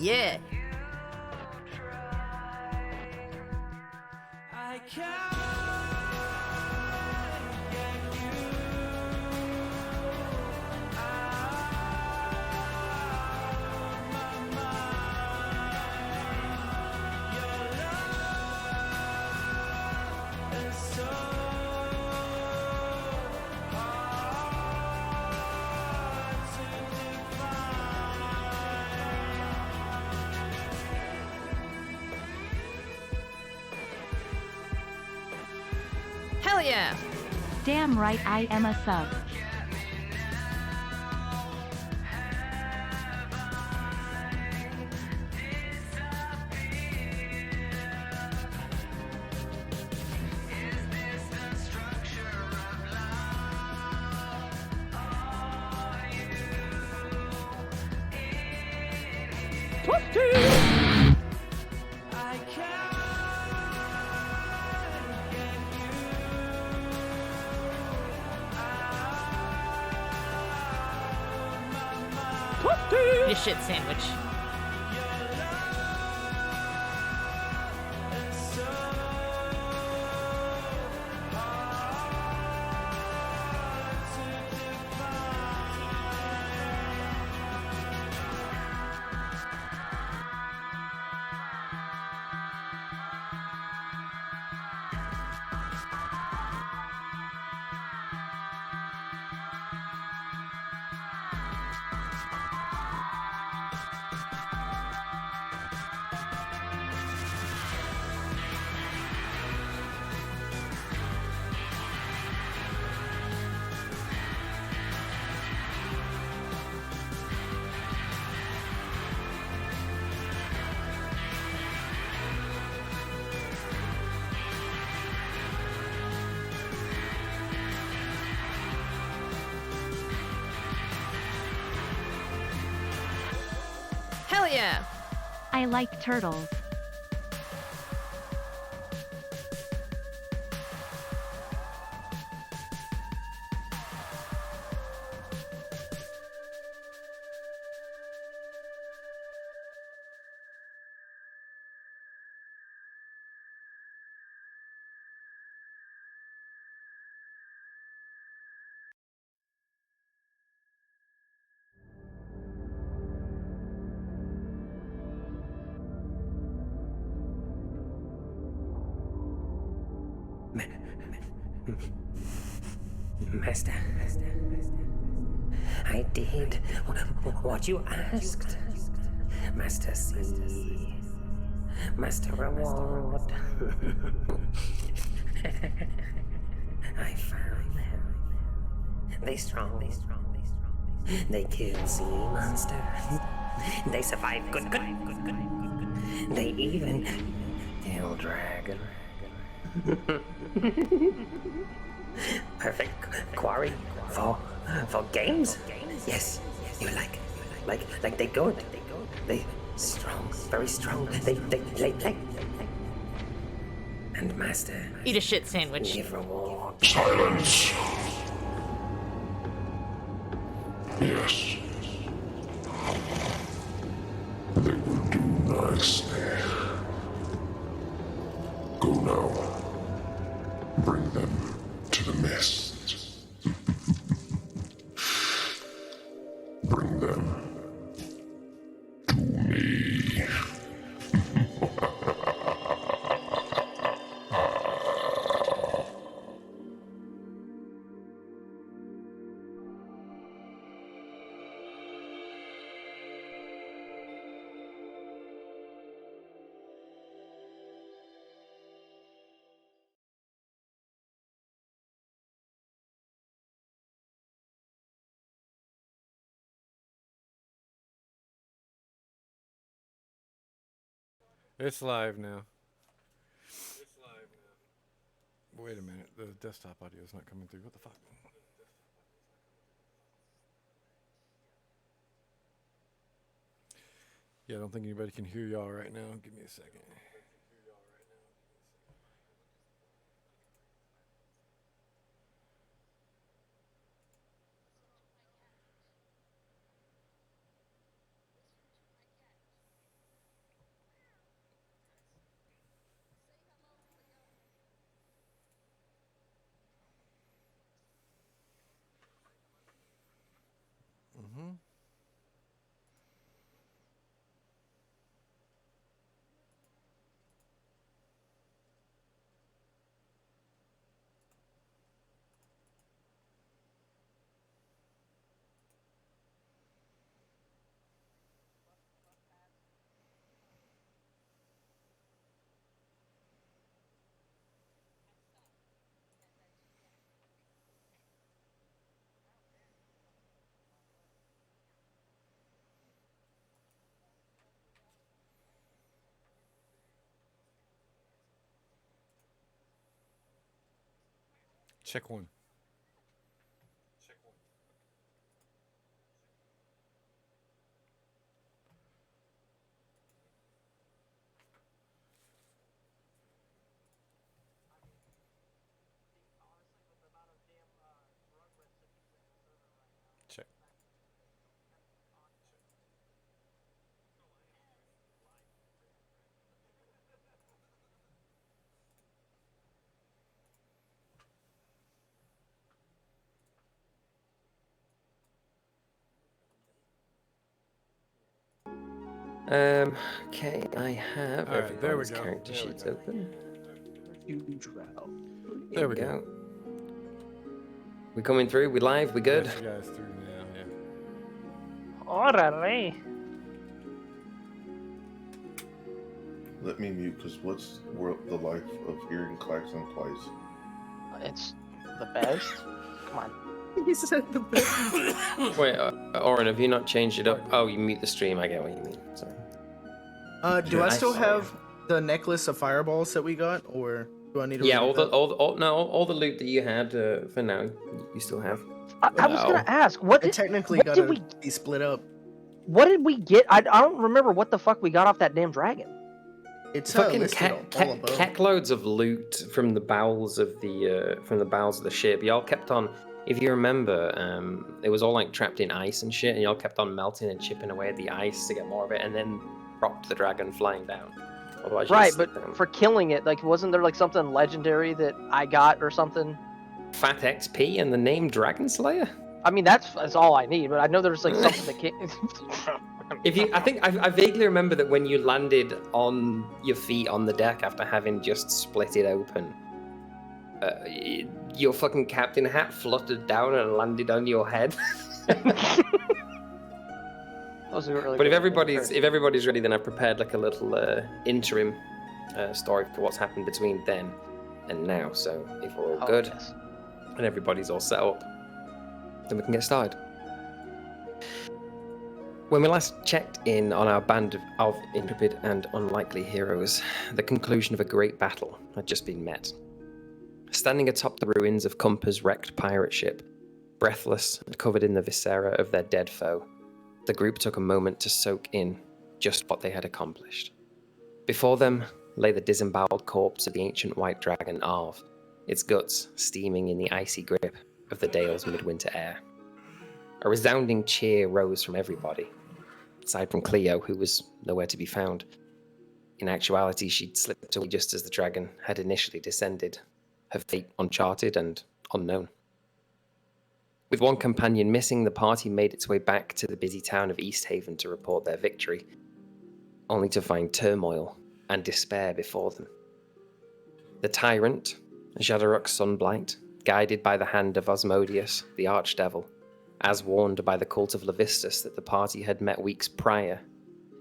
Yeah. Hell yeah! Damn right I am a sub. Eat a shit sandwich. Hell yeah! I like turtles. Master, I did what you asked. Master C. Master Reward. I found them. They strong. They killed sea monster. They survived good. They even killed dragon. Perfect quarry for games. Yes, you like they good. They strong, very strong. They and master. Eat a shit sandwich. Give reward. Silence. Yes. They will do nicely. Go now. Bring them to the mist. Bring them to me. It's live now. Wait a minute, the desktop audio is not coming through. What the fuck? Yeah, I don't think anybody can hear y'all right now. Give me a second. Mm-hmm. Check one. Check. Okay, I have All right, there we everybody's go. character There we sheets go. open. There we go. go. We coming through? We live? We good? Got you guys through now, yeah. Orale. Let me mute, because what's the life of hearing klaxon twice? It's the best. Come on. He said the best. Wait, Oren, have you not changed it up? Oh, you mute the stream. I get what you mean. Sorry. Do I still Nice. have the necklace of fireballs that we got, or do I need to? Yeah, redo that? all the loot that you had for now, you still have. I was gonna ask, what I did, technically what got did to we be split up. what did we get? I don't remember what the fuck we got off that damn dragon. It's Fucking listed all above. cackloads of loot from the bowels of the ship. Y'all kept on. If you remember, it was all like trapped in ice and shit, and y'all kept on melting and chipping away at the ice to get more of it, and then dropped the dragon flying down. Otherwise, Right, but for killing it, like, wasn't there like something legendary that I got or something? Fat XP and the name Dragon Slayer. I mean, that's all I need, but I know there's like something that can't. I think I vaguely remember that when you landed on your feet on the deck after having just split it open, your fucking captain hat fluttered down and landed on your head. Really but if everybody's ready, then I've prepared like a little interim story for what's happened between then and now. So if we're all good yes. and everybody's all set up, then we can get started. When we last checked in on our band of intrepid and unlikely heroes, the conclusion of a great battle had just been met. Standing atop the ruins of Cumpa's wrecked pirate ship, breathless and covered in the viscera of their dead foe, the group took a moment to soak in just what they had accomplished. Before them lay the disemboweled corpse of the ancient white dragon Arv, its guts steaming in the icy grip of the Dale's midwinter air. A resounding cheer rose from everybody, aside from Cleo, who was nowhere to be found. In actuality, she'd slipped away just as the dragon had initially descended, her fate uncharted and unknown. With one companion missing, the party made its way back to the busy town of East Haven to report their victory, only to find turmoil and despair before them. The tyrant, Jadoruk Sunblight, guided by the hand of Osmodius, the archdevil, as warned by the cult of Levistus that the party had met weeks prior,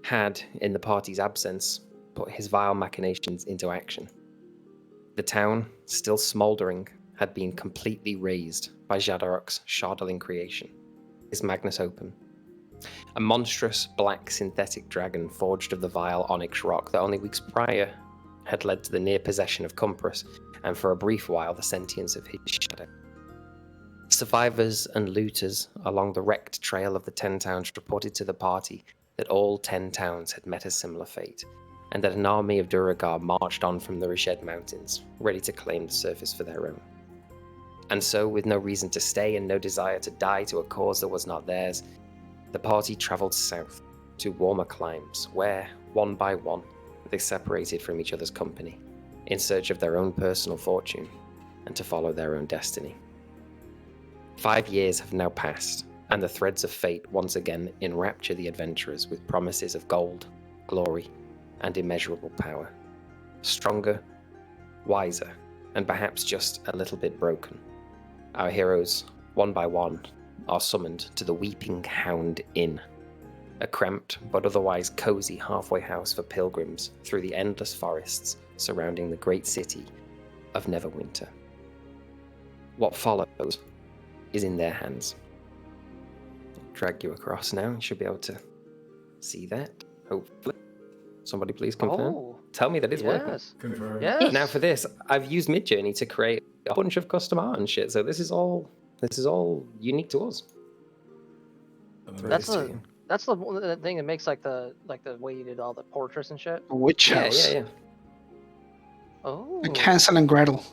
had, in the party's absence, put his vile machinations into action. The town, still smouldering, had been completely razed by Jadoruk's Shardling creation, his Magnus Opum, a monstrous black synthetic dragon forged of the vile onyx rock that only weeks prior had led to the near possession of Cumpurus, and for a brief while the sentience of his shadow. Survivors and looters along the wrecked trail of the 10 towns reported to the party that all 10 towns had met a similar fate, and that an army of Duragar marched on from the Rished Mountains, ready to claim the surface for their own. And so, with no reason to stay and no desire to die to a cause that was not theirs, the party travelled south to warmer climes, where, one by one, they separated from each other's company, in search of their own personal fortune, and to follow their own destiny. 5 years have now passed, and the threads of fate once again enrapture the adventurers with promises of gold, glory, and immeasurable power. Stronger, wiser, and perhaps just a little bit broken, our heroes, one by one, are summoned to the Weeping Hound Inn, a cramped but otherwise cozy halfway house for pilgrims through the endless forests surrounding the great city of Neverwinter. What follows is in their hands. I'll drag you across now. You should be able to see that, hopefully. Somebody please confirm. Oh, Tell me that it's working. yes. Confirmed. Yes. Now for this, I've used Midjourney to create a bunch of custom art and shit, so this is all unique to us. Throw That's this to the you. that's the thing that makes like the way you did all the portraits and shit. Witch Yeah, house. yeah. Oh. Like Hansel and Gretel.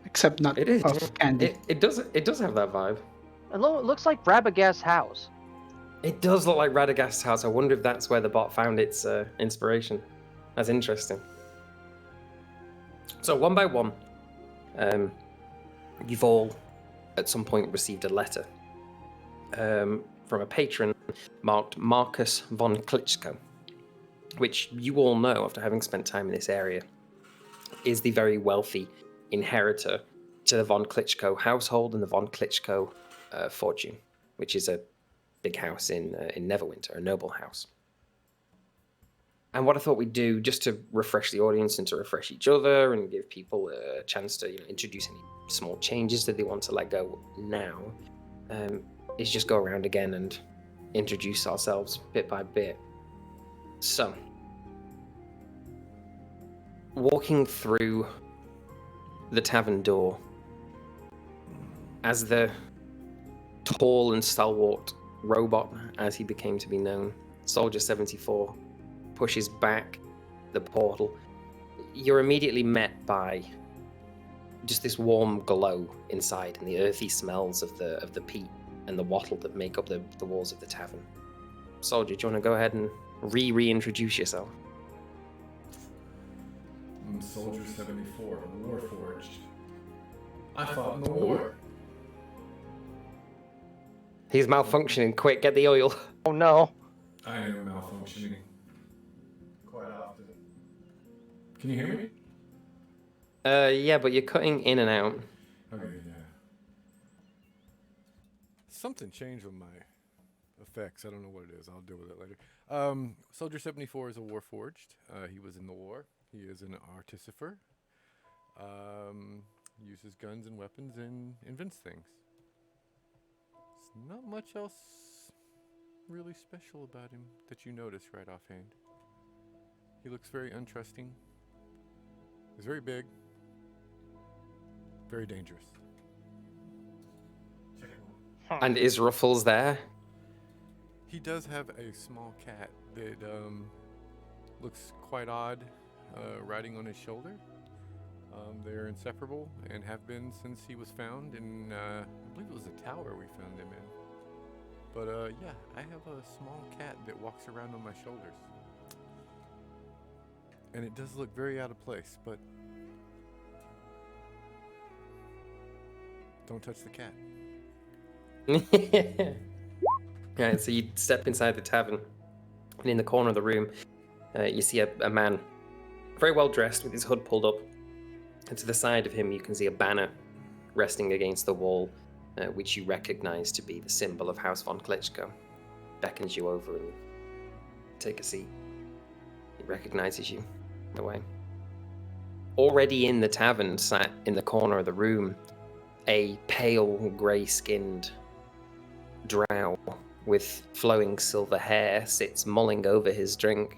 Except not It is. of candy. It does have that vibe. It looks like Rabagast's house. It does look like Radagast's house. I wonder if that's where the bot found its inspiration. That's interesting. So one by one, you've all at some point received a letter from a patron marked Marcus von Klitschko, which you all know after having spent time in this area is the very wealthy inheritor to the von Klitschko household and the von Klitschko fortune, which is a big house in Neverwinter, a noble house. And what I thought we'd do, just to refresh the audience and to refresh each other and give people a chance to introduce any small changes that they want to let go now, is just go around again and introduce ourselves bit by bit. So, walking through the tavern door, as the tall and stalwart robot, as he became to be known, Soldier 74, pushes back the portal, you're immediately met by just this warm glow inside and the earthy smells of the peat and the wattle that make up the walls of the tavern. Soldier, do you want to go ahead and reintroduce yourself? I'm Soldier 74, Warforged. I fought in the war. He's malfunctioning. Quick, get the oil. Oh no. I am malfunctioning. Quite often. Can you hear me? Yeah, but you're cutting in and out. Okay, yeah. Something changed with my effects. I don't know what it is. I'll deal with it later. Soldier 74 is a Warforged. He was in the war. He is an artificer. Uses guns and weapons and invents things. There's not much else really special about him that you notice right offhand. He looks very untrusting. He's very big. Very dangerous. And is Ruffles there? He does have a small cat that looks quite odd riding on his shoulder. They're inseparable and have been since he was found in, I believe it was the tower we found him in. But yeah, I have a small cat that walks around on my shoulders. And it does look very out of place, but don't touch the cat. Right, so you step inside the tavern, and in the corner of the room, you see a man, very well dressed, with his hood pulled up. And to the side of him, you can see a banner resting against the wall, which you recognize to be the symbol of House von Klitschko. Beckons you over and you take a seat. He recognizes you in a way. Already in the tavern, sat in the corner of the room, a pale, grey-skinned drow with flowing silver hair sits mulling over his drink.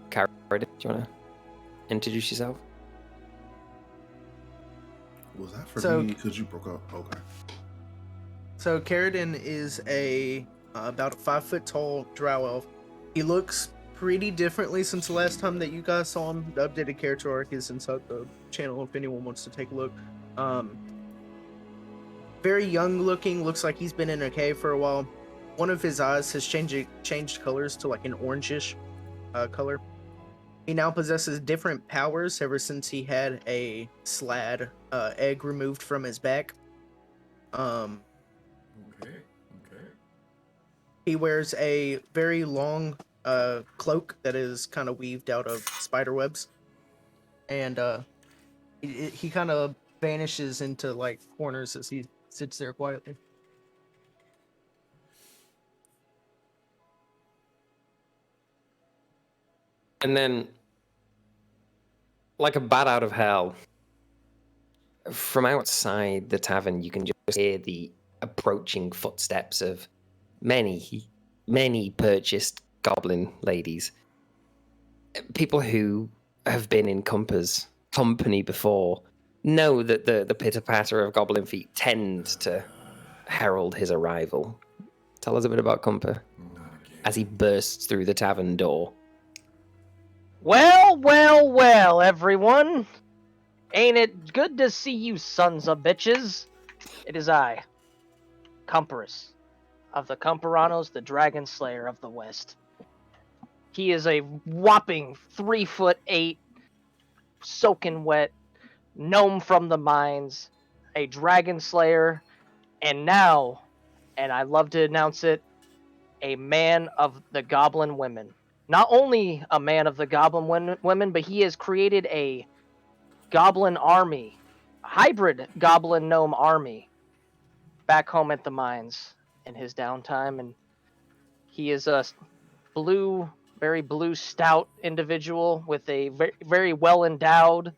Carrot, do you want to introduce yourself? Was that for So- me? Because you broke up. Okay. So Carradine is about a 5 foot tall drow elf. He looks pretty differently since the last time that you guys saw him. The updated character arc is inside the channel if anyone wants to take a look. Very young looking, looks like he's been in a cave for a while. One of his eyes has changed colors to like an orangish color. He now possesses different powers ever since he had a slad egg removed from his back. Okay. He wears a very long cloak that is kind of weaved out of spider webs, and he kind of vanishes into like corners as he sits there quietly. And then, like a bat out of hell, from outside the tavern, you can just hear the approaching footsteps of many purchased goblin ladies. People who have been in Cumpa's company before know that the pitter-patter of goblin feet tend to herald his arrival. Tell us a bit about Cumpa as he bursts through the tavern door. Well, everyone. Ain't it good to see you sons of bitches? It is I, Cumpurus, of the Cumpuranos, the Dragon Slayer of the West. He is a whopping 3'8", soaking wet, gnome from the mines, a Dragon Slayer, and now, and I love to announce it, a man of the Goblin Women. Not only a man of the Goblin Women, but he has created a Goblin army, hybrid Goblin Gnome army, back home at the mines in his downtime, and he is a very blue, stout individual with a very well endowed.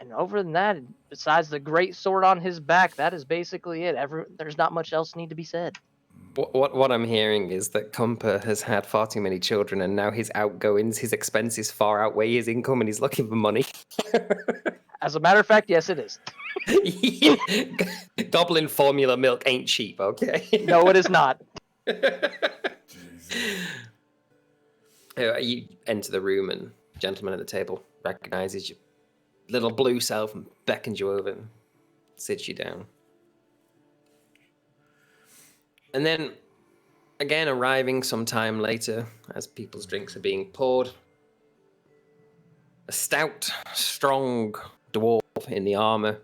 And over than that, besides the great sword on his back, that is basically it. There's not much else need to be said. What I'm hearing is that Cumpa has had far too many children, and now his outgoings, his expenses far outweigh his income, and he's looking for money. As a matter of fact, yes, it is. Goblin formula milk ain't cheap, okay? No, it is not. You enter the room, and the gentleman at the table recognizes your little blue self and beckons you over and sits you down. And then, again, arriving some time later, as people's drinks are being poured, a stout, strong dwarf in the armor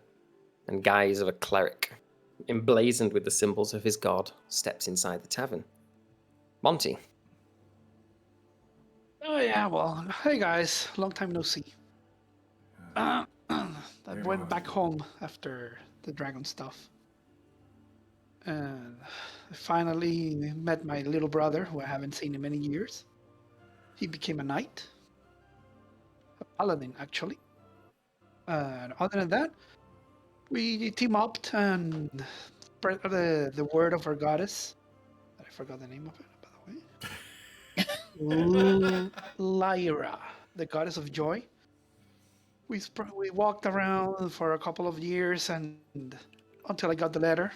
and guise of a cleric, emblazoned with the symbols of his god, steps inside the tavern. Monty. Oh yeah, well, hey guys, long time no see. I went back home after the dragon stuff. And I finally met my little brother, who I haven't seen in many years. He became a knight. A paladin, actually. And other than that, we team up and spread the word of our goddess. I forgot the name of it, by the way. Lyra, the goddess of joy. We walked around for a couple of years and until I got the letter.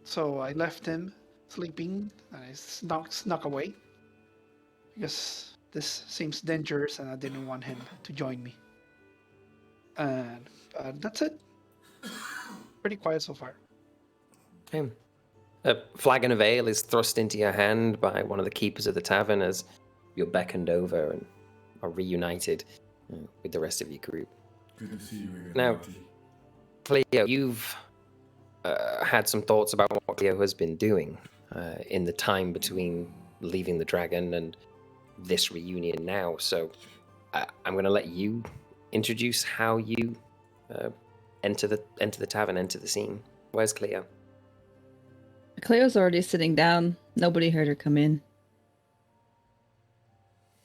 So I left him sleeping and I snuck away because this seems dangerous and I didn't want him to join me. And that's it. Pretty quiet so far. Okay. A flagon of ale is thrust into your hand by one of the keepers of the tavern as you're beckoned over and are reunited with the rest of your group. Good to see you again. Now, Cleo, you've had some thoughts about what Cleo has been doing in the time between leaving the dragon and this reunion now. So I'm going to let you introduce how you enter the tavern, enter the scene. Where's Cleo? Cleo's already sitting down. Nobody heard her come in.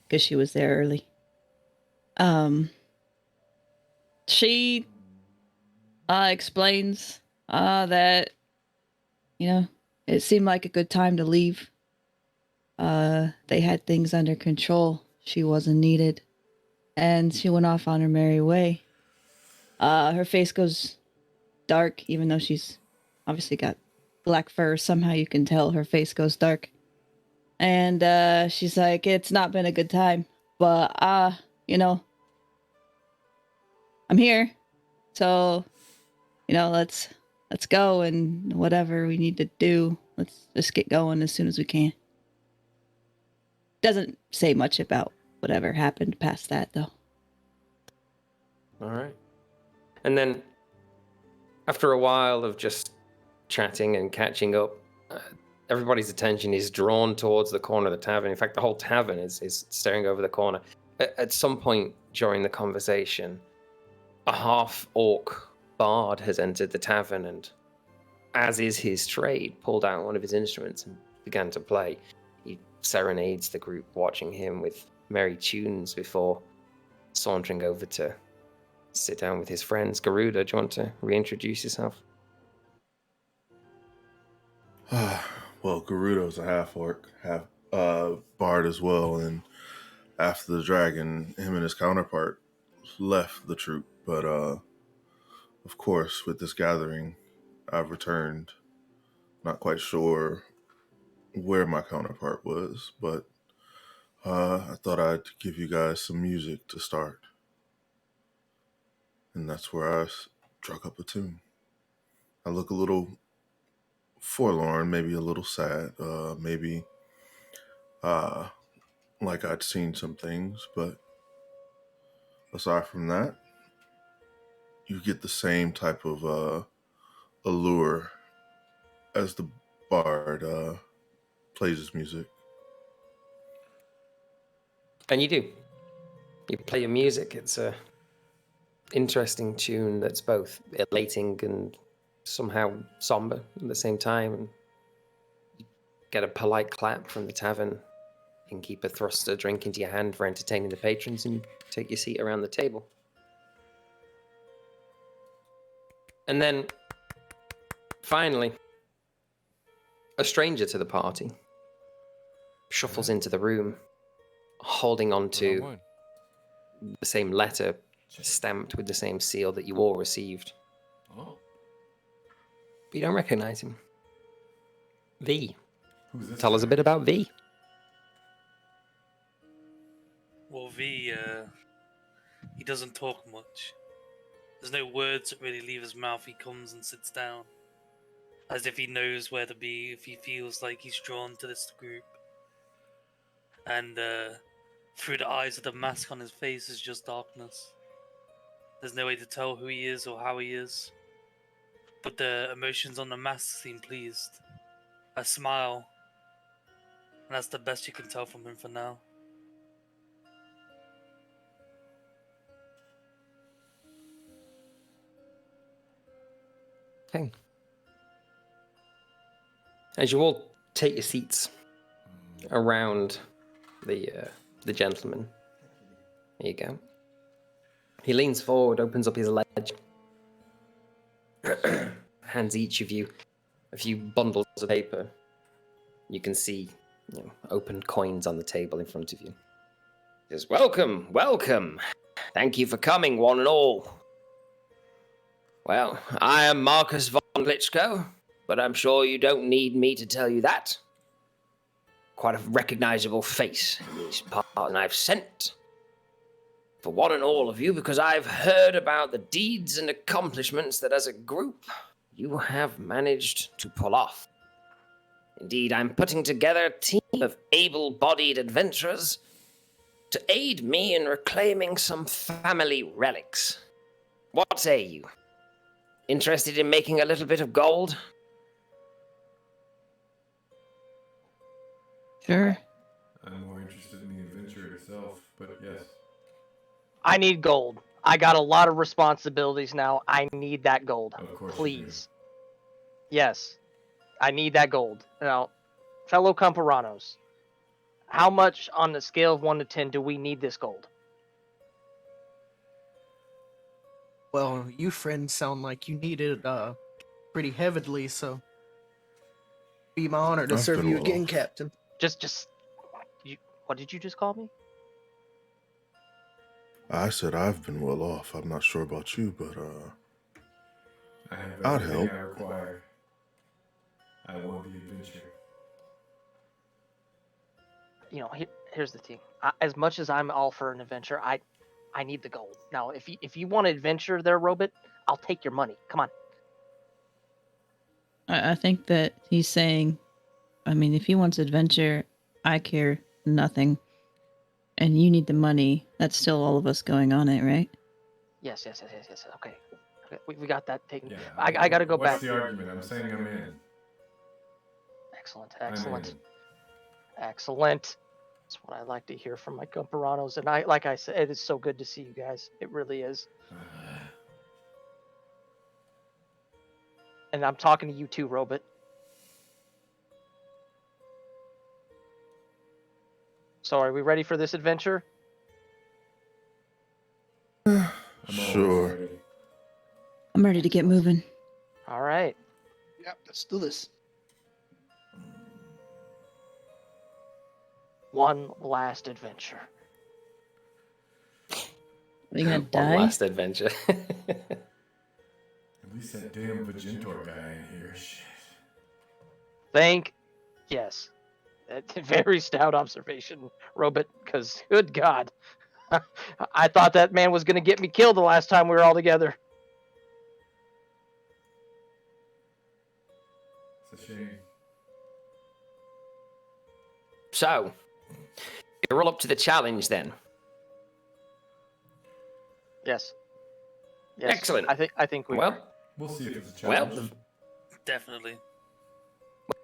Because she was there early. She explains that, it seemed like a good time to leave. They had things under control. She wasn't needed. And she went off on her merry way. Her face goes dark, even though she's obviously got black fur. Somehow you can tell her face goes dark. And she's like, it's not been a good time. But, I'm here. So, let's go and whatever we need to do, let's just get going as soon as we can. Doesn't say much about whatever happened past that, though. All right. And then, after a while of just chatting and catching up, everybody's attention is drawn towards the corner of the tavern. In fact, the whole tavern is staring over the corner. At some point during the conversation, a half-orc bard has entered the tavern and, as is his trade, pulled out one of his instruments and began to play. He serenades the group, watching him with merry tunes before sauntering over to sit down with his friends. Garuda, do you want to reintroduce yourself? Well, Garuda's a half-orc, half bard as well, and after the dragon, him and his counterpart left the troop. But of course, with this gathering, I've returned. Not quite sure where my counterpart was, but I thought I'd give you guys some music to start. And that's where I struck up a tune. I look a little forlorn, maybe a little sad, maybe like I'd seen some things, but aside from that, you get the same type of allure as the bard plays his music. And you do. You play your music. It's a interesting tune that's both elating and somehow somber at the same time. And you get a polite clap from the tavern. You can keep a thruster drink into your hand for entertaining the patrons, and you take your seat around the table. And then, finally, a stranger to the party shuffles into the room, holding on to the same letter stamped with the same seal that you all received. Oh. But you don't recognize him. V. Who's this Tell us a bit about V. Well, V, he doesn't talk much. There's no words that really leave his mouth. He comes and sits down, as if he knows where to be, if he feels like he's drawn to this group. And through the eyes of the mask on his face is just darkness. There's no way to tell who he is or how he is. But the emotions on the mask seem pleased. A smile. And that's the best you can tell from him for now. Okay. As you all take your seats around the gentleman, there you go. He leans forward, opens up his ledger, hands each of you a few bundles of paper. You can see, open coins on the table in front of you. He says, "Welcome, welcome. Thank you for coming, one and all. Well, I am Marcus von Glitchko, but I'm sure you don't need me to tell you that. Quite a recognizable face in these parts, and I've sent for one and all of you because I've heard about the deeds and accomplishments that as a group you have managed to pull off. Indeed, I'm putting together a team of able-bodied adventurers to aid me in reclaiming some family relics. What say you? Interested in making a little bit of gold?" Sure. I'm more interested in the adventure itself, but yes. I need gold. I got a lot of responsibilities now. I need that gold. Of course. Please. Yes. I need that gold. Now, fellow Cumpuranos, how much on the scale of 1 to 10 do we need this gold? Well, you friends sound like you need it pretty heavily, so be my honor to I've serve been you well again, off. Captain. What did you just call me? I said I've been well off. I'm not sure about you, but I have I'd everything help. I require. I want the adventure. Here's the thing. As much as I'm all for an adventure, I need the gold. Now, if you want to adventure there, Robit, I'll take your money. Come on. I think that he's saying, if he wants adventure, I care nothing. And you need the money. That's still all of us going on it, right? Yes. Okay. Okay, we got that taken. Yeah. I gotta go what's back. the argument? I'm saying I'm in. Excellent, I'm excellent, in. excellent. That's what I like to hear from my Cumpuranos. And like I said, it is so good to see you guys. It really is. And I'm talking to you too, Robot. So are we ready for this adventure? I'm Sure. always ready. I'm ready to get moving. All right. Yep, let's do this. One last adventure. Are you gonna One die? last adventure. At least that damn Vagintor guy in here. Shit. Yes. Very stout observation, Robot, because good God. I thought that man was going to get me killed the last time we were all together. It's a shame. So, you're all up to the challenge then. Yes. Yes. Excellent. I think we are. Well, We'll see if it's a well, challenge. Definitely.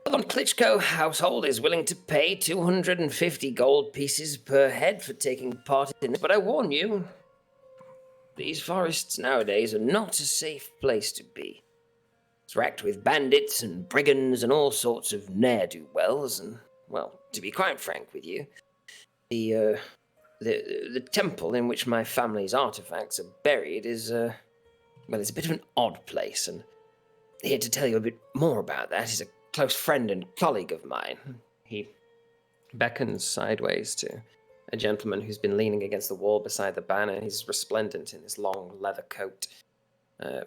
the Von Klitschko household is willing to pay 250 gold pieces per head for taking part in this, but I warn you, these forests nowadays are not a safe place to be. It's racked with bandits and brigands and all sorts of ne'er-do-wells, and, well, to be quite frank with you, the temple in which my family's artifacts are buried is, well, it's a bit of an odd place, and here to tell you a bit more about that is a close friend and colleague of mine. He beckons sideways to a gentleman who's been leaning against the wall beside the banner. He's resplendent in his long leather coat,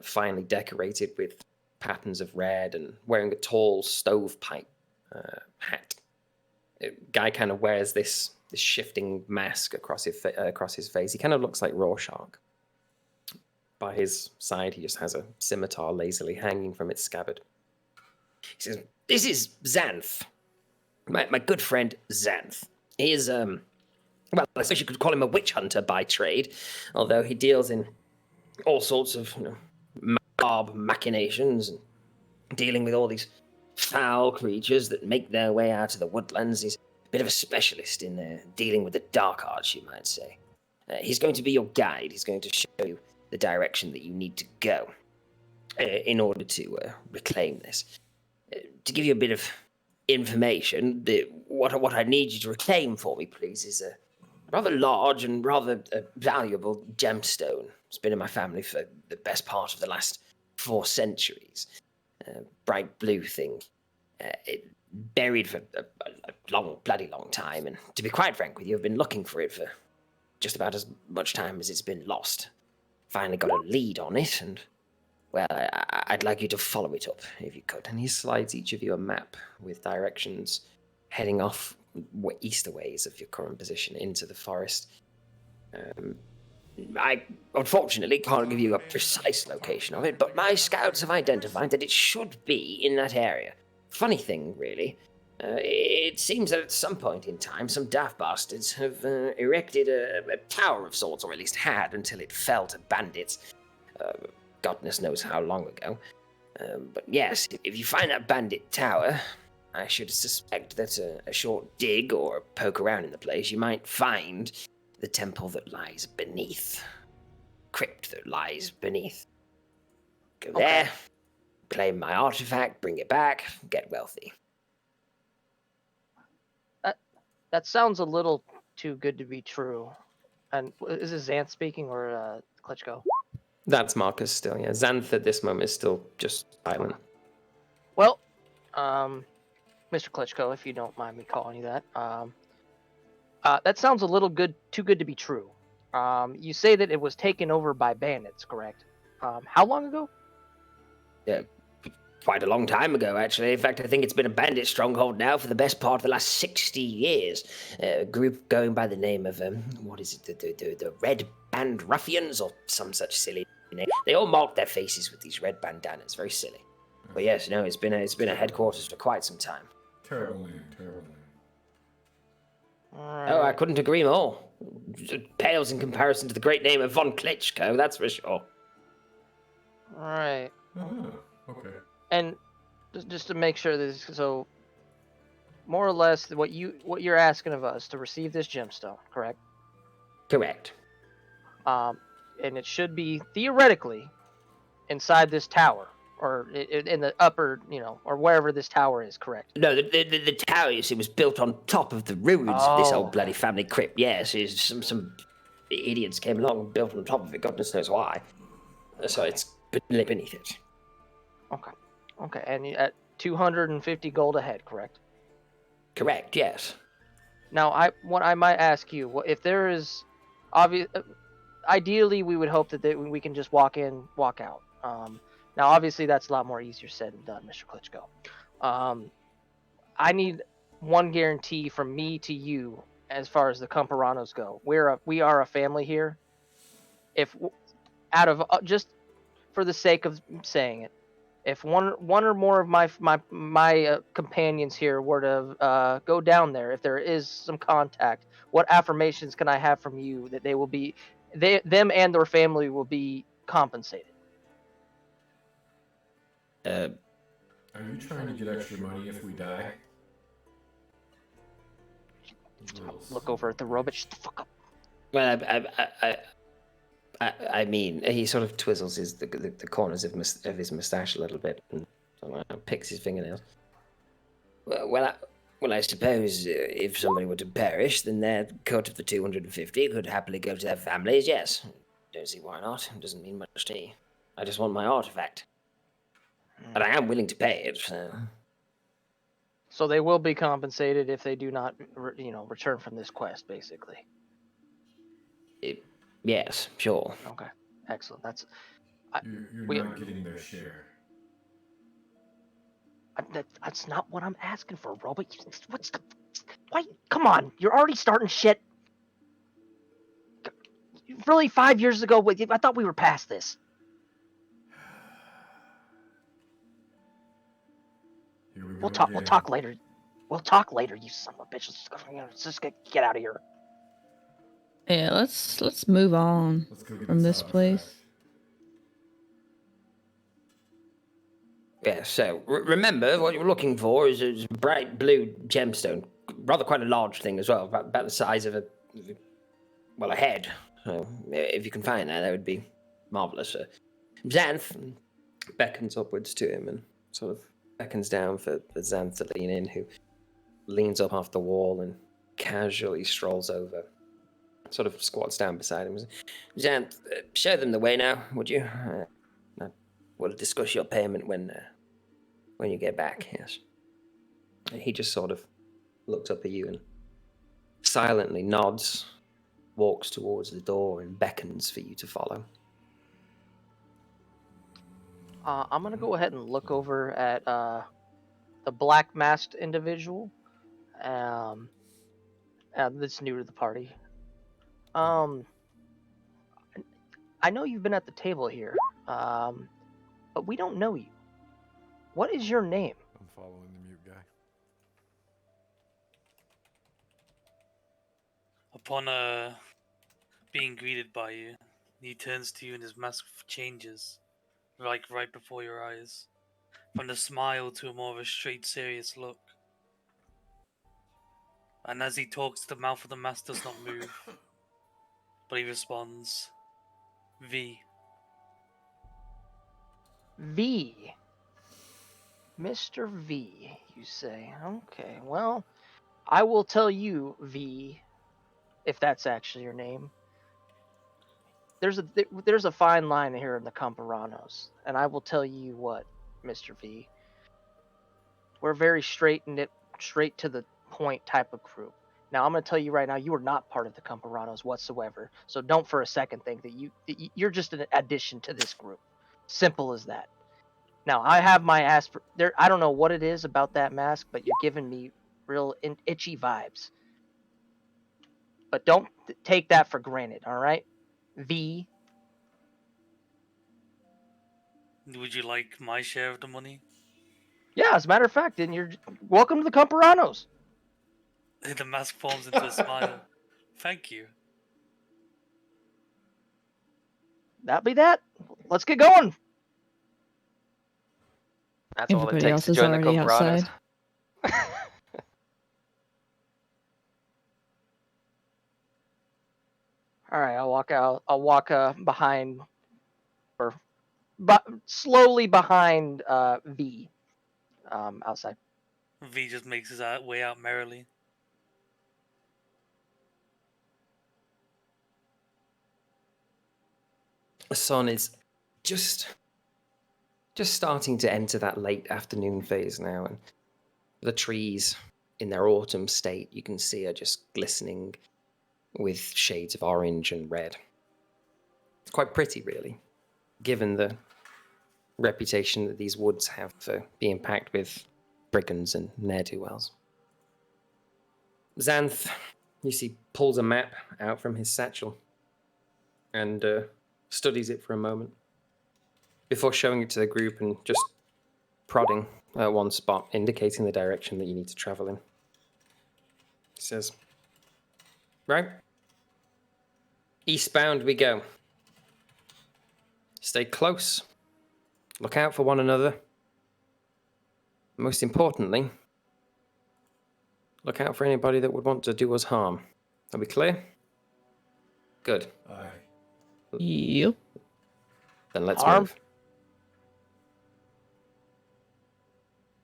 finely decorated with patterns of red, and wearing a tall stovepipe hat. Guy kind of wears this shifting mask across his face. He kind of looks like Rorschach. By his side, he just has a scimitar lazily hanging from its scabbard. He says, "This is Xanth, my good friend Xanth. He is, well, I suppose you could call him a witch hunter by trade, although he deals in all sorts of macabre machinations, and dealing with all these foul creatures that make their way out of the woodlands. He's a bit of a specialist in dealing with the dark arts, you might say. He's going to be your guide. He's going to show you the direction that you need to go in order to reclaim this. To give you a bit of information, what I need you to reclaim for me, please, is a rather large and rather valuable gemstone. It's been in my family for the best part of the last 4 centuries. Bright blue thing. Buried for a bloody long time, and to be quite frank with you, I've been looking for it for just about as much time as it's been lost. Finally got a lead on it, and, well, I'd like you to follow it up, if you could. And he slides each of you a map with directions heading off easter ways of your current position into the forest. I unfortunately can't give you a precise location of it, but my scouts have identified that it should be in that area. Funny thing, really. It seems that at some point in time, some daft bastards have erected a tower of sorts, or at least had, until it fell to bandits. Godness knows how long ago. But yes, if you find that bandit tower, I should suspect that a short dig or a poke around in the place, you might find the temple that lies beneath. Crypt that lies beneath. Go there, claim my artifact, bring it back, get wealthy. That sounds a little too good to be true. And is this Xanth speaking or Klitschko? That's Marcus still, yeah. Xanth at this moment is still just silent. Well, Mr. Klitschko, if you don't mind me calling you that, that sounds a little too good to be true. You say that it was taken over by bandits, correct? How long ago? Yeah, quite a long time ago, actually. In fact, I think it's been a bandit stronghold now for the best part of the last 60 years. A group going by the name of, what is it, the Red Band Ruffians, or some such silly name. They all mark their faces with these red bandanas. Very silly. But yes, no, it's been a headquarters for quite some time. Terrible name, terrible name. Oh, I couldn't agree more. It pales in comparison to the great name of Von Klitschko, that's for sure. All right. Okay. And just to make sure this, so more or less what you're asking of us to receive this gemstone, correct? Correct. And it should be theoretically inside this tower, or in the upper, or wherever this tower is, correct? No, the tower, you see, was built on top of the ruins of this old bloody family crypt. Yes, some idiots came along and built on top of it. Goodness knows why. So it's beneath it. Okay, and at 250 gold a head, correct? Correct. Yes. Now, what I might ask you, if there is, ideally, we would hope that we can just walk in, walk out. Now, obviously, that's a lot more easier said than done, Mr. Klitschko. I need one guarantee from me to you as far as the Cumpuranos go. We are a family here. If out of just for the sake of saying it, if one or more of my companions here were to go down there, if there is some contact, what affirmations can I have from you that they will be, them and their family will be compensated? Are you trying to get extra money if we die? Look over at the robot. Shut the fuck up. Well, I mean, he sort of twizzles the corners of his mustache a little bit and sort of picks his fingernails. Well, I suppose if somebody were to perish, then their cut of the 250 could happily go to their families. Yes, don't see why not. It doesn't mean much to me. I just want my artifact, but I am willing to pay it. So they will be compensated if they do not, return from this quest, basically. Yes, sure. Okay, excellent. That's. You're not getting their share. That's not what I'm asking for, Robot. Why? Come on, you're already starting shit. Really, 5 years ago, I thought we were past this. We'll talk later. We'll talk later, you son of a bitch. Let's just get out of here. Yeah, let's move on from this place. Yeah, so remember, what you're looking for is a bright blue gemstone. Rather quite a large thing as well, about the size of a head. So if you can find that would be marvellous. Xanth beckons upwards to him and sort of beckons down for Xanth to lean in, who leans up off the wall and casually strolls over, sort of squats down beside him. Xanth, show them the way now, would you? We'll discuss your payment when you get back, yes. And he just sort of looks up at you and silently nods, walks towards the door and beckons for you to follow. I'm going to go ahead and look over at the black masked individual that's new to the party. I know you've been at the table here, but we don't know you. What is your name? I'm following the mute guy. Upon being greeted by you, he turns to you and his mask changes, like right before your eyes, from the smile to a more of a straight, serious look. And as he talks, the mouth of the mask does not move, but he responds, V. V. Mr. V, you say. Okay, well, I will tell you, V, if that's actually your name. There's a fine line here in the Cumpuranos, and I will tell you what, Mr. V. We're very straight to the point type of group. Now, I'm going to tell you right now, you are not part of the Cumpuranos whatsoever, so don't for a second think that you're just an addition to this group. Simple as that. Now, I have my there. I don't know what it is about that mask, but you're giving me real itchy vibes. But don't take that for granted, all right? V. Would you like my share of the money? Yeah, as a matter of fact, and you're welcome to the Cumpuranos. The mask forms into a smile. Thank you. That be that. Let's get going. That's all it Everybody takes else to is join the already Cumpuranos. outside. All right, I'll walk out. I'll walk behind, or but slowly behind V, outside. V just makes his way out merrily. The sun is just starting to enter that late afternoon phase now, and the trees in their autumn state you can see are just glistening with shades of orange and red. It's quite pretty, really, given the reputation that these woods have for being packed with brigands and ne'er-do-wells. Xanth, you see, pulls a map out from his satchel and studies it for a moment before showing it to the group and just prodding at one spot, indicating the direction that you need to travel in. He says, right, eastbound we go. Stay close. Look out for one another. Most importantly, look out for anybody that would want to do us harm. Are we clear? Good. Aye. Yep. Then let's Harm? move.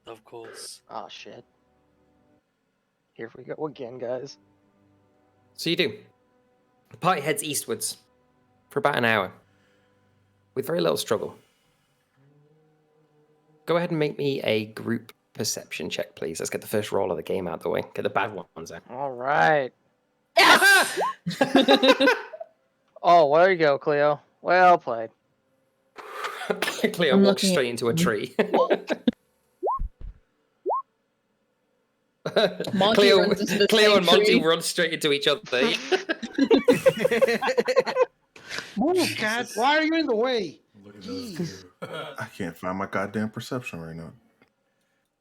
Of course. Oh shit. Here we go again, guys. So you do. The party heads eastwards for about an hour, with very little struggle. Go ahead and make me a group perception check, please. Let's get the first roll of the game out of the way. Get the bad ones out. All right. Yes! Oh, there you go, Cleo. Well played. Cleo I'm walks looking straight at- into a tree. Monty Cleo, runs into the Cleo same and Monty tree. run straight into each other. Move, cat. Why are you in the way? Look at those two. I can't find my goddamn perception right now.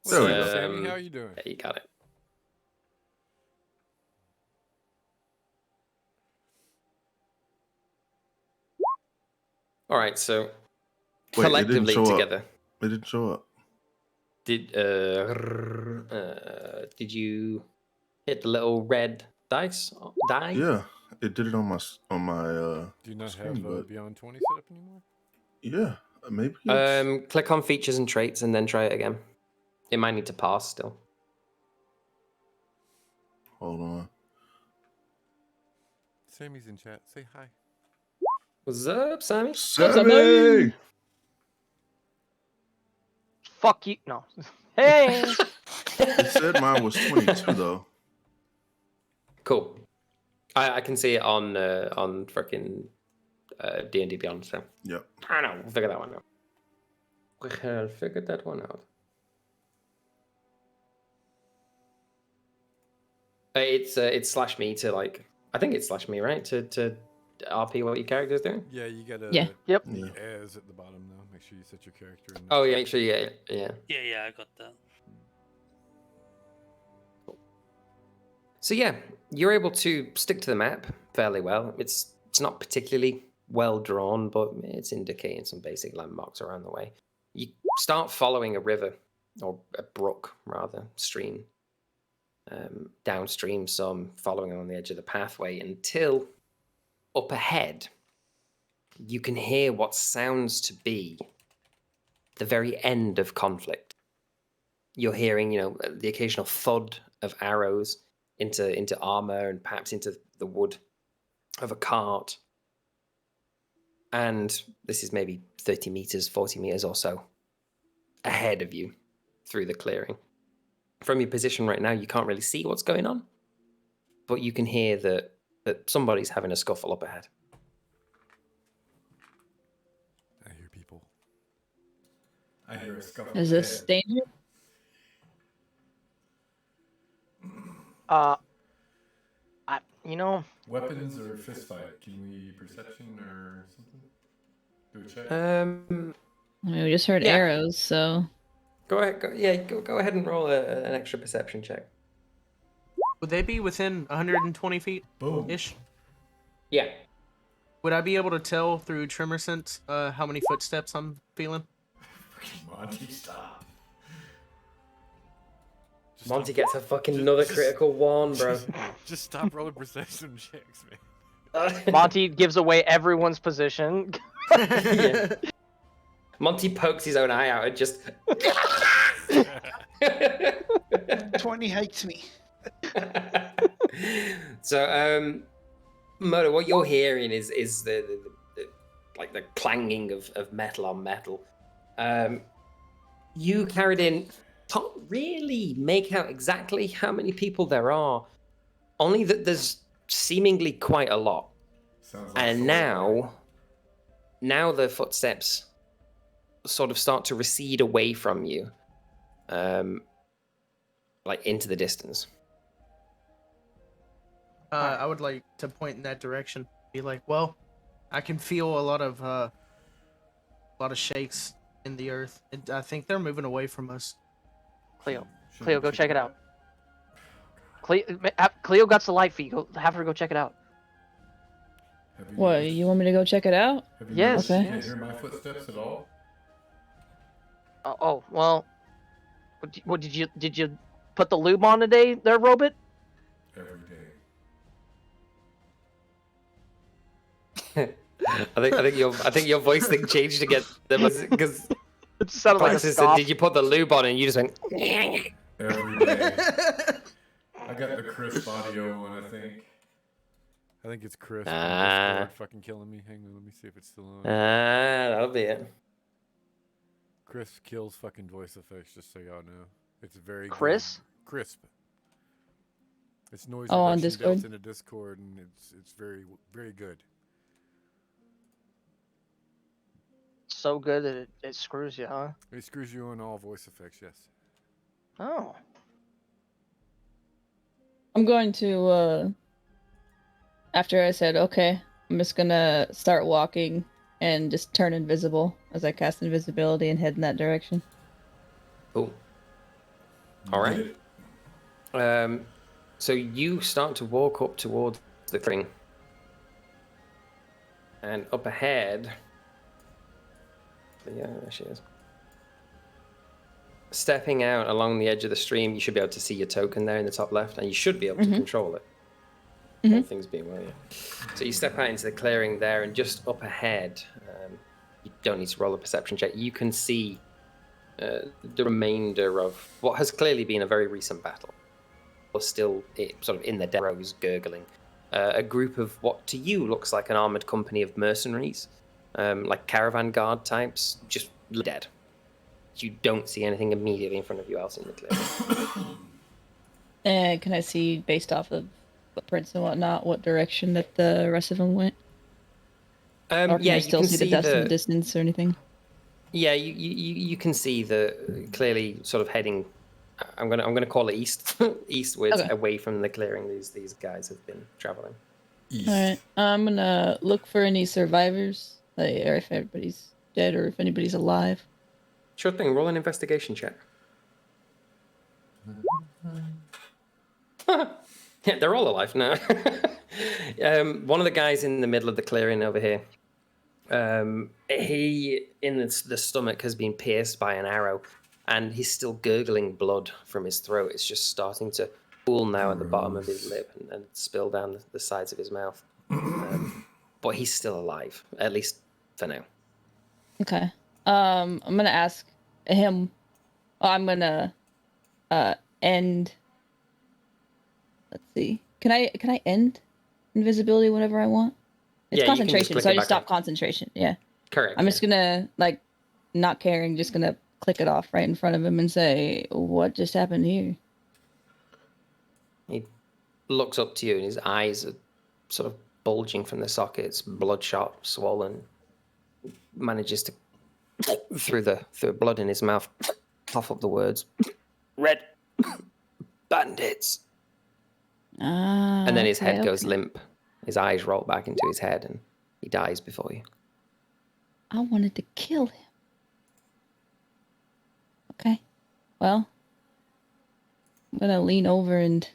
What's There we up, go. Sammy? How you doing? Yeah, you got it. All right, so Wait, it didn't collectively show up. together, It didn't show up. did you hit the little red die? Yeah, it did it on my Do you not screen, have but Beyond 20 set up anymore? yeah, maybe. It's... Click on features and traits and then try it again. It might need to pass still. Hold on. Sammy's in chat. Say hi. What's up, Sammy? Sammy! Fuck you. No. Hey. It said mine was 22 though. Cool. I can see it on freaking D&D Beyond. So Yep. I don't know. We'll figure that one out. We'll figure that one out. It's slash me to like. I think it's slash me, right? To RP what your character's doing. Yeah, you gotta. Yeah. Yep. Yeah. As at the bottom though. Make sure you set your character in. Oh yeah, make sure you get it. Yeah. Yeah, I got that. So yeah, you're able to stick to the map fairly well. It's not particularly well drawn, but it's indicating some basic landmarks around the way. You start following a river, or a brook rather, stream, downstream some, following along the edge of the pathway until up ahead you can hear what sounds to be the very end of conflict. You're hearing, the occasional thud of arrows into armor and perhaps into the wood of a cart. And this is maybe 30 meters, 40 meters or so ahead of you through the clearing. From your position right now, you can't really see what's going on, but you can hear that somebody's having a scuffle up ahead. I hear people. I hear a scuffle. Is this danger? Weapons or fist fight? Can we perception or something? Do a check. I mean, we just heard Yeah. arrows, so Go ahead. Go ahead and roll an extra perception check. Would they be within 120 feet Boom. ish? Yeah. Would I be able to tell through tremor sense how many footsteps I'm feeling? Monty, stop. Monty gets a fucking another critical one, bro. Just stop rolling perception checks, man. Monty gives away everyone's position. Yeah. Monty pokes his own eye out and just. 20 hates me. So, Murder, what you're hearing is the like the clanging of metal on metal. You carried in can't really make out exactly how many people there are. Only that there's seemingly quite a lot. Sounds like And soul now the footsteps sort of start to recede away from you, like into the distance. I would like to point in that direction. Be like, well, I can feel a lot of shakes in the earth, and I think they're moving away from us. Cleo, go check it out. Cleo got the light feed. Go, have her go check it out. What, you want me to go check it out? Have you Yes. noticed Okay. You can't hear my footsteps at all. Oh well. What did you put the lube on today, there, Robot? Every day. I think your voice thing changed again because It sounded like a Francis said, scoff. "Did you put the lube on?" And you just went. Every day. I got the crisp audio one, I think. I think it's Chris. Fucking killing me. Hang on, let me see if it's still on. That'll be it. Chris kills fucking voice effects, just so y'all know. It's very Chris? good. Crisp. It's noise Oh, on reduction built Discord? into Discord, and it's very very good. So good that it screws you, huh? It screws you on all voice effects, yes. Oh. I'm going to, after I said, okay, I'm just gonna start walking and just turn invisible as I cast invisibility and head in that direction. Cool. All right. So you start to walk up towards the thing, and up ahead. Yeah, there she is. Stepping out along the edge of the stream, you should be able to see your token there in the top left, and you should be able to control it. All things being well, yeah. So you step out into the clearing there, and just up ahead, you don't need to roll a perception check. You can see the remainder of what has clearly been a very recent battle. Or still sort of in the rows, gurgling. A group of what to you looks like an armored company of mercenaries, like caravan guard types, just dead. You don't see anything immediately in front of you else in the clearing. And can I see, based off of footprints and whatnot, what direction that the rest of them went? Or can Yeah, I still you can see the dust in the the distance or anything? yeah, you can see the clearly sort of heading. I'm gonna call it east, eastwards, Okay. away from the clearing. These guys have been traveling. East. All right, I'm gonna look for any survivors, like, or if everybody's dead or if anybody's alive. Sure thing. Roll an investigation check. Yeah, they're all alive now. One of the guys in the middle of the clearing over here, he in the stomach has been pierced by an arrow, and he's still gurgling blood from his throat. It's just starting to pool now at the bottom of his lip and spill down the sides of his mouth. But he's still alive, at least for now. Okay. I'm gonna ask him. I'm gonna end. Let's see. Can I end invisibility whenever I want? It's Yeah, you can just concentration, click so it I just back stop on. concentration. Yeah. Correct. I'm just gonna, like, not caring, just gonna click it off right in front of him and say, "What just happened here?" He looks up to you, and his eyes are sort of bulging from the sockets, bloodshot, swollen. Manages to, through the blood in his mouth, cough up the words, "Red bandits." Ah. And then his head okay, goes okay. limp. His eyes roll back into his head, and he dies before you. I wanted to kill him. Okay. Well, I'm gonna lean over and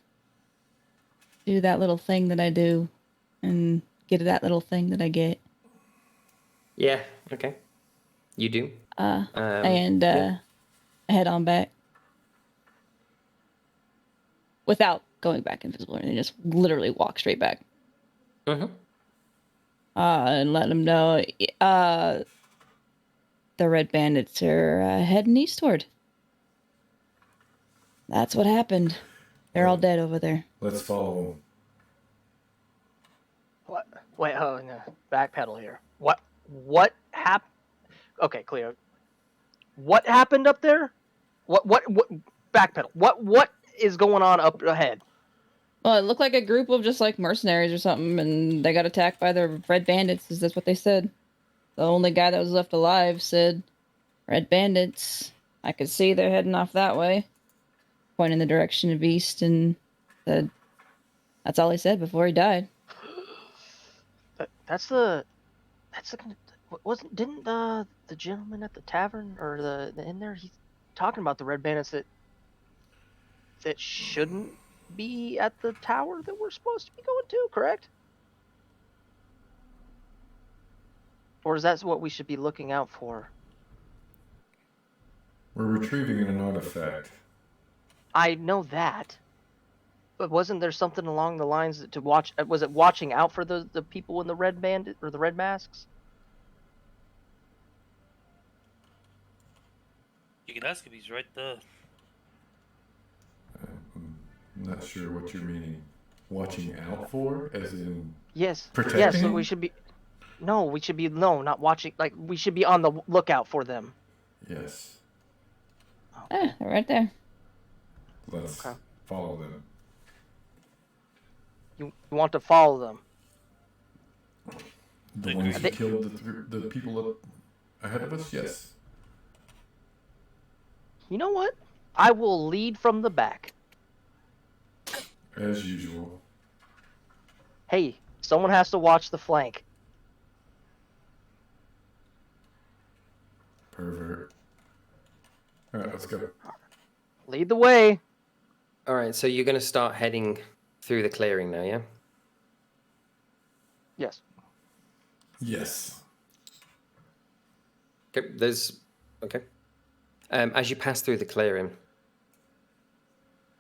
do that little thing that I do and get that little thing that I get. Yeah, okay. You do. And yeah. head on back. without going back invisible, and they just literally walk straight back. Mm-hmm. And let them know the red bandits are heading eastward. That's what happened. They're all dead over there. Let's follow him. What? Wait, oh no. Backpedal here. What happened? Okay, Cleo. What happened up there? What backpedal. What is going on up ahead? Well, it looked like a group of just like mercenaries or something, and they got attacked by the red bandits. That's what they said. The only guy that was left alive said, "Red bandits." I could see they're heading off that way, pointing in the direction of east, and said, "That's all he said before he died." That's the didn't the gentleman at the tavern or the inn there, he's talking about the red bandits that shouldn't be at the tower that we're supposed to be going to, correct? Or is that what we should be looking out for? We're retrieving an artifact. I know that. But wasn't there something along the lines to watch? Was it watching out for the people in the red bandit or the red masks? You can ask him. He's right there. I'm not sure what you're meaning. Watching out for, as in Yes. protecting Yes. So him? we should be. No, we should be not watching. Like we should be on the lookout for them. Yes. They're right there. Let's Okay. follow them. You want to follow them? The ones who killed the people ahead of us? Yes. You know what? I will lead from the back. As usual. Hey, someone has to watch the flank. Pervert. Alright, let's go. Lead the way. All right, so you're going to start heading through the clearing now, yeah? Yes. Yes. Okay, okay. As you pass through the clearing,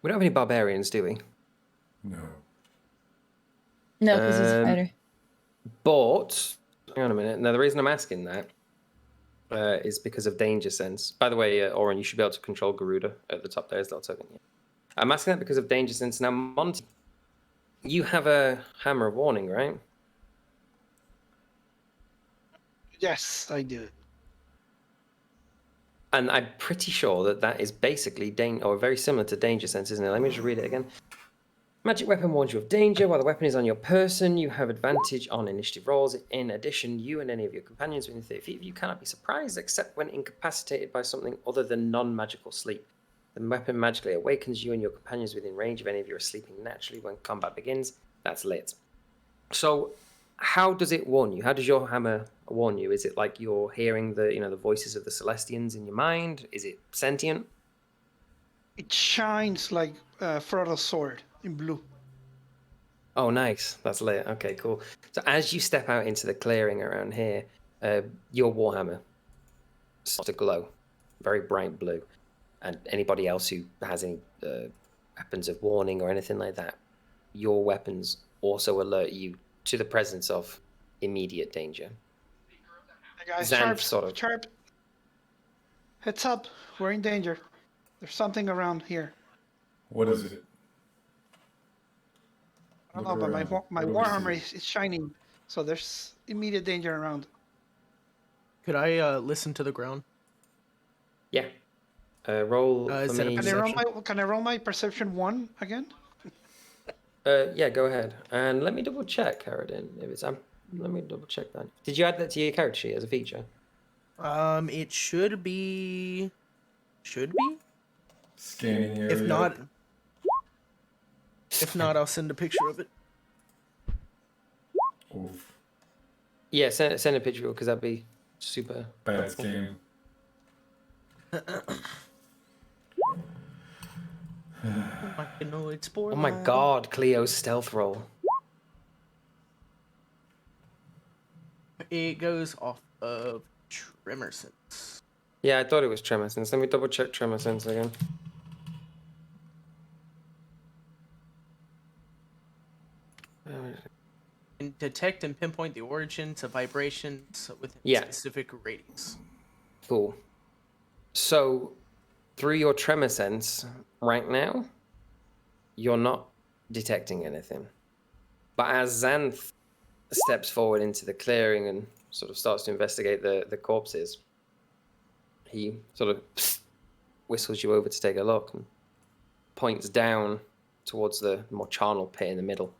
we don't have any barbarians, do we? No. No, because he's a fighter. But hang on a minute. Now, the reason I'm asking that is because of danger sense. By the way, Oren, you should be able to control Garuda at the top there. Is that token? Yeah. I'm asking that because of danger sense. Now, Monty, you have a hammer of warning, right? Yes, I do. And I'm pretty sure that that is basically or very similar to danger sense, isn't it? Let me just read it again. Magic weapon warns you of danger. While the weapon is on your person, you have advantage on initiative rolls. In addition, you and any of your companions within 30 feet of you cannot be surprised except when incapacitated by something other than non-magical sleep. The weapon magically awakens you and your companions within range if any of you are sleeping naturally when combat begins. That's lit. So, how does it warn you? How does your hammer warn you? Is it like you're hearing the voices of the Celestians in your mind? Is it sentient? It shines like Frodo's sword in blue. Oh, nice. That's lit. Okay, cool. So as you step out into the clearing around here, your warhammer starts to glow, very bright blue. And anybody else who has any weapons of warning or anything like that, your weapons also alert you to the presence of immediate danger. Hey guys, Xanth sharp. Heads up, we're in danger. There's something around here. What is it? I don't Look know, but around. my What do war we see? armor is shining, so there's immediate danger around. Could I listen to the ground? Yeah. Roll for is it a me. Can I roll my perception 1 again? Yeah, go ahead. And let me double check, Harridan, if it's let me double check that. Did you add that to your character sheet as a feature? It should be. Should be. Scanning area. If not, I'll send a picture of it. Oof. Yeah, send a picture because that'd be super. Bad scan. Oh my god, Cleo's stealth roll. It goes off of Tremor Sense. Yeah, I thought it was Tremor Sense. Let me double check Tremor Sense again. and detect and pinpoint the origin to vibrations within a Yeah. specific radius. Cool. So, through your tremor sense, right now, you're not detecting anything. But as Xanth steps forward into the clearing and sort of starts to investigate the corpses, he sort of whistles you over to take a look and points down towards the more charnel pit in the middle,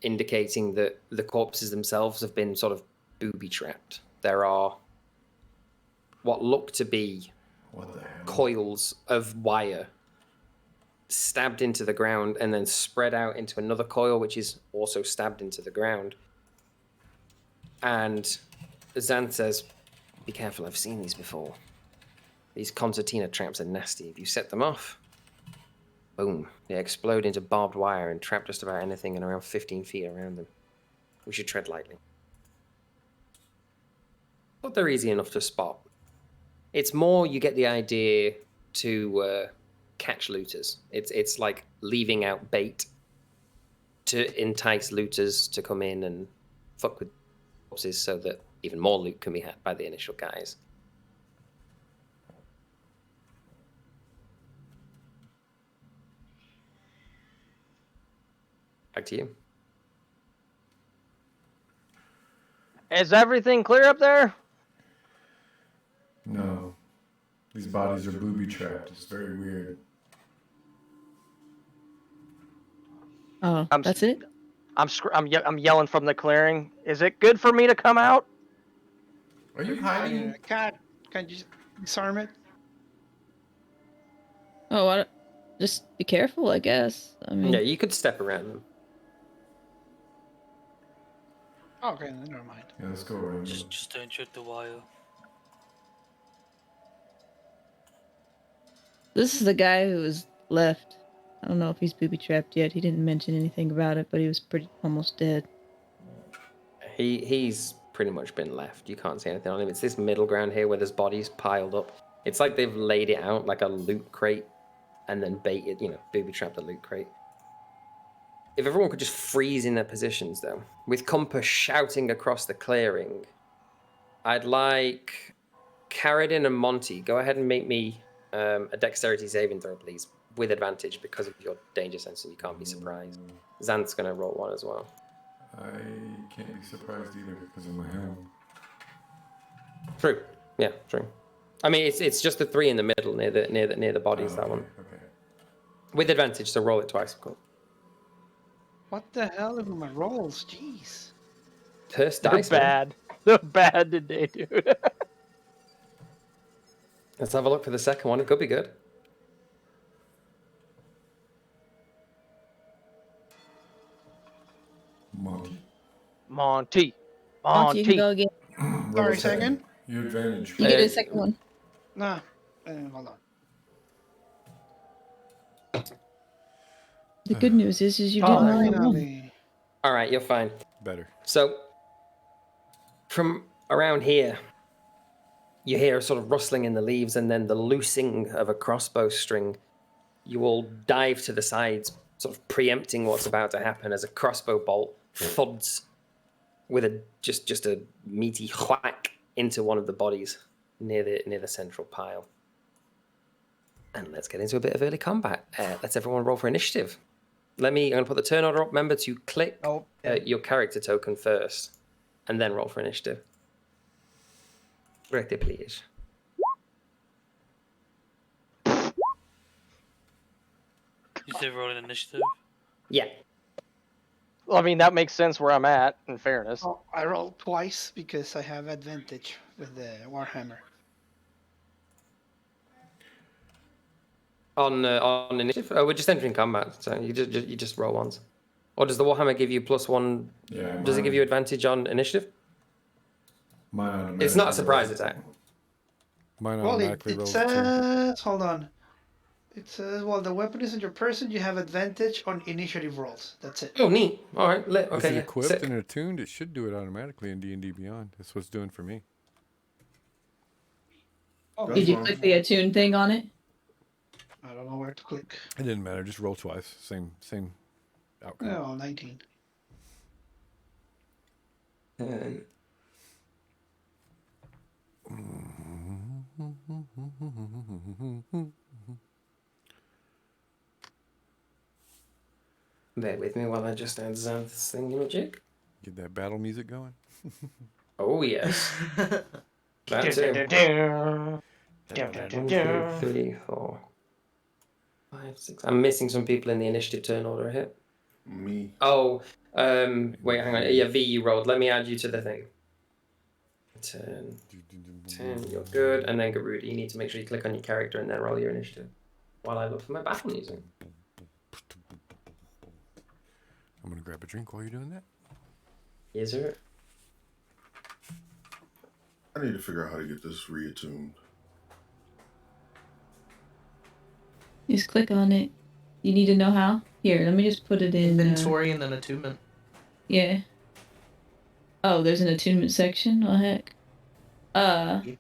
indicating that the corpses themselves have been sort of booby-trapped. There are what look to be What the hell? coils of wire stabbed into the ground and then spread out into another coil, which is also stabbed into the ground. And Xanth says, "Be careful, I've seen these before. These concertina traps are nasty. If you set them off, boom, they explode into barbed wire and trap just about anything in around 15 feet around them. We should tread lightly." But they're easy enough to spot. It's more you get the idea to catch looters. It's like leaving out bait to entice looters to come in and fuck with corpses so that even more loot can be had by the initial guys. Back to you. Is everything clear up there? No. These bodies are booby trapped. It's very weird. Oh, I'm that's it? I'm yelling from the clearing. Is it good for me to come out? Are you hiding? Can't you disarm it? Oh, just be careful, I guess. I mean, Yeah, you could step around them. Okay, then never mind. Yeah, let's go around. Just don't trip the wire. this is the guy who was left. I don't know if he's booby trapped yet. He didn't mention anything about it, but he was pretty almost dead. He's pretty much been left. You can't see anything on him. It's this middle ground here where there's bodies piled up. It's like they've laid it out like a loot crate and then baited, booby trapped the loot crate. If everyone could just freeze in their positions, though, with Compass shouting across the clearing, I'd like Carradine and Monty, go ahead and make me a dexterity saving throw, please, with advantage because of your danger sense and you can't be surprised. Xanth's going to roll one as well. I can't be surprised either because of my helm. True. Yeah, true. I mean, it's just the three in the middle near the bodies. Oh, that one Okay. with advantage. So roll it twice, of course. What the hell are my rolls? Jeez. Cursed They're dice. Man. bad. They're bad today, dude. Let's have a look for the second one. It could be good. Monty. Monty. Monty, you can go again. Sorry, second? You advantage. You get a second one. Nah. Hold on. The good news is you didn't roll a one. Finally. All right, you're fine. Better. So, from around here, you hear a sort of rustling in the leaves and then the loosing of a crossbow string. You all dive to the sides, sort of preempting what's about to happen as a crossbow bolt thuds with a just a meaty whack into one of the bodies near the central pile. And let's get into a bit of early combat. Let's everyone roll for initiative. I'm going to put the turn order up. Remember to click your character token first, and then roll for initiative. Correctly, please. You said rolling initiative? Yeah. Well, I mean, that makes sense where I'm at, in fairness. Oh, I rolled twice because I have advantage with the Warhammer. On initiative? Oh, we're just entering combat, so you just roll once. Or does the Warhammer give you +1? Yeah. Does it give you advantage on initiative? Mine It's not a surprise attack. Mine Well, automatically it rolls says, hold on. It says, while the weapon is in your person, you have advantage on initiative rolls. That's it. Oh, neat. All right. Is Okay. it Yeah. equipped Sick. and attuned? It should do it automatically in D&D Beyond. That's what's doing for me. Oh, Did you click the attune thing on it? I don't know where to click. It didn't matter. Just roll twice. Same outcome. Oh, 19. Bear with me while I just add Xanth's thingamajig. Get that battle music going. Oh, yes. That too. 1, 2, 3, 4, 5, 6. I'm missing some people in the initiative turn order here. Me. Oh, wait, hang on. Yeah, V, you rolled. Let me add you to the thing. Turn 10, you're good. And then Garuda, you need to make sure you click on your character and then roll your initiative. While I look for my battle music. I'm gonna grab a drink while you're doing that. Yes, sir. I need to figure out how to get this reattuned. Just click on it. You need to know how? Here, let me just put it in. Inventory and then attunement. Yeah. Oh, there's an attunement section? Oh, heck.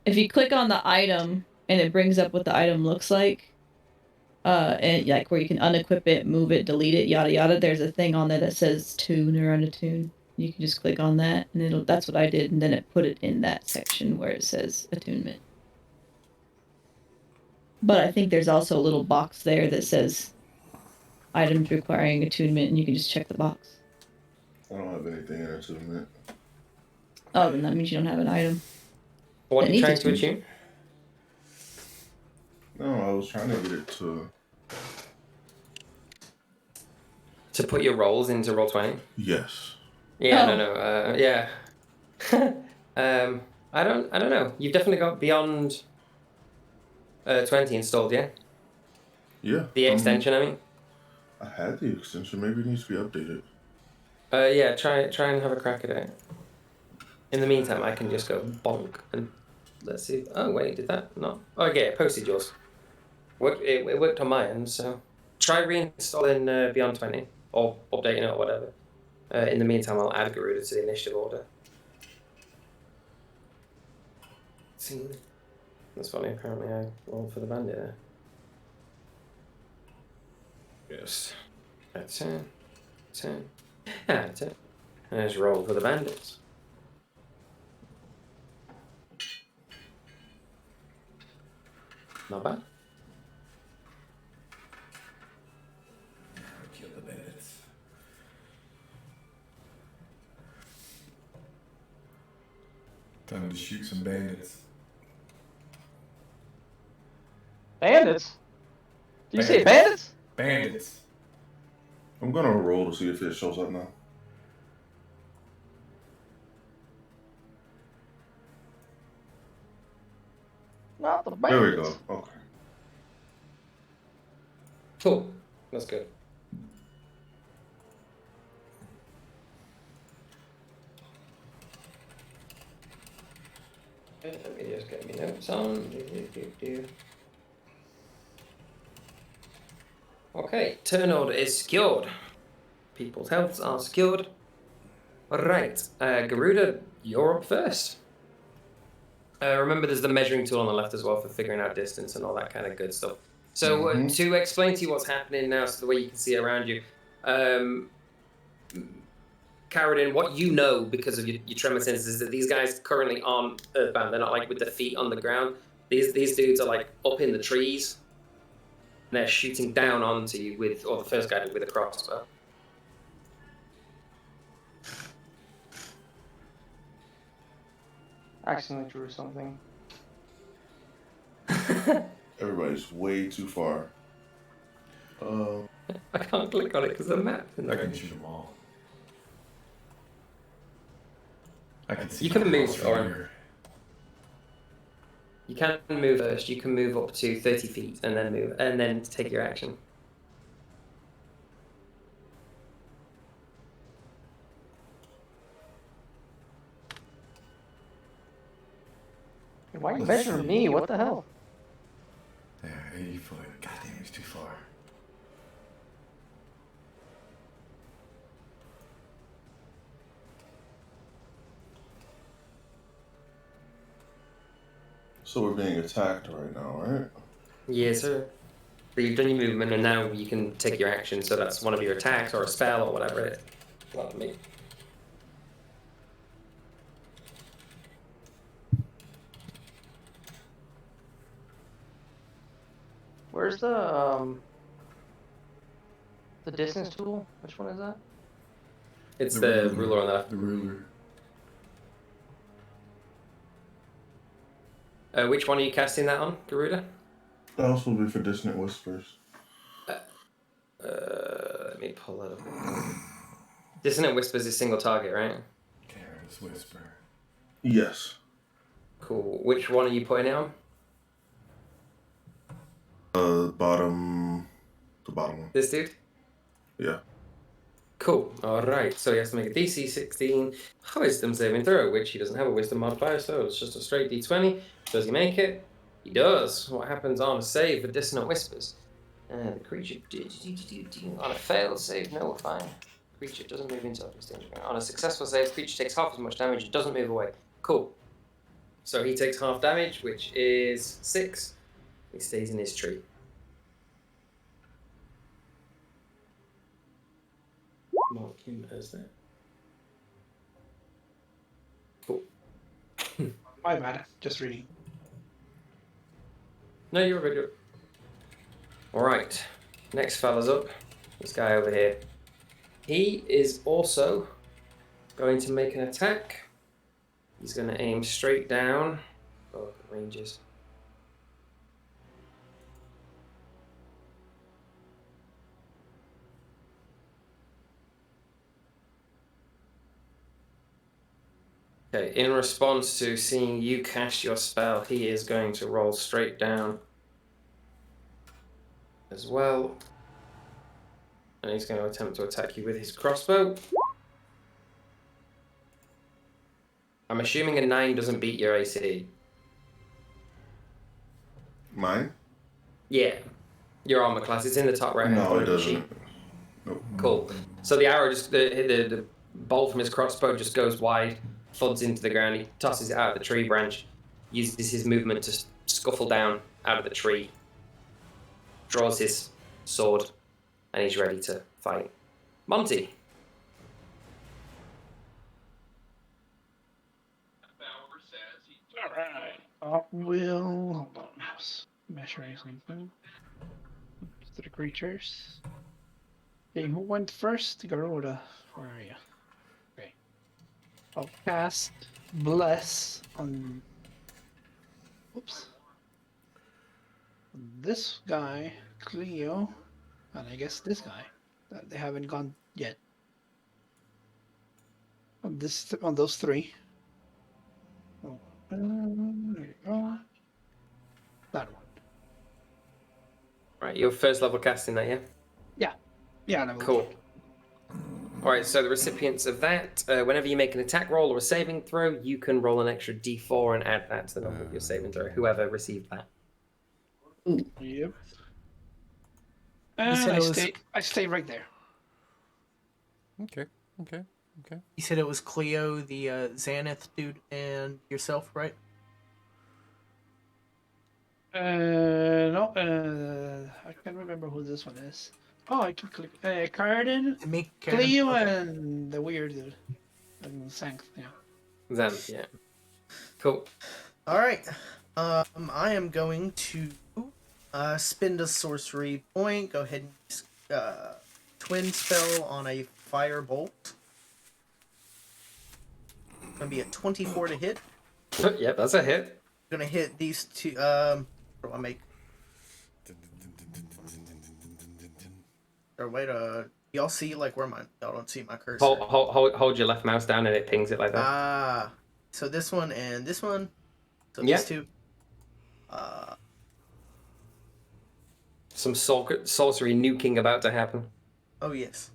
If you click on the item and it brings up what the item looks like, and like where you can unequip it, move it, delete it, yada yada, there's a thing on there that says tune or unattune. You can just click on that and that's what I did, and then it put it in that section where it says attunement. But I think there's also a little box there that says items requiring attunement, and you can just check the box. I don't have anything in attunement. Oh, then that means you don't have an item. What are you trying to attune? No, I was trying to get it to put your rolls into Roll20? Yes. Yeah, yeah. I don't know. You've definitely got Beyond 20 installed, yeah? Yeah. The extension, I mean. I had the extension. Maybe it needs to be updated. Yeah, try and have a crack at it. In the meantime, I can just go bonk and let's see. Oh wait, did that not? Oh yeah, it posted yours. It worked on my end, so try reinstalling Beyond 20 or updating it or whatever. In the meantime, I'll add Garuda to the initiative order. See, that's funny. Apparently, I rolled for the bandit there. Just 10, 10, 10. And just roll for the bandits. Not bad. Kill the bandits. Time to shoot some bandits. Bandits? Did you say bandits? Bandits. I'm gonna roll to see if it shows up now. Not the bandits. There we go. Okay. Cool. That's good. Let me just get my notes on. Okay, turn order is secured. People's healths are secured. Right, Garuda, you're up first. Remember, there's the measuring tool on the left as well for figuring out distance and all that kind of good stuff. So to explain to you what's happening now, so the way you can see around you, Carradine, what you know because of your tremor senses is that these guys currently aren't earthbound. They're not like with their feet on the ground. These dudes are like up in the trees. And they're shooting down onto you with, or the first guy with a crossbow. Accidentally drew something. Everybody's way too far. I can't click on it because of the map. I can shoot them all. I can see. You can move, from Oren. here. You can move first. You can move up to 30 feet and then move, and then take your action. Why are you measuring me? What the hell? There, 80 foot. Goddamn, he's too far. So we're being attacked right now, right? Yes, sir. So you've done your movement, and now you can take your action. So that's one of your attacks or a spell or whatever it is. Well, me. Where's the distance tool? Which one is that? It's the ruler on the left. The ruler. Which one are you casting that on, Garuda? That also will be for Dissonant Whispers. Let me pull that up. Dissonant Whispers is single target, right? Careless Whisper. Yes. Cool. Which one are you putting it on? The bottom one. This dude? Yeah. Cool. Alright, so he has to make a DC 16 wisdom saving throw, which he doesn't have a wisdom modifier, so it's just a straight D20. Does he make it? He does. What happens on a save for Dissonant Whispers? The creature on a failed save, no, fine. Creature doesn't move into object danger. On a successful save, creature takes half as much damage and doesn't move away. Cool. So he takes half damage, which is 6. He stays in his tree. Mark him as that. Cool. My bad. Just reading. No, you're good. Alright. Next fella's up. This guy over here. He is also going to make an attack. He's going to aim straight down. Oh, the ranges. Okay, in response to seeing you cast your spell, he is going to roll straight down as well. And he's going to attempt to attack you with his crossbow. I'm assuming a 9 doesn't beat your AC. Mine? Yeah. Your armor class. It's in the top right hand No, corner it of the sheet. doesn't. Nope. Cool. So the arrow just the bolt from his crossbow just goes wide, thuds into the ground. He tosses it out of the tree branch, uses his movement to scuffle down out of the tree, draws his sword, and he's ready to fight. Monty. Alright. Will. Hold on. Measuring something. To the creatures. Okay, who went first? Garuda. Where are you? Okay. I'll cast Bless on. Oops. This guy, Cleo, and I guess this guy. They haven't gone yet. On those three. Oh, there you go. That one. Right, you're first level casting that, yeah? Yeah, no, Cool. Alright, so the recipients of that, whenever you make an attack roll or a saving throw, you can roll an extra d4 and add that to the number of your saving throw, whoever received that. Yep. said And it was- I stay right there. Okay. You said it was Cleo, the Xanath dude, and yourself, right? No, I can't remember who this one is. Oh, I can click. Cardin, Me, Cleo, okay. and the weird dude. And Sanct, yeah. Then, yeah. Cool. All right. I am going to spend a sorcery point. Go ahead and twin spell on a firebolt. Gonna be a 24 to hit. Yep, that's a hit. Gonna hit these two. What do I make? Or wait, y'all see like where y'all don't see my cursor. Hold your left mouse down and it pings it like that. Ah, so this one and this one. So Yeah. these two. Some sorcery nuking about to happen. Oh yes.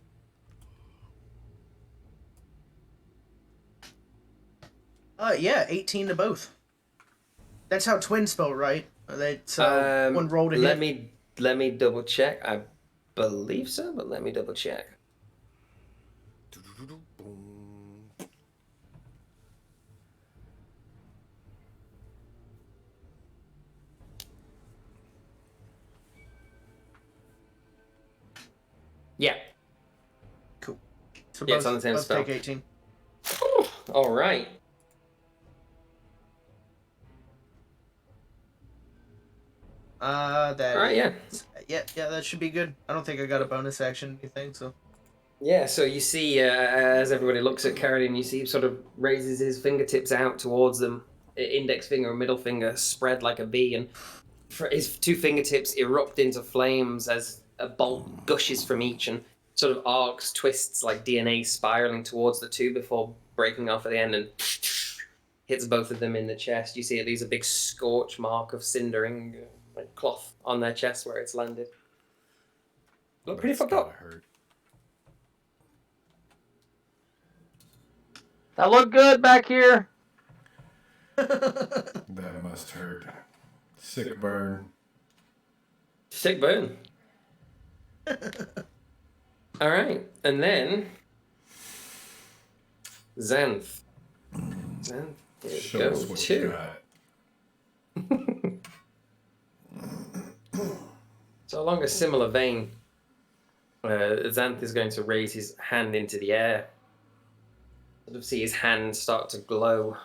Yeah, 18 to both. That's how twin spell, right? That's one roll to hit. Let me double check. I believe so, but let me double check. Yeah. Cool. So Yeah, it's on the same both spell. take 18. All right. That. All right, yeah. Yeah, that should be good. I don't think I got a bonus action. You think so? Yeah, so you see, as everybody looks at Carradine, you see he sort of raises his fingertips out towards them, index finger and middle finger spread like a V, and his two fingertips erupt into flames as a bolt gushes from each and sort of arcs, twists like DNA spiraling towards the two before breaking off at the end and hits both of them in the chest. You see it leaves a big scorch mark of cindering like cloth on their chest where it's landed. Look pretty fucked up. Hurt. That look good back here. That must hurt. Sick burn. Sick burn. All right, and then Xanth. Xanth, here we Show go. us what you got. So along a similar vein, Xanth is going to raise his hand into the air. Sort of see his hand start to glow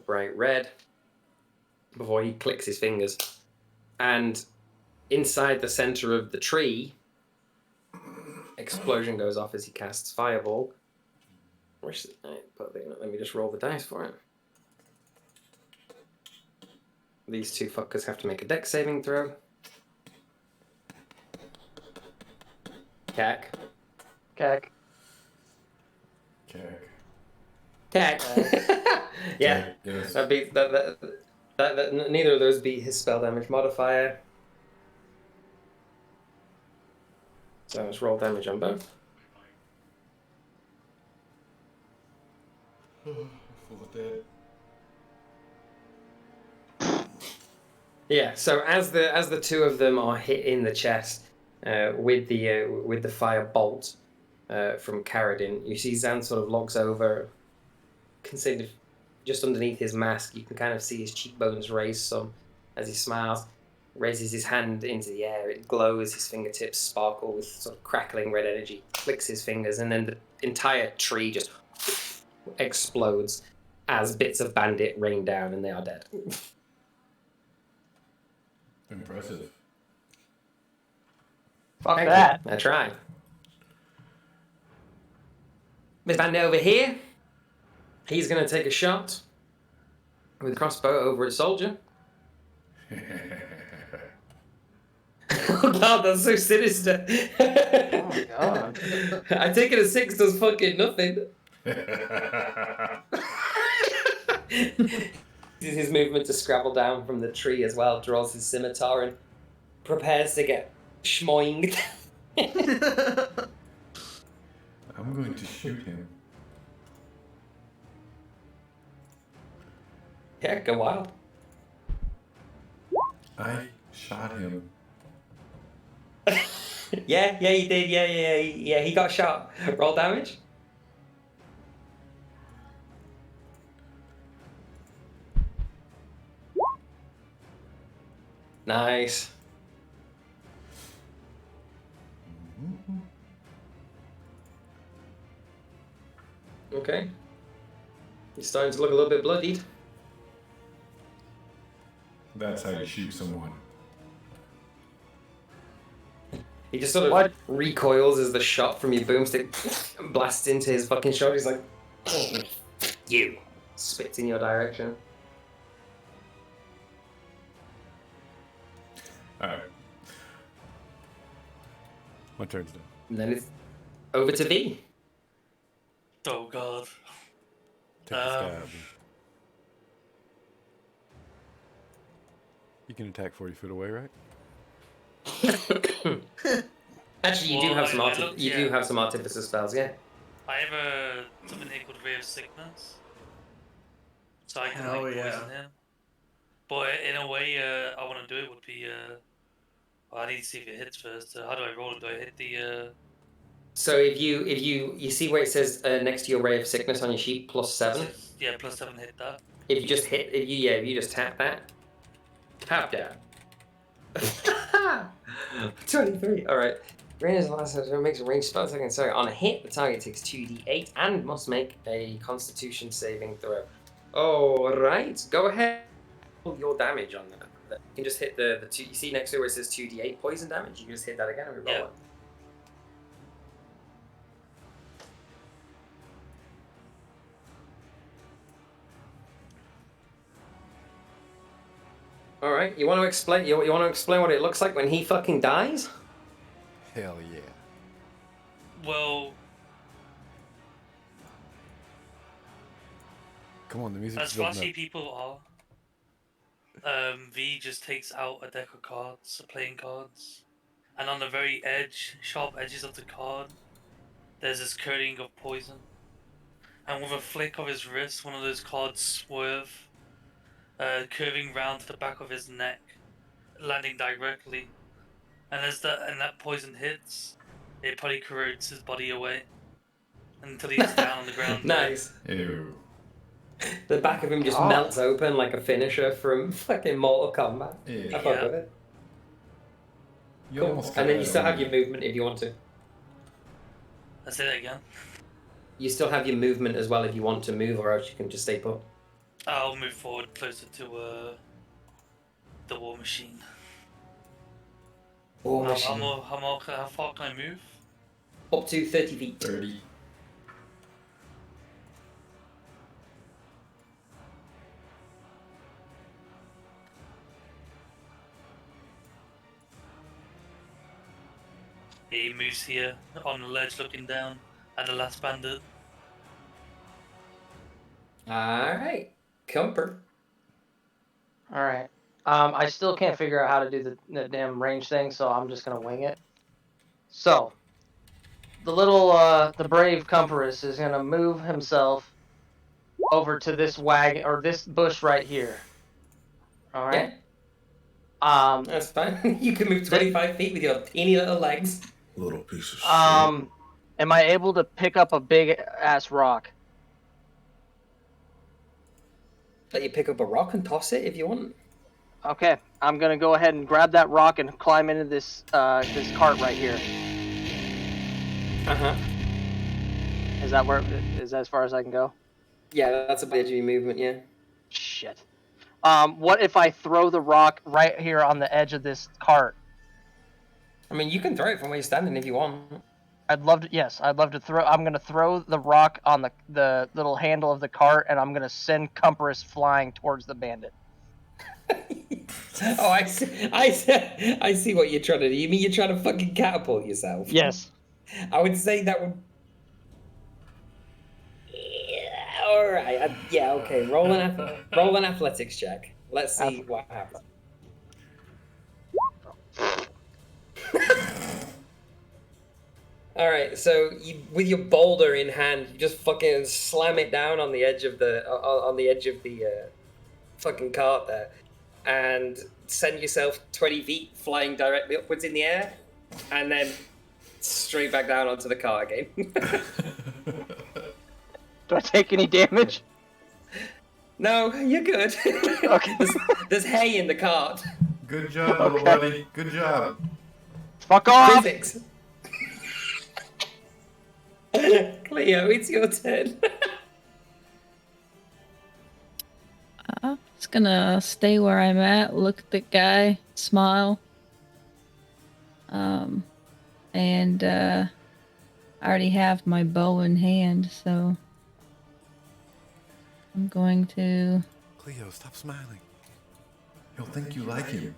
bright red before he clicks his fingers. And inside the center of the tree, explosion goes off as he casts Fireball. Let me just roll the dice for it. These two fuckers have to make a dex saving throw. Cack. Cack. Cack. Cack. Yeah. Yes. That beats that neither of those beat his spell damage modifier. So let's roll damage on both. Full dead. Yeah. So as the two of them are hit in the chest with the fire bolt from Carradine, you see Xanth sort of looks over, considered just underneath his mask. You can kind of see his cheekbones raise some as he smiles. Raises his hand into the air, it glows, his fingertips sparkle with sort of crackling red energy, clicks his fingers, and then the entire tree just explodes as bits of bandit rain down and they are dead. Impressive. Fuck Thank that. you. I tried. Miss Bandit over here, he's going to take a shot with a crossbow over a soldier. Oh god, that's so sinister. Oh my god. I take it a 6 does fucking nothing. Uses his movement to scrabble down from the tree as well, draws his scimitar and prepares to get schmoinged. I'm going to shoot him. Yeah, go wild. I shot him. Yeah, you did. Yeah, he got shot. Roll damage. Nice. Okay. He's starting to look a little bit bloodied. That's how you shoot someone. He just sort of recoils as the shot from your boomstick blasts into his fucking shoulder. He's like, "Oh, you!" Spits in your direction. Alright. My turn's done. And then it's over to V. Oh god. Take the stab. You can attack 40 feet away, right? Actually, you do have some artificer spells, yeah. I have something here called Ray of Sickness. So I can Hell like yeah. poison him. But in a way, I want to do it would be, well, I need to see if it hits first. How do I roll it? Do I hit the, So if you see where it says next to your Ray of Sickness on your sheet, +7. Yeah, +7 hit that. If you just hit, if you just tap that. Tap down. 23. All right. Rain is the last time it makes a ranged spell attack. Sorry, on a hit, the target takes 2d8 and must make a Constitution saving throw. All right, go ahead. Roll your damage on that. You can just hit the two. You see next to it where it says 2d8 poison damage. You can just hit that again and reroll it. All right. You want to explain? You want to explain what it looks like when he fucking dies? Hell yeah. Well, Come on, the music's as building flashy up. people are, V just takes out a deck of cards, playing cards, and on the very edge, sharp edges of the card, there's this coating of poison. And with a flick of his wrist, one of those cards swerve, curving round to the back of his neck, landing directly. And as that poison hits, it probably corrodes his body away until he's down on the ground. Nice. Ew. The back of him just melts open like a finisher from fucking Mortal Kombat. Yeah. I fuck with it. You Cool. almost got And then you that still on have me. your movement if you want to. Let's say that again. You still have your movement as well if you want to move, or else you can just stay put. I'll move forward closer to the war machine. War machine. How far can I move? Up to 30 feet. 30. He moves here on the ledge, looking down at the last bandit. Alright. Cumper. All right. I still can't figure out how to do the damn range thing, so I'm just gonna wing it. So, the little the brave Cumpurus is gonna move himself over to this wagon or this bush right here. All right. Yeah. That's fine. You can move 25 feet with your teeny little legs. Little piece of shit. Am I able to pick up a big ass rock? Let you pick up a rock and toss it if you want. Okay, I'm gonna go ahead and grab that rock and climb into this this cart right here. Is that as far as I can go? Yeah, that's a bit of your movement, yeah. Shit. What if I throw the rock right here on the edge of this cart? I mean, you can throw it from where you're standing if you want. I'd love to throw. I'm gonna throw the rock on the little handle of the cart, and I'm gonna send Cumpurus flying towards the bandit. Oh, I see what you're trying to do. You mean you're trying to fucking catapult yourself? Yes. I would say that would. Yeah, all right. Yeah, okay. Roll an athletics check. Let's see what happens. All right. So with your boulder in hand, you just fucking slam it down on the edge of the fucking cart there, and send yourself 20 feet flying directly upwards in the air, and then straight back down onto the cart again. Do I take any damage? No, you're good. Okay. There's hay in the cart. Good job, little buddy. Good job. Fuck off! Physics. Cleo, it's your turn. I'm just gonna stay where I'm at, look at the guy, smile. And I already have my bow in hand, so I'm going to. Cleo, stop smiling. He'll think you like him.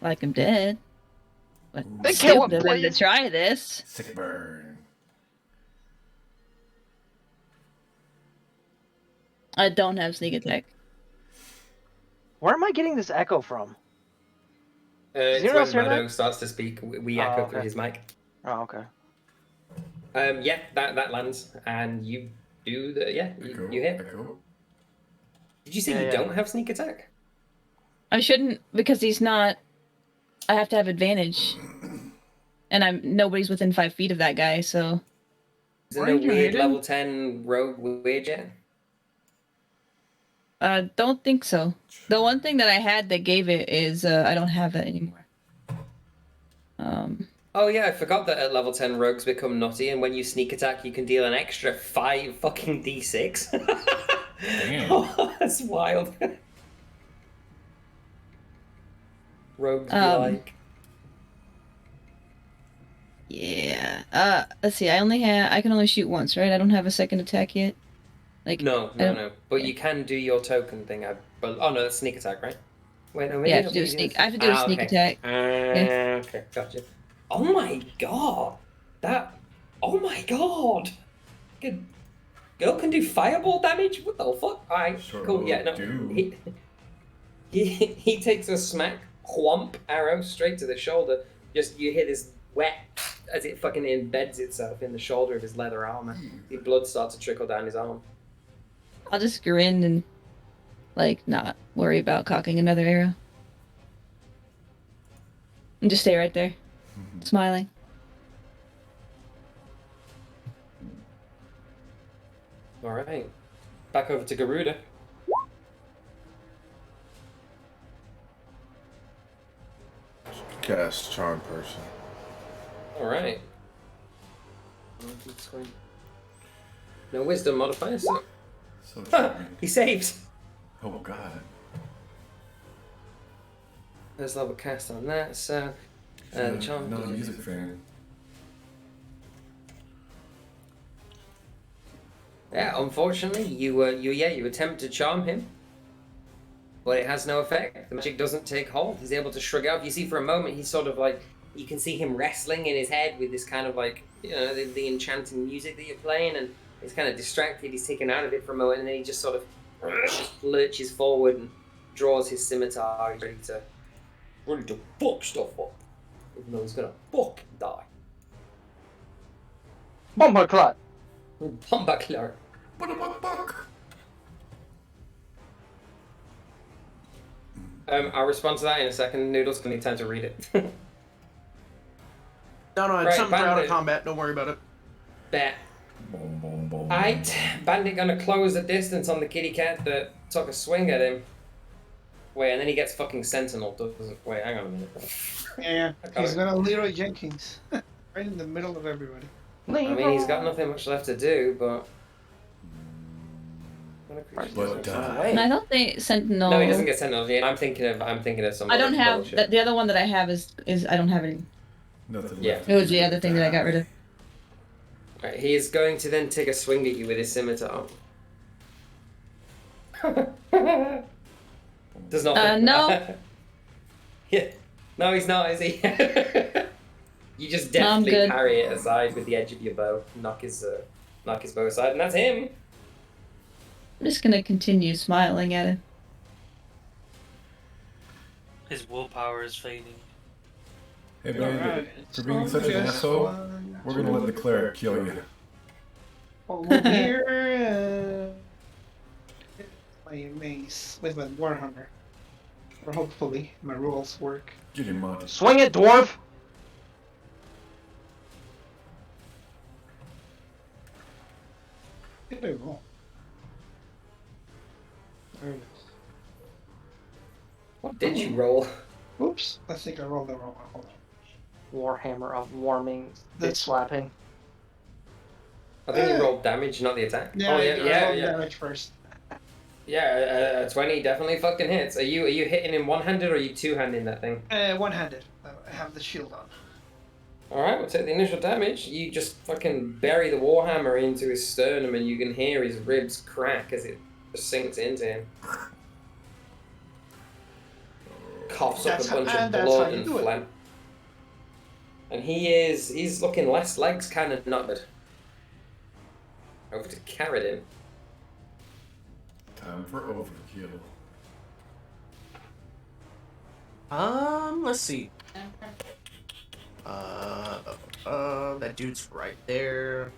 Like I'm dead. But They kill him, stupid of him to please. try this. Sick burn. I don't have sneak attack. Where am I getting this echo from? It's anyone when else hear Mono that? starts to speak, we echo through okay. his mic. Oh, okay. Yeah, that lands, and you do the you hit. Echo. Did you say Yeah, you yeah. don't have sneak attack? I shouldn't because he's not. I have to have advantage, and nobody's within 5 feet of that guy. So Is there Why no did you weird hit him? level 10 rogue weird yet? don't think so. The one thing that I had that gave it is I don't have that anymore. Oh yeah, I forgot that at level 10 rogues become nutty, and when you sneak attack, you can deal an extra 5 fucking d6. Damn. Oh, that's wild. Rogues be like. Yeah. Let's see. I can only shoot once, right? I don't have a second attack yet. Like No. But okay. you can do your token thing. Oh no, that's sneak attack, right? Wait, no, maybe Yeah, I have not to do a easy sneak. as- I have to do a sneak okay. attack. Yeah. Okay, gotcha. Oh my god, Oh my god. Good. Girl can do fireball damage. What the fuck? Alright, Sure cool. Yeah, no. do. He takes a smack, whomp arrow straight to the shoulder. Just you hear this wet as it fucking embeds itself in the shoulder of his leather armor. The blood starts to trickle down his arm. I'll just grin and like not worry about cocking another arrow. And just stay right there, smiling. All right, back over to Garuda. Cast Charm Person. All right. No wisdom modifier, so So charming. he saved. Oh god. There's level cast on that, so the charm. Not a music fan. Yeah, unfortunately, you attempt to charm him, but it has no effect. The magic doesn't take hold. He's able to shrug off. You see, for a moment, he's sort of like, you can see him wrestling in his head with this kind of like, the enchanting music that you're playing, and he's kind of distracted. He's taken out of it for a moment, and then he just sort of lurches forward and draws his scimitar. He's ready to fuck stuff up, even though he's gonna fucking die. Bomber clot. Bumbaclar. I'll respond to that in a second. Noodle's gonna need time to read it. No, it's Right, something for out of Bandit. combat. Don't worry about it. Bet. Boom, boom, boom. Alright, Bandit gonna close the distance on the kitty cat that took a swing at him. Wait, and then he gets fucking sentinel, doesn't? Wait, hang on a minute. Yeah, got he's it. gonna Leroy Jenkins. Right in the middle of everybody. I mean, he's got nothing much left to do, but. But And I don't think Sentinel. No, he doesn't get sentinel. Yeah, I'm thinking of some. I don't other have bullshit. the other one that I have is I don't have any. nothing Yeah. left. It was the other thing that I got rid of. Right, he is going to then take a swing at you with his scimitar. Does not. No. Yeah. No, he's not, is he? You just No, I'm deftly good. parry it aside with the edge of your bow, knock his bow aside, and that's him. I'm just gonna continue smiling at him. His willpower is fading. Hey, Bandit, for being such an asshole, we're gonna let the cleric kill you. Over here, my mace with my warhammer. Or hopefully my rules work. Get him, Monty. Swing it, dwarf. Did I roll? There it is. What did you roll? Oops, I think I rolled the wrong one. Hold on. Warhammer of warming, bitch That's- slapping. I think you rolled damage, not the attack. Yeah, Oh I yeah, rolled yeah. damage first. Yeah, 20 definitely fucking hits. Are you hitting him one-handed or are you two-handing that thing? One-handed. I have the shield on. Alright, we'll take the initial damage. You just fucking bury the warhammer into his sternum and you can hear his ribs crack as it just sinks into him. Coughs up a bunch of blood and phlegm. And he's looking less legs kind of knotted. Over to Carradine. Time for overkill. Let's see. That dude's right there.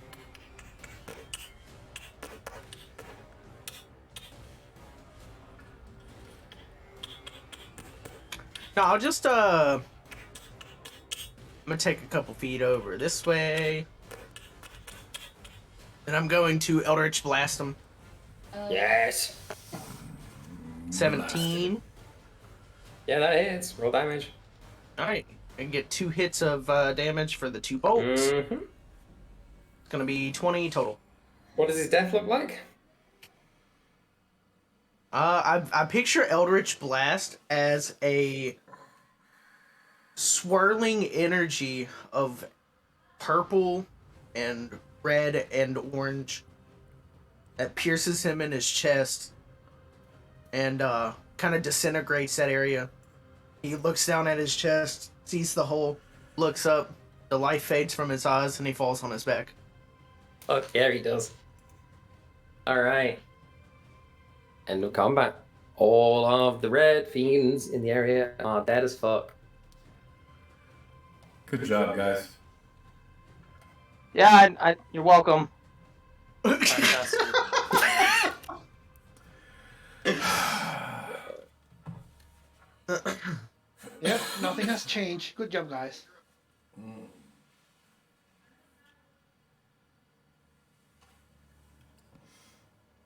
No, I'll just I'm gonna take a couple feet over this way. And I'm going to Eldritch Blast him. Yes. 17. Yeah, that hits. Roll damage. Alright. And get 2 hits of damage for the 2 bolts. Mm-hmm. It's gonna be 20 total. What does his death look like? I picture Eldritch Blast as a swirling energy of purple and red and orange that pierces him in his chest and kind of disintegrates that area. He looks down at his chest, sees the hole, looks up, the light fades from his eyes, and he falls on his back. Oh, yeah, he does. Alright. End of combat. All of the red fiends in the area are dead as fuck. Good job, guys. Yeah, you're welcome. Fantastic. Yep, nothing has changed. Good job, guys.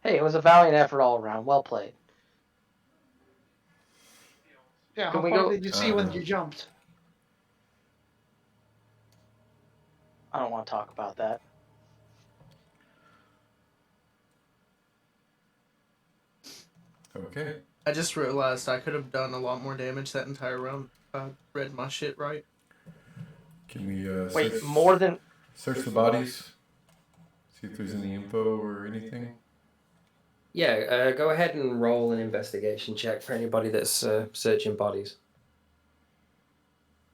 Hey, it was a valiant effort all around. Well played. Yeah, Can how we far go- did you see when you jumped? I don't want to talk about that. Okay. I just realized I could have done a lot more damage that entire round if I read my shit right. Can we Wait, search, more than search the bodies? See if there's any info or anything? Yeah, go ahead and roll an investigation check for anybody that's searching bodies.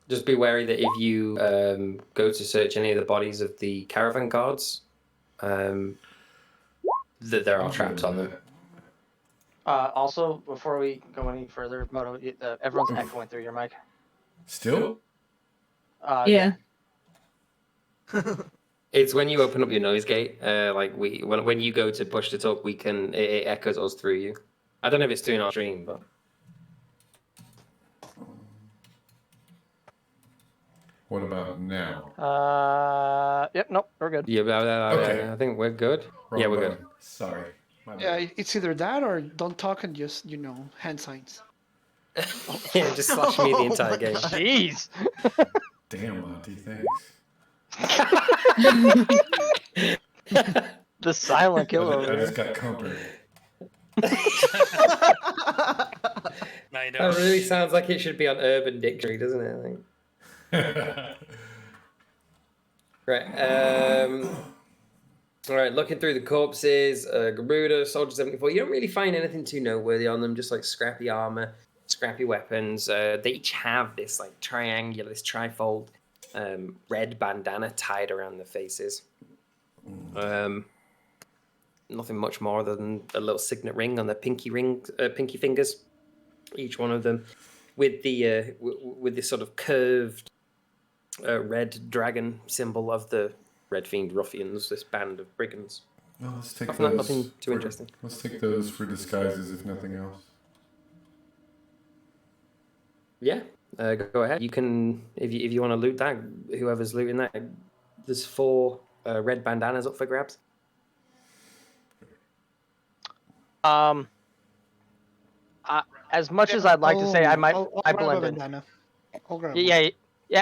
Just be wary that if you go to search any of the bodies of the caravan guards, that there are traps on them. also, before we go any further, Moto, everyone's echoing through your mic. Still? Yeah. It's when you open up your noise gate, like when you go to push to talk, it echoes us through you. I don't know if it's doing our stream, but What about now? Yep, nope, we're good. yeah, Okay. I think we're good. Wrong Yeah, we're button. good. Sorry. My Yeah, bad. it's either that or don't talk and just, hand signs. Yeah, just slash me the entire game. Jeez. Damn, Monty, thanks. The silent killer I over just here. got comfort. Now you know. That really sounds like it should be on Urban Dictionary, doesn't it? I think. Right. All right. Looking through the corpses, Garuda, Soldier 74. You don't really find anything too noteworthy on them. Just like scrappy armor, scrappy weapons. They each have this like triangular, this trifold red bandana tied around their faces. Nothing much more other than a little signet ring on their pinky fingers. Each one of them with the with this sort of curved red dragon symbol of the Red Fiend Ruffians, this band of brigands. Well, let's take Nothing too interesting. Let's take those for disguises, if nothing else. Yeah, go ahead. You can, if you want to loot that, whoever's looting that, there's 4 red bandanas up for grabs. As much as I'd like to say, I I'll grab a blend in. bandana. I'll grab Yeah.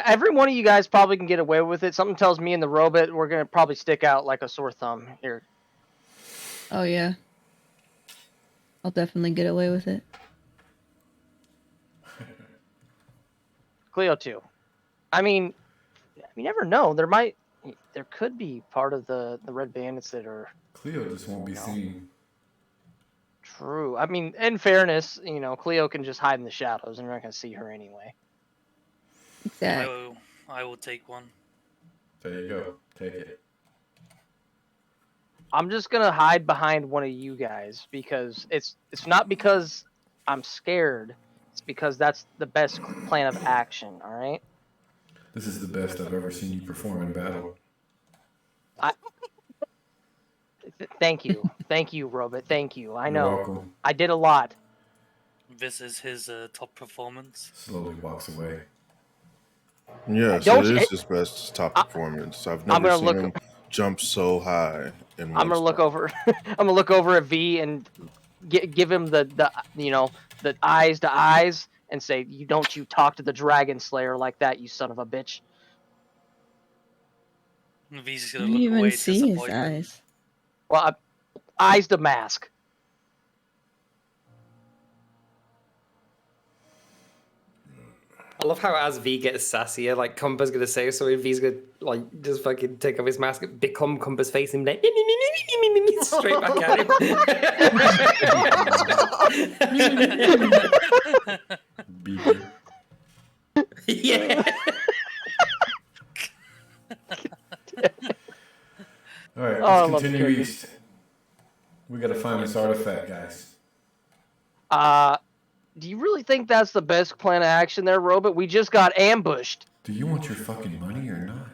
Every one of you guys probably can get away with it. Something tells me and the robot we're gonna probably stick out like a sore thumb here. Oh yeah. I'll definitely get away with it. Cleo too. I mean, you never know. There could be part of the Red Bandits that are Cleo just won't be seen. true. I mean, in fairness, Cleo can just hide in the shadows, and we're not gonna see her anyway. Exactly. I will take one. There you go. Take it. I'm just gonna hide behind one of you guys because it's not because I'm scared. It's because that's the best plan of action. All right. This is the best I've ever seen you perform in battle. Thank you, Robot. Thank you. I You're know. welcome. I did a lot. This is his top performance. Slowly walks away. Yes, Don't it you- is his best top performance. I've I'm never gonna seen him jump so high in one I'm gonna look spot. over. I'm gonna look over at V and give him the eyes to eyes and say, "You talk to the Dragon Slayer like that, you son of a bitch." V's I gonna didn't look even away see his disappointment. eyes. Well, eyes to mask. I love how as V gets sassier, like Cumpa's gonna say something, V's gonna like just fucking take off his mask, become Cumpa's face, and be like straight back at him. Beaker. Yeah. All right, Oh, I let's love continue Kirby. east. We gotta find this artifact, guys. Do you really think that's the best plan of action there, Robot? We just got ambushed. Do you want your fucking money or not?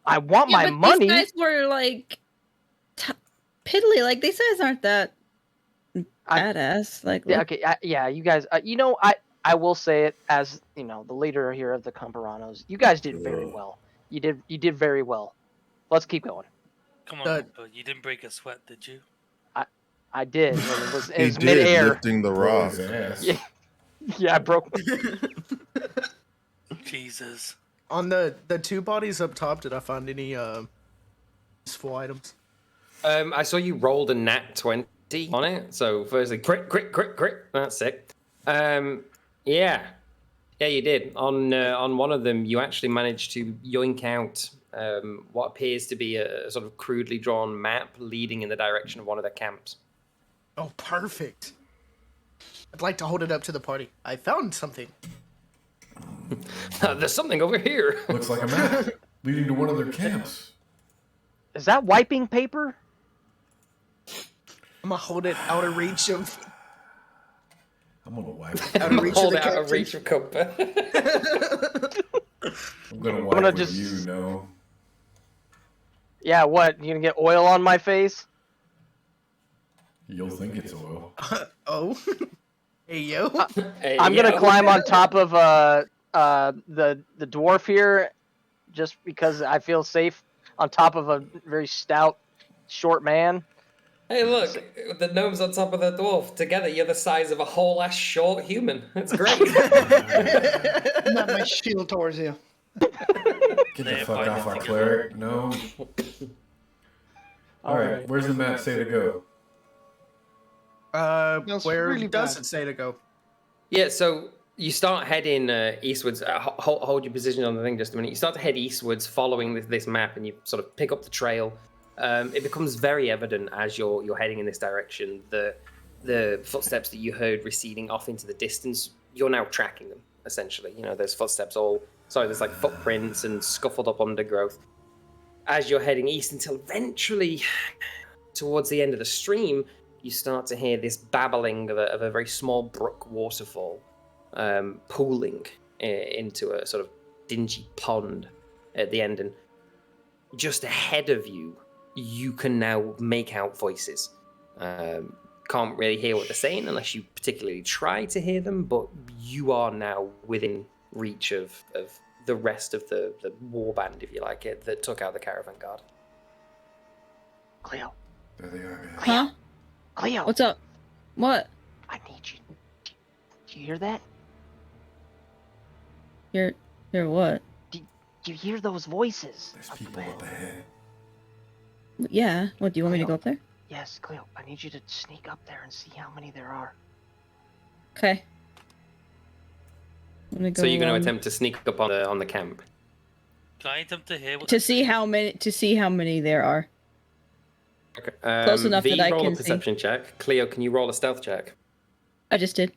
I want Yeah, my but money. these guys were like piddly. Like these guys aren't that badass. Like, Yeah, look, okay, yeah, you guys. You know, I will say it as the leader here of the Cumpuranos. You guys did very well. You did very well. Let's keep going. Come on, Cooper, you didn't break a sweat, did you? I did. And it was He did, midair. lifting the Broke rock. his ass. Yeah, I broke. Jesus. On the two bodies up top, did I find any useful items? I saw you rolled a nat 20 on it. So firstly, crit. That's sick. Yeah, you did. On one of them, you actually managed to yoink out what appears to be a sort of crudely drawn map leading in the direction of one of their camps. Oh, perfect. I'd like to hold it up to the party. I found something. There's something over here. Looks like a map leading to one of their camps. Is that wiping paper? I'm gonna hold it out of reach of. I'm gonna wipe it. Out of reach Hold of it the out of captain. reach of Cumpa. I'm gonna wipe gonna with just- you, no. Yeah, what? You gonna get oil on my face? You'll think it's oil. Oh. Hey, yo. Hey, I'm gonna yo. climb on top of the dwarf here, just because I feel safe on top of a very stout, short man. Hey, look, the gnome's on top of the dwarf. Together, you're the size of a whole ass short human. It's great. Not my shield towards you. Get the fuck off our cleric. No. Alright, where's the map say to go? Smells Where really does bad. it say to go? Yeah, so you start heading eastwards. Hold your position on the thing just a minute. You start to head eastwards following this map, and you sort of pick up the trail. It becomes very evident as you're heading in this direction. The footsteps that you heard receding off into the distance, you're now tracking them, essentially. There's footsteps there's like footprints and scuffled up undergrowth. As you're heading east until eventually, towards the end of the stream, you start to hear this babbling of a very small brook waterfall pooling into a sort of dingy pond at the end. And just ahead of you, you can now make out voices. Can't really hear what they're saying unless you particularly try to hear them, but you are now within reach of the rest of the warband, if you like it, that took out the caravan guard. Cleo, There they are, guys. huh? Cleo, What's up? What? I need you. Do you hear that? You're what? Do you hear those voices? There's people up ahead. Yeah. What do you want me to go up there? Yes, Cleo, I need you to sneak up there and see how many there are. Okay. I'm gonna go. So you're going to attempt to sneak up on the camp. Can I attempt to hear what to see how many there are. Okay. Close enough V, that I roll can a perception check. Cleo, can you roll a stealth check? I just did.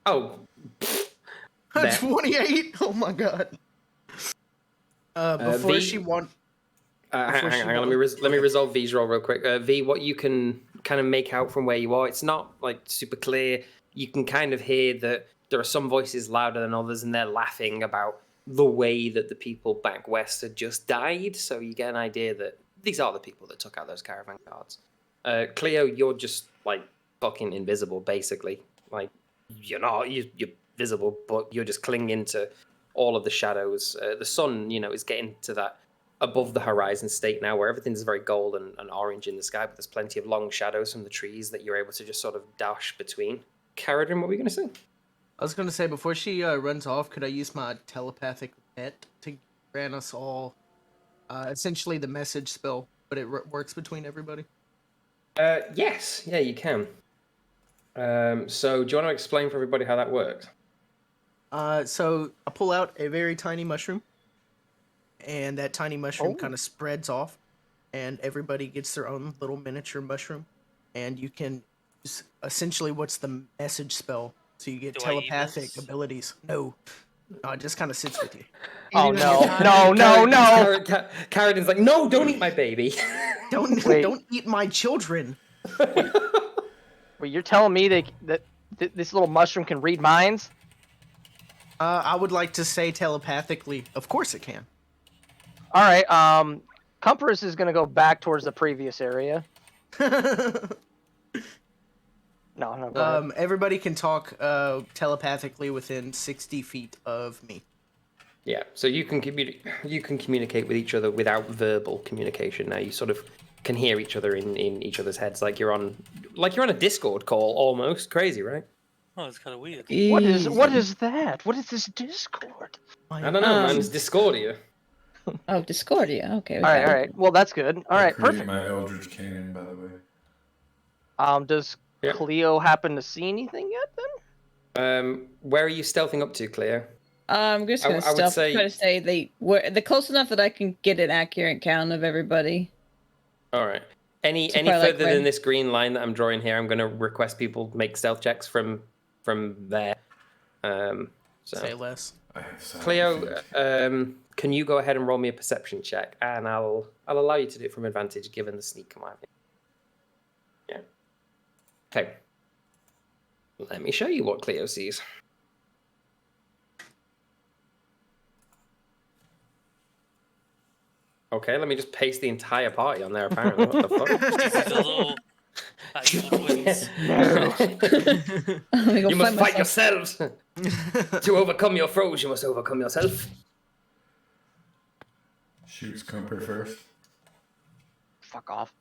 Oh. There. 28. Oh my god. Before V- she won. Hang on, let me resolve V's roll real quick. V, what you can kind of make out from where you are, it's not like super clear. You can kind of hear that there are some voices louder than others, and they're laughing about the way that the people back west had just died. So you get an idea that these are the people that took out those caravan guards. Cleo, you're just like fucking invisible, basically. Like you're visible, but you're just clinging to all of the shadows. The sun, is getting to that above the horizon state now, where everything's very gold and orange in the sky, but there's plenty of long shadows from the trees that you're able to just sort of dash between. Caradrin, what were you going to say? I was gonna say, before she runs off, could I use my telepathic net to grant us all essentially the message spell, but it works between everybody? Yes, yeah, you can. So do you want to explain for everybody how that works? So I pull out a very tiny mushroom, and that tiny mushroom Oh. kind of spreads off, and everybody gets their own little miniature mushroom, and you can use essentially what's the message spell, so you get Do I eat telepathic this? abilities. No, it just kind of sits with you. Oh It is no, entirely- no. Carradin's like, no, don't eat my baby. Wait. Don't eat my children. Wait, you're telling me that this little mushroom can read minds? I would like to say telepathically. Of course it can. All right. Cumpurus is gonna go back towards the previous area. No, go ahead. Everybody can talk telepathically within 60 feet of me. Yeah, so you can communicate with each other without verbal communication. Now you sort of can hear each other in each other's heads, like you're on a Discord call almost. Crazy, right? Oh, it's kind of weird. What is that? What is this Discord? I don't know, man. It's Discordia. Oh, Discordia. Okay. All right. Well, that's good. All right, Create perfect. my Eldritch Cannon, by the way. Does Yep. Cleo happen to see anything yet then? Where are you stealthing up to, Cleo? I'm just gonna I would try say- to say they're close enough that I can get an accurate count of everybody. All right. Any So probably, further like, than this green line that I'm drawing here, I'm going to request people make stealth checks from there. So Say less. I have silent Cleo, feet. can you go ahead and roll me a perception check, and I'll allow you to do it from advantage given the sneak command. Yeah. Okay. Let me show you what Cleo sees. Okay, let me just paste the entire party on there. Apparently, what the fuck? You must fight yourselves. To overcome your foes, you must overcome yourself. Shoots Cumper first. Fuck off.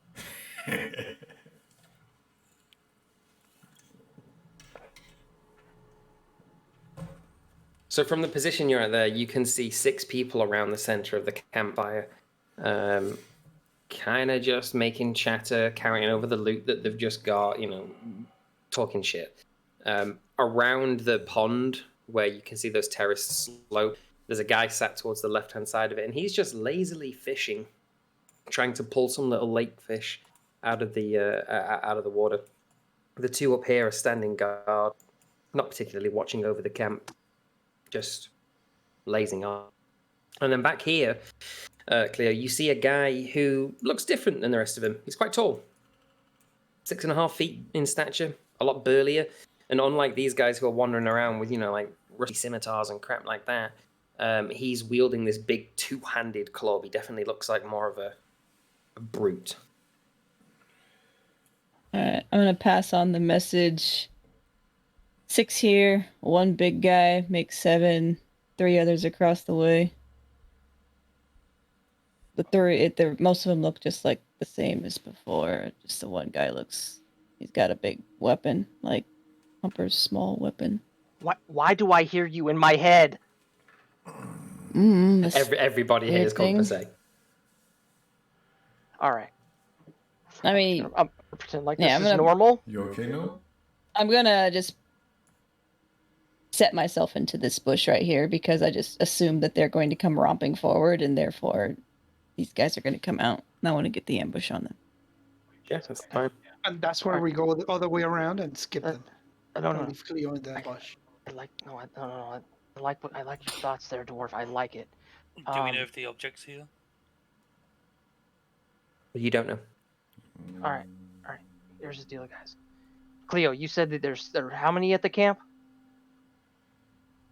So from the position you're at there, you can see 6 people around the center of the campfire, kind of just making chatter, carrying over the loot that they've just got, talking shit. Around the pond, where you can see those terraced slope, there's a guy sat towards the left-hand side of it, and he's just lazily fishing, trying to pull some little lake fish out of the water. The 2 up here are standing guard, not particularly watching over the camp, just lazing on. And then back here, Cleo, you see a guy who looks different than the rest of him. He's quite tall, 6.5 feet in stature, a lot burlier. And unlike these guys who are wandering around with, like rusty scimitars and crap like that, he's wielding this big 2-handed club. He definitely looks like more of a brute. Alright, I'm gonna pass on the message. 6 here, 1 big guy, makes 7, 3 others across the way. Most of them look just like the same as before. Just the one guy he's got a big weapon, like Humper's small weapon. Why do I hear you in my head? Everybody here is thing. compensate. All right. I mean, I'm pretend like yeah, this is normal. You okay, Noah? I'm gonna just set myself into this bush right here because I just assume that they're going to come romping forward, and therefore these guys are going to come out. And I want to get the ambush on them. Yeah, that's fine. And that's where we go the other way around and skip them. I don't know. Leave Cleo in that bush. I like your thoughts there, dwarf. I like it. Do we know if the object's here? You don't know. All right. Here's the deal, guys. Cleo, you said that there are how many at the camp?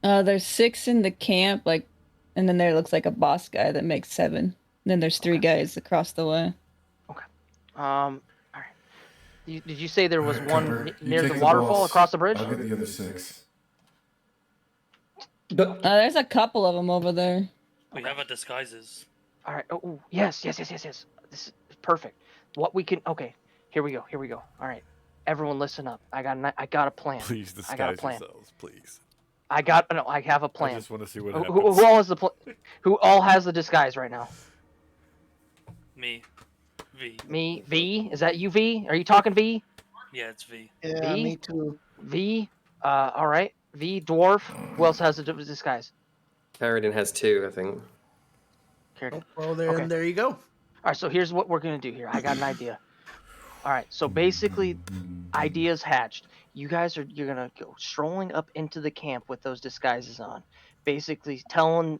There's 6 in the camp, and then there looks like a boss guy that makes 7. And then there's 3 guys across the way. Okay. All right. Did you say there was one Cumper, you near take the waterfall boss. across the bridge? I'll get the other 6. There's a couple of them over there. We have our disguises. All right. Oh, yes. This is perfect. What we can. Okay. Here we go. All right. Everyone, listen up. I got a plan. Please I got a disguise plan. yourselves, please. I have a plan. I just want to see what Who happens. all has who all has the disguise right now? Me. V. Me. V. Is that you, V? Are you talking V? Yeah, it's V. Yeah, V? me too. V. All right. V, dwarf. Who else has a disguise? Paradin has 2, I think. Carrigan. Well, there, Okay. and there you go. All right, so here's what we're gonna do here. I got an idea. All right, so basically, ideas hatched. You're gonna go strolling up into the camp with those disguises on, basically telling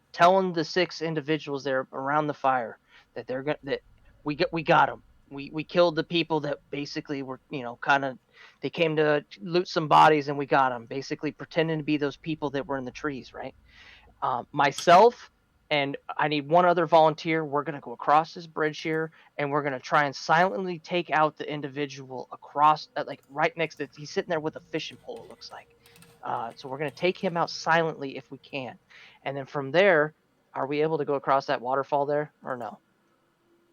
the 6 individuals there around the fire that we got them. We killed the people that basically were kind of they came to loot some bodies and we got them. Basically pretending to be those people that were in the trees, right? Myself and I need one other volunteer. We're going to go across this bridge here and we're going to try and silently take out the individual across, like right next to, he's sitting there with a fishing pole, it looks like. So we're going to take him out silently if we can. And then from there, are we able to go across that waterfall there or no?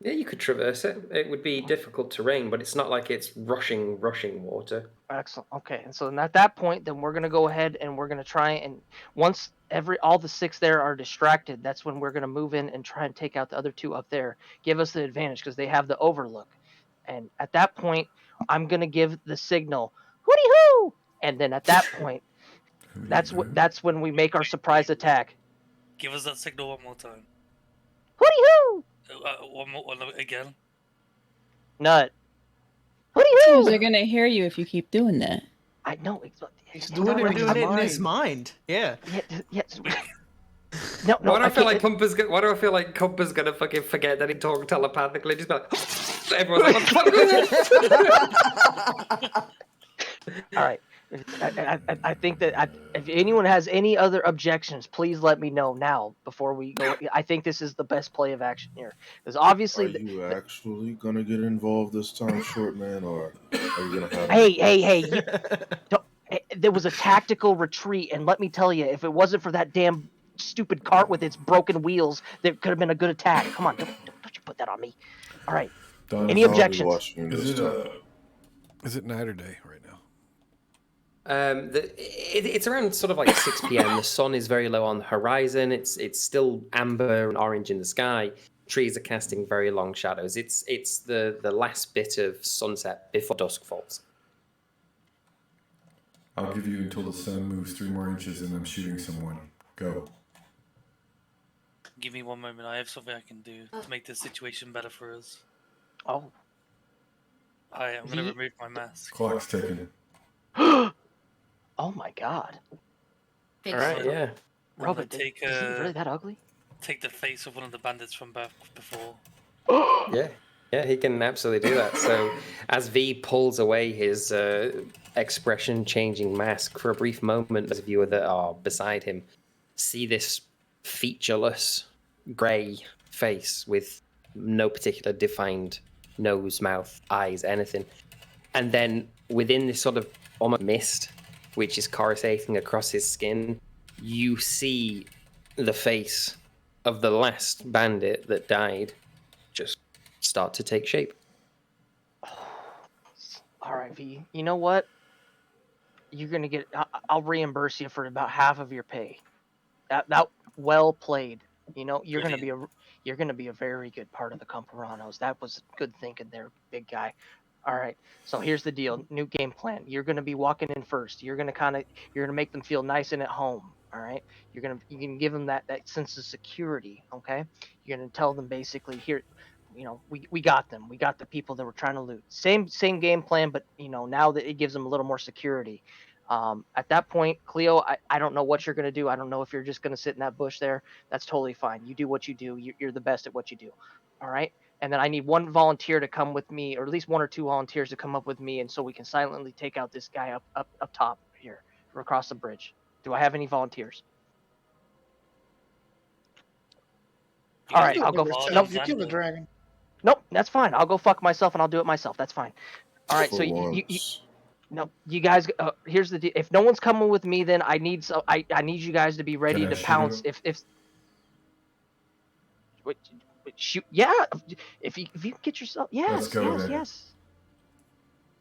Yeah, you could traverse it. It would be difficult terrain, but it's not like it's rushing water. Excellent. Okay, and so then at that point, then we're gonna go ahead and we're gonna try and once all the 6 there are distracted, that's when we're gonna move in and try and take out the other 2 up there. Give us the advantage because they have the overlook. And at that point, I'm gonna give the signal, "Hooty hoo!" And then at that point, that's when we make our surprise attack. Give us that signal one more time. Hooty hoo! One again. Nut. Hooty Seems hoo! they're gonna hear you if you keep doing that. I know. He's doing it in his mind. Yeah. Yes. No. Why do I feel like Cumpa's gonna fucking forget that he talked telepathically? Just be like, everyone's like, what the fuck? All right. I think that if anyone has any other objections, please let me know now before we go. I think this is the best play of action here, because obviously. Are you actually gonna get involved this time, short man, or are you gonna have? Hey! There was a tactical retreat, and let me tell you, if it wasn't for that damn stupid cart with its broken wheels, there could have been a good attack. Come on, don't you put that on me. All right. Any objections? Is it night or day right now? It's around sort of like 6 p.m. The sun is very low on the horizon. It's still amber and orange in the sky. Trees are casting very long shadows. It's the last bit of sunset before dusk falls. I'll give you until the sun moves 3 more inches and I'm shooting someone. Go. Give me one moment. I have something I can do to make this situation better for us. Oh. I'm gonna remove my mask. Clock's ticking. Oh my god. All right, yeah. Robert, is he really that ugly? Take the face of one of the bandits from back before. Yeah, he can absolutely do that. So as V pulls away his expression-changing mask, for a brief moment, those of you that are beside him see this featureless grey face with no particular defined nose, mouth, eyes, anything. And then within this sort of almost mist, which is coruscating across his skin, you see the face of the last bandit that died just start to take shape. All right, V. You know what? You're gonna get. I'll reimburse you for about half of your pay. That well played. You know, you're gonna be a very good part of the Cumpuranos. That was good thinking there, big guy. All right. So here's the deal. New game plan. You're gonna be walking in first. You're gonna make them feel nice and at home. All right. You can give them that sense of security. Okay. You're gonna tell them basically here. You know, we got them. We got the people that were trying to loot. Same game plan, but now that it gives them a little more security. At that point, Cleo, I don't know what you're gonna do. I don't know if you're just gonna sit in that bush there. That's totally fine. You do what you do. You're the best at what you do. All right. And then I need one volunteer to come with me, or at least 1 or 2 volunteers to come up with me, and so we can silently take out this guy up top here, or across the bridge. Do I have any volunteers? All right, I'll go. Nope, you killed the dragon. Nope, that's fine. I'll go fuck myself and I'll do it myself. That's fine. All right, so you guys. Here's the deal. If no one's coming with me, then I need you guys to be ready to pounce. If shoot, yeah. If you can get yourself, yes.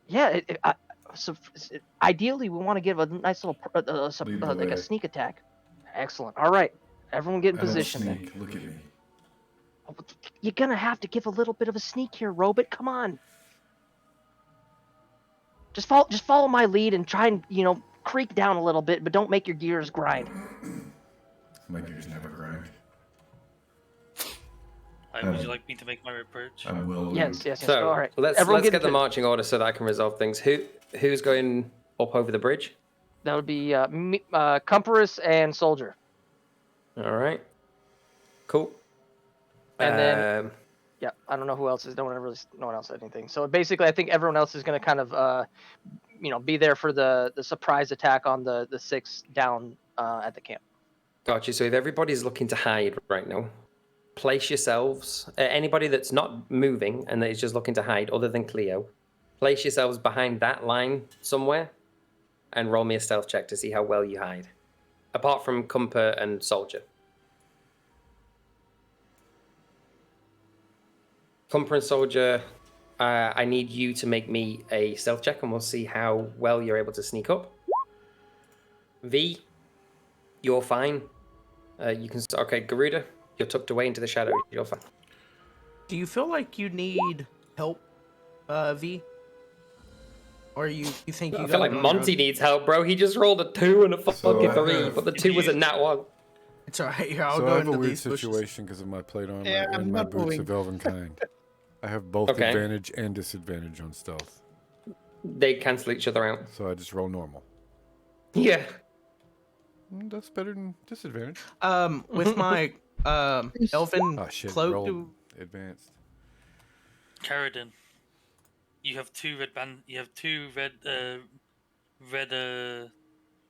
Yeah. So ideally, we want to give a nice little like a sneak attack. Excellent. All right, everyone get in position. Then. Look at me. You're gonna have to give a little bit of a sneak here, Robot. Come on. Just follow my lead and try and creak down a little bit, but don't make your gears grind. My gears never grind. Would you like me to make my approach? I'm well. Yes. So All right. let's Everyone get the into- marching order so that I can resolve things. Who's going up over the bridge? That would be Cumpuranos and Soldier. All right. Cool. And then, yeah, I don't know who else is. No one else said anything. So basically, I think everyone else is going to kind of, be there for the surprise attack on the 6 down at the camp. Gotcha. So if everybody's looking to hide right now, place yourselves. Anybody that's not moving and that is just looking to hide, other than Cleo, place yourselves behind that line somewhere, and roll me a stealth check to see how well you hide. Apart from Cumper and Soldier. Cumper and Soldier, I need you to make me a stealth check, and we'll see how well you're able to sneak up. V, you're fine. You can. Okay, Garuda, you're tucked away into the shadows. You're fine. Do you feel like you need help, V? Or you think you? I feel like Monty needs help, bro. He just rolled a 2 and a fucking 3, but the 2 was a nat 1. It's alright. Here, I'll So go I have into a weird these bushes. situation because of my plate armor Yeah, I'm and my not boots moving. of elven kind. I have both Okay. advantage and disadvantage on stealth, They cancel each other out. so I just roll normal. Yeah. That's better than disadvantage. With my elven Oh shit! cloak, Roll advanced. Carradine, you have two red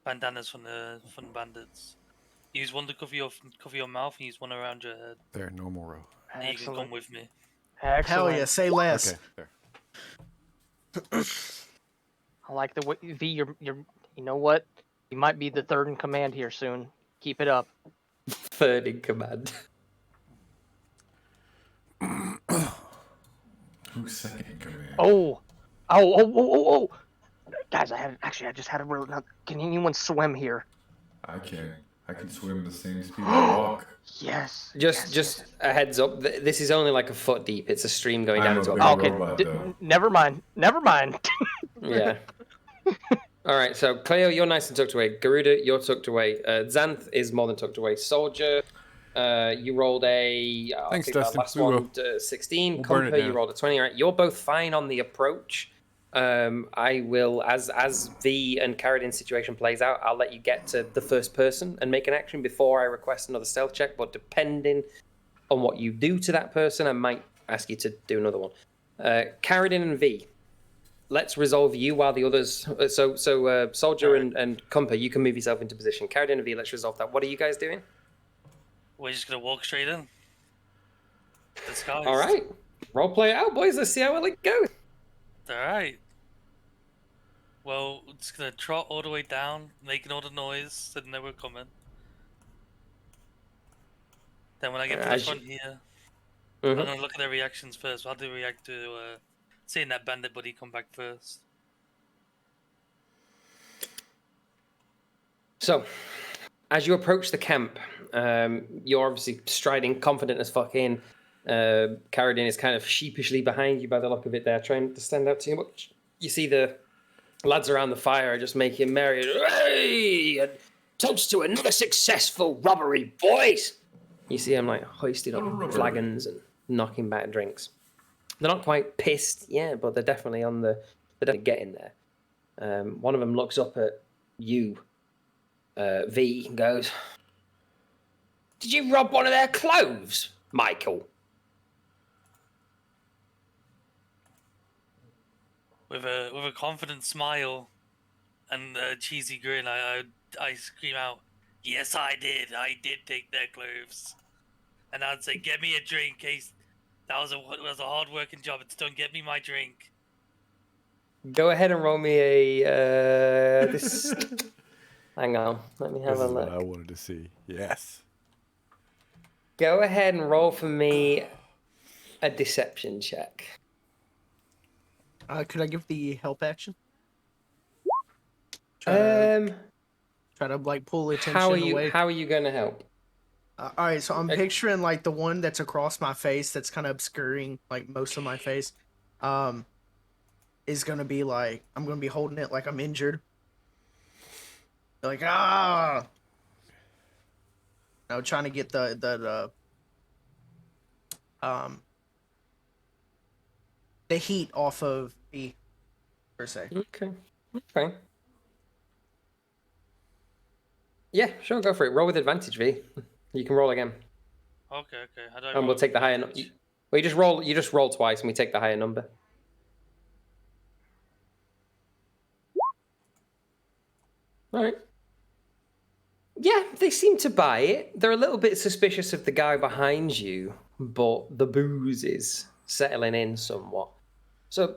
bandanas from the bandits. Use one to cover your mouth and use one around your head. There, normal row. And you can come Excellent. with me. hell yeah, say less. Okay, there. I like the way V. You're. You know what? You might be the third in command here soon. Keep it up. Third in command. Who's second in command? Oh. Guys, I just had a real. Can anyone swim here? I can. I can swim the same speed I walk. Yes. Just a heads up. This is only like a foot deep. It's a stream going down I'm into a a big pond. Okay. robot, though. Never mind. Yeah. All right. So Cleo, you're nice and tucked away. Garuda, you're tucked away. Xanth is more than tucked away. Soldier, you rolled a. Thanks, I think that Dustin. last We one, will. 16. We'll burn it Cumper, you down. rolled a 20. All right. You're both fine on the approach. I will, as V and Carradine situation plays out, I'll let you get to the first person and make an action before I request another stealth check. But depending on what you do to that person, I might ask you to do another one. Carradine and V, let's resolve you while the others. Soldier and Cumper, you can move yourself into position. Carradine and V, let's resolve that. What are you guys doing? We're just gonna walk straight in. Disguised. All right, role play it out, boys. Let's see how well it goes. All right. Well, we're just gonna trot all the way down, making all the noise, so they know we're coming. Then when I get to the As front you- here, Mhm. I'm gonna look at their reactions first. How do they react to seeing that bandit buddy come back first? So, as you approach the camp, you're obviously striding confident as fuck in. Carradine is kind of sheepishly behind you by the look of it there, trying to stand out too much. You see the lads around the fire are just making merry. Hey! And toast to another successful robbery, boys! You see them like hoisting up flagons and knocking back drinks. They're not quite pissed, yeah, but they're definitely they're definitely getting there. One of them looks up at you, V, and goes, "Did you rob one of their clothes, Michael?" With a confident smile and a cheesy grin, I scream out, "Yes, I did. I did take their clothes." And I'd say, "Get me a drink, Case. That was a hard working job. It's done. Get me my drink." Go ahead and roll me a this. Hang on, let me have This a is what I look. wanted to see. Yes. Go ahead and roll for me a deception check. Could I give the help action? Um, Try to like pull attention how are you? away. How are you going to help? All right, so I'm picturing like the one that's across my face, that's kind of obscuring like most of my face. Is gonna be like I'm gonna be holding it like I'm injured, You're like, ah! You know, trying to get the heat off of me, per se. Okay. Okay. Yeah, sure, go for it. Roll with advantage, V. You can roll again. Okay. How do I And we'll roll take the higher number. advantage? Well, you just roll twice and we take the higher number. Alright. Yeah, they seem to buy it. They're a little bit suspicious of the guy behind you, but the booze is settling in somewhat. So,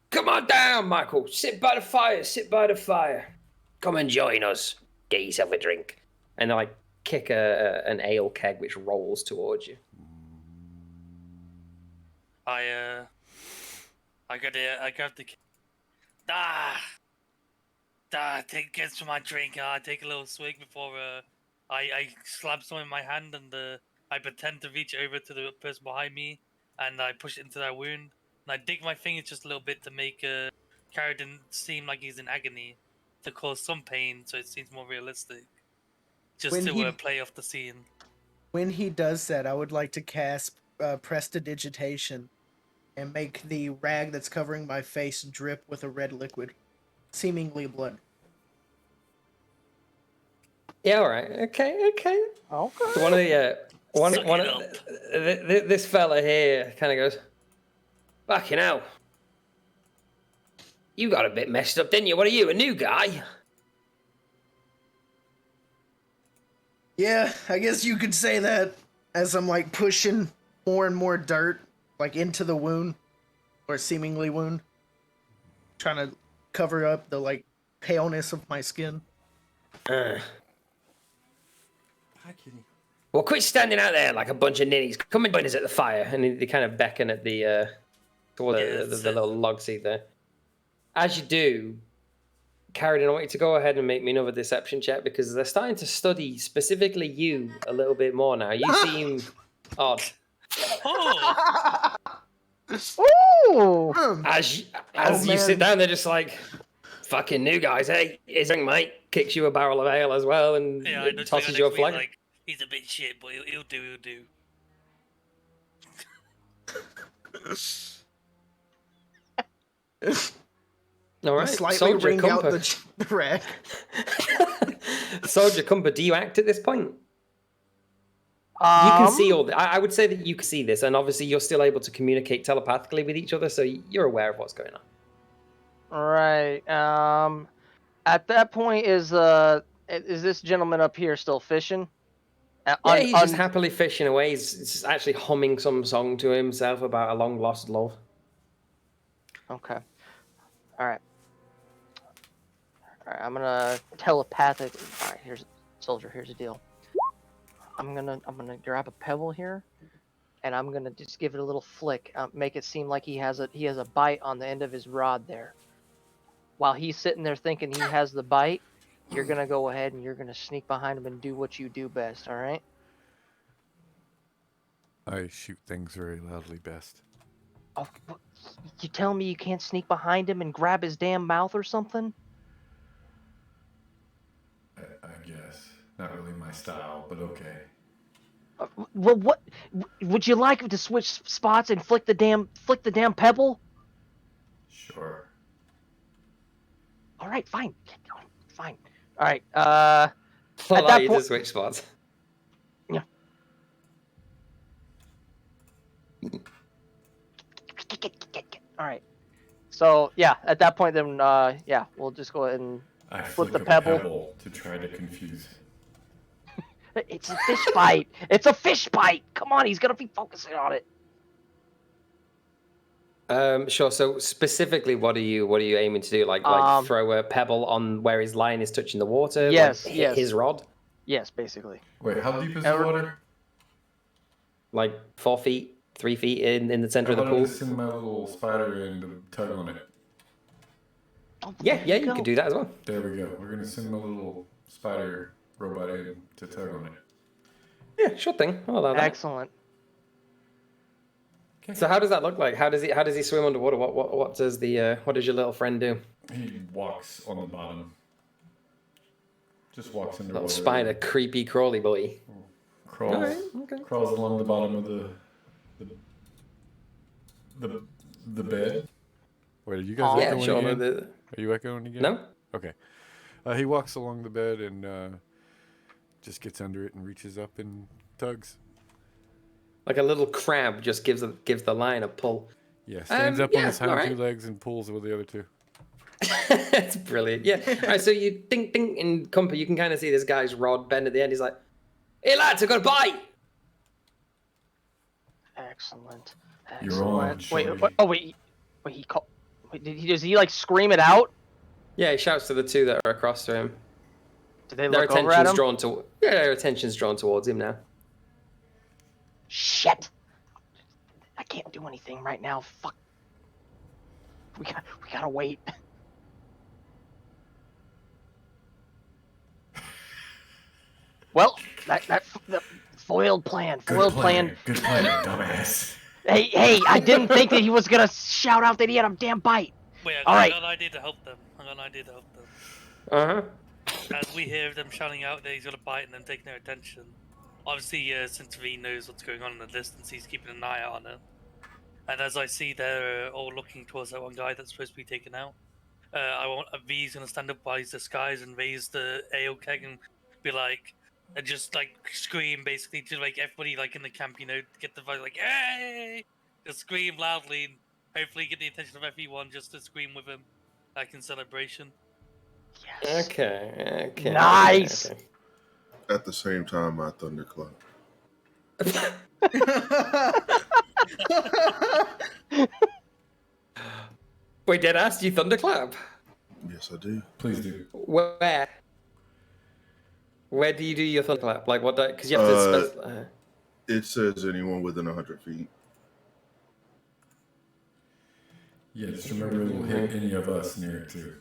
come on down, Michael. Sit by the fire. Sit by the fire. Come and join us. Get yourself a drink. And they like kick an ale keg which rolls towards you. I grab the. Gets to my drink. I take a little swig before I slap some in my hand and I pretend to reach over to the person behind me and I push it into their wound and I dig my fingers just a little bit to make Carradine seem like he's in agony to cause some pain so it seems more realistic. Just When to he- play off the scene. When he does that, I would like to cast Prestidigitation and make the rag that's covering my face drip with a red liquid, seemingly blood. Yeah, all right. Okay. So one of the this fella here kind of goes, "Fucking hell, you got a bit messed up, didn't you? What are you, a new guy?" Yeah, I guess you could say that, as I'm like pushing more and more dirt like into the wound, or seemingly wound, trying to cover up the like paleness of my skin. Hi, kitty. Well, quit standing out there like a bunch of ninnies. Come and join us at the fire. And they kind of beckon at the toward the little log seat there. As you do, Carradine, I want you to go ahead and make me another deception check because they're starting to study specifically you a little bit more now. You seem odd. Oh! Ooh! As you man. sit down, they're just like, "Fucking new guys, hey, here's a drink, mate." Kicks you a barrel of ale as well and Yeah, I know tosses you a flag. like he's a bit shit, but he'll do. All right, Slightly Soldier wring out Cumper. the rag. Soldier Cumper, do you act at this point? You can see all. I would say that you can see this, and obviously you're still able to communicate telepathically with each other, so you're aware of what's going on. Right. At that point, is this gentleman up here still fishing? Yeah, he's just happily fishing away. He's actually humming some song to himself about a long lost love. Okay. All right. I'm gonna telepathically. All right, here's the deal. I'm gonna grab a pebble here, and I'm gonna just give it a little flick. Make it seem like he has a bite on the end of his rod there. While he's sitting there thinking he has the bite, you're gonna go ahead and you're gonna sneak behind him and do what you do best. All right? I shoot things very loudly best. Oh, you telling me you can't sneak behind him and grab his damn mouth or something? I guess. Not really my style, but okay. Well, what would you like to switch spots and flick the damn pebble? Sure. All right, fine. Fine. All right. I'll At allow that you point, to switch spots. yeah. All right. So yeah, at that point, then yeah, we'll just go ahead and I flip the flick a pebble. to try to confuse. It's a fish bite. It's a fish bite. Come on, he's gonna be focusing on it. Sure. So specifically, what are you aiming to do? Like throw a pebble on where his line is touching the water? Yes, like hit his rod? Yes, basically. Wait, how deep is the water? Like 4 feet, 3 feet in the center of the How pool. about I just send my little spider in to tug on it? Oh, Yeah, you could do that as well. There we go. We're gonna send my little spider robot in to tug on it. Yeah, sure thing. I'll allow that. Excellent. So how does that look like? How does he swim underwater? What does your little friend do? He walks on the bottom. Just walks into Little spider, creepy crawly boy. Crawls, Alright, okay. crawls along the bottom of the bed. Wait, are you guys Yeah, echoing sure. again? Are you echoing again? No? Okay. He walks along the bed and just gets under it and reaches up and tugs. Like a little crab just gives the lion a pull. Yeah, stands up on his hind alright. two legs and pulls with the other two. That's brilliant. Yeah. All right, so you ding in Cumper, you can kind of see this guy's rod bend at the end. He's like, "Hey lads, I got a bite." Excellent. You're on, Wait, shorty. wait, he call. Wait, does he like scream it out? Yeah, he shouts to the two that are across to him. Do they Their look over at attention's him? their attention's drawn towards him now. Shit! I can't do anything right now. Fuck. We gotta wait. Well, the foiled plan. Good plan, dumbass. Hey! I didn't think that he was gonna shout out that he had a damn bite. Wait, All I right. got an idea to help them. Uh-huh. As we hear them shouting out that he's got a bite and them taking their attention, obviously, since V knows what's going on in the distance, he's keeping an eye on it. And as I see they're all looking towards that one guy that's supposed to be taken out, I want V's gonna stand up by his disguise and raise the ale keg and be like, and just like scream basically to like everybody like in the camp, you know, get the vibe like, hey! Just scream loudly and hopefully get the attention of everyone just to scream with him, like in celebration. Yes. Okay. Nice. Okay. At the same time, I thunderclap. Wait, deadass, do you thunderclap? Yes, I do. Please do. Where? Where do you do your thunderclap? Like what? Because you have to specify. It says anyone within 100 feet. Yeah, just remember it will hit any of us near it too.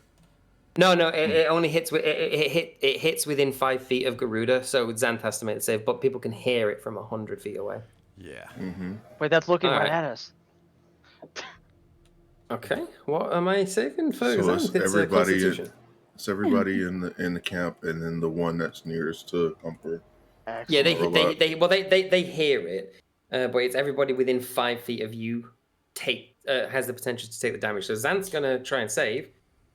No, it only hits it hits within 5 feet of Garuda, so Xanth has to make the save, but people can hear it from 100 feet away. Yeah. Mm-hmm. Wait, that's looking All right right. at us. Okay, what am I saving for So Xanth? it's It's a everybody. Constitution. It's everybody in the camp, and then the one that's nearest to Cumper. Yeah, they Excellent. hear it, but it's everybody within 5 feet of you has the potential to take the damage. So Xanth's gonna try and save,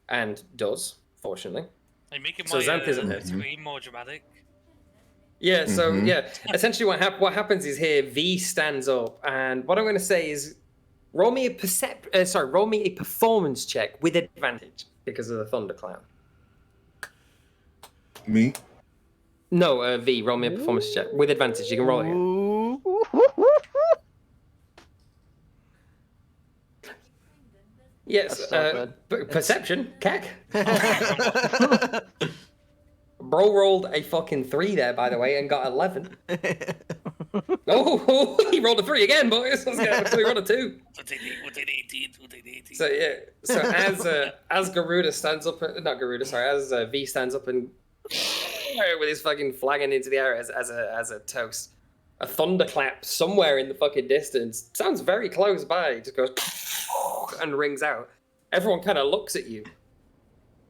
and does, fortunately. Like making So my Xanth isn't scream more dramatic. Yeah, so Mhm. yeah, essentially what happens is here V stands up, and what I'm going to say is roll me a performance check with advantage because of the thundercloud. Me? No, V, roll me a performance check with advantage. You can roll it. Yes, That's so perception, cack. Bro rolled a fucking 3 there, by the way, and got 11. Oh, he rolled a 3 again, boys. Let's get we rolled a 2. We'll take the 18. So yeah, so as Garuda stands up, not Garuda, sorry, as V stands up and with his fucking flagging into the air as a toast, a thunderclap somewhere in the fucking distance sounds very close by. It just goes and rings out. Everyone kind of looks at you,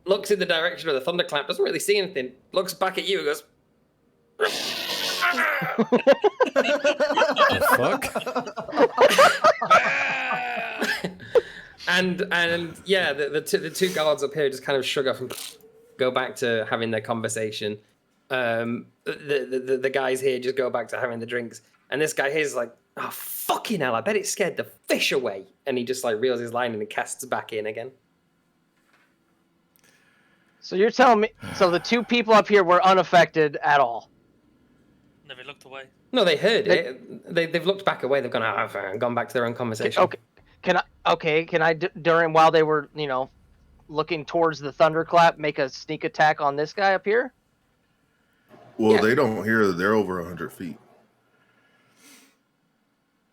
looks in the direction of the thunderclap, doesn't really see anything, looks back at you and goes. The fuck? and yeah, the two guards up here just kind of shrug off and go back to having their conversation. The guys here just go back to having the drinks, and this guy here is like, "Oh fucking hell! I bet it scared the fish away." And he just like reels his line and casts back in again. So you're telling me? So the two people up here were unaffected at all? Never looked away. No, they heard it. They've looked back away. They've gone back to their own conversation. Okay. Can I during while they were looking towards the thunderclap make a sneak attack on this guy up here? Well, Yeah. they don't hear that they're over 100 feet.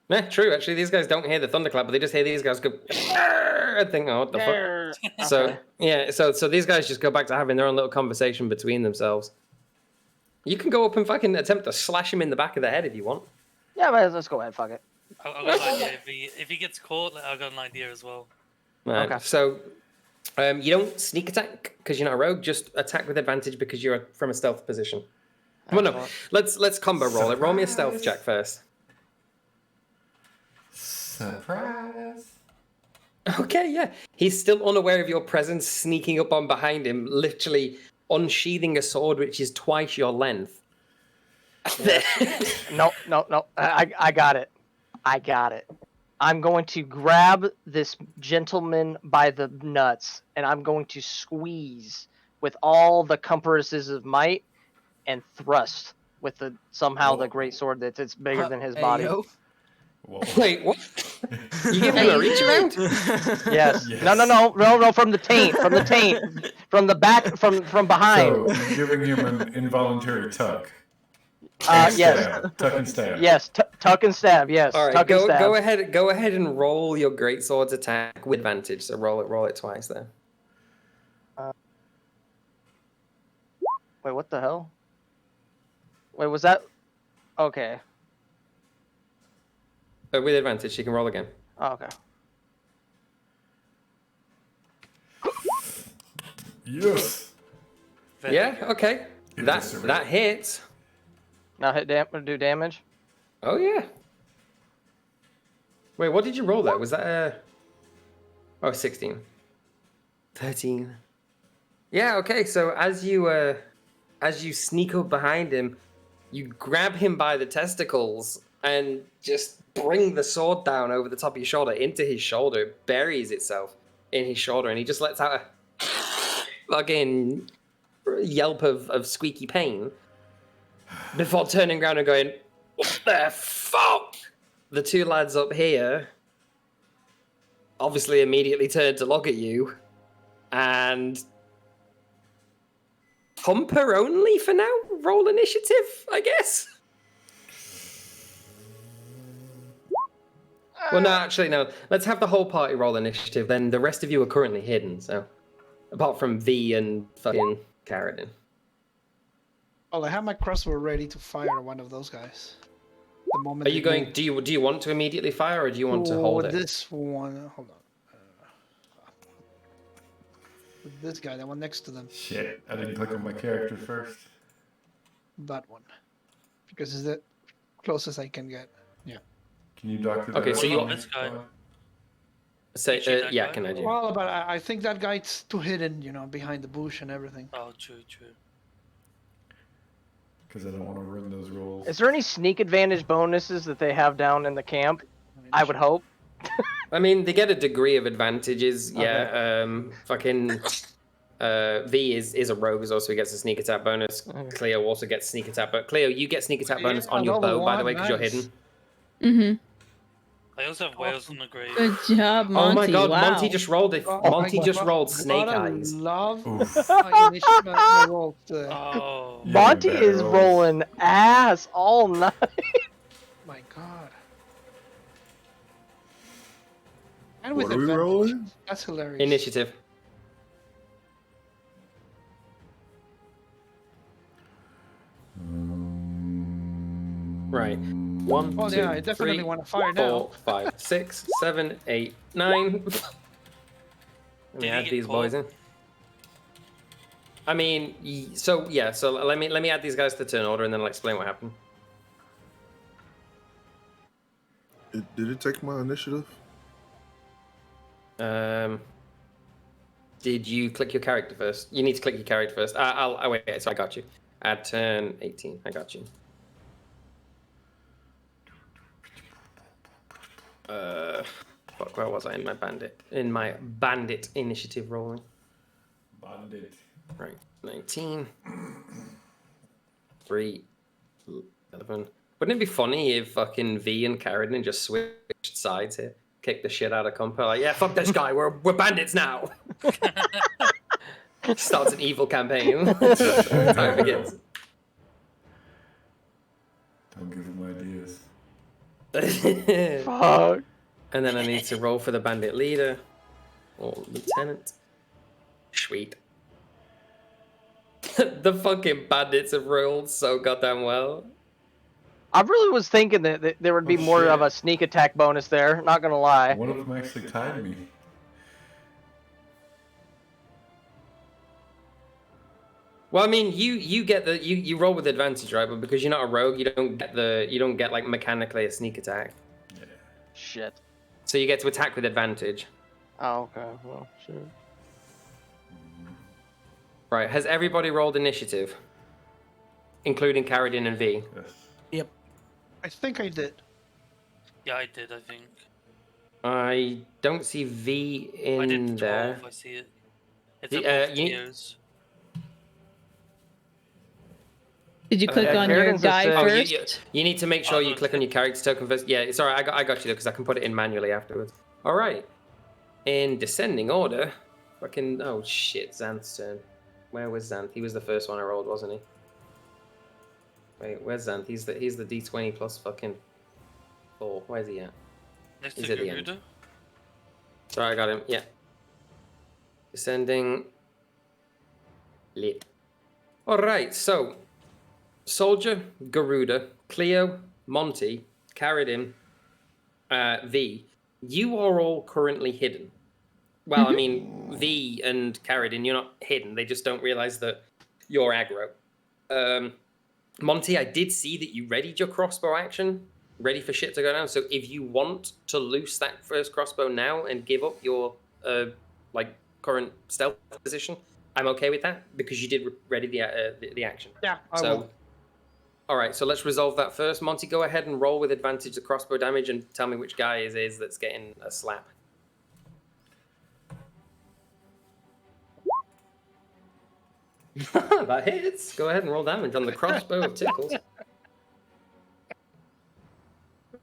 Yeah, true. Actually, these guys don't hear the thunderclap, but they just hear these guys go. And think, oh, what the fuck? So yeah, so these guys just go back to having their own little conversation between themselves. You can go up and fucking attempt to slash him in the back of the head if you want. Yeah, but let's go ahead. Fuck it. I've got an idea. If he gets caught, I've got an idea as well. Right, Okay. So You don't sneak attack because you're not a rogue. Just attack with advantage because you're from a stealth position. Well, no. Let's combo roll it. Roll me a stealth check first. Surprise! Okay, yeah. He's still unaware of your presence, sneaking up on behind him, literally unsheathing a sword which is twice your length. No. I got it. I got it. I'm going to grab this gentleman by the nuts, and I'm going to squeeze with all the compasses of might and thrust with the the great sword that's bigger than his body. Yo. Wait, what? You give him a reach around? Yes. Yes. No, from the taint. From the back, from behind. So you're giving him an involuntary tuck. Yes. Tuck and stab. Yes, tuck and stab, yes. All right, tuck and stab. go ahead and roll your great sword's attack with advantage. So roll it twice there. Wait, what the hell? Wait, was that? Okay. With advantage, you can roll again. Oh, okay. Yes. Yeah, okay. That hits. Now do damage. Oh yeah. Wait, what did you roll there? Was that 16. 13. Yeah, okay. So as you sneak up behind him, you grab him by the testicles and just bring the sword down over the top of your shoulder into his shoulder. It buries itself in his shoulder, and he just lets out a fucking yelp of squeaky pain before turning around and going, "What the fuck?" The two lads up here obviously immediately turn to look at you, and Humper only for now. Roll initiative, I guess. Well, no, actually, no. Let's have the whole party roll initiative. Then the rest of you are currently hidden. So, apart from V and fucking Carradine. Well, I have my crossbow ready to fire one of those guys. The moment Are you going? Do you want to immediately fire, or do you want to hold it? This one. Hold on. This guy, the one next to them. Shit, I didn't click on my character first. That one, because it's the closest I can get. Yeah. Can you doctor that? Okay, so you this guy. say, that yeah, guy? can I do? Well, but I think that guy's too hidden, behind the bush and everything. Oh, true. Because I don't want to ruin those rolls. Is there any sneak advantage bonuses that they have down in the camp? I would hope. I mean, they get a degree of advantages. Okay. Yeah. Fucking. V is a rogue, as also he gets a sneak attack bonus. Cleo also gets sneak attack, but Cleo, you get sneak attack bonus on your bow, by the way, because you're hidden. Mm-hmm. I also have whales on the grave. Good job, Monty. Oh my god, wow. Monty just rolled it. Monty just rolled snake eyes. Love Oof. my rolls. Oh. Monty better is rolls. rolling ass all night. My god. And What with are we advantage. rolling? That's hilarious. Initiative. Right. 1, Oh 2, yeah, I definitely 3, want to fire 4, now. 5, 6, 7, 8, 9. Let me Did add he get these boys in. caught? I mean, so let me add these guys to turn order, and then I'll explain what happened. Did it take my initiative? Did you click your character first? You need to click your character first. I'll wait. So I got you. Add turn 18. I got you. Fuck, where was I in my bandit? In my bandit initiative rolling. Bandit. Right, 19. 3, 11. Wouldn't it be funny if fucking V and Carradine just switched sides here? Kick the shit out of Compo. Like, yeah, fuck this guy. We're bandits now. Starts an evil campaign. Time begins. Don't give him ideas. Fuck. And then I need to roll for the bandit leader or lieutenant. Sweet. The fucking bandits have rolled so goddamn well. I really was thinking that there would be more shit. of a sneak attack bonus there. Not gonna lie. One of them actually tied me. Well, I mean, you get the you roll with advantage, right? But because you're not a rogue, you don't get like mechanically a sneak attack. Shit. So you get to attack with advantage. Oh, okay. Well, sure. Right. Has everybody rolled initiative, including Carradine and V? Yes. I think I did. Yeah, I did. I think I don't see V in I did 12. there. I see it. It's The, above you- Theo's. Did you click on your Carradine's a guy six. Oh, first? you need to make sure Oh, you that's click on it. your character token first. Yeah, sorry, I got you though, because I can put it in manually afterwards. All right. In descending order, fucking oh shit, Xanth's turn. Where was Xanth? He was the first one I rolled, wasn't he? Wait, where's Xanth? He's the D20 plus fucking 4. Where's he at? Next He's to at the end. Garuda. Sorry, I got him. Yeah. Descending. Lit. All right, so Soldier, Garuda, Cleo, Monty, Carradine, V. You are all currently hidden. Well, I mean, V and Carradine, you're not hidden. They just don't realize that you're aggro. Monty, I did see that you readied your crossbow action, ready for shit to go down. So if you want to loose that first crossbow now and give up your current stealth position, I'm okay with that because you did ready the action. Yeah, I So, will. all right, so let's resolve that first. Monty, go ahead and roll with advantage the crossbow damage and tell me which guy it is that's getting a slap. That hits. Go ahead and roll damage on the crossbow of Tickles.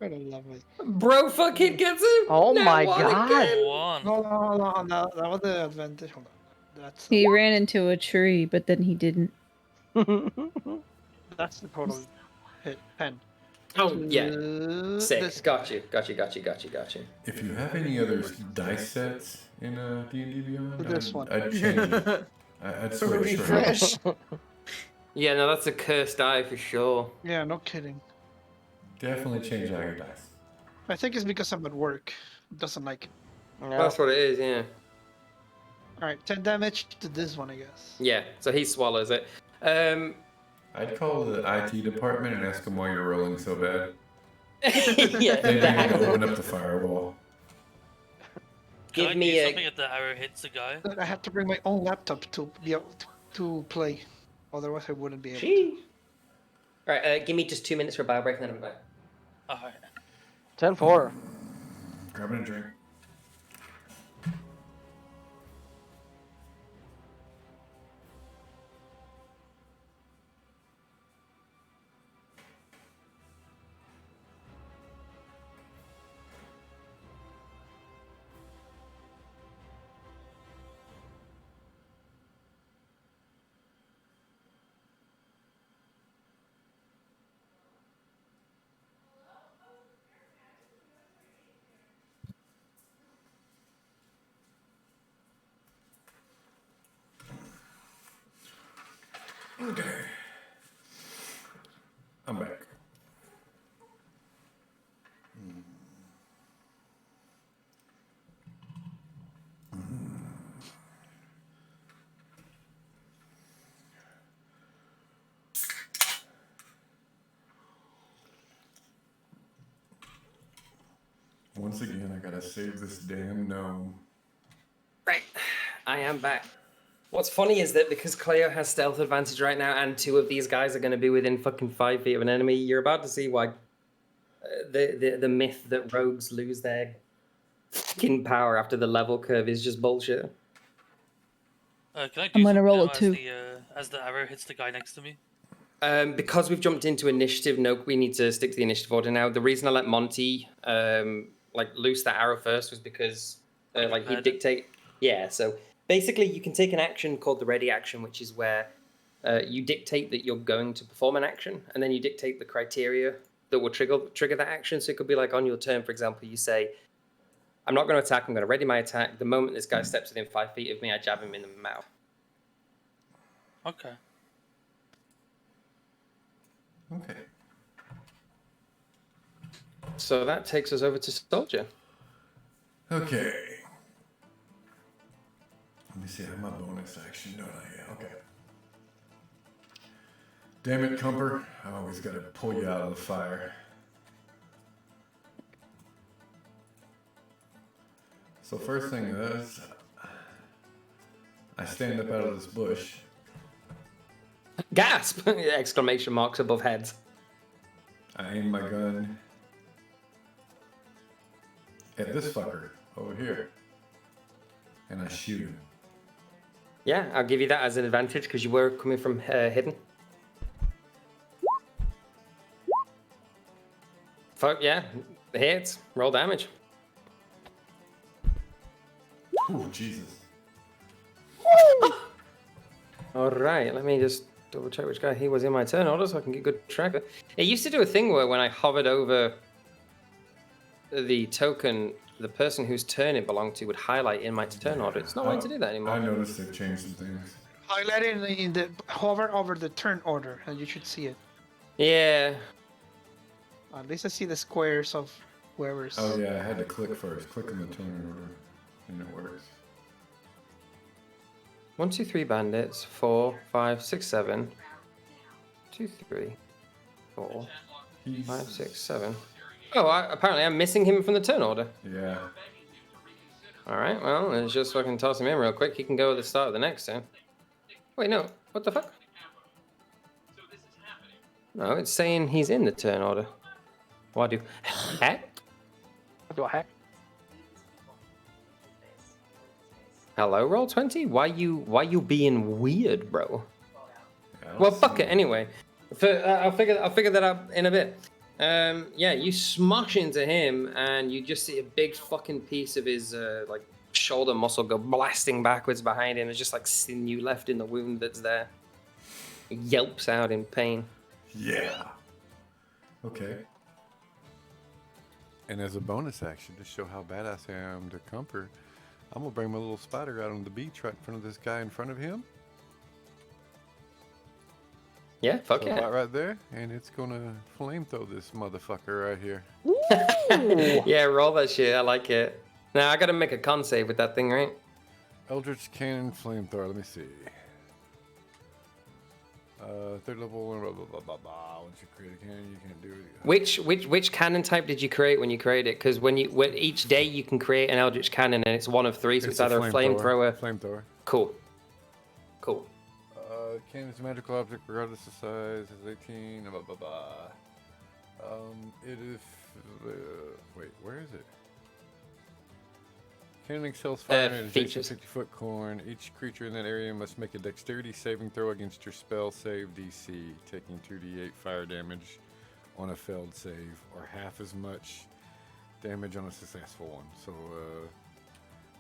Lovely. Bro fucking gets him! Oh Nat my one God. again. One. No, that was the advantage. Hold on. That's He ran into a tree, but then he didn't. that's the total hit. 10. Oh, yeah. This Sick. Got you. If you have any other dice sets in D&D Beyond, This one. I'd change it. I'd switch. Refresh. Yeah, no, that's a cursed die for sure. Yeah, no kidding. Definitely change out your dice. I think it's because I'm at work. It doesn't like it. Yeah. That's what it is, yeah. Alright, 10 damage to this one, I guess. Yeah, so he swallows it. I'd call the IT department and ask them why you're rolling so bad. Yeah, They need that. to open up the firewall. Can I Give me do a- something if the arrow hits the guy? I have to bring my own laptop to be able to play. Otherwise, I wouldn't be able to. Gee. All right, give me just 2 minutes for a bio break and then I'm back. Alright. 10-4. Grabbing a drink. Okay. I'm back. Once again, I gotta save this damn gnome. Right, I am back. What's funny is that because Cleo has stealth advantage right now and 2 of these guys are going to be within fucking 5 feet of an enemy, you're about to see why the myth that rogues lose their fucking power after the level curve is just bullshit. Can I do I'm gonna something roll now a 2. as the arrow hits the guy next to me? Because we've jumped into initiative, no, we need to stick to the initiative order now. The reason I let Monty loose that arrow first was because he dictate. Yeah, so basically you can take an action called the ready action, which is where you dictate that you're going to perform an action, and then you dictate the criteria that will trigger that action. So it could be like on your turn, for example, you say, I'm not going to attack, I'm going to ready my attack. The moment this guy steps within 5 feet of me, I jab him in the mouth. Okay. Okay. So that takes us over to Soldier. Okay. Let me see, I have my bonus action, don't I? Yeah, okay. Damn it, Cumper. I always gotta pull you out of the fire. So first thing is, I stand up out of this bush. Gasp! Exclamation marks above heads. I aim my gun at this fucker over here. And I shoot him. Yeah, I'll give you that as an advantage because you were coming from hidden. Fuck yeah, hits. Roll damage. Oh, Jesus. All right, let me just double check which guy he was in my turn order so I can get good track of it. It used to do a thing where when I hovered over the token, the person whose turn it belonged to would highlight in my turn order. It's not going to do that anymore. I noticed they've changed some things. Highlight it in the hover over the turn order, and you should see it. Yeah. At least I see the squares of whoever's. Oh yeah, I had to click first. Click in the turn order, and it works. 1, 2, 3 bandits. 4, 5, 6, 7. 2, 3, 4, 5, 6, 7. Oh, apparently I'm missing him from the turn order. Yeah. All right, well, let's just fucking toss him in real quick. He can go at the start of the next turn. Wait, no. What the fuck? No, it's saying he's in the turn order. What do I do? Heck? Do a hack? Hello, Roll20? Why you being weird, bro? Yeah, Well, fuck it anyway. I'll figure that out in a bit. Yeah, you smash into him, and you just see a big fucking piece of his like shoulder muscle go blasting backwards behind him. There's just like sinew left in the wound that's there. He yelps out in pain. Yeah. Okay. And as a bonus action to show how badass I am to Cumper, I'm gonna bring my little spider out on the beach right in front of this guy in front of him. Yeah, fuck So yeah. right there, and it's gonna flamethrow this motherfucker right here. Yeah, roll that shit. I like it. Now I gotta make a con save with that thing, right? Eldritch Cannon Flamethrower. Let me see. Third level. Blah, blah, blah, blah, blah. Once you create a cannon, you can't do it. Which cannon type did you create when you created it? Because when each day you can create an Eldritch Cannon, and it's one of three, so it's either a flamethrower. Flamethrower. Cool. Cool. Cannon's a magical object regardless of size. Is 18. Blah blah blah. It is. Wait, where is it? Cannon excels fire in an adjacent 50-foot corn. Each creature in that area must make a dexterity saving throw against your spell save DC, taking 2d8 fire damage on a failed save, or half as much damage on a successful one. So,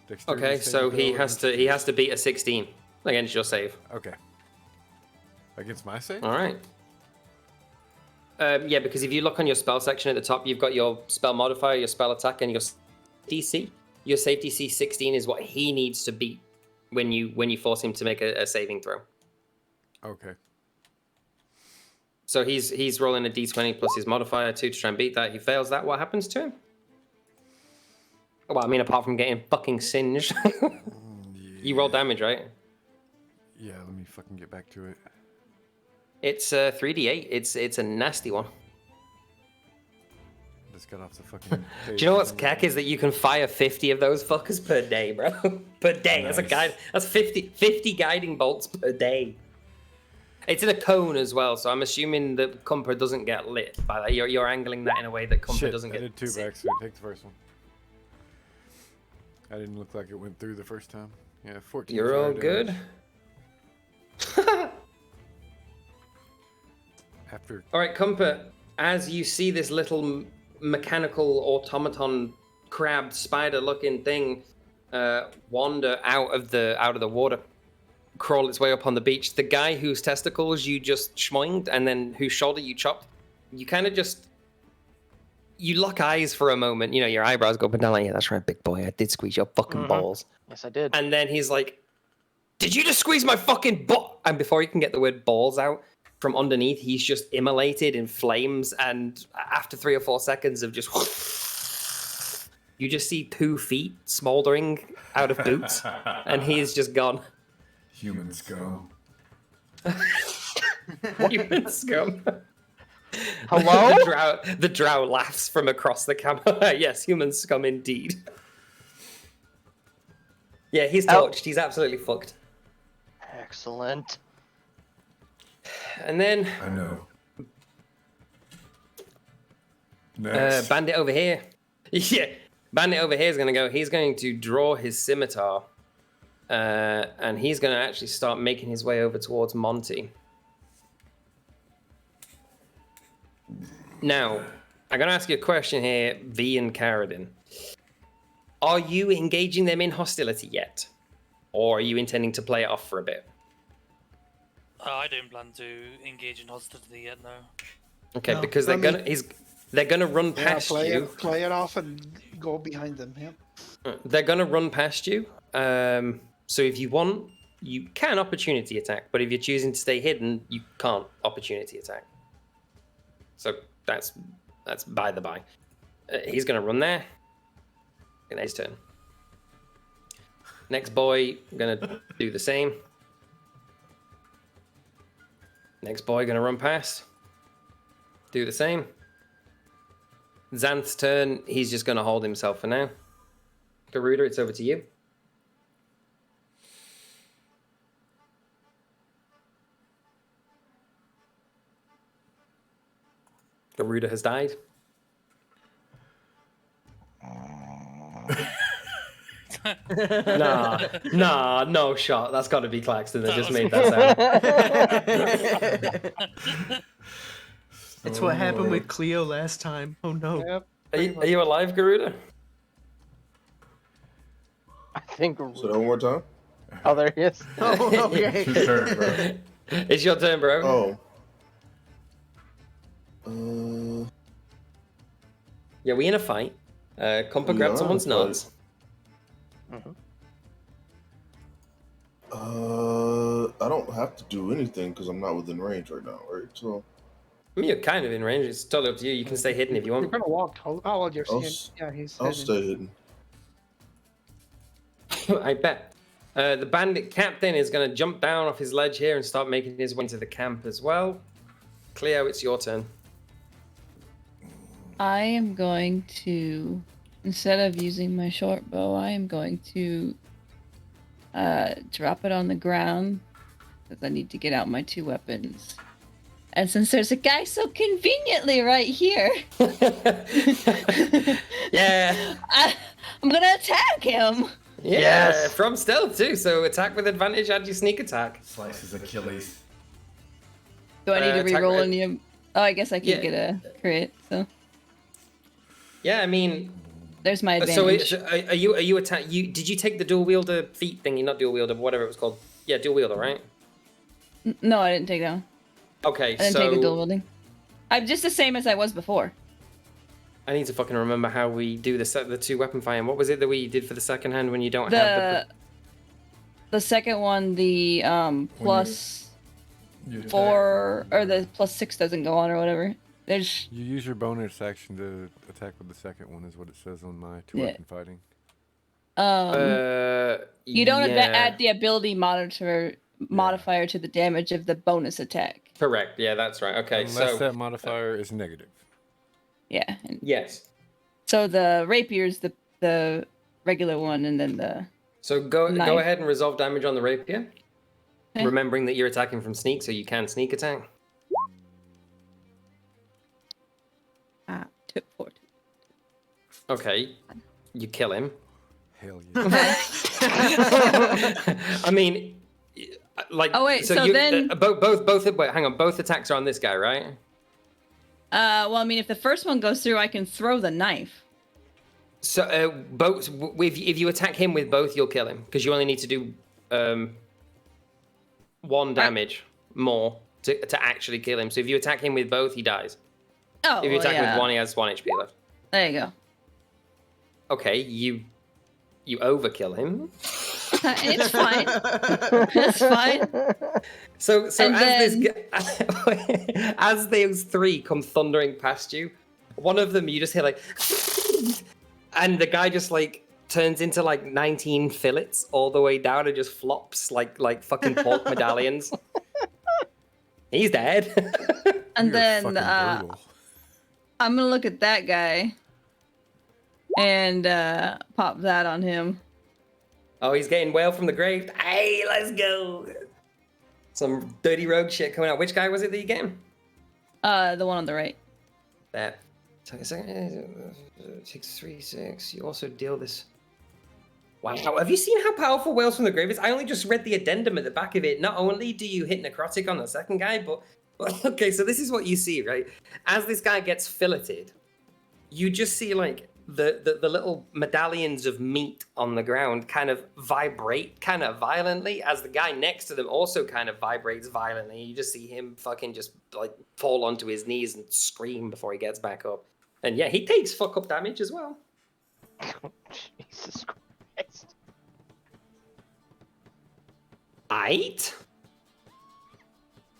dexterity. Okay, so he has to beat a 16 against your save. Okay. Against my save? All right. Yeah, because if you look on your spell section at the top, you've got your spell modifier, your spell attack, and your DC. Your save DC 16 is what he needs to beat when you force him to make a saving throw. Okay. So he's rolling a d20 plus his modifier 2 to try and beat that. He fails that. What happens to him? Well, I mean, apart from getting fucking singed. You roll damage, right? Yeah, let me fucking get back to it. It's 3d8. It's a nasty one. Just got off the fucking. Do you know what's cack is that you can fire 50 of those fuckers per day, bro? Per day. Nice. That's a guide. That's 50 guiding bolts per day. It's in a cone as well, so I'm assuming that Cumper doesn't get lit by that. You're angling that in a way that Cumper doesn't I get. did 2 by accident. Take the first one. I didn't look like it went through the first time. Yeah, 14. You're all good. After. All right, Cumper. As you see this little mechanical automaton crab spider-looking thing wander out of the water, crawl its way up on the beach, the guy whose testicles you just schmoinged and then whose shoulder you chopped, you kind of just you lock eyes for a moment. You know, your eyebrows go up and down like, yeah, that's right, big boy. I did squeeze your fucking balls. Yes, I did. And then he's like, did you just squeeze my fucking ball? And before he can get the word balls out, from underneath, he's just immolated in flames. And after 3 or 4 seconds of just, you just see 2 feet smoldering out of boots. And he's just gone. Human scum. Human scum. Hello? The drow laughs from across the camera. Yes, human scum indeed. Yeah, he's torched. He's absolutely fucked. Excellent. And then I know. Next. Bandit over here. Yeah, Bandit over here is going to go. He's going to draw his scimitar. And he's going to actually start making his way over towards Monty. Now, I'm going to ask you a question here, V and Carradine. Are you engaging them in hostility yet? Or are you intending to play it off for a bit? I don't plan to engage in hostility yet, no. Okay, No, because they're gonna run Yeah, past you. play it off and go behind them. Yeah. They're gonna run past you. So if you want, you can opportunity attack. But if you're choosing to stay hidden, you can't opportunity attack. So that's by the by. He's gonna run there. And his turn. Next boy gonna do the same. Next boy gonna run past. Do the same. Xanth's turn. He's just gonna hold himself for now. Garuda, it's over to you. Garuda has died. Nah, no shot. That's got to be Claxton that just made that sound. It's what happened with Cleo last time. Oh no. Yep. Are you alive, Garuda? I think. So that one more time. Oh, there he is. Oh, okay. It's your turn, bro. It's your turn, bro. Oh. Yeah, we in a fight. Compa We grabbed are someone's in a fight. nuts. I don't have to do anything because I'm not within range right now, right? So. I mean, you're kind of in range. It's totally up to you. You can stay hidden if you You're want. gonna walk. Oh, well, you're I'll seeing. s- Yeah, he's. I'll hidden. stay hidden. I bet. The bandit captain is going to jump down off his ledge here and start making his way into the camp as well. Cleo, it's your turn. I am going to, instead of using my short bow, I am going to drop it on the ground because I need to get out my two weapons. And since there's a guy so conveniently right here, Yeah. I'm gonna attack him. Yeah, Yes. from stealth too. So attack with advantage, add your sneak attack. Slices Achilles. Do I need to Attack re-roll with- any of? Oh, I guess I can Yeah. get a crit. So Yeah, I mean, there's my so advantage. are you attack? Did you take the dual wielder feat thingy? Not dual wielder, but whatever it was called. Yeah, dual wielder, right? No, I didn't take that one. Okay, I didn't so take the dual wielding. I'm just the same as I was before. I need to fucking remember how we do the two weapon fighting. What was it that we did for the second hand when you don't have The second one, the plus You attack. 4 or the plus 6 doesn't go on or whatever. There's You use your bonus action to attack with the second one, is what it says on my two Yeah. weapon fighting. you don't yeah. add the ability modifier to the damage of the bonus attack. Correct. Yeah, that's right. Okay, Unless so that modifier is negative. Yeah. And yes. so the rapier's the regular one, and then the So go Knife. ahead and resolve damage on the rapier. Okay. Remembering that you're attacking from sneak, so you can sneak attack. tip 4. Okay, you kill him. Hell yeah. I mean, like. Oh, wait, so you, then- both. Wait, hang on. Both attacks are on this guy, right? Well, I mean, if the first one goes through, I can throw the knife. So both. If you attack him with both, you'll kill him because you only need to do 1 damage more to actually kill him. So if you attack him with both, he dies. Oh, If you attack yeah. with 1, he has 1 HP left. There you go. Okay, you overkill him. It's fine. That's fine. So And as those 3 come thundering past you, one of them you just hear like, and the guy just like turns into like 19 fillets all the way down and just flops like fucking pork medallions. He's dead. And You're then fucking brutal. I'm gonna look at that guy and pop that on him. Oh, he's getting whale from the grave. Hey, let's go. Some dirty rogue shit coming out. Which guy was it that you getting? The one on the right. There. 636. You also deal this. Wow. Have you seen how powerful Whales from the Grave is? I only just read the addendum at the back of it. Not only do you hit necrotic on the second guy, but okay, so this is what you see, right? As this guy gets filleted, you just see like the little medallions of meat on the ground kind of vibrate kind of violently as the guy next to them also kind of vibrates violently. You just see him fucking just like fall onto his knees and scream before he gets back up. And yeah, he takes fuck up damage as well. Jesus Christ. Aight?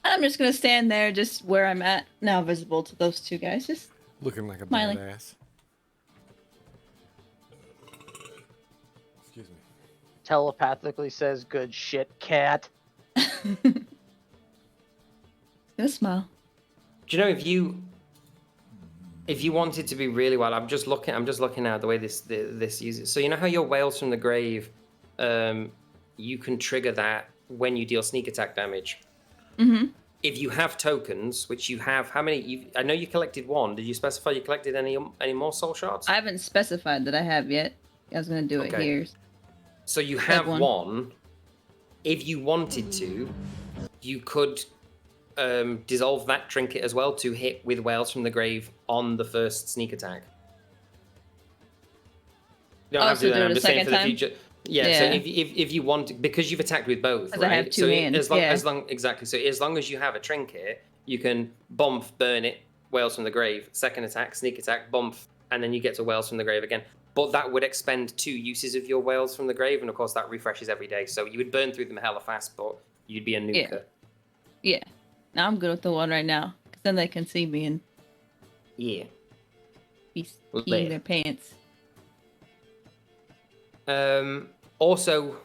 I'm just gonna stand there, just where I'm at, now visible to those two guys. Just Looking like a smiling. badass. Excuse me. Telepathically says, "Good shit, cat." gonna smile. Do you know if you wanted to be really wild, I'm just looking at the way this uses. So you know how your Whales from the Grave, you can trigger that when you deal sneak attack damage. Mm-hmm. If you have tokens, which you have, how many? I know you collected one. Did you specify you collected any more soul shards? I haven't specified that I have yet. I was gonna do it here. So you have one. If you wanted to, you could dissolve that trinket as well to hit with Whales from the Grave on the first sneak attack. You don't have to do that. I'm just saying for the future. Yeah, so if you want, because you've attacked with both, right? I have two hands. As long as you have a trinket, you can bump, burn it, Whales from the Grave, second attack, sneak attack, bump, and then you get to Whales from the Grave again. But that would expend 2 uses of your Whales from the Grave, and of course that refreshes every day. So you would burn through them hella fast, but you'd be a nuker. Yeah. Now I'm good with the one right now, because then they can see me and be peeing their pants. Also,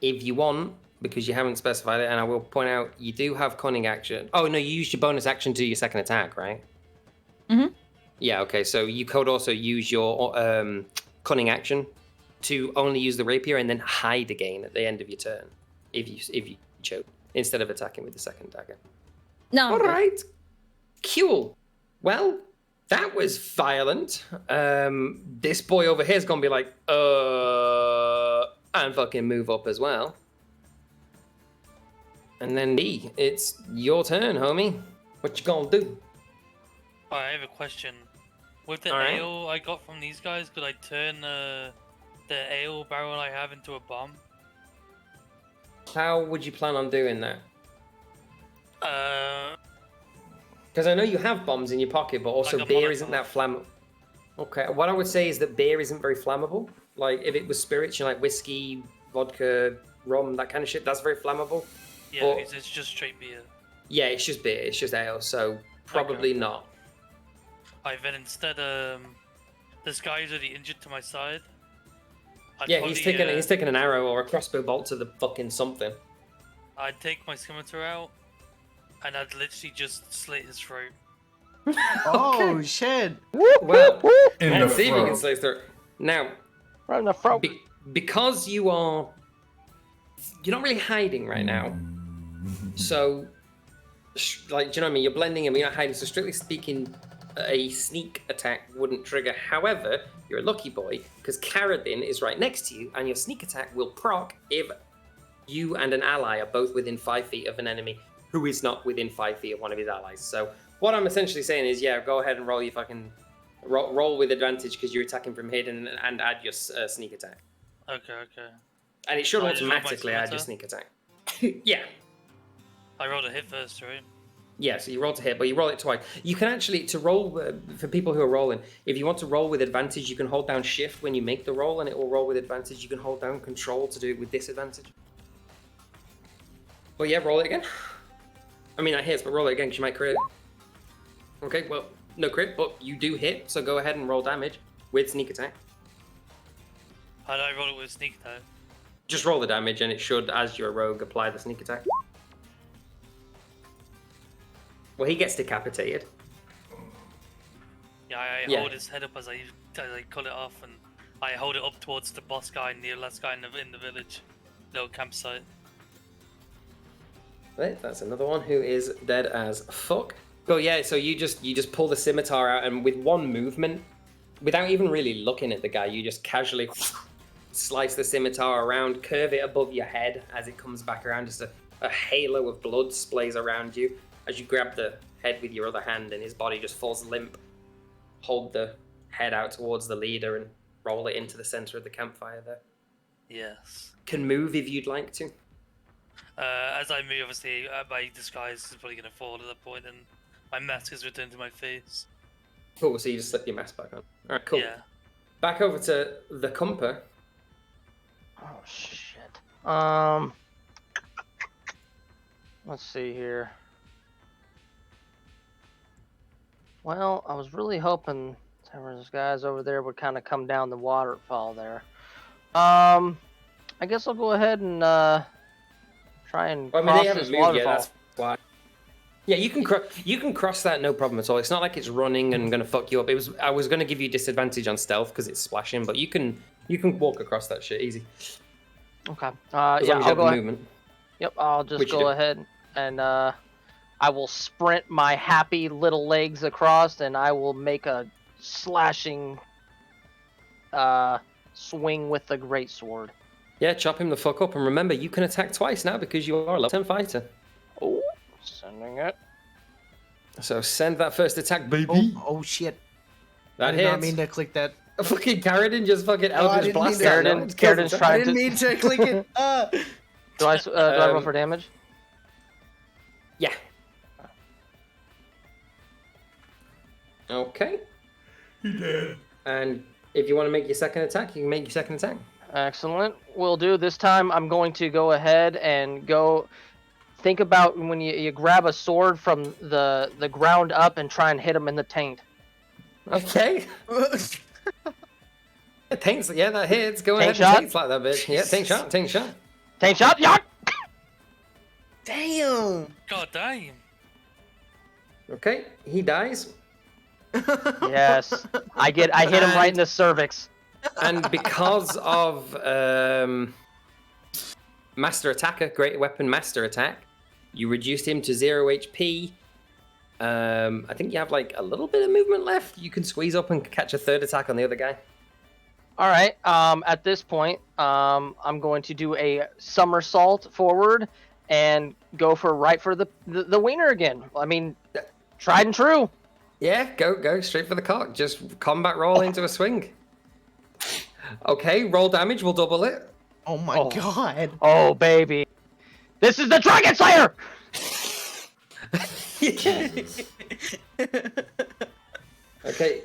if you want, because you haven't specified it, and I will point out, you do have cunning action. Oh no, you used your bonus action to your second attack, right? Mm-hmm. Yeah, okay, so you could also use your cunning action to only use the rapier and then hide again at the end of your turn, if you choke, instead of attacking with the second dagger. No. All right. Cool. Well, that was violent. This boy over here is gonna be like, and fucking move up as well. And then D, it's your turn, homie. What you gonna do? I have a question. With the Alright. ale I got from these guys, could I turn the ale barrel I have into a bomb? How would you plan on doing that? Because I know you have bombs in your pocket, but also Like a beer Molotov. isn't that flammable. Okay, what I would say is that beer isn't very flammable. Like, if it was spirits, you know, like whiskey, vodka, rum, that kind of shit, that's very flammable. Yeah, But- it's just straight beer. Yeah, it's just beer, it's just ale, so probably not. Alright, then instead, this guy is already injured to my side. I'd Yeah, probably, he's taking an arrow or a crossbow bolt to the fucking something. I'd take my scimitar out, and I'd literally just slit his throat. Oh shit! Well, In let's the see if you can throat. slice his throat. Now, Right in the throat. because you're not really hiding right now. So, like, do you know what I mean? You're blending in, but you're not hiding. So, strictly speaking, a sneak attack wouldn't trigger. However, you're a lucky boy because Karadin is right next to you, and your sneak attack will proc if you and an ally are both within 5 feet of an enemy who is not within 5 feet of one of his allies. So, what I'm essentially saying is, yeah, go ahead and roll your fucking roll with advantage because you're attacking from hidden and add your sneak attack. Okay. And it should So I just roll my automatically add your scimitar? sneak attack. Yeah. I rolled a hit first, right? Yeah, so you roll to hit, but you roll it twice. You can actually, to roll, for people who are rolling, if you want to roll with advantage, you can hold down shift when you make the roll, and it will roll with advantage. You can hold down control to do it with disadvantage. But yeah, roll it again. I mean, that hits, but roll it again because you might crit. Okay, well, no crit, but you do hit, so go ahead and roll damage with sneak attack. How do I roll it with sneak attack? Just roll the damage, and it should, as you're a rogue, apply the sneak attack. Well, he gets decapitated. Yeah, I Yeah. hold his head up as I cut it off, and I hold it up towards the boss guy and the last guy in the village, little campsite. Right, that's another one who is dead as fuck. Oh yeah, so you just pull the scimitar out, and with one movement, without even really looking at the guy, you just casually slice the scimitar around, curve it above your head as it comes back around. Just a halo of blood splays around you as you grab the head with your other hand, and his body just falls limp. Hold the head out towards the leader and roll it into the center of the campfire there. Yes. Can move if you'd like to. As I move, obviously, my disguise is probably going to fall at that point, and my mask is returned to my face. Cool, so you just slip your mask back on. Alright, cool. Yeah. Back over to the Cumper. Oh shit. Let's see here. Well, I was really hoping those guys over there would kind of come down the waterfall there. I guess I'll go ahead and try and Well, I mean, cross they haven't this moved waterfall. yet, that's why. Yeah, you can cross that, no problem at all. It's not like it's running and gonna fuck you up. I was gonna give you disadvantage on stealth because it's splashing, but you can walk across that shit easy. Okay. As Yeah, long as you I'll have go the ahead. movement. Yep, I'll just Which you go do. ahead and I will sprint my happy little legs across, and I will make a slashing swing with the greatsword. Yeah, chop him the fuck up, and remember, you can attack twice now because you are a level 10 fighter. Oh, sending it. So send that first attack, baby. Oh shit. That I did hits. not mean to click that. Fucking Carradine just fucking I Eldritch didn't mean Blast to- that. Carradine's I trying to... didn't mean to click it. Do I roll for damage? Yeah. Okay. He did. And if you want to make your second attack, you can make your second attack. Excellent. Will do. This time I'm going to go ahead and go... Think about when you grab a sword from the ground up and try and hit him in the taint. Okay. Taints, yeah, that hits. Go Taint ahead shot? and taints like that bitch. Yeah, taint shot, taint shot. Taint shot, yeah! Damn. God damn. Okay, he dies. Yes. I hit him right in the cervix. And because of Master Attacker, Great Weapon Master Attack, you reduced him to 0 HP. I think you have like a little bit of movement left. You can squeeze up and catch a third attack on the other guy. All right. At this point, I'm going to do a somersault forward and go right for the wiener again. I mean, tried and true. Yeah, go straight for the cock. Just combat roll into a swing. Okay, roll damage. We'll double it. Oh my god. Oh baby, this is the Dragon Slayer. Okay.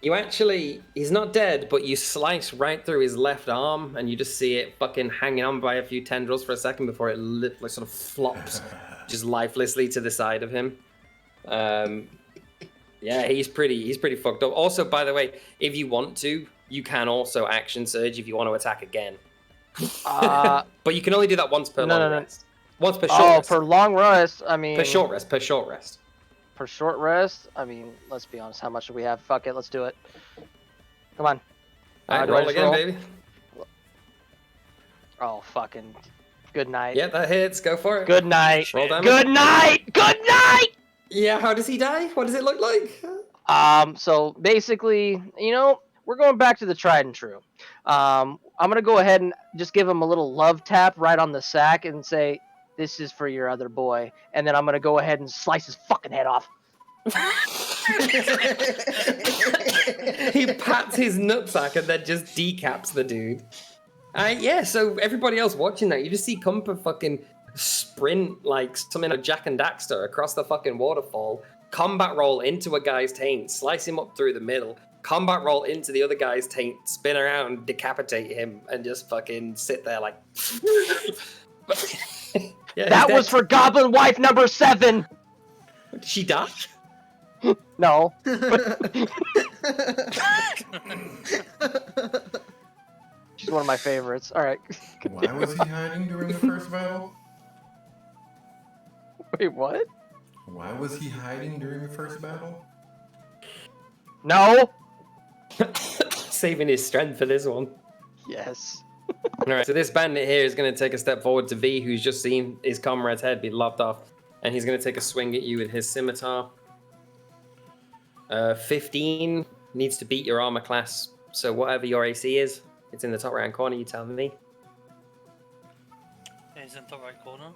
You actually, he's not dead, but you slice right through his left arm, and you just see it fucking hanging on by a few tendrils for a second before it like sort of flops just lifelessly to the side of him. Yeah, he's pretty fucked up. Also, by the way, if you want to, you can also action surge if you want to attack again. But you can only do that once per long rest. Once per short rest. Per long rest, I mean... Per short rest. For short rest, I mean, let's be honest, how much do we have? Fuck it, let's do it. Come on. Alright, do I roll just again, roll? baby. Oh, fucking... Good night. Yeah, that hits. Go for it. Good night. Roll damage. Good night! Good night! Yeah, how does he die? What does it look like? So basically, you know, we're going back to the tried and true. I'm gonna go ahead and just give him a little love tap right on the sack and say, "This is for your other boy," and then I'm gonna go ahead and slice his fucking head off. He pats his nutsack and then just decaps the dude. Yeah, so everybody else watching that, you just see Cumper fucking sprint like something like Jack and Daxter across the fucking waterfall, combat roll into a guy's taint, slice him up through the middle, combat roll into the other guy's taint, spin around, decapitate him, and just fucking sit there like... Yeah, That was for Goblin Wife number 7! Did she die? No. She's one of my favorites. Alright. Why was he hiding during the first battle? Wait, what? Why was he hiding during the first battle? No. Saving his strength for this one. Yes. All right, so this bandit here is going to take a step forward to V, who's just seen his comrade's head be lopped off, and he's going to take a swing at you with his scimitar. 15 needs to beat your armor class, so whatever your AC is, it's in the top right corner. You tell me. It's in the top right corner.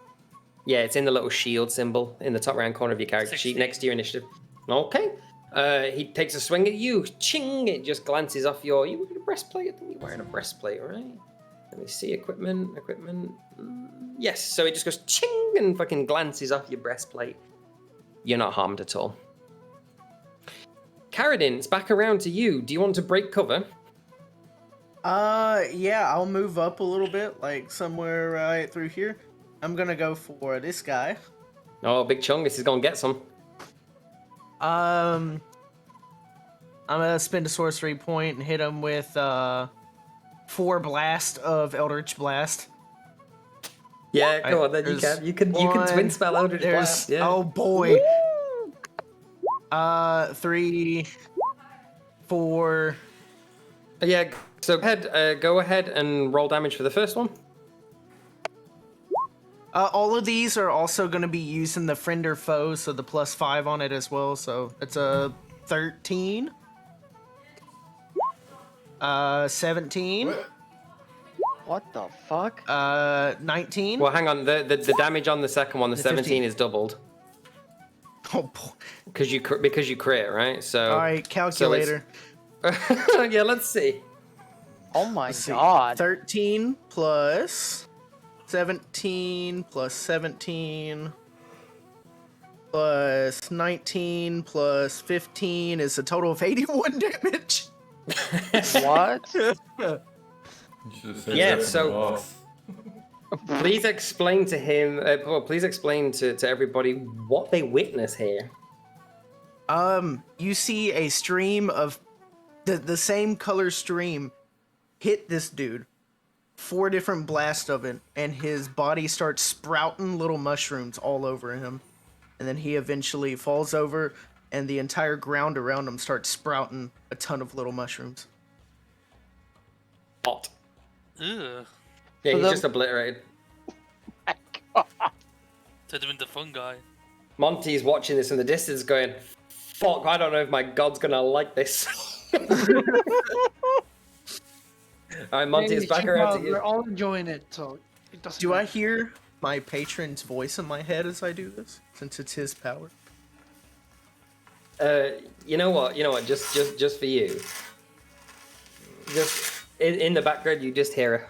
Yeah, it's in the little shield symbol in the top right corner of your character sheet 16. next to your initiative. Okay. He takes a swing at you. Ching! It just glances off your. You wearing a breastplate? I think you're wearing a breastplate, right? Let me see. Equipment. Yes. So it just goes ching and fucking glances off your breastplate. You're not harmed at all. Karadin, it's back around to you. Do you want to break cover? Yeah, I'll move up a little bit, like somewhere right through here. I'm gonna go for this guy. Oh, Big Chung, this is gonna get some. I'm gonna spend a sorcery point and hit him with 4 blast of Eldritch Blast. Yeah, go on then. You can twin spell Eldritch Blast. Yeah. Oh boy. 3, 4. Yeah. So go ahead and roll damage for the first one. All of these are also going to be using the friend or foe, so the +5 on it as well. So it's a 13, 17. What the fuck? 19. Well, hang on. The damage on the second one, the 17 15. is doubled. Oh boy. Because you crit, right? So. All right, calculator. Yeah, let's see. Oh my god. 13 plus 17 plus 17 plus 19 plus 15 is a total of 81 damage. What? Yeah, so please explain to him, please explain to everybody what they witness here. You see a stream of the same color stream hit this dude. 4 different blasts of it, and his body starts sprouting little mushrooms all over him. And then he eventually falls over, and the entire ground around him starts sprouting a ton of little mushrooms. Hot. Ugh. Yeah, he's just obliterated. Turned him into fungi. Monty's watching this in the distance going, fuck, I don't know if my god's gonna like this. Alright, Monty, it's back around to you. We're all enjoying it, so it doesn't. Do I hear my patron's voice in my head as I do this, since it's his power? You know what? Just for you. Just in the background, you just hear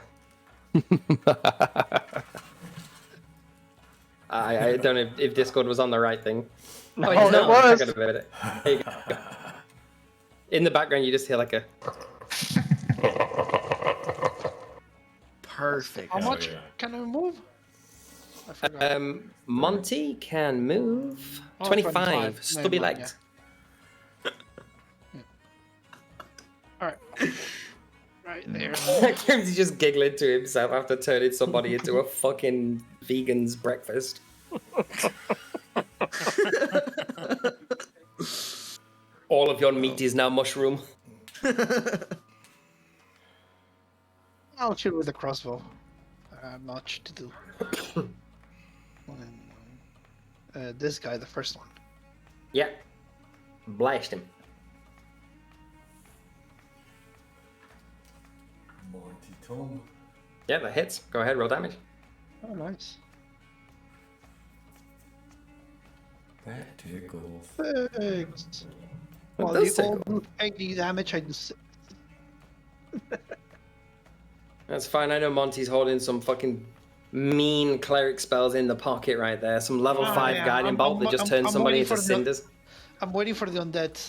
I don't know if Discord was on the right thing. No, it's not. it was. I got about it. There you go. In the background, you just hear like a. Perfect. How much can I move? I forgot. Monty can move 25. 25. Stubby Never mind, legged. Alright. Right there. He's just giggling to himself after turning somebody into a fucking vegan's breakfast. All of your meat is now mushroom. I'll shoot with a crossbow. Much to do. This guy, the first one. Yeah. Blast him. Monty Tom. Yeah, that hits. Go ahead, roll damage. Oh, nice. That tickles. Thanks. That Well, does you all tickle. do 80 damage, I do 6. That's fine. I know Monty's holding some fucking mean cleric spells in the pocket right there. Some level 5 yeah. guardian bolt that just turns somebody waiting into for the- cinders. I'm waiting for the undead.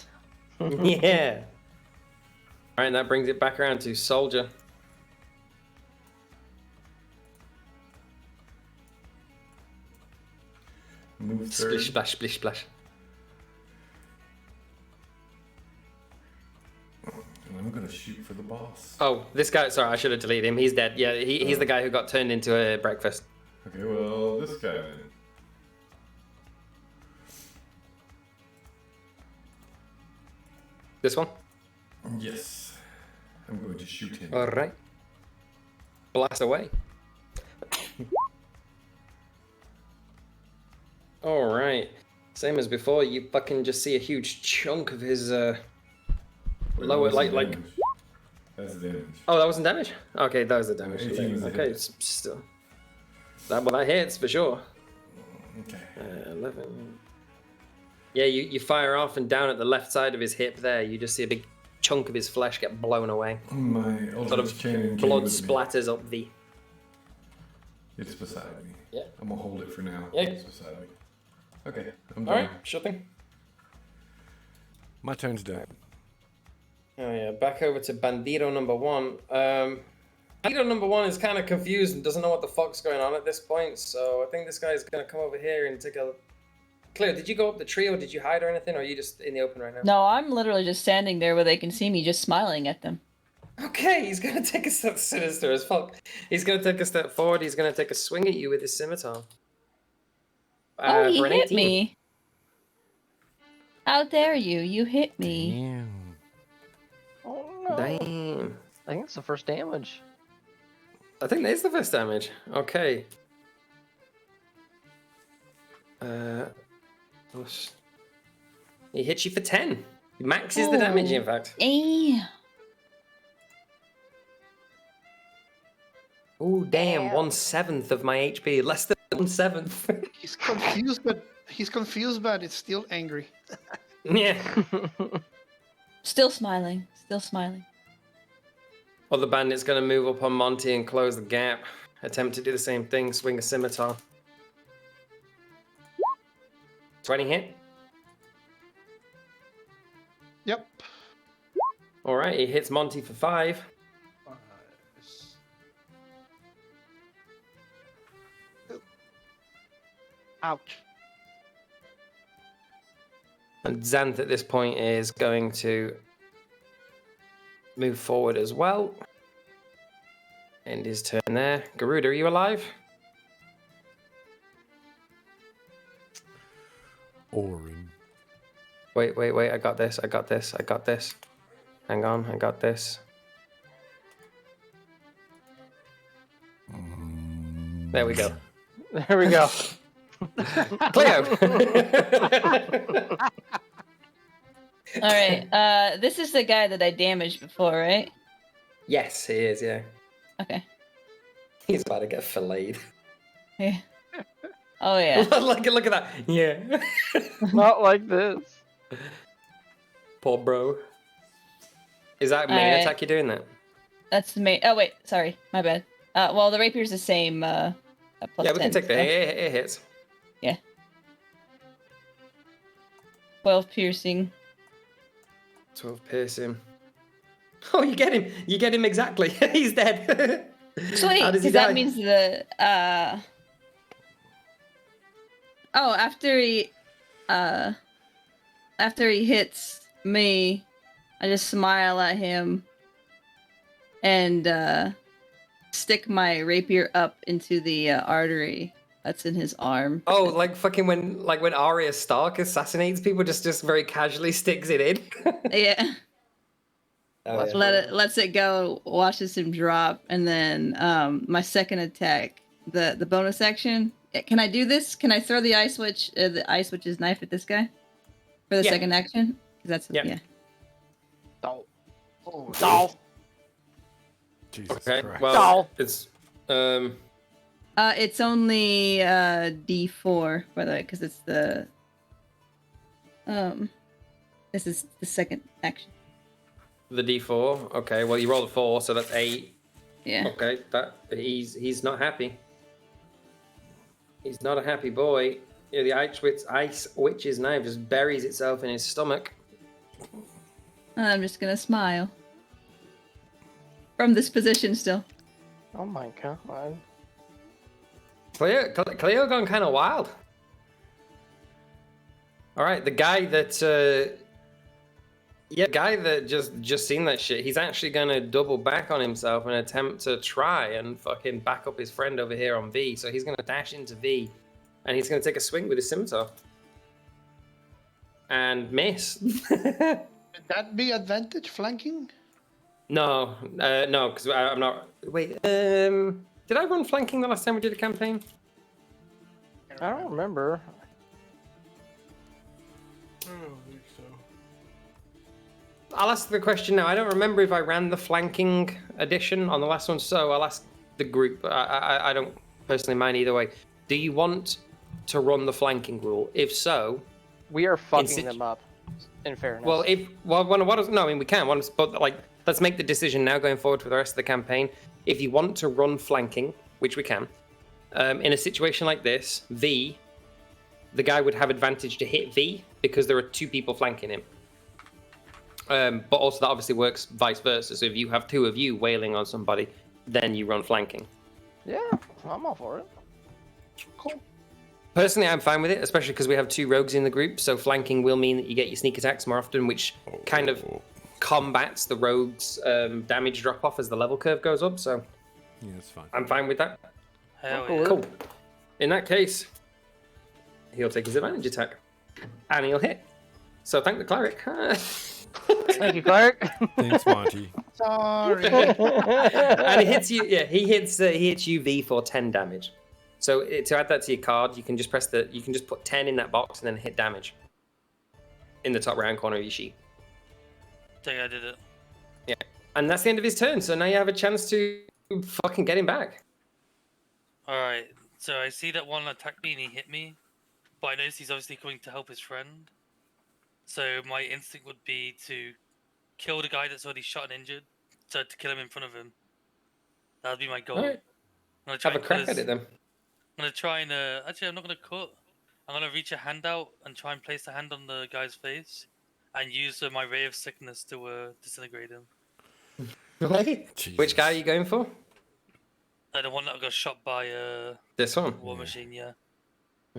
Yeah. Alright, that brings it back around to Soldier. Move Splish, third. splash, splish, splash. And I'm gonna shoot for the boss. Oh, this guy, sorry, I should have deleted him. He's dead. Yeah, he's the guy who got turned into a breakfast. Okay, well, this guy then. This one? Yes. I'm going to shoot him. All right. Blast away. All right. Same as before, you fucking just see a huge chunk of his Wait, lower, what's the like. damage? That's the damage. Oh, that wasn't damage. Okay, that was the damage. 18 was the okay, hit. it's still. That hits for sure. Okay. 11. Yeah, you fire off, and down at the left side of his hip there, you just see a big chunk of his flesh get blown away. My Sort Eldritch of Cannon blood came with me. splatters up the. It's beside me. Yeah. I'm gonna hold it for now. Yeah. It's beside me. Okay, I'm All done. right, sure thing. My turn's done. Oh yeah, back over to Bandito number 1. Bandito number 1 is kind of confused and doesn't know what the fuck's going on at this point, so I think this guy's gonna come over here and take a... Claire, did you go up the tree or did you hide or anything, or are you just in the open right now? No, I'm literally just standing there where they can see me, just smiling at them. Okay, he's gonna take a step sinister as fuck. He's gonna take a step forward, he's gonna take a swing at you with his scimitar. Oh, he for an hit 18. me. How dare you? You hit me. Damn. Oh no. Damn. I think it's the first damage. I think that's the first damage. Okay. He hits you for 10. He maxes the damage, in fact. Eh. Oh, damn. 1/7 of my HP. Less than 1/7. He's confused, but it's still angry. Yeah. Still smiling. Still smiling. Other bandit's going to move up on Monty and close the gap. Attempt to do the same thing. Swing a scimitar. 20 hit. Yep. All right, he hits Monty for 5. Ouch. And Xanth at this point is going to move forward as well. End his turn there. Garuda, are you alive? Orin. Wait. I got this. Hang on, I got this. There we go. There we go. Cleo! All right. This is the guy that I damaged before, right? Yes, he is, yeah. Okay. He's about to get filleted. Yeah. Oh yeah. Look at that. Yeah. Not like this. Poor bro. Is that main Alright. attack you're doing that? That's the main. Oh wait, sorry, my bad. Well, the rapier's the same. Plus Yeah, we can 10, take the so- it hits. Yeah. 12 piercing. 12 piercing. Oh, you get him. You get him exactly. He's dead. Sweet, How does he because that die? means the Oh, after he hits me, I just smile at him and stick my rapier up into the artery that's in his arm. Oh, like fucking when Arya Stark assassinates people, just very casually sticks it in. Yeah. Oh, yeah. Lets it go, watches him drop, and then my second attack, the bonus action. Can I do this? Can I throw the ice witch's knife at this guy for the Yeah. second action? 'Cause that's Yeah. Oh. Oh, No. Jesus Okay. Christ. Well, it's It's only D4 by the way, because it's the this is the second action. the D4. Okay. Well, you rolled a 4, so that's 8. Yeah. Okay. That he's not happy. He's not a happy boy. Yeah, the ice witch's knife just buries itself in his stomach. I'm just gonna smile from this position still. Oh my god. Cleo gone kind of wild. All right, the guy that just seen that shit. He's actually gonna double back on himself and attempt to try and fucking back up his friend over here on V. So he's gonna dash into V, and he's gonna take a swing with his scimitar and miss. Would that be advantage flanking? No, no, because I'm not. Wait, did I run flanking the last time we did a campaign? I don't remember. I don't think so. I'll ask the question now. I don't remember if I ran the flanking edition on the last one, so I'll ask the group. I don't personally mind either way. Do you want to run the flanking rule? If so, We are fucking them up. In fairness. well, no, I mean we can. But like, let's make the decision now going forward for the rest of the campaign. If you want to run flanking, which we can, in a situation like this, the guy would have advantage to hit V because there are two people flanking him. But also that obviously works vice versa. So if you have two of you wailing on somebody, then you run flanking. Yeah, I'm all for it. Cool. Personally, I'm fine with it, especially because we have two rogues in the group. So flanking will mean that you get your sneak attacks more often, which kind of combats the rogue's damage drop off as the level curve goes up. So Yeah, it's fine. I'm fine with that. Hell Cool. yeah. Cool. In that case, he'll take his advantage attack, and he'll hit. So thank the cleric. Thank you, Clark. Thanks, Monty. Sorry. And he hits you. Yeah, he hits you V for 10 damage. So to add that to your card, you can just put 10 in that box and then hit damage in the top right corner of your sheet. Think I did it. Yeah, and that's the end of his turn. So now you have a chance to fucking get him back. All right. So I see that one attacked me and he hit me, but I notice he's obviously coming to help his friend. So my instinct would be to kill the guy that's already shot and injured, so to kill him in front of him. That would be my goal. All right. I'm gonna try Have a and crack cut at his- it then. I'm gonna try and actually I'm not gonna cut. I'm gonna reach a hand out and try and place the hand on the guy's face, and use my ray of sickness to disintegrate him. Which guy are you going for? The one that got shot by This one. War Machine, yeah.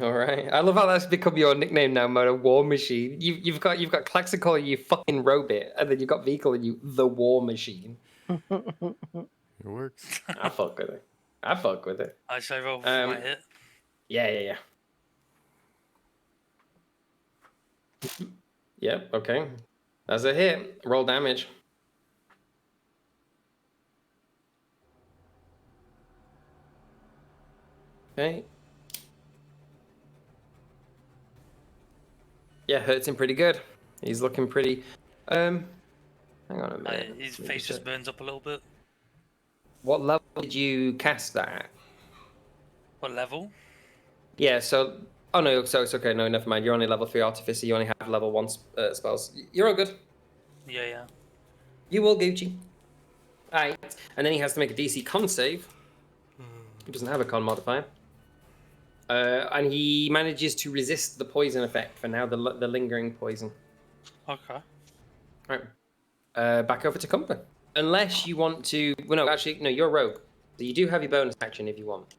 All right. I love how that's become your nickname now, Moto. War Machine. You've got Klaxon calling you fucking Robit, and then you've got V calling you the War Machine. It works. I fuck with it. Should I roll for my hit? Yeah. Yep. Okay. That's a hit. Roll damage. Okay. Yeah, hurts him pretty good. He's looking pretty. Hang on a minute. His face just burns up a little bit. What level did you cast that at? What level? Yeah, so. Oh no, so it's okay. No, never mind. You're only level 3 artificer. You only have level 1 spells. You're all good. Yeah. You all Gucci. Alright. And then he has to make a DC con save. He doesn't have a con modifier. And he manages to resist the poison effect for now, the lingering poison. Okay. Right. Back over to Cumper. Unless you want to... Well, no, actually, no, you're rogue. So you do have your bonus action if you want.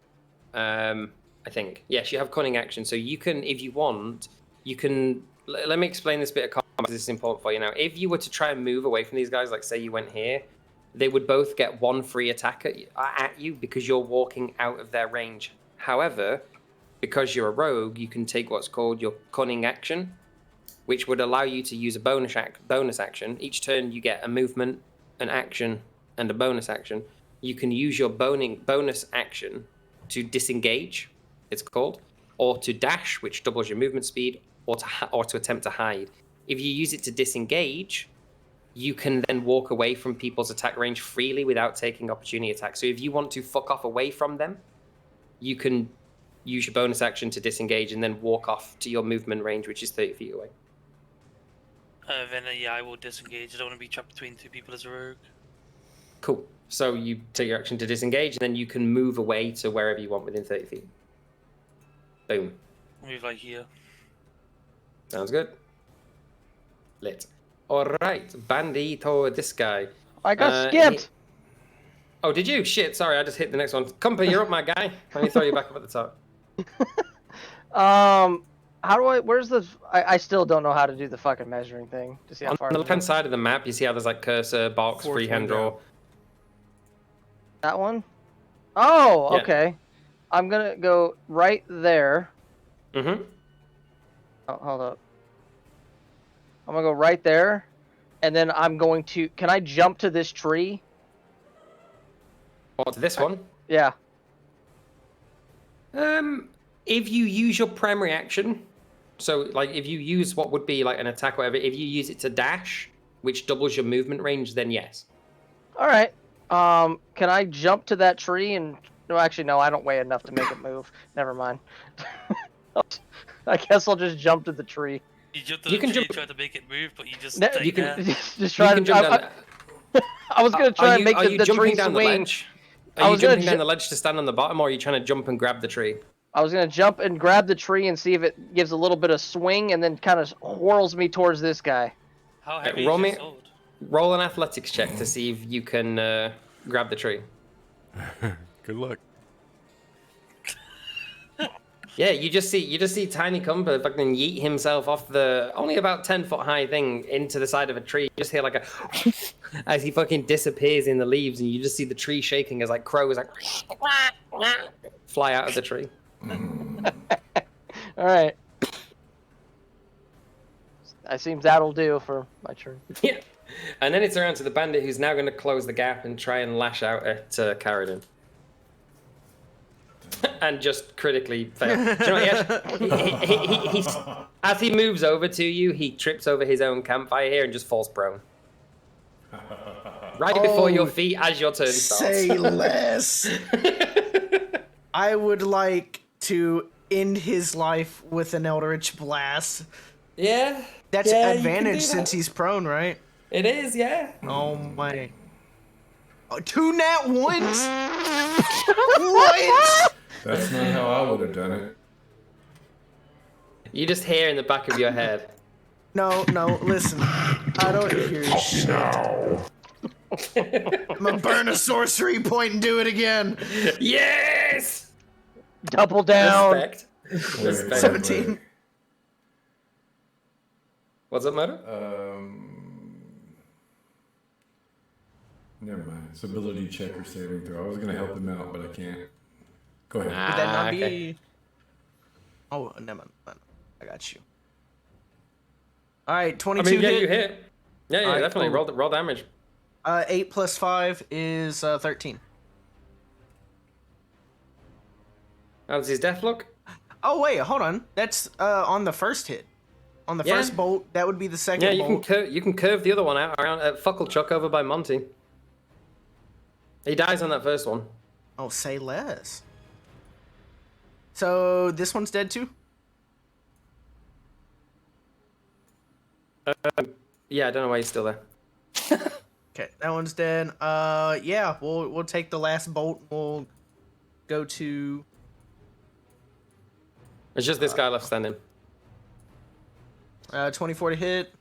I think. Yes, you have cunning action. So you can, if you want, you can... Let me explain this bit of combat because this is important for you now. If you were to try and move away from these guys, like say you went here, they would both get one free attack at you because you're walking out of their range. However, because you're a rogue, you can take what's called your cunning action, which would allow you to use a bonus action. Each turn you get a movement, an action, and a bonus action. You can use your bonus action to disengage, it's called, or to dash, which doubles your movement speed, or to attempt to hide. If you use it to disengage, you can then walk away from people's attack range freely without taking opportunity attacks. So if you want to fuck off away from them, you can use your bonus action to disengage and then walk off to your movement range, which is 30 feet away. Then I will disengage. I don't want to be trapped between two people as a rogue. Cool. So you take your action to disengage, and then you can move away to wherever you want within 30 feet. Boom. Move like here. Sounds good. Lit. Alright, Bandito, this guy. I got skipped. Oh, did you? Shit, sorry, I just hit the next one. Cumper, you're up, my guy. Let me throw you back up at the top. How do I? Where's the? I still don't know how to do the fucking measuring thing to see how far. On the left-hand side of the map, you see how there's like cursor, box, Fourth freehand window. draw. That one? Oh, Yeah. okay. I'm gonna go right there. Mm-hmm. Oh, hold up. I'm gonna go right there, and then I'm going to. Can I jump to this tree? What, to this one? Yeah. If you use your primary action, so like if you use what would be like an attack or whatever, if you use it to dash, which doubles your movement range, then yes. All right. Can I jump to that tree and? No, actually, no. I don't weigh enough to make it move. Never mind. I guess I'll just jump to the tree. You jumped to You the can tree, jump- try to make it move, but you just No, stay you can- there. Just try to jump down. I was gonna try and make are the you tree jumping down the swing. ledge? I Are you was gonna jumping down the ledge to stand on the bottom, or are you trying to jump and grab the tree? I was gonna jump and grab the tree and see if it gives a little bit of swing, and then kind of whirls me towards this guy. How heavy roll is your me- sword? Roll an athletics check to see if you can grab the tree. Good luck. Yeah, you just see Tiny Cumper fucking yeet himself off the only about 10-foot high thing into the side of a tree. You just hear like a as he fucking disappears in the leaves, and you just see the tree shaking as like crows like fly out of the tree. All right. I seems that'll do for my turn. Yeah, and then it's around to the bandit, who's now going to close the gap and try and lash out at Carradine. And just critically fail. Do you know what he as he moves over to you, he trips over his own campfire here and just falls prone. Right before your feet as your turn starts. Say less. I would like to end his life with an Eldritch Blast. Yeah. That's yeah, you can advantage do since that. he's prone, right? It is, yeah. Oh my. Oh, 2 nat ones? What? That's not how I would have done it. You just hear in the back of your head. No, listen. I don't hear shit. I'm gonna burn a sorcery point and do it again. Yes! Double down. Respect. Respect. 17. What's up, Murder? Never mind. It's ability check or saving throw. I was gonna help him out, but I can't. Go ahead. Would that not okay. be? Oh, never mind. I got you. All right, 22 I mean, yeah, hit. you hit. Yeah, Alright, definitely. cool. Roll damage. 8 plus 5 is 13. How does his death look? Oh wait, hold on. That's on the first hit. On the Yeah. first bolt, that would be the second Yeah, you bolt. can curve the other one out around Fucklechuck over by Monty. He dies on that first one. Oh, say less. So this one's dead too? Yeah, I don't know why he's still there. Okay, that one's dead. Yeah, we'll take the last bolt. We'll go to. It's just this guy left standing. 24 to hit.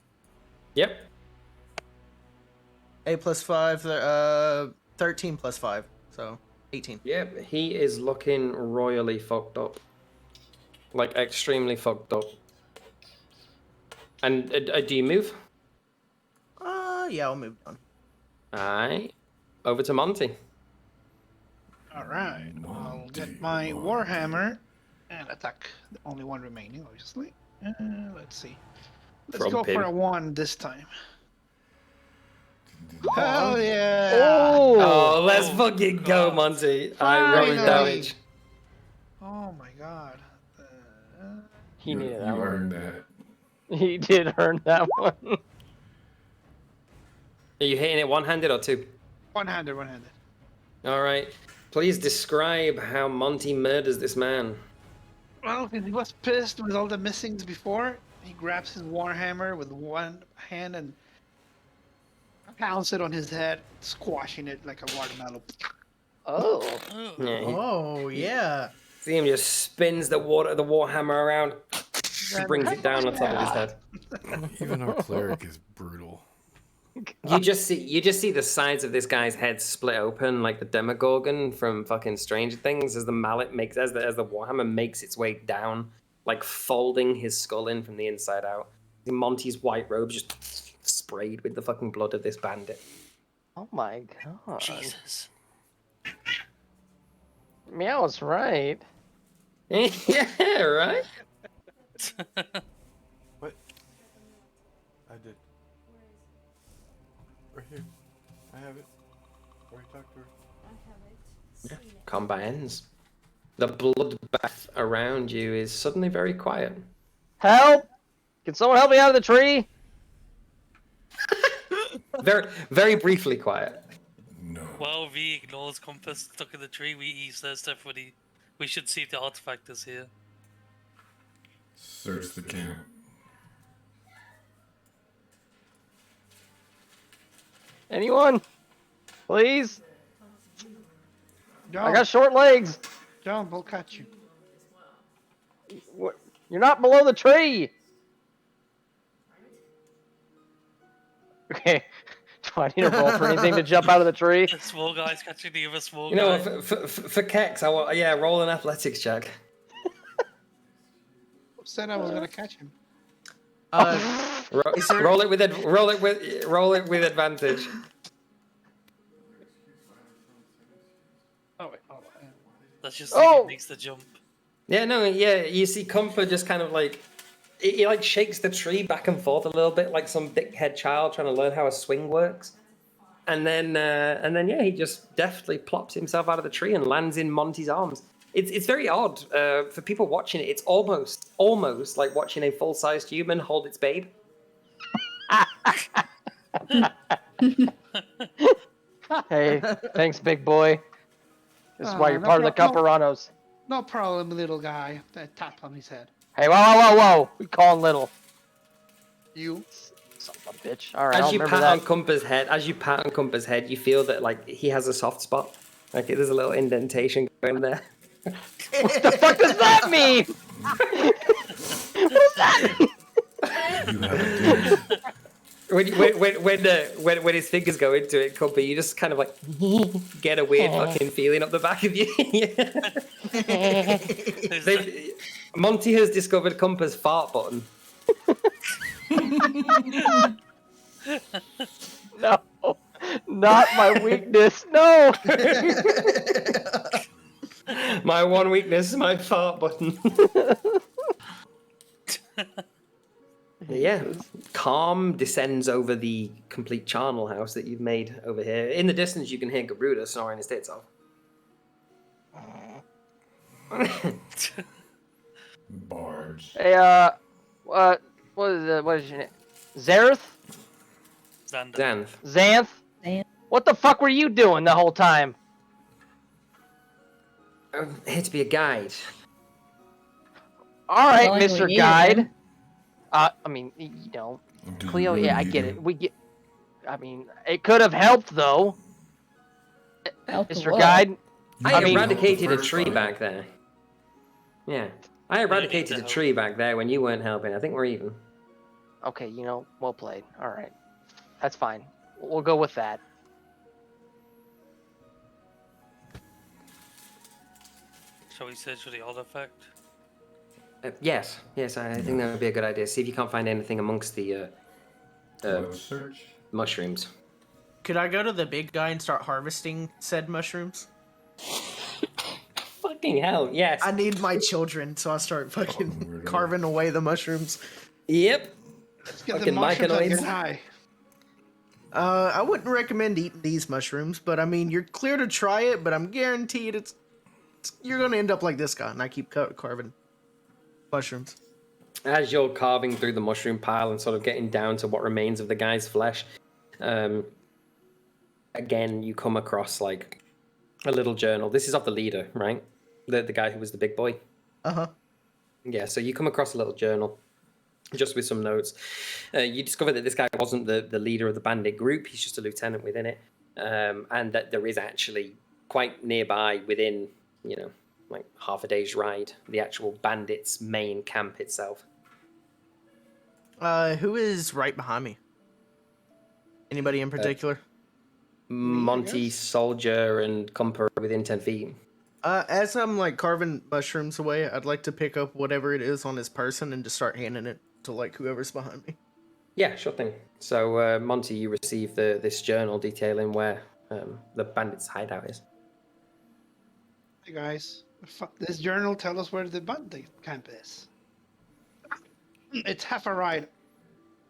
Yep. 8 plus 5. 13 plus 5. So 18. Yep. He is looking royally fucked up. Like extremely fucked up. And do you move? Yeah, I'll move on. Alright. Over to Monty. All right. I'll get my Warhammer and attack. The only one remaining, obviously. Let's see. Let's From go pin. for a 1 this time. Hell yeah! Oh, let's fucking go, Monty. I roll Finally. damage. Oh my god. He You needed that one. earned that. He did earn that one. Are you hitting it one-handed or two? One-handed. Alright. Please describe how Monty murders this man. Well, he was pissed with all the missings before. He grabs his Warhammer with one hand and pounds it on his head, squashing it like a watermelon. Oh. Yeah, he- Oh, yeah. See him just spins the warhammer around, brings it down on top of his head. Even our cleric is brutal. You just see the sides of this guy's head split open like the Demogorgon from fucking Stranger Things as the mallet makes as the warhammer makes its way down, like folding his skull in from the inside out. Monty's white robe just sprayed with the fucking blood of this bandit. Oh my god. Jesus. Meow's right. Yeah, right? What? I did. have it. Already talked to her. Yeah. Combat ends. The bloodbath around you is suddenly very quiet. Help! Can someone help me out of the tree? Very, very briefly quiet. No. While V ignores Compass stuck in the tree, we says everybody, we should see if the artifact is here. Search the camp. Anyone? Please? Jump, I got short legs. jump, we'll catch you. What? You're not below the tree. Okay. Do I need to roll for anything to jump out of the tree? The small guy's catching the other small You know, guy. for Kex, roll an athletics check. Who said I was gonna catch him? Is there- Roll it with advantage. Oh wait, oh, Let's just see if Oh! he makes the jump. Yeah, no, yeah. You see, Compa just kind of like he like shakes the tree back and forth a little bit, like some dickhead child trying to learn how a swing works. And then yeah, he just deftly plops himself out of the tree and lands in Monty's arms. It's very odd for people watching it. It's almost like watching a full-sized human hold its babe. Hey, thanks, big boy. This is why you're no part of the Cumpuranos. no problem, little guy. That tap on his head. Hey, whoa! We call him little. You? Son of a bitch. All right, I'll As you remember pat that. on Compa's head, you feel that like he has a soft spot. Like there's a little indentation going there. What the fuck does that mean? What does that mean? You have a gift. When his fingers go into it, Compa, you just kind of like get a weird fucking feeling up the back of you. Monty has discovered Compa's fart button. No, not my weakness. No. My one weakness is my fart button. Yeah, calm descends over the complete charnel house that you've made over here. In the distance, you can hear Garuda snoring his tits off. Bards. Hey, what is your name? Zareth? Xander. Xanth. Xanth? What the fuck were you doing the whole time? I'm here to be a guide. All right, Well, Mr. we need Guide. him. I mean, you know, Do you Cleo. really Yeah, I need get him? it. We get. I mean, it could have helped though, Help Mr. what? Guide. You I could've helped eradicated the a first tree time. back there. Yeah, I eradicated a help. tree back there when you weren't helping. I think we're even. Okay, you know, well played. All right, that's fine. We'll go with that. Shall we search for the artifact? Yes, I think that would be a good idea. See if you can't find anything amongst the Blood search. mushrooms. Could I go to the big guy and start harvesting said mushrooms? Fucking hell, yes. I need my children, so I start fucking weirdo. carving away the mushrooms. Yep. Let's get the Fucking mushrooms and get mechanoids. high. I wouldn't recommend eating these mushrooms, but I mean, you're clear to try it, but I'm guaranteed you're gonna end up like this guy, and I keep carving mushrooms. As you're carving through the mushroom pile and sort of getting down to what remains of the guy's flesh, again, you come across like a little journal. This is of the leader, right? The guy who was the big boy. Uh-huh. Yeah, so you come across a little journal just with some notes. You discover that this guy wasn't the leader of the bandit group. He's just a lieutenant within it. And that there is actually quite nearby within, like half a day's ride, the actual bandits' main camp itself. Who is right behind me? Anybody in particular? Monty, Soldier, and Compa are within 10 feet. As I'm like carving mushrooms away, I'd like to pick up whatever it is on his person and just start handing it to like whoever's behind me. Yeah, sure thing. So, Monty, you receive this journal detailing where the bandits' hideout is. Hey guys, this journal tell us where the bandit camp is. It's half a ride.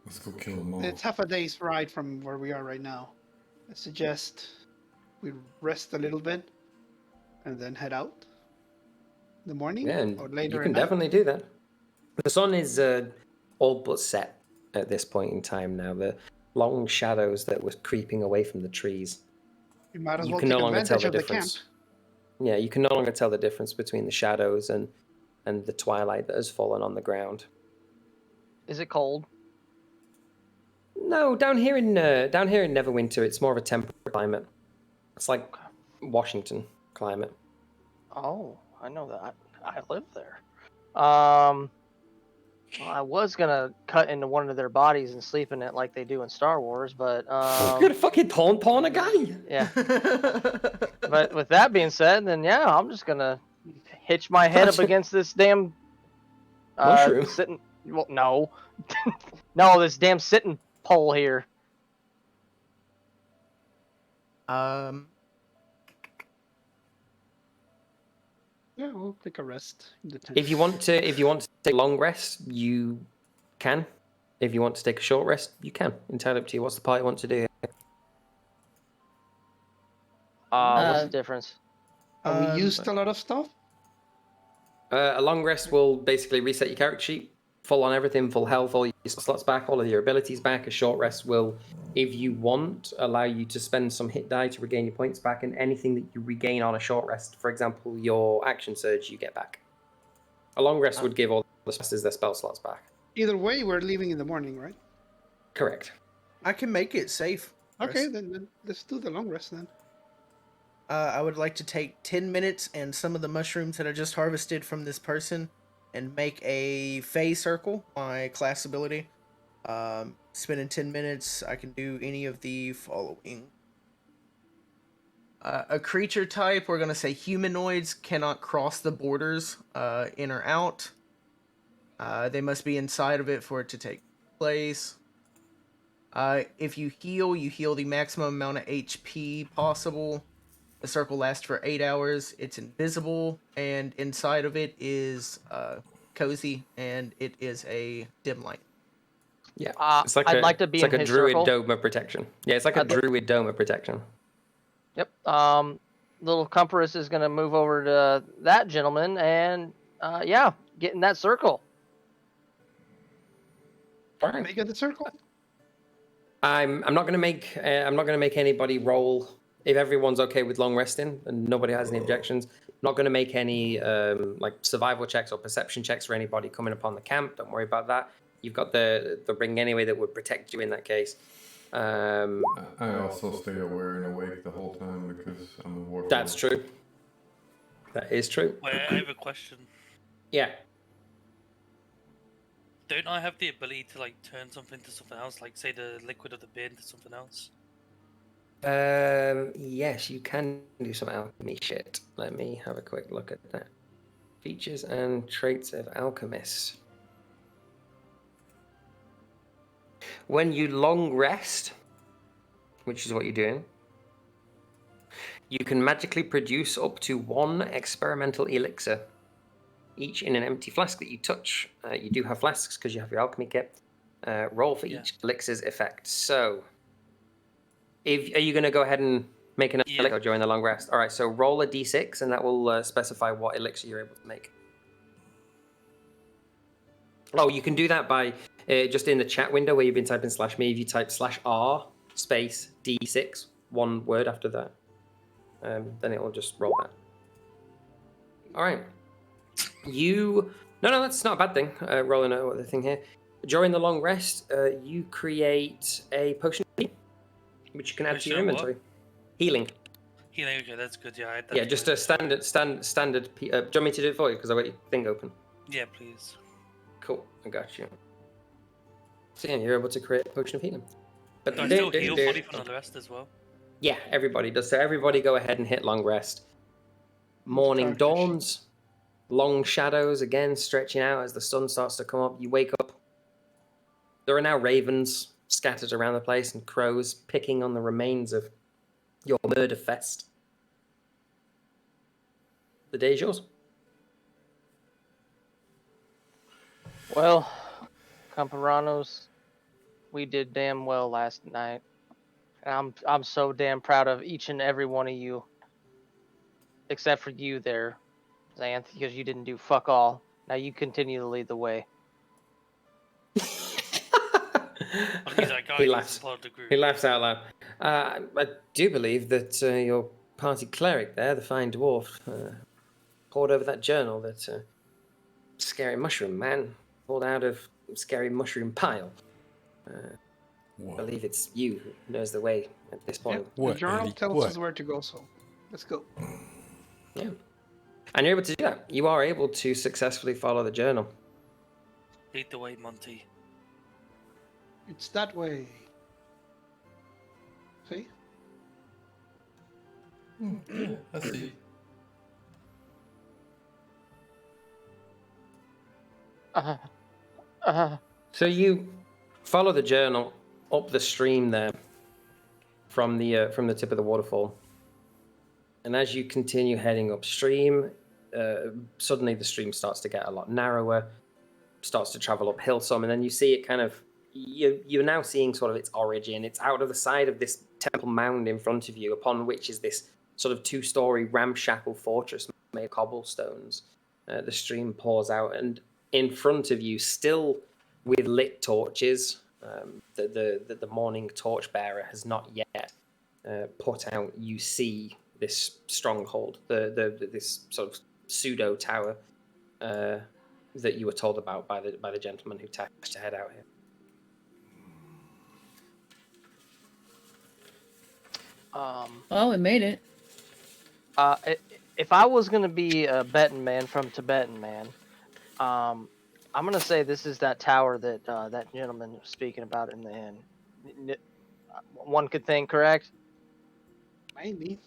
Let's go kill them all. It's half a day's ride from where we are right now. I suggest we rest a little bit and then head out in the morning Yeah, and or later you at can night. definitely do that. The sun is all but set at this point in time now. The long shadows that were creeping away from the trees. We might as You well can no take longer tell advantage the of the camp. difference. Yeah, you can no longer tell the difference between the shadows and the twilight that has fallen on the ground. Is it cold? No, down here in Neverwinter, it's more of a temperate climate. It's like Washington climate. Oh, I know that. I live there. Well, I was gonna cut into one of their bodies and sleep in it like they do in Star Wars, but You're gonna fucking pawn a guy. yeah. But with that being said, then yeah, I'm just gonna hitch my head up against this damn Mushroom. sitting. Well, no, no, this damn sitting pole here. Yeah, we'll take a rest in the tent. If you want to take a long rest, you can. If you want to take a short rest, you can. Entirely up to you. What's the party want to do here? What's the difference? Have we used a lot of stuff? A long rest will basically reset your character sheet, full on everything, full health, all your slots back, all of your abilities back. A short rest will, if you want, allow you to spend some hit die to regain your points back, and anything that you regain on a short rest, for example, your action surge, you get back. A long rest would give all the spells their spell slots back. Either way, we're leaving in the morning, right? Correct. I can make it safe. Okay, then let's do the long rest then. I would like to take 10 minutes and some of the mushrooms that I just harvested from this person and make a Fey Circle, my class ability. Spending 10 minutes, I can do any of the following. A creature type, we're going to say humanoids, cannot cross the borders in or out. They must be inside of it for it to take place. If you heal the maximum amount of HP possible. The circle lasts for 8 hours. It's invisible, and inside of it is cozy, and it is a dim light. Yeah, I'd like to be in like a his druid circle. dome of protection. Yeah, it's like a druid dome of protection. Yep. Little Cumpurus is gonna move over to that gentleman and yeah, get in that circle. All right. Make it the circle. I'm not gonna make anybody roll. If everyone's okay with long resting and nobody has any objections, I'm not gonna make any like survival checks or perception checks for anybody coming upon the camp. Don't worry about that. You've got the ring anyway that would protect you in that case. I also stay aware and awake the whole time because I'm a warlord. That's true. That is true. Wait, I have a question. Yeah. Don't I have the ability to like turn something to something else, like say the liquid of the beer into something else? Yes, you can do some alchemy shit. Let me have a quick look at that. Features and traits of alchemist. When you long rest, which is what you're doing, you can magically produce up to 1 experimental elixir, each in an empty flask that you touch. You do have flasks because you have your alchemy kit. Roll for each elixir's effect. So, are you going to go ahead and make an elixir during the long rest? All right, so roll a d6, and that will specify what elixir you're able to make. Oh, you can do that by just in the chat window where you've been typing /me. If you type /r space d6, one word after that, then it will just roll that. All right. No, that's not a bad thing. Rolling over the thing here. During the long rest, you create a potion of healing, which you can add to your inventory. What? Healing. Healing, okay, that's good. Yeah, Yeah, just a standard. Do you want me to do it for you? Because I've got your thing open. Yeah, please. Cool, I got you. So yeah, you're able to create a potion of healing. But Do I still heal fully from the rest as well? Yeah, everybody does. So everybody go ahead and hit long rest. Morning dawns. Long shadows again stretching out as the sun starts to come up. You wake up. There are now ravens scattered around the place and crows picking on the remains of your murder fest. The day is yours. Well, Cumpuranos, we did damn well last night. And I'm so damn proud of each and every one of you, except for you there, Xanth, because you didn't do fuck all. Now you continue to lead the way. He's like, He laughs. part of the group. He laughs out loud. I do believe that your party cleric there, the fine dwarf, poured over that journal that scary mushroom man pulled out of scary mushroom pile. I believe it's you who knows the way at this point. The journal tells us where to go, so let's go. Yeah. And you're able to do that. You are able to successfully follow the journal. Lead the way, Monty. It's that way. See? Yeah, I see. So you follow the journal up the stream there from the tip of the waterfall. And as you continue heading upstream, suddenly the stream starts to get a lot narrower, starts to travel uphill some, and then you see it kind of, you're now seeing sort of its origin. It's out of the side of this temple mound in front of you, upon which is this sort of 2-story ramshackle fortress made of cobblestones. The stream pours out, and in front of you, still with lit torches, the morning torchbearer has not yet put out. You see this stronghold, this sort of pseudo tower that you were told about by the gentleman who tasked to head out here. Oh, we made it. If I was gonna be a betting man from Tibetan Man, I'm gonna say this is that tower that that gentleman was speaking about in the inn. One could think, correct? Maybe.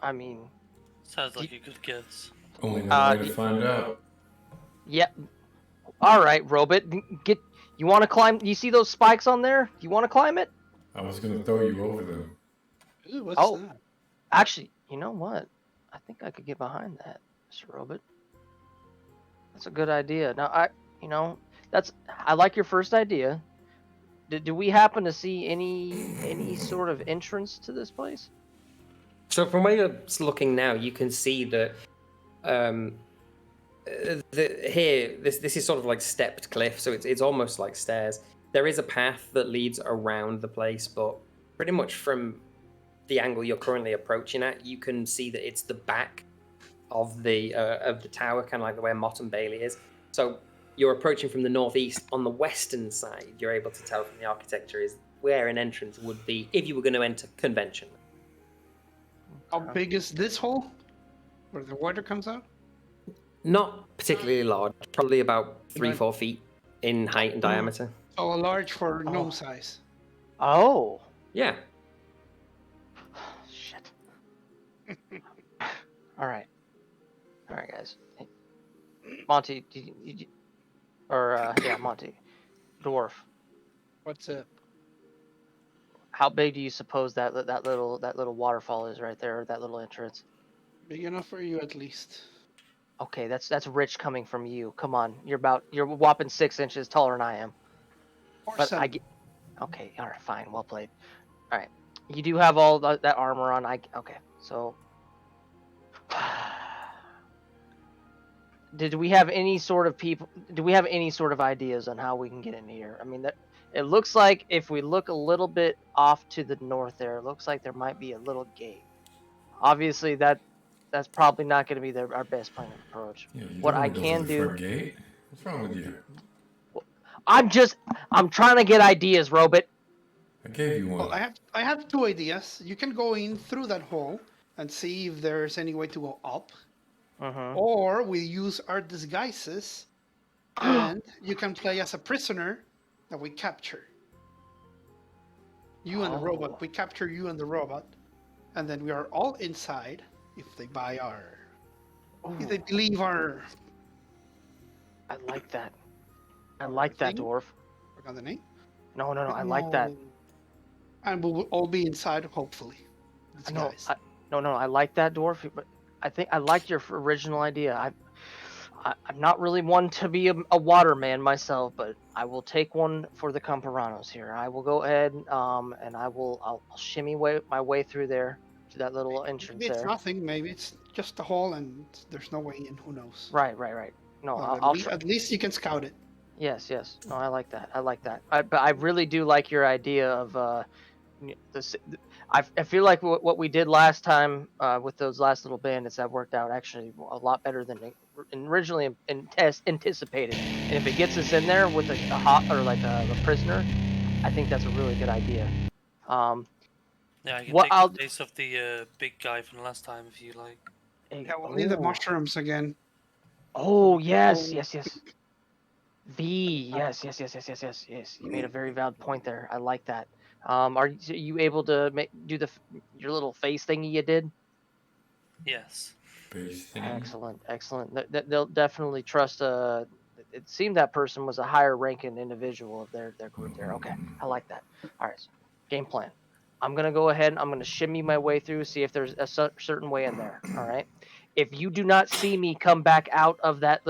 I mean, Sounds like a good guess. Only one way to find out. Yeah. All right, Robot. You want to climb? You see those spikes on there? You want to climb it? I was gonna throw you over them. Ooh, what's that? Actually, you know what? I think I could get behind that, Mr. Robot. That's a good idea. Now, I like your first idea. Do we happen to see any sort of entrance to this place? So from where you're looking now, you can see that here, this is sort of like stepped cliff, so it's almost like stairs. There is a path that leads around the place, but pretty much from the angle you're currently approaching at, you can see that it's the back of the tower, kind of like the way Mott and Bailey is. So you're approaching from the northeast. On the western side, you're able to tell from the architecture is where an entrance would be if you were going to enter conventionally. How big is this hole? Where the water comes out? Not particularly large, probably about 3-4 feet in height and diameter. So large for gnome size. Oh. Yeah. Shit. All right, guys. Hey, Monty, Monty, dwarf. What's up? How big do you suppose that little waterfall is right there, or that little entrance? Big enough for you, at least. Okay, that's rich coming from you. Come on, you're whopping 6 inches taller than I am. Or But 7. okay, all right, fine, well played. All right, you do have all that armor on. Okay, so do we have any sort of ideas on how we can get in here? I mean, it looks like if we look a little bit off to the north there, it looks like there might be a little gate. Obviously, that's probably not going to be our best plan of approach. Yeah, What I can do. Front gate? What's wrong with you? I'm trying to get ideas, Robot. I gave you one. Well, I have 2 ideas. You can go in through that hole and see if there's any way to go up. Or we use our disguises and you can play as a prisoner that we capture. You and the robot. We capture you and the robot. And then we are all inside if they buy if they believe our... I like that. I like that, dwarf. Forgot the name? No, I like that. And we'll all be inside, hopefully. No, I like that, dwarf. But I think I like your original idea. I'm not really one to be a waterman myself, but I will take one for the Cumpuranos here. I will go ahead, and I'll shimmy my way through there to that little entrance Maybe it's there. nothing. Maybe it's just a hole and there's no way in. Who knows? Right. No, Well, I'll try. at least you can scout it. Yes. No, I like that. But I really do like your idea of this. I feel like what we did last time with those last little bandits, that worked out actually a lot better than originally anticipated. And if it gets us in there with a hot or like a prisoner, I think that's a really good idea. Yeah, I can What take I'll the face of the big guy from last time if you like. Yeah, we'll need the Ooh. mushrooms again. Oh yes. Pink. V. Yes. You made a very valid point there. I like that. Are you able to do your little face thingy you did? Yes. Excellent. They'll definitely trust. It seemed that person was a higher ranking individual of their group there. Okay, I like that. All right, so game plan. I'm gonna go ahead and I'm gonna shimmy my way through, see if there's a certain way in there. All right. If you do not see me come back out of that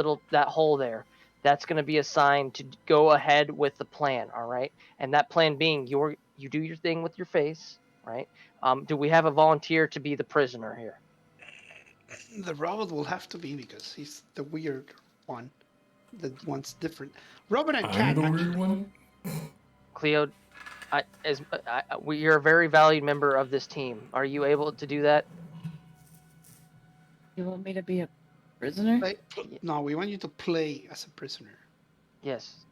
hole there, that's gonna be a sign to go ahead with the plan. All right. And that plan being you do your thing with your face. Right. Do we have a volunteer to be the prisoner here? The robot will have to be because he's the weird one. The one's different. Robot and cat. I'm the weird one. Cleo, you're a very valued member of this team. Are you able to do that? You want me to be a prisoner? No, we want you to play as a prisoner. Yes.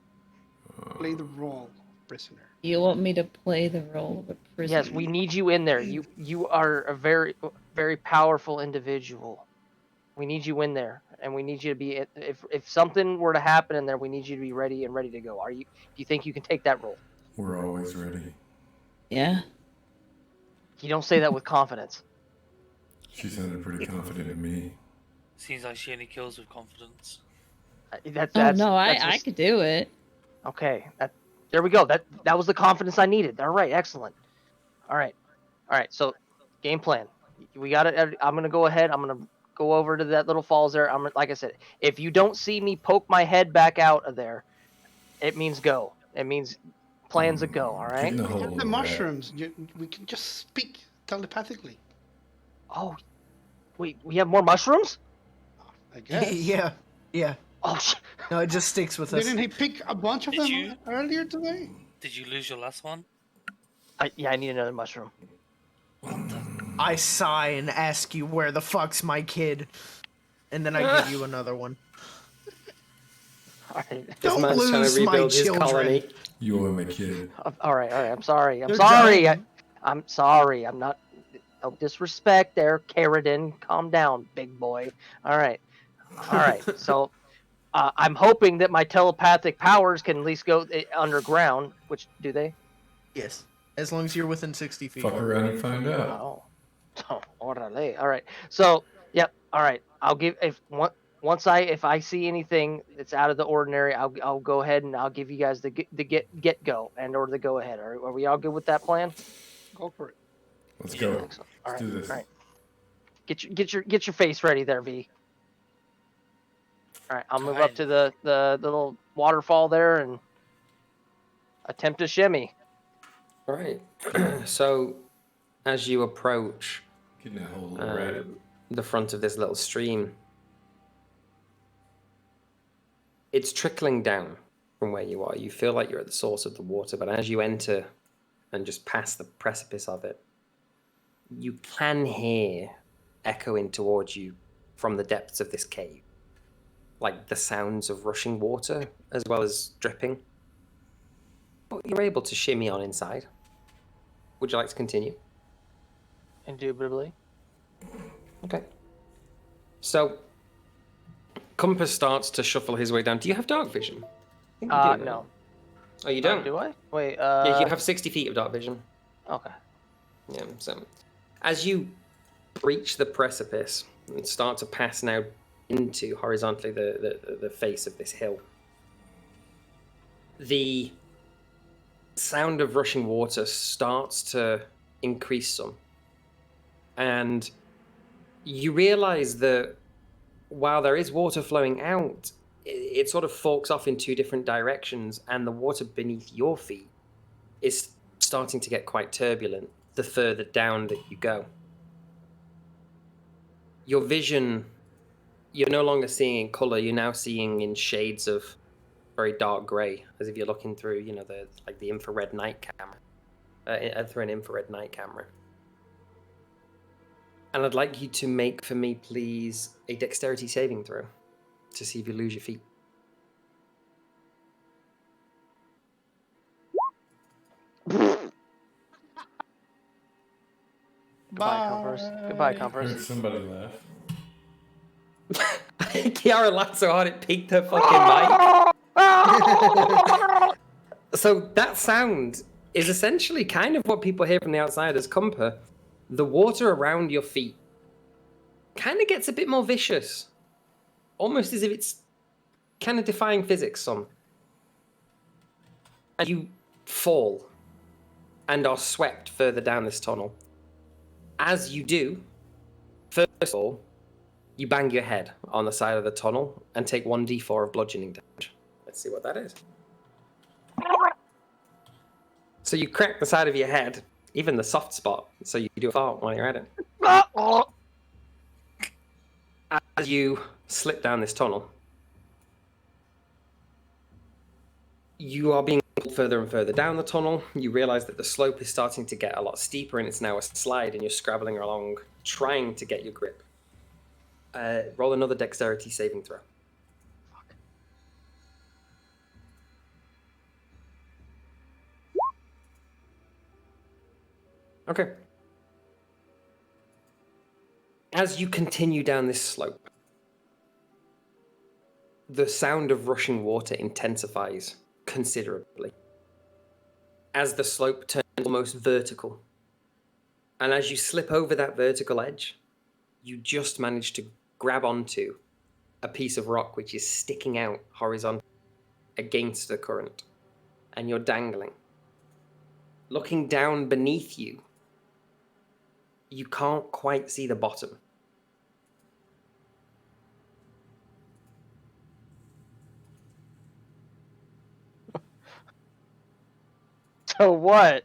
Play the role of prisoner. You want me to play the role of a prisoner? Yes, we need you in there. You are a very very powerful individual. We need you in there, and we need you to be. If something were to happen in there, we need you to be ready to go. Do you think you can take that role? We're always ready. Yeah. You don't say that with confidence. She sounded pretty confident to me. Seems like she only kills with confidence. I could do it. Okay, there we go. That was the confidence I needed. All right, excellent. All right. So, game plan. We got it. I'm gonna go ahead. I'm gonna go over to that little falls there. Like I said, if you don't see me poke my head back out of there, it means go. It means plans a go. All right. We have the mushrooms. We can just speak telepathically. Oh, wait. We have more mushrooms? I guess. Yeah. Oh shit. No, it just sticks with us. Didn't he pick a bunch of them earlier today? Did you lose your last one? I need another mushroom. I sigh and ask you where the fuck's my kid, and then I give you another one. All right. Don't lose my children. You are my kid. All right. I'm sorry. I'm sorry. I'm not. No disrespect there, Carradine. Calm down, big boy. All right. So, I'm hoping that my telepathic powers can at least go underground. Which do they? Yes, as long as you're within 60 feet. Fuck around and find out. Oh, orale. All right. So, yep. All right. I'll give if I see anything that's out of the ordinary, I'll go ahead and I'll give you guys the get go and or the go ahead. Are we all good with that plan? Go for it. Let's go. Let's do this. All right. Get your face ready there, V. All right. I'll move up to the little waterfall there and attempt to shimmy. All right. So, as you approach Getting that whole red. the front of this little stream, it's trickling down from where you are. You feel like you're at the source of the water, but as you enter and just past the precipice of it, you can hear echoing towards you from the depths of this cave, like the sounds of rushing water as well as dripping. But you're able to shimmy on inside. Would you like to continue? Indubitably. Okay. So, Compass starts to shuffle his way down. Do you have dark vision? I think you do, No. Oh, you don't? Do I? Wait. Yeah, you have 60 feet of dark vision. Okay. Yeah, so as you breach the precipice and start to pass now into horizontally the face of this hill, the sound of rushing water starts to increase some. And you realize that while there is water flowing out, it sort of forks off in two different directions, and the water beneath your feet is starting to get quite turbulent the further down that you go. Your vision, you're no longer seeing in color, you're now seeing in shades of very dark gray, as if you're looking through, the infrared night camera, through an infrared night camera. And I'd like you to make for me, please, a dexterity saving throw to see if you lose your feet. Goodbye, Cumpers. Goodbye, Cumpers. Heard somebody laugh. Kiara laughed so hard it peaked her fucking mic. So that sound is essentially kind of what people hear from the outside as Cumper. The water around your feet kind of gets a bit more vicious. Almost as if it's kind of defying physics some. And you fall and are swept further down this tunnel. As you do, first of all, you bang your head on the side of the tunnel and take 1d4 of bludgeoning damage. Let's see what that is. So you crack the side of your head, even the soft spot, so you do a fart while you're at it. As you slip down this tunnel, you are being pulled further and further down the tunnel. You realize that the slope is starting to get a lot steeper and it's now a slide, and you're scrabbling along, trying to get your grip. Roll another dexterity saving throw. Okay. As you continue down this slope, the sound of rushing water intensifies considerably as the slope turns almost vertical. And as you slip over that vertical edge, you just manage to grab onto a piece of rock which is sticking out horizontally against the current, and you're dangling. Looking down beneath you, you can't quite see the bottom. So what?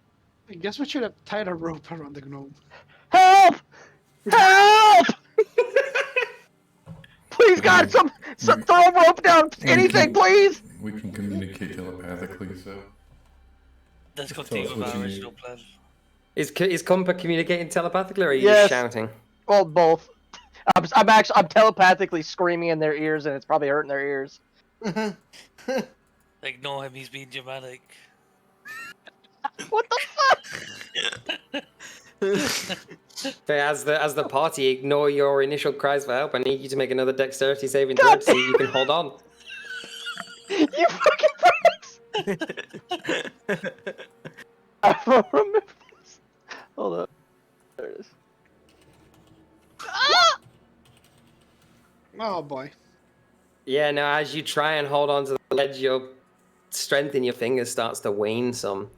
I guess we should have tied a rope around the gnome. Help! Help! Please, God, some throw a rope down. Anything, please. We can communicate telepathically, so. Let's Tell continue us with what our you original need. plan. Is Compa communicating telepathically, or are you Yes. just shouting? Well, both. I'm telepathically screaming in their ears, and it's probably hurting their ears. Ignore him, he's being dramatic. What the fuck? Okay, as the party ignore your initial cries for help, I need you to make another dexterity saving throw to see if you can hold on. You fucking pricks! I don't remember this. Hold up. There it is. Ah! Oh boy. Yeah, no, as you try and hold on to the ledge, your strength in your fingers starts to wane some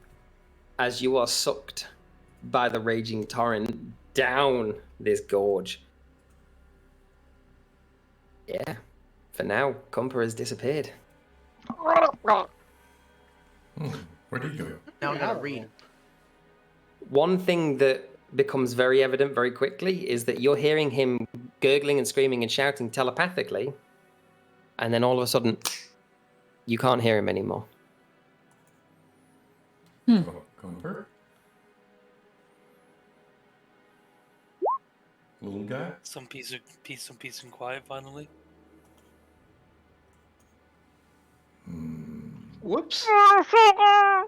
as you are sucked by the raging torrent down this gorge. Yeah, for now, Cumper has disappeared. Where did he go? Now I gotta read. One thing that becomes very evident very quickly is that you're hearing him gurgling and screaming and shouting telepathically, and then all of a sudden, you can't hear him anymore. Oh, Cumper? Little guy? Some peace and quiet finally. Whoops. Alright.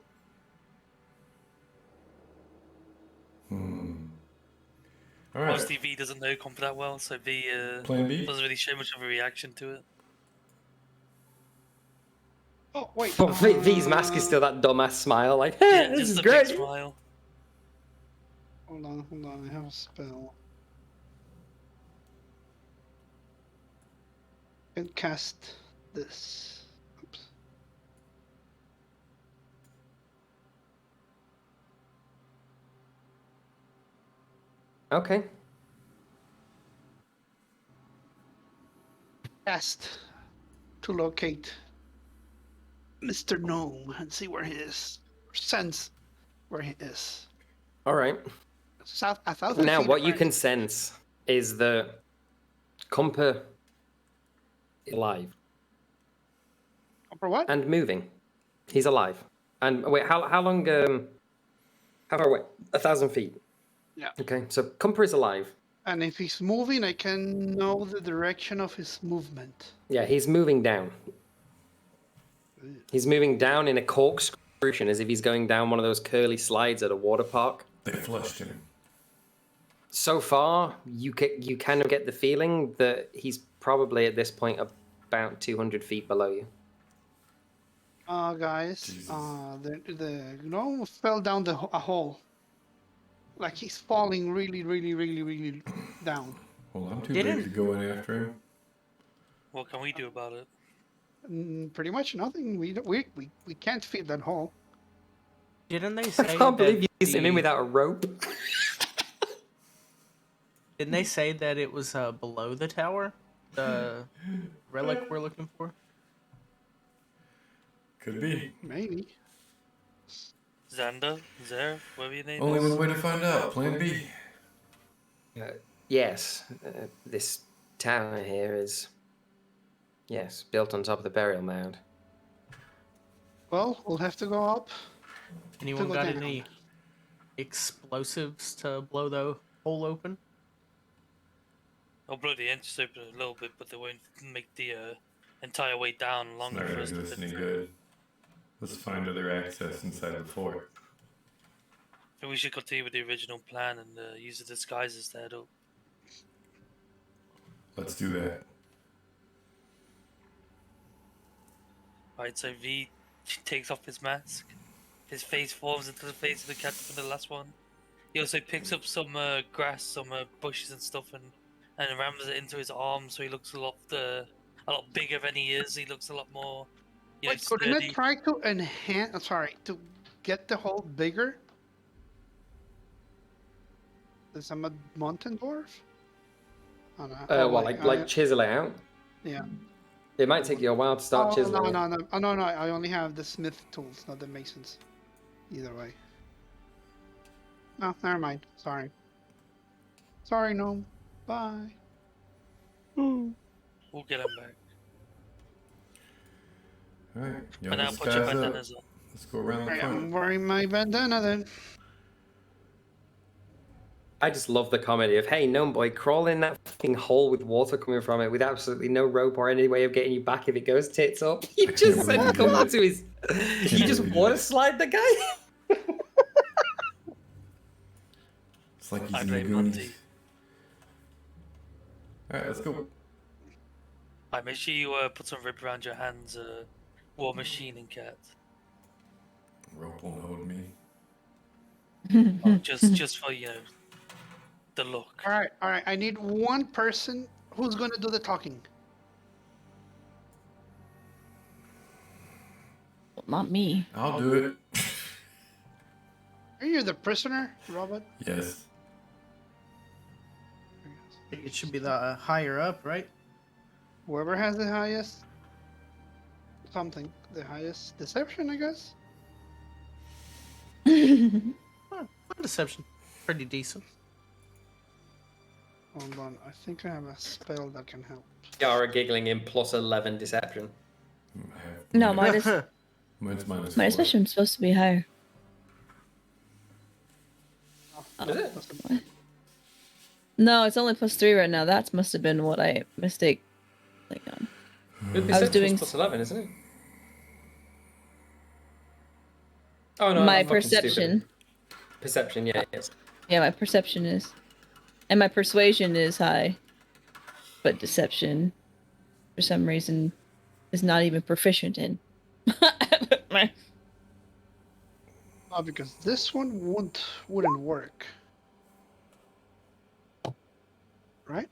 Obviously, V doesn't know Comp that well, so V Plan B? doesn't really show much of a reaction to it. Oh wait. But V's mask is still that dumbass smile, like, hey, Yeah, this just is a great. big smile. Hold on. I have a spell. I can cast this. Oops. Okay. cast to locate Mr. Gnome and see where he is. Or sense where he is. All right. South, 1,000 Now, feet what you apart. can sense is that Comper is alive For what? and moving. He's alive. And wait, how long? How far away? 1,000 feet. Yeah. Okay, so Comper is alive. And if he's moving, I can know the direction of his movement. Yeah, he's moving down. He's moving down in a corkscrew as if he's going down one of those curly slides at a water park. They flushed him. So far, you kind of get the feeling that he's probably at this point about 200 feet below you. Guys, Jesus. the gnome fell down a hole. Like he's falling really down. Well, I'm too big to go in after him. What can we do about it? Pretty much nothing. We can't fit that hole. Didn't they I say can't believe that you sent in without a rope. Didn't they say that it was below the tower? The relic we're looking for? Could be. Maybe. Xander, Zer, whatever your name Only is. one way to find out. Plan B. Yes, this tower here is, yes, built on top of the burial mound. Well, we'll have to go up. Anyone go got down. any explosives to blow the hole open? I'll blow the entrance open a little bit, but they won't make the entire way down It's longer not for going us to to do us fit any through. good. Let's find other access inside the fort. So we should continue with the original plan and use the disguises to head up. Let's do that. Right, so V takes off his mask. His face forms into the face of the cat from the last one. He also picks up some grass, some bushes and stuff, and rams it into his arm, so he looks a lot bigger than he is. He looks a lot more, Wait, couldn't sturdy. it try to enhance? Sorry, to get the hole bigger? Is I'm a mountain dwarf? Oh, no. Well, like chisel it out. Yeah. It might take you a while to start chiseling. No. Oh, no. I only have the smith tools, not the masons. Either way. No, never mind. Sorry. Sorry, gnome. Bye. We'll get him back. Alright, y'all And now put your bandanas on. Let's go around the Alright, front. I'm wearing my bandana then. I just love the comedy of, hey, gnome boy, crawl in that fucking hole with water coming from it with absolutely no rope or any way of getting you back if it goes tits up. You just send Cumber to his... You just water slide the guy? It's like he's I in the blame Goonies. Monty. Alright, let's go. Alright, make sure you put some rib around your hands, War Machine and Cat. Rope won't hold me. Oh, just for, the look. Alright. I need one person who's gonna do the talking. Not me. I'll do it. Are you the prisoner, Robert? Yes. It should be the higher up, right? Whoever has the highest something, the highest deception, I guess. My deception, pretty decent. Hold on, I think I have a spell that can help. Yara giggling in plus 11 deception. No, mine is Mine's minus my 4. deception's supposed to be higher. Is it? What? No, it's only +3 right now. That must have been what I mistake. Like, Your I was deception's doing plus 11, isn't it? Oh, no, my I'm fucking stupid. perception. Perception, yeah, yes. Yeah, my perception is, and my persuasion is high, but deception, for some reason, is not even proficient in. Oh, because this one wouldn't work. Right?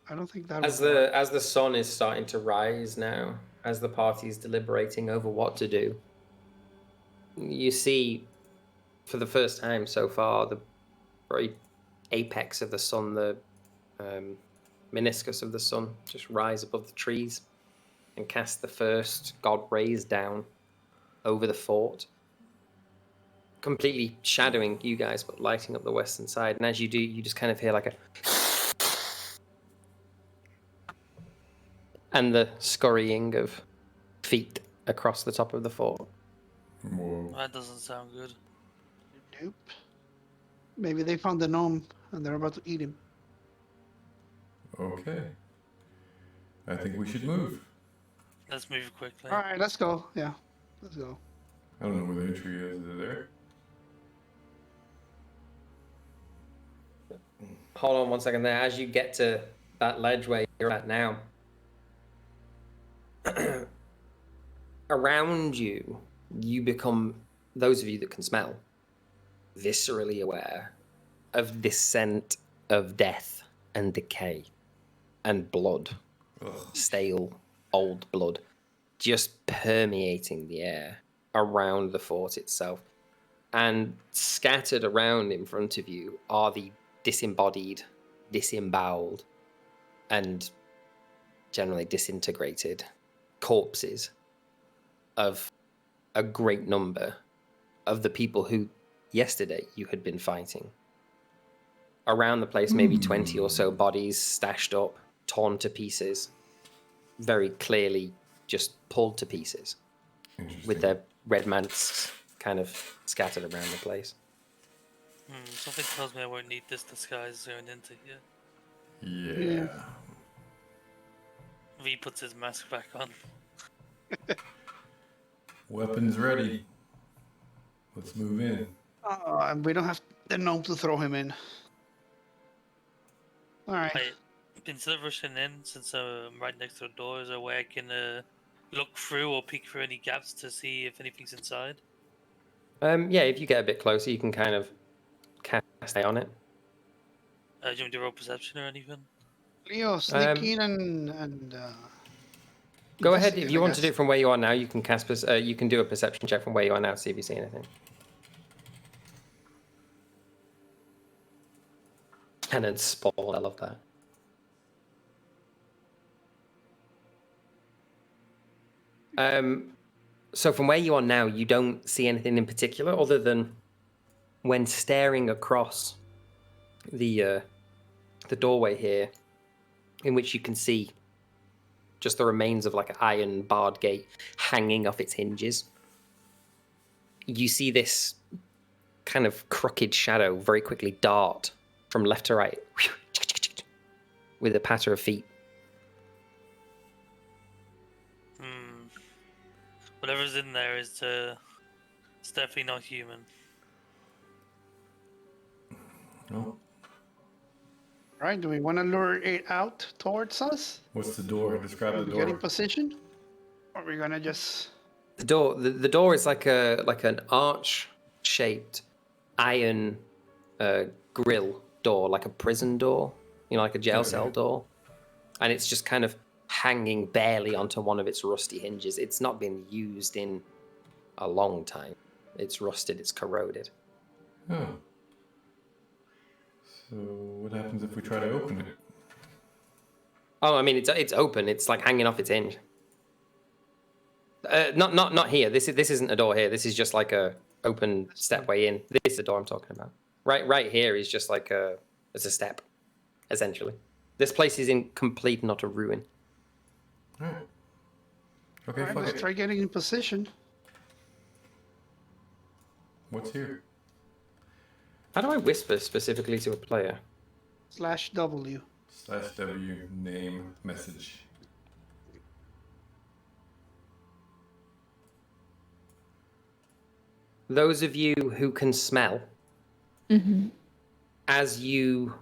I don't think that As would work. the sun is starting to rise now, as the party is deliberating over what to do, you see, for the first time so far, the very apex of the sun, the meniscus of the sun just rise above the trees and cast the first god rays down over the fort, completely shadowing you guys, but lighting up the western side. And as you do, you just kind of hear like a and the scurrying of feet across the top of the fort. Whoa. That doesn't sound good. Nope. Maybe they found the gnome and they're about to eat him. Okay. I think we should move. Let's move quickly. All right, let's go. Yeah, let's go. I don't know where the entry is. Is it there? Hold on one second there. As you get to that ledge where you're at now, around you, you become, those of you that can smell, viscerally aware of this scent of death and decay and blood. Ugh. Stale, old blood, just permeating the air around the fort itself. And scattered around in front of you are the disembodied, disemboweled, and generally disintegrated corpses of a great number of the people who yesterday you had been fighting. Around the place, maybe 20 or so bodies stashed up, torn to pieces, very clearly just pulled to pieces, with their red masks kind of scattered around the place. Something tells me I won't need this disguise going into here. Yeah. V puts his mask back on. Weapons ready. Let's move in. And we don't have the gnome to throw him in. All right. Wait, instead of rushing in, since I'm right next to the door, is there a way I can look through or peek through any gaps to see if anything's inside? Yeah, if you get a bit closer, you can kind of cast eye on it. Do you want me to roll perception or anything? Leo, sneak in and Go ahead. If investigate, you I want to do guess. it from where you are now, you can cast. You can do a perception check from where you are now to see if you see anything. And then spawn. I love that. So from where you are now, you don't see anything in particular, other than when staring across the doorway here, in which you can see just the remains of like an iron barred gate hanging off its hinges. You see this kind of crooked shadow very quickly dart from left to right with a patter of feet. Whatever's in there is it's definitely not human. No. Right, do we want to lure it out towards us? What's the door? Describe the Get in door. position? Or are we gonna just... The door is like an arch-shaped iron grill door, like a prison door, like a jail cell door, and it's just kind of hanging barely onto one of its rusty hinges. It's not been used in a long time. It's rusted. It's corroded. Oh. So what happens if we try to open it? Oh, I mean, it's open. It's like hanging off its hinge. Not here. This isn't a door here. This is just like a open stepway in. This is the door I'm talking about. Right here is just like it's a step, essentially. This place is in complete and utter ruin. Alright. Okay, Alright, fuck let's it. try getting in position. What's here? How do I whisper specifically to a player? /W. /W name message. Those of you who can smell, as you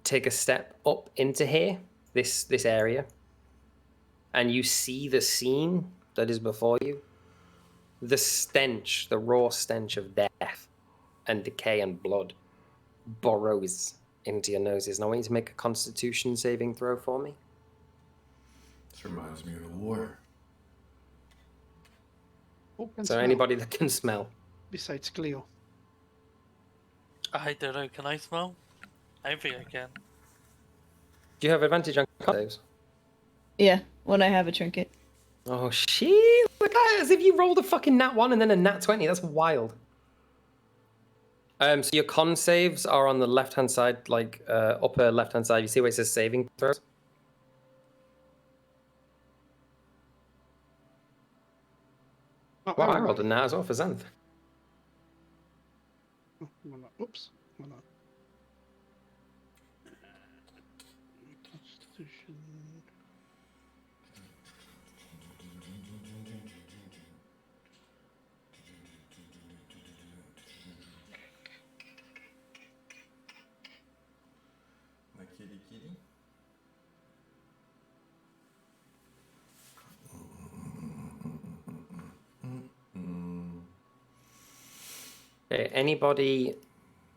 take a step up into here, this area, and you see the scene that is before you, the stench, the raw stench of death and decay and blood burrows into your noses. And I want you to make a Constitution saving throw for me. This reminds me of the war. Who can So smell? anybody that can smell. Besides Cleo. I don't know, can I smell? I don't think I can. Do you have advantage on con saves? Yeah, when I have a trinket. Oh shit! Look at it, as if you rolled a fucking nat 1 and then a nat 20. That's wild. So your con saves are on the left-hand side, like upper left-hand side. You see where it says saving throws? Oh, Wow, I rolled a nat as well for Xanth. Oops. Hold on. Constitution. My kitty kitty. Okay, anybody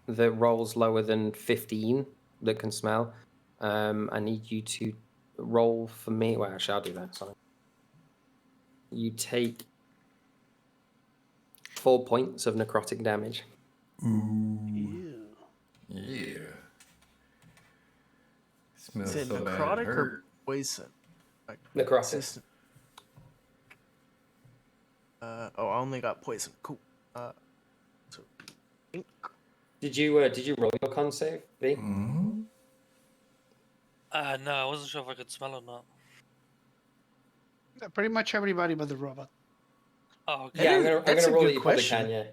that rolls lower than 15 that can smell, I need you to roll for me. Well, actually, I'll do that. Sorry. You take 4 points of necrotic damage. Ooh. Yeah. Smells Is it so bad. necrotic or Hurt. poison? Like, Necrotic. consistent- oh, I only got poison. Cool. So, Did you roll your con save, V? Mm-hmm. No, I wasn't sure if I could smell or not. Yeah, pretty much everybody but the robot. Oh, okay. Yeah, I'm That's gonna a roll good that you probably question. can,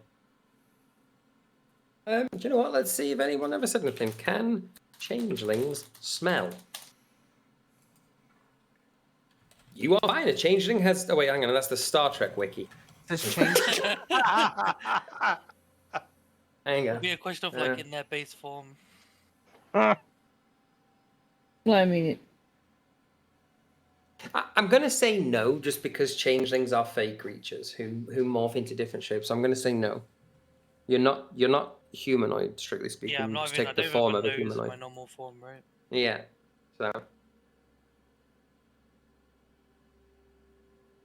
yeah. Do you know what? Let's see if anyone ever said anything. Can changelings smell? You are fine. A changeling has. Oh wait, hang on. That's the Star Trek wiki. This change. Hang on. Be a question of like in their base form. Well, I mean, I'm gonna say no, just because changelings are fey creatures who morph into different shapes. So I'm gonna say no. You're not humanoid, strictly speaking. Yeah, I'm You not just even. I take the don't form even of a have a nose in humanoid. my normal form, right? Yeah. So.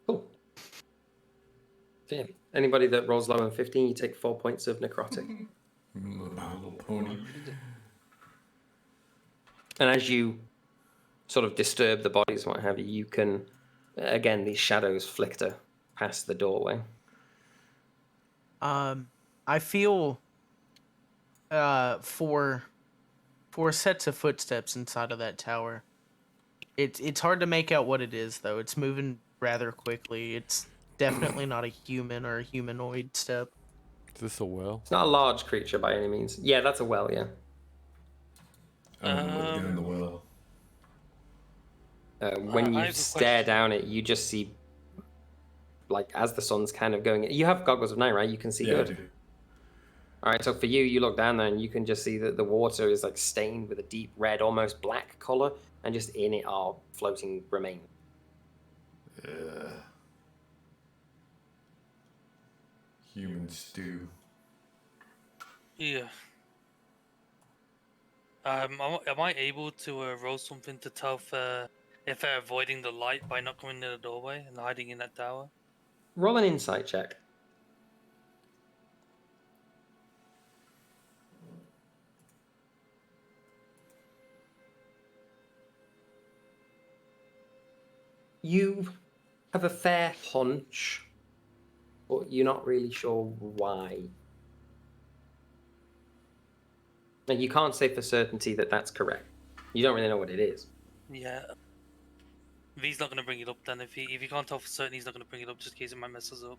Cool. So yeah, anybody that rolls lower than 15, you take 4 points of necrotic. Little pony. And as you sort of disturb the bodies and what have you, you can, again, these shadows flicker past the doorway. I feel four sets of footsteps inside of that tower. It's hard to make out what it is though. It's moving rather quickly. It's definitely not a human or a humanoid step. Is this a well? It's not a large creature by any means. Yeah, that's a well, yeah. I'm gonna look down the well. When I you have a stare question. down it, you just see, like, as the sun's kind of going... You have goggles of night, right? You can see Yeah, I good. do. All right, so for you, you look down there and you can just see that the water is like stained with a deep red, almost black color, and just in it are floating remains. Human stew. Yeah. Am I able to roll something to tell if they're avoiding the light by not coming in the doorway and hiding in that tower? Roll an insight check. You have a fair hunch, but you're not really sure why. And you can't say for certainty that that's correct. You don't really know what it is. Yeah. V's not gonna bring it up then. If he can't tell for certain, he's not gonna bring it up just in case it might mess us up.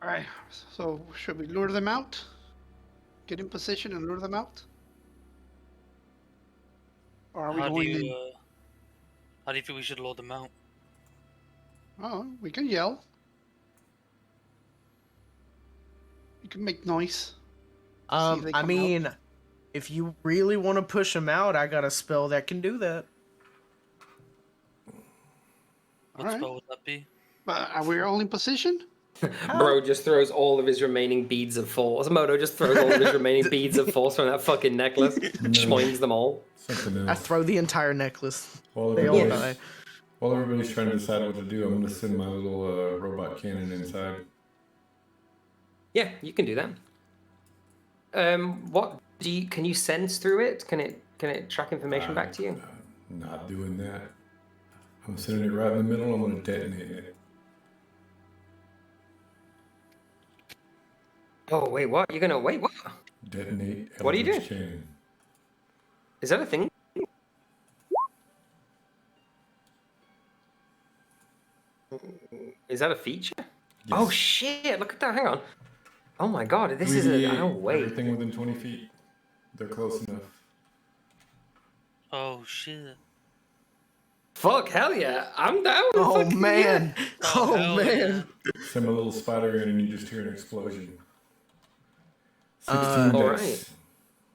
All right. So should we lure them out? Get in position and lure them out? Or are we How going do in? you think we should lure them out? Oh, we can yell. You can make noise. See if they I come mean, out. if you really want to push them out, I got a spell that can do that. What Alright. spell would that be? But are we all in position? Bro just throws all of his remaining beads of force. Moto just throws all of his remaining beads of force from that fucking necklace. Schmoins them all. Something I else. throw the entire necklace. While They all everybody's, die. while everybody's trying to decide what to do, I'm gonna send my little robot cannon inside. Yeah, you can do that. What do you? Can you sense through it? Can it track information back to you? Not doing that. I'm sitting it right in the middle. I'm gonna detonate it. Oh wait, what? You're gonna wait? What? Detonate. What are you Eldritch doing? Chain. Is that a thing? Is that a feature? Yes. Oh shit! Look at that. Hang on. Oh my god, this is a. Oh wait. Everything within 20 feet. They're close enough. Oh shit. Fuck, hell yeah. I'm down. Oh Fuck man. yeah. Oh hell man. Send a little spider in and you just hear an explosion. 16 Alright. dice.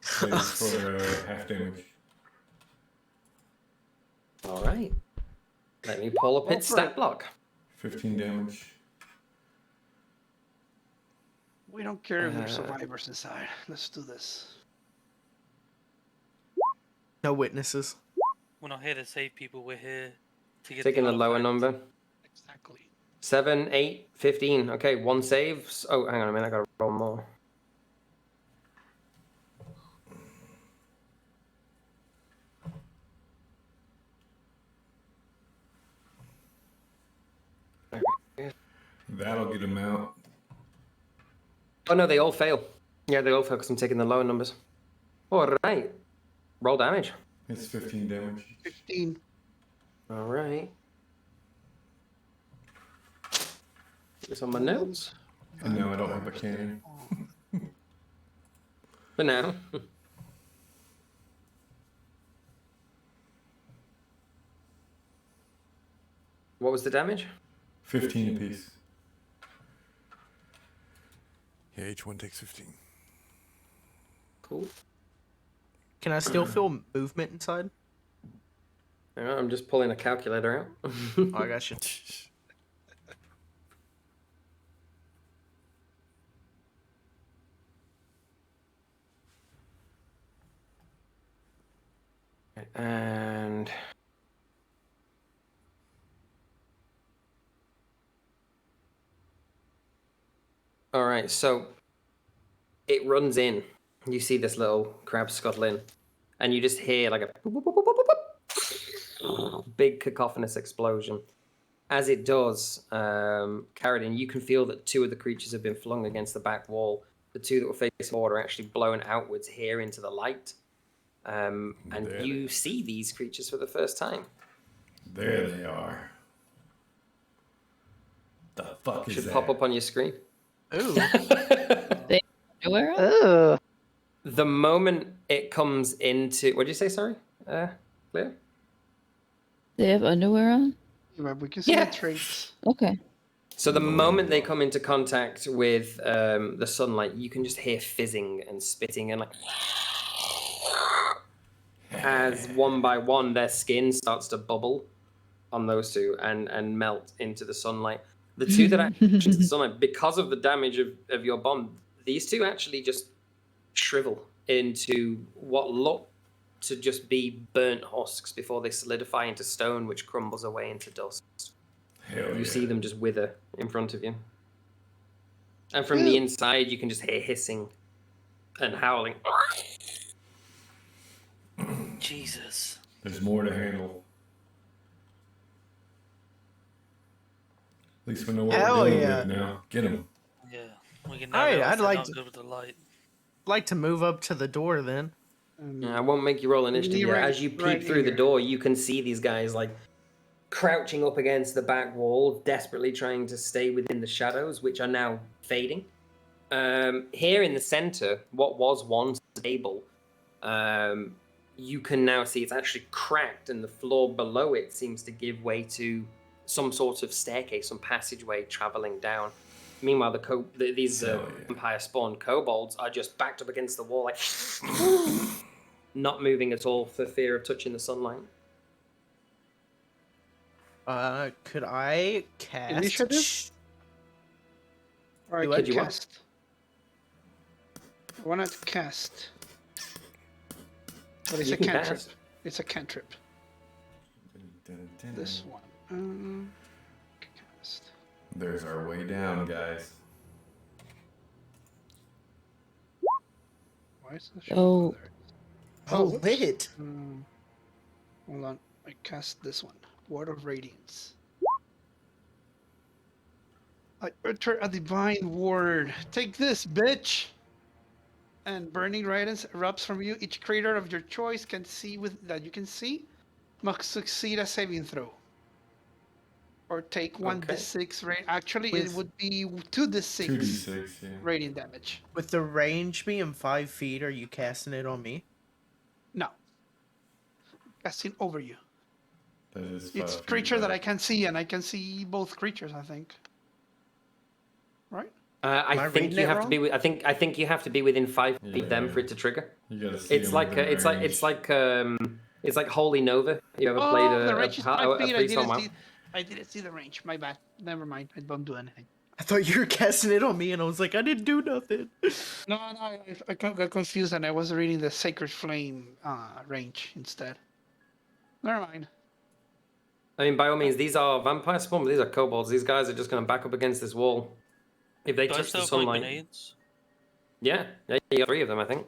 Saves for half damage. Alright. Let me pull up its stat block. 15 damage. We don't care if there's survivors inside. Let's do this. No witnesses. We're not here to save people. We're here to get Taking the lower artifact. number. Exactly. 7, 8, 15. Okay, one save. Oh, hang on a minute. I gotta roll more. That'll get him out. Oh no, they all fail. Yeah, they all fail because I'm taking the lower numbers. Alright. Roll damage. It's 15 damage. 15. Alright. It's on my notes. And now I don't have a cannon. For now. What was the damage? 15 apiece. Yeah, each one takes 15. Cool. Can I still feel movement inside? Hang on, I'm just pulling a calculator out. Oh, I got you. And all right, so it runs in. You see this little crab scuttle in, and you just hear like a big cacophonous explosion. As it does, Carradine, you can feel that 2 of the creatures have been flung against the back wall. The 2 that were facing forward are actually blown outwards here into the light. And There you see these creatures for the first time. There they are. The fuck is Should that? pop up on your screen. Ooh. Nowhere else? Ugh. The moment it comes into, what did you say? Sorry, Claire. They have underwear on? Yeah, we can see Yeah. the traits. Okay. So the moment they come into contact with the sunlight, you can just hear fizzing and spitting and like. As one by one, their skin starts to bubble on those 2 and melt into the sunlight. The 2 that actually into the sunlight, because of the damage of your bomb, these 2 actually just shrivel into what look to just be burnt husks before they solidify into stone, which crumbles away into dust. Hell You yeah. see them just wither in front of you. And from the inside, you can just hear hissing and howling. Jesus. There's more to handle. At least we know what Hell we're dealing yeah. with now. Get him. Yeah. We can now Alright, realize I'd they're like not to- good with the light. like to move up to the door then. Yeah, I won't make you roll initiative yet. Right- As you peek right through the here. door, you can see these guys like crouching up against the back wall, desperately trying to stay within the shadows, which are now fading. Here in the center, what was once a table, you can now see it's actually cracked, and the floor below it seems to give way to some sort of staircase, some passageway traveling down. Meanwhile, these vampire spawned kobolds are just backed up against the wall, like not moving at all for fear of touching the sunlight. Could I cast? Initiative? Or I Do can Could you what? cast. I want to cast. But it's You a can cantrip. cast. It's a cantrip. This one. Cast. There's our way down, guys. Why is it Oh. there? Oh, whoops. lit. Hold on. I cast this one. Word of Radiance. I utter a divine word. Take this, bitch! And burning radiance erupts from you. Each creature of your choice can see that you can see must succeed a saving throw. Or take 1d6 rain. Actually, it With- would be 2d6 2d6, yeah. radiant damage. With the range being 5 feet, are you casting it on me? No. Casting over you. That is 5 It's feet creature that above. I can see, and I can see both creatures, I think. Right? I think you have to be. I think you have to be within 5 feet of them Yeah. for it to trigger. You gotta see It's them like within it's like Holy Nova. You ever played Oh, the range is 5 feet. I priest on didn't WoW? see. I didn't see the range. My bad. Never mind. I don't do anything. I thought you were casting it on me, and I was like, I didn't do nothing. No, I got confused, and I was reading the Sacred Flame range instead. Never mind. I mean, by all means, these are vampire spawn, but these are kobolds. These guys are just going to back up against this wall. If they Do I touch still the have my sunlight, grenades? yeah, you got 3 of them, I think.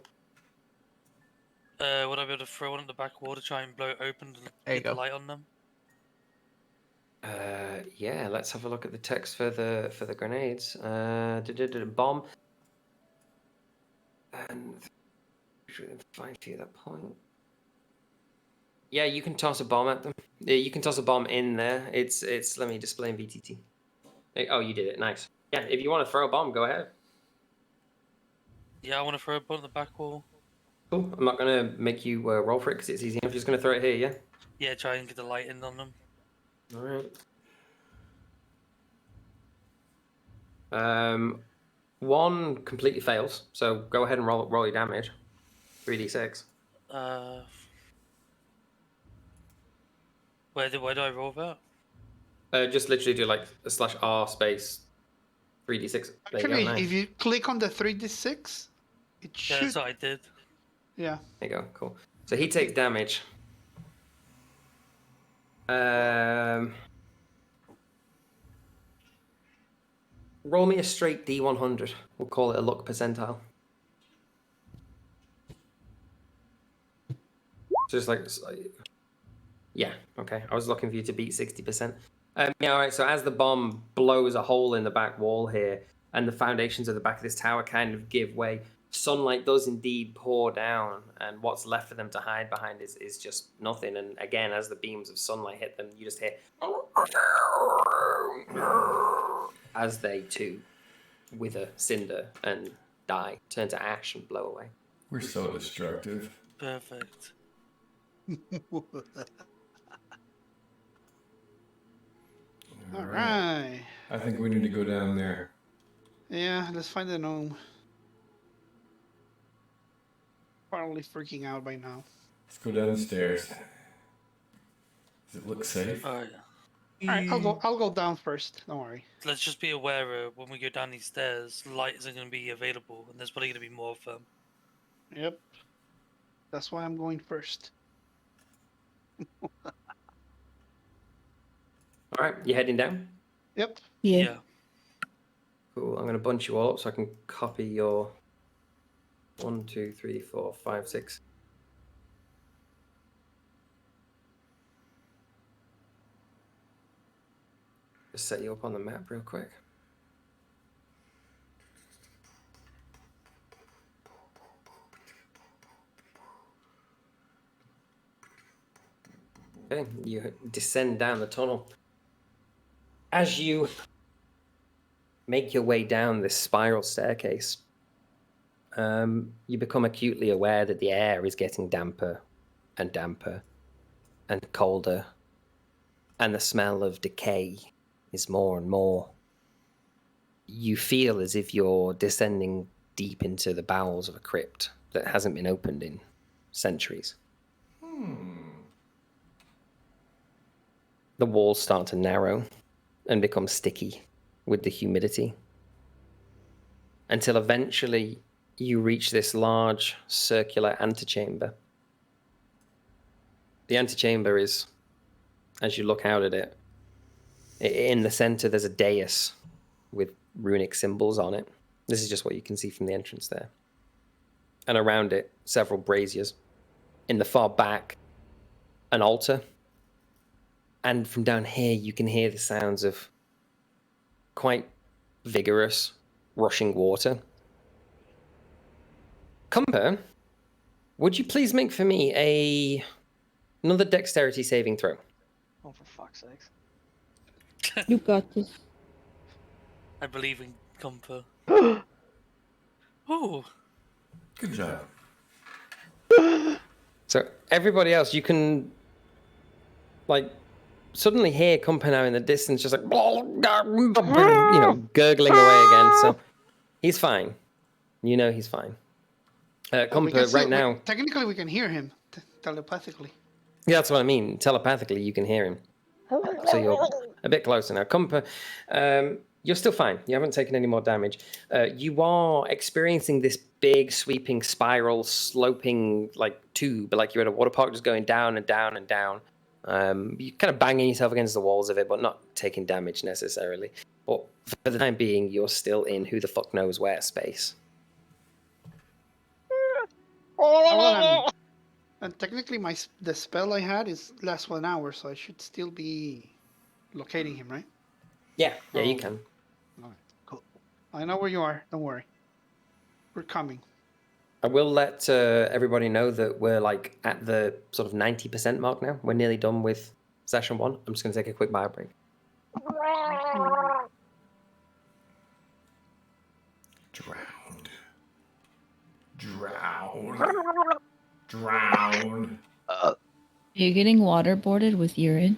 Would I be able to throw one at the back wall to try and blow it open and There you get the go. light on them? Yeah, let's have a look at the text for the grenades. Bomb. And 5 feet at that point. Yeah, you can toss a bomb at them. Yeah, you can toss a bomb in there. It's. Let me display in VTT. Oh, you did it. Nice. Yeah, if you want to throw a bomb, go ahead. Yeah, I want to throw a bomb at the back wall. Cool. I'm not gonna make you roll for it because it's easy enough. Just gonna throw it here. Yeah. Yeah, try and get the light in on them. All right. 1 completely fails. So go ahead and roll your damage. 3d6. Where do I roll that? Just literally do like a /R space 3d6. There you Actually, go. Nice. if you click on the 3d6, it Yeah, should. that's what I did. Yeah. There you go. Cool. So he takes damage. Roll me a straight D100. We'll call it a luck percentile. Just like, yeah, okay. I was looking for you to beat 60%. Yeah, all right. So as the bomb blows a hole in the back wall here, and the foundations of the back of this tower kind of give way, sunlight does indeed pour down, and what's left for them to hide behind is just nothing. And again, as the beams of sunlight hit them, you just hear as they too wither, cinder, and die, turn to ash and blow away. We're so destructive. Perfect. All right. I think we need to go down there. Yeah, let's find the gnome. Probably freaking out by now. Let's go downstairs. Does it look safe? Alright. Alright, I'll go down first. Don't worry. Let's just be aware when we go down these stairs, light isn't going to be available, and there's probably going to be more of them. Yep. That's why I'm going first. All right, you heading down? Yep. Yeah. Cool. I'm going to bunch you all up so I can copy your 1, 2, 3, 4, 5, 6. Just set you up on the map real quick. Okay, you descend down the tunnel. As you make your way down this spiral staircase, you become acutely aware that the air is getting damper and damper and colder, and the smell of decay is more and more. You feel as if you're descending deep into the bowels of a crypt that hasn't been opened in centuries. The walls start to narrow and become sticky with the humidity, until eventually you reach this large circular antechamber. The antechamber is, as you look out at it, in the center there's a dais with runic symbols on it. This is just what you can see from the entrance there. and around it, several braziers. In the far back, an altar. And from down here, you can hear the sounds of quite vigorous rushing water. Cumper, would you please make for me another dexterity saving throw? Oh, for fuck's sakes. You got this. I believe in Cumper. Oh. Good job. So everybody else, you can like suddenly hear Cumper now in the distance, just like gurgling away again. So he's fine. You know he's fine. Cumper, right now. Technically, we can hear him telepathically. Yeah, that's what I mean. Telepathically, you can hear him. So you're a bit closer now. Cumper, you're still fine. You haven't taken any more damage. You are experiencing this big, sweeping, spiral, sloping, like tube, like you're at a water park, just going down and down and down. You're kind of banging yourself against the walls of it, but not taking damage necessarily. But for the time being, you're still in who the fuck knows where space. And technically, the spell I had is lasts 1 hour, so I should still be locating him, right? Yeah, you can. All right, cool. I know where you are. Don't worry. We're coming. I will let everybody know that we're like at the sort of 90% mark now. We're nearly done with session 1. I'm just going to take a quick bio break. Drowned. Are you getting waterboarded with urine?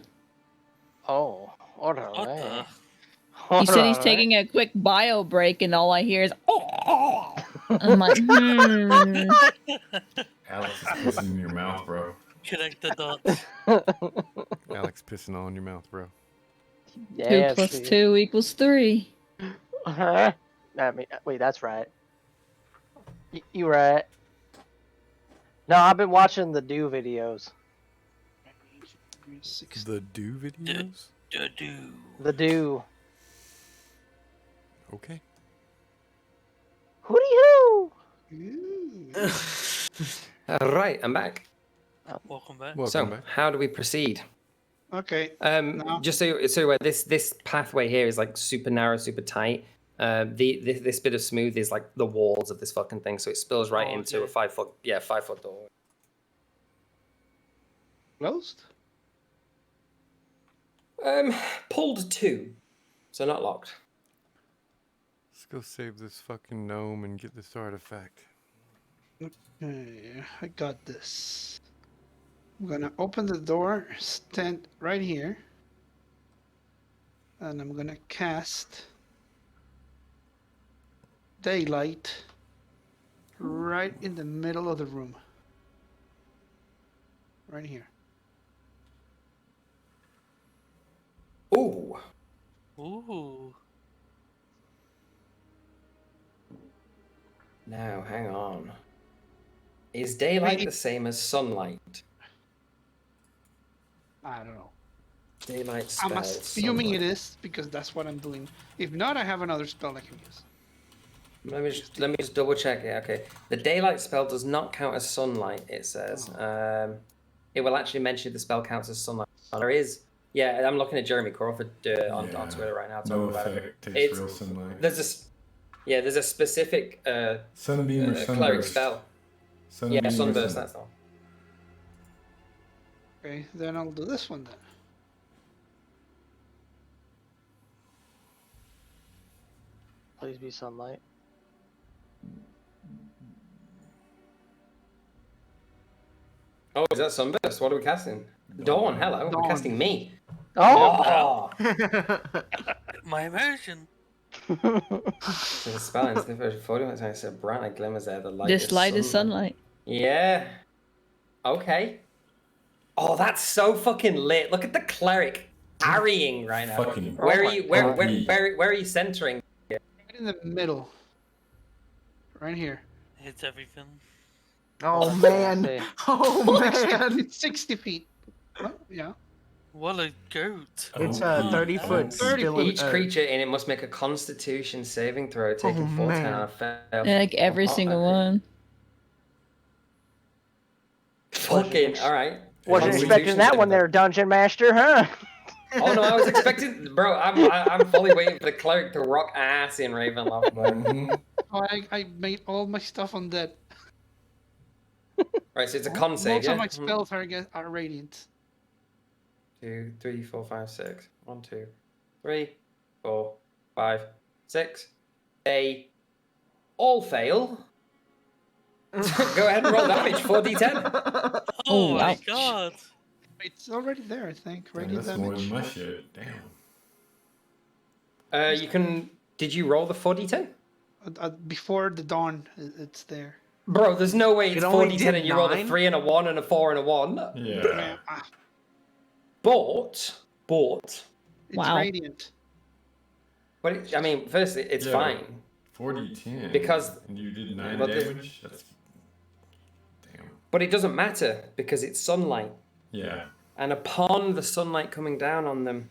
Oh, orderly. He said he's taking a quick bio break, and all I hear is, oh. I'm like, Alex is pissing in your mouth, bro. Connect the dots. Alex pissing all in your mouth, bro. 2 plus 2 equals 3. I mean, wait, that's right. You right. No, I've been watching the Do videos. The Do videos? The Do. The Do. Okay. Hooty-hoo! All right, I'm back. Welcome back. So, how do we proceed? Okay. Just so you're aware, this pathway here is like super narrow, super tight. This bit of smooth is like the walls of this fucking thing, so it spills right into a 5 foot door. Closed? Pulled to, so not locked. Let's go save this fucking gnome and get this artifact. Okay, I got this. I'm gonna open the door, stand right here, and I'm gonna cast daylight right in the middle of the room. Right here. Ooh. Ooh. Now, hang on. Is daylight the same as sunlight? I don't know. Daylight spell. I'm assuming it is because that's what I'm doing. If not, I have another spell I can use. Let me just double check it. Okay, the daylight spell does not count as sunlight. It says. It will actually mention if the spell counts as sunlight. There is. Yeah, I'm looking at Jeremy Crawford on Twitter right now. No about effect. it. Takes real sunlight. There's a specific sunbeam or cleric sunburst. spell. Sunbeam or sunburst. sun- That's all. Okay, then I'll do this one then. Please be sunlight. Oh, is that sunburst? What are we casting? Dawn. Hello. Dawn. We're casting me. Oh! My immersion. So the spell ends the version 40 minutes. I said, bright glimmers there. The light. This light is sunlight. Yeah. Okay. Oh, that's so fucking lit. Look at the cleric parrying right now. Fucking Where are you? Where me. are you centering? Right in the middle. Right here. Hits everything. Oh man! Oh man! It's 60 feet. Oh, yeah. What a goat. It's 30 foot. Each creature in it must make a Constitution saving throw, taking 4 man. out of fail. Like every single one. Fucking all right. Wasn't expecting that one there, Dungeon Master, huh? Oh no, I was expecting, bro. I'm fully waiting for the cleric to rock ass in Ravenloft, bro. Oh, I made all my stuff on that. Right, so it's a con save, Most yeah? of my spells are radiant. 2, 3, 4, 5, 6. 1, 2, 3, 4, 5, 6. They all fail. Go ahead and roll damage. 4d10. Oh my ouch. god! It's already there, I think. Damn, Radiant that's more than damage. my shit. Damn. You can. Did you roll the 4d10? Before the dawn, it's there. Bro, there's no way it's It only 4d10 did and you rolled a 9? 3 and a 1 and a 4 and a 1. Yeah. But. It's Wow. radiant. But I mean, firstly, it's Yeah, fine. 4d10. Because- And you did 9 but the- damage? That's. Damn. But it doesn't matter because it's sunlight. Yeah. And upon the sunlight coming down on them,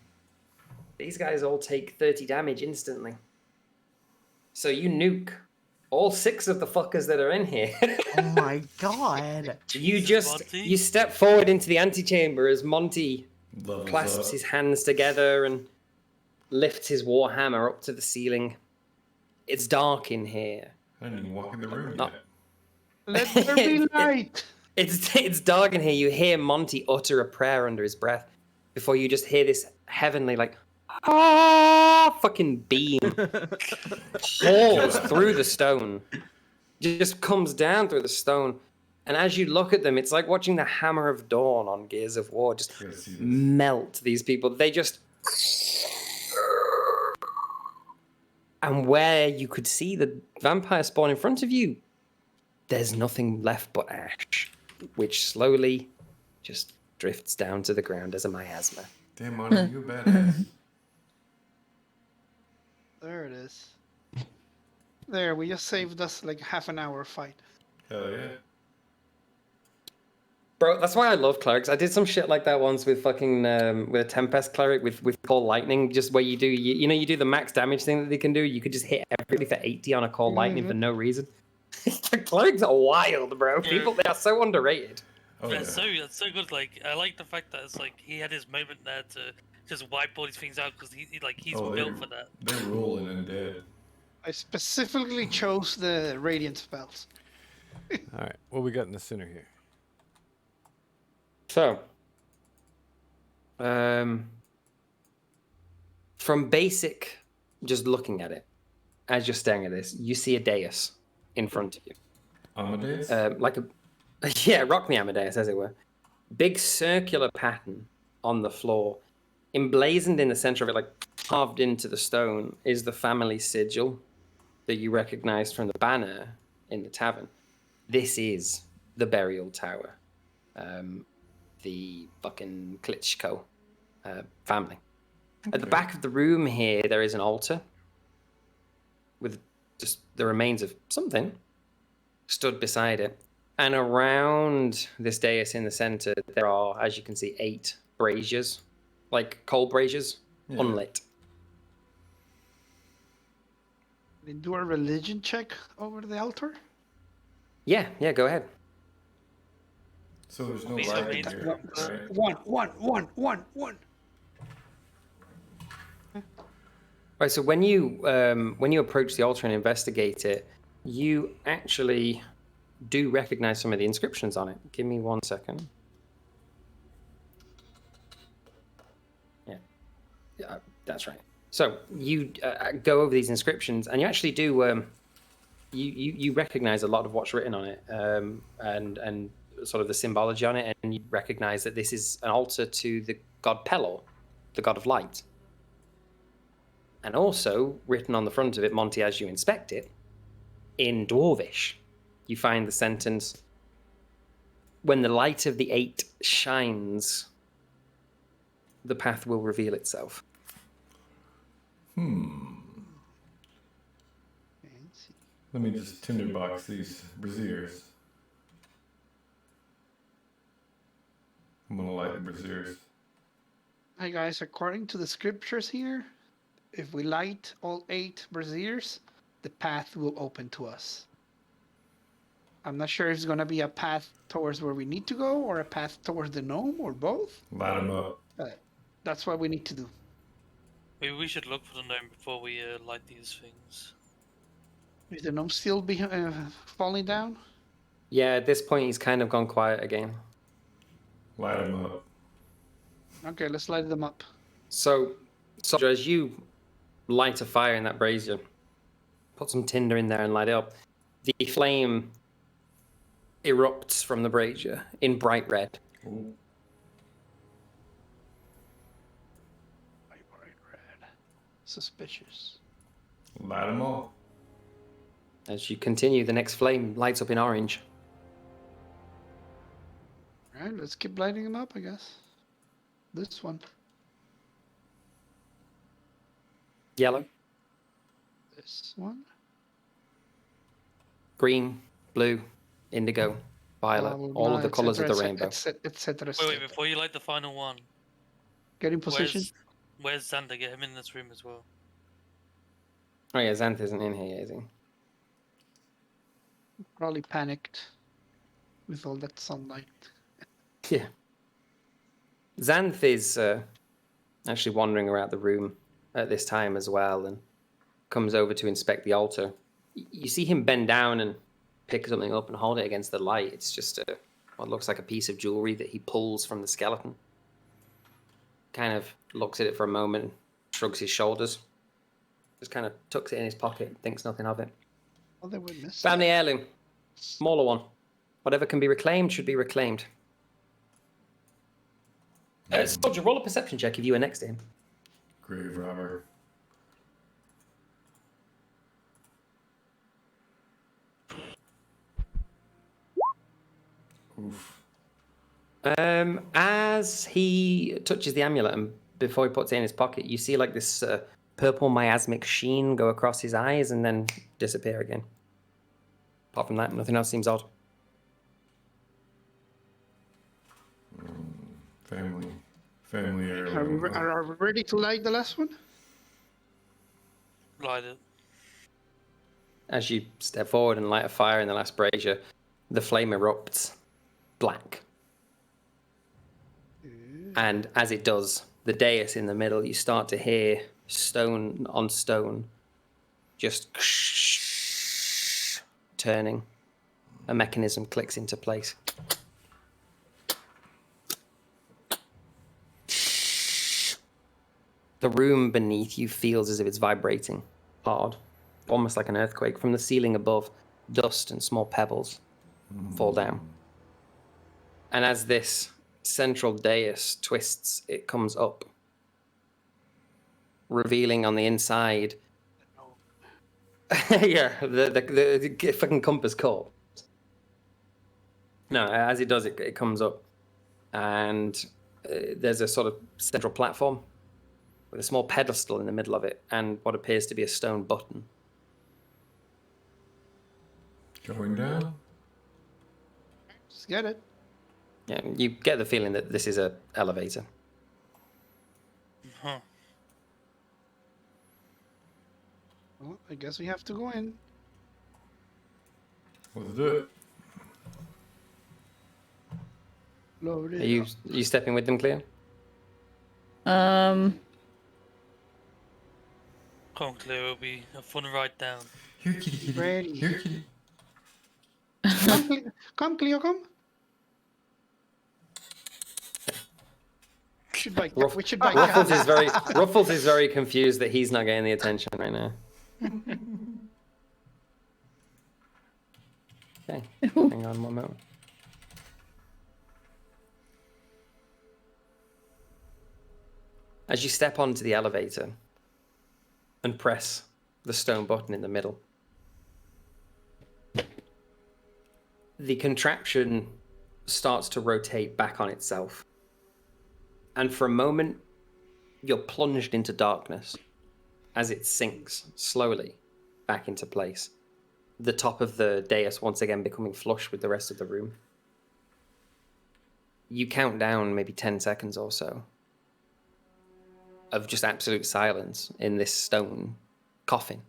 these guys all take 30 damage instantly. So you nuke all 6 of the fuckers that are in here. Oh my god. You step forward into the antechamber as Monty Levels clasps up. his hands together and lifts his warhammer up to the ceiling. It's dark in here. I didn't even walk in the room Not- yet. Let there be light. It's dark in here. You hear Monty utter a prayer under his breath before you just hear this heavenly fucking beam pours through the stone. Just comes down through the stone. And as you look at them, it's like watching the hammer of dawn on Gears of War just melt these people. They just... And where you could see the vampire spawn in front of you, there's nothing left but ash, which slowly just drifts down to the ground as a miasma. Damn, Monty, you a badass. There it is. There, we just saved us like half an hour fight. Hell yeah. Bro, that's why I love clerics. I did some shit like that once with fucking with a Tempest cleric with Call Lightning, just where you do you do the max damage thing that they can do. You could just hit everybody for 80 on a Call Lightning for no reason. Clerics are wild, bro. People, they are so underrated. Oh, yeah. That's so good. Like, I like the fact that it's like he had his moment there to just wipe all these things out because he's built for that. They're rolling undead. I specifically chose the radiant spells. All right, what we got in the center here? So, from basic, just looking at it, as you're staring at this, you see a dais in front of you. Amadeus? Rock me Amadeus, as it were. Big circular pattern on the floor. Emblazoned in the center of it, like carved into the stone, is the family sigil that you recognized from the banner in the tavern. This is the burial tower. The fucking Klitschko family. At the back of the room here, there is an altar with just the remains of something stood beside it. And around this dais in the center, there are, as you can see, 8 braziers, like coal braziers, unlit. Can we do a religion check over the altar? Yeah, go ahead. So there's no Please light don't in read. here, right? One. Right, so when you approach the altar and investigate it, you actually do recognize some of the inscriptions on it. Give me 1 second. Yeah, that's right. So you go over these inscriptions, and you actually do. You recognize a lot of what's written on it, and sort of the symbology on it, and you recognize that this is an altar to the god Pelor, the god of light. And also written on the front of it, Monty, as you inspect it, in Dwarvish, you find the sentence, "When the light of the 8 shines, the path will reveal itself." Let me just tinderbox these braziers. I'm gonna light the braziers. Hi guys, according to the scriptures here, if we light all 8 braziers, the path will open to us. I'm not sure if it's gonna be a path towards where we need to go or a path towards the gnome or both. Light him up. That's what we need to do. Maybe we should look for the gnome before we light these things. Is the gnome still falling down? Yeah, at this point he's kind of gone quiet again. Light him up. Okay, let's light them up. So, Soldier, as you light a fire in that brazier, put some tinder in there and light it up, the flame erupts from the brazier in bright red. Ooh. Bright red. Suspicious. Light him up. As you continue, the next flame lights up in orange. Alright, let's keep lighting them up, I guess. This one. Yellow, This one. green, blue, indigo, violet, all of the colors of the rainbow. Etc. Wait, before you light the final one, Get in position. where's Xander? Get him in this room as well. Oh yeah, Xanth isn't in here, is he? Probably panicked with all that sunlight. Yeah. Xanth is actually wandering around the room at this time as well and comes over to inspect the altar. You see him bend down and pick something up and hold it against the light. It's just what looks like a piece of jewelry that he pulls from the skeleton. Kind of looks at it for a moment, shrugs his shoulders, just kind of tucks it in his pocket, thinks nothing of it. Oh, they would miss. Family heirloom. Smaller one. Whatever can be reclaimed should be reclaimed. Soldier, roll a perception check if you were next to him. Grave robber. Oof. As he touches the amulet and before he puts it in his pocket, you see like this purple miasmic sheen go across his eyes and then disappear again. Apart from that, nothing else seems odd. Family heirloom. Are we ready to light the last one? Light it. As you step forward and light a fire in the last brazier, the flame erupts black. And as it does, the dais in the middle, you start to hear stone on stone just turning. A mechanism clicks into place. The room beneath you feels as if it's vibrating hard, almost like an earthquake. From the ceiling above, dust and small pebbles fall down. And as this central dais twists, it comes up, revealing on the inside, yeah, the fucking compass core. No, as it does, it comes up, and there's a sort of central platform with a small pedestal in the middle of it, and what appears to be a stone button. Going down? Just get it. Yeah, you get the feeling that this is an elevator. Huh. Well, I guess we have to go in. Let's do it. Load it Are you up. stepping with them, Cleo? Come on, Cleo, it'll be a fun ride down. Here, kitty, kitty. Ready. Here, kitty. Come, Cleo, come. We should bike Ruffles is very confused that he's not getting the attention right now. Okay, hang on one moment. As you step onto the elevator and press the stone button in the middle, the contraption starts to rotate back on itself. And for a moment, you're plunged into darkness as it sinks slowly back into place. The top of the dais once again becoming flush with the rest of the room. You count down maybe 10 seconds or so of just absolute silence in this stone coffin.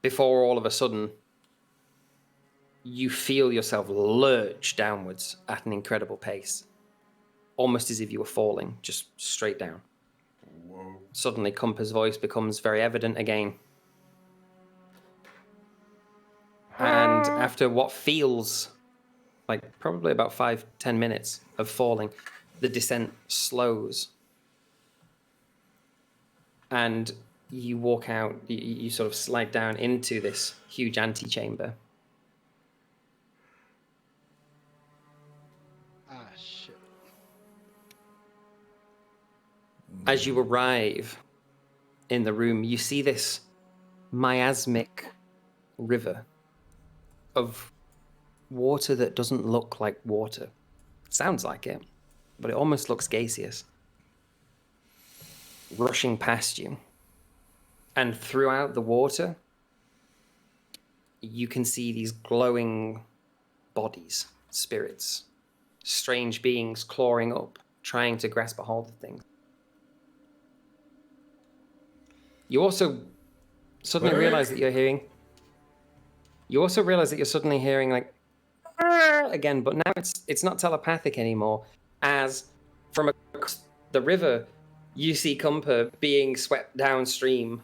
Before all of a sudden, you feel yourself lurch downwards at an incredible pace, almost as if you were falling, just straight down. Whoa. Suddenly, Cumpa's voice becomes very evident again. And after what feels like probably about 5-10 minutes of falling, the descent slows. And you walk out, you sort of slide down into this huge antechamber. Ah, shit. As you arrive in the room, you see this miasmic river of water that doesn't look like water. It sounds like it, but it almost looks gaseous. Rushing past you. And throughout the water, you can see these glowing bodies, spirits, strange beings clawing up, trying to grasp a hold of things. You also suddenly realize that you're hearing... You also realize that you're suddenly hearing, like, again, but now it's not telepathic anymore, as from across the river, you see Cumpa being swept downstream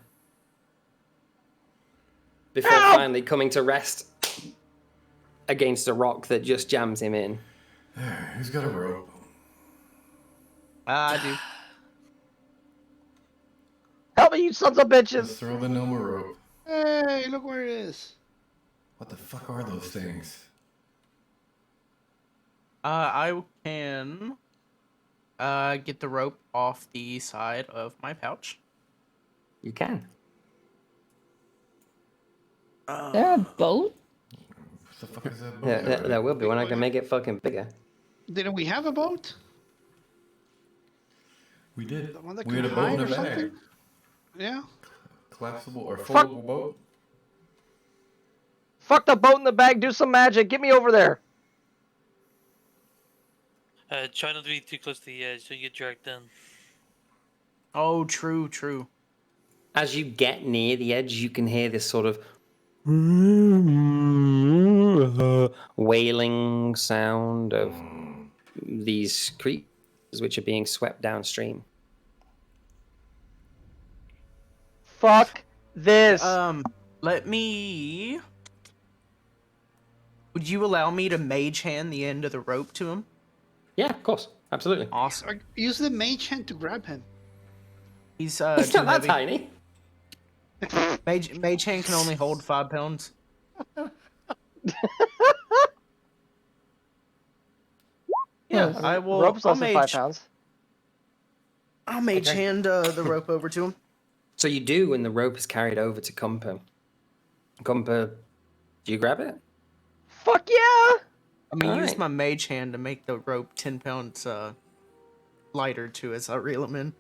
before finally coming to rest against a rock that just jams him in. There, who's got a rope? I do. Help me, you sons of bitches! Let's throw the gnome a rope. Hey, look where it is. What the fuck are those things? I can get the rope off the side of my pouch. You can. Is there a boat? What the fuck is that boat? There will be when I can make it fucking bigger. Didn't we have a boat? We did. The one that We had could a boat in hide a or bag. something? Yeah. Collapsible or foldable boat. Fuck the boat in the bag, do some magic, get me over there! Try not to be too close to the edge so you get dragged down. Oh, true, true. As you get near the edge, you can hear this sort of wailing sound of these creatures which are being swept downstream. Fuck this! Let me... Would you allow me to mage hand the end of the rope to him? Yeah, of course. Absolutely. Awesome. Use the mage hand to grab him. He's It's too not that heavy. tiny. Mage hand can only hold 5 pounds. Yeah, I will. Rope's I'll less than 5 mage. pounds. I'll mage Okay. hand the rope over to him. So you do when the rope is carried over to Cumpa. Cumpa, do you grab it? Fuck yeah! I'm gonna use Alright. my mage hand to make the rope 10 pounds lighter too as I reel him in.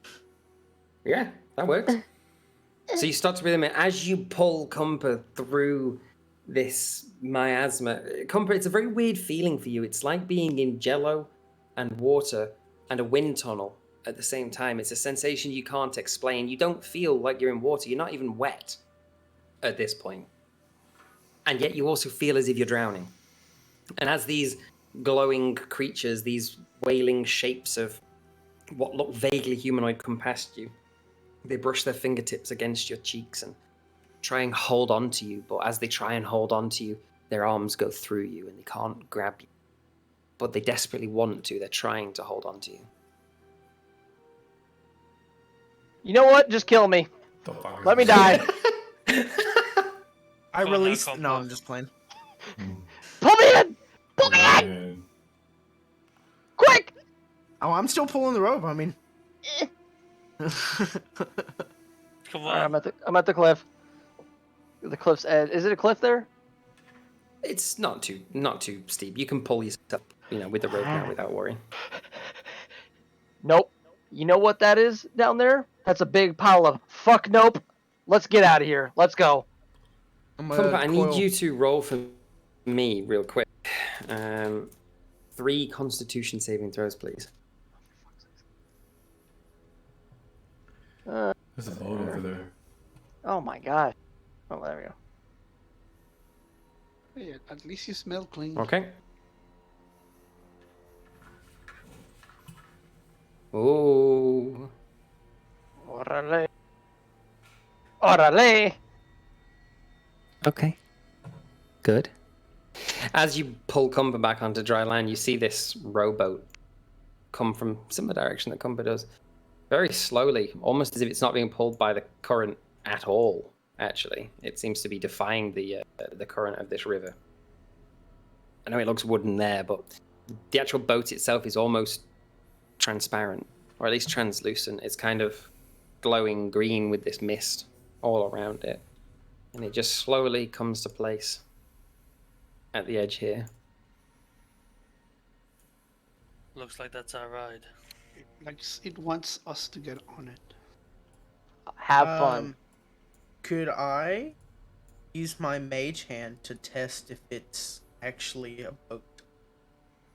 Yeah, that works. So you start to reel him in. As you pull Cumpa through this miasma, Cumpa, it's a very weird feeling for you. It's like being in jello and water and a wind tunnel at the same time. It's a sensation you can't explain. You don't feel like you're in water. You're not even wet at this point. And yet you also feel as if you're drowning. And as these glowing creatures, these wailing shapes of what look vaguely humanoid come past you, they brush their fingertips against your cheeks and try and hold on to you. But as they try and hold on to you, their arms go through you and they can't grab you. But they desperately want to. They're trying to hold on to you. You know what? Just kill me. The fuck is Let me that? die. I Come on now, released. Cumpa. No, I'm just playing. Pull me in! Pull me in! Man. Quick! Oh, I'm still pulling the rope. I mean. Come Alright, on. I'm at the cliff. The cliff's edge. Is it a cliff there? It's not too steep. You can pull yourself, with the rope now without worrying. Nope. You know what that is down there? That's a big pile of fuck nope. Let's get out of here. Let's go. Cumpa, I need you to roll for me real quick. 3 Constitution saving throws, please. There's a boat over there. Oh my god. Oh, there we go. Hey, at least you smell clean. Okay. Ooh. Orale. Orale. Okay. Good. As you pull Cumber back onto dry land, you see this rowboat come from similar direction that Cumber does. Very slowly, almost as if it's not being pulled by the current at all, actually. It seems to be defying the current of this river. I know it looks wooden there, but the actual boat itself is almost transparent, or at least translucent. It's kind of glowing green with this mist all around it. And it just slowly comes to place at the edge here. Looks like that's our ride. Like it wants us to get on it. Have fun. Could I use my mage hand to test if it's actually a boat?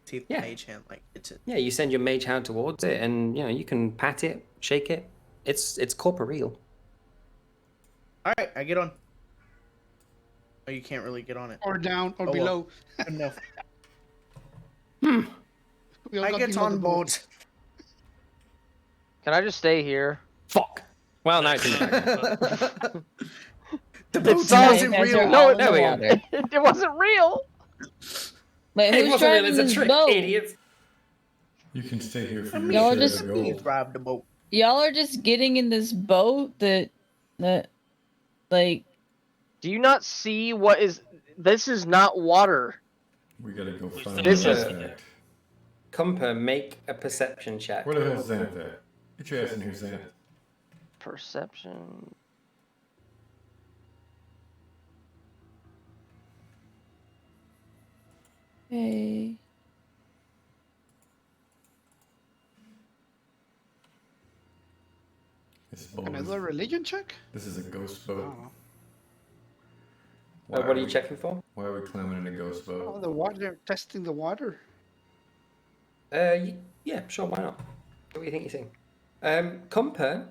See if the Yeah. mage hand like hits it. Yeah, you send your mage hand towards it, and you can pat it, shake it. It's corporeal. All right, I get on. Oh, you can't really get on it. Or down, or Oh, well. below. Enough. We all I got get below on the board. Can I just stay here? Fuck. Well, now it's in the back. The boat sunk. wasn't You guys are real. all No, in the there we go. water. It wasn't real. Wait, It who's wasn't real, driving it's a this trick, boat? idiots. You can stay here for Me, your Y'all share just- of me gold. drive the boat. Y'all are just getting in this boat that like Do you not see what is? This is not water. We gotta go find This the is- artifact. Cumper, make a perception check. Where the hell's Xanath at? Get your ass in here, Xanath. Perception. hey. This boat Another is, religion check? this is a ghost boat. Oh. What are you checking for? Why are we climbing in a ghost Oh, boat? the water, testing the water. Yeah, sure, why not? What do you think you're seeing? Cumper,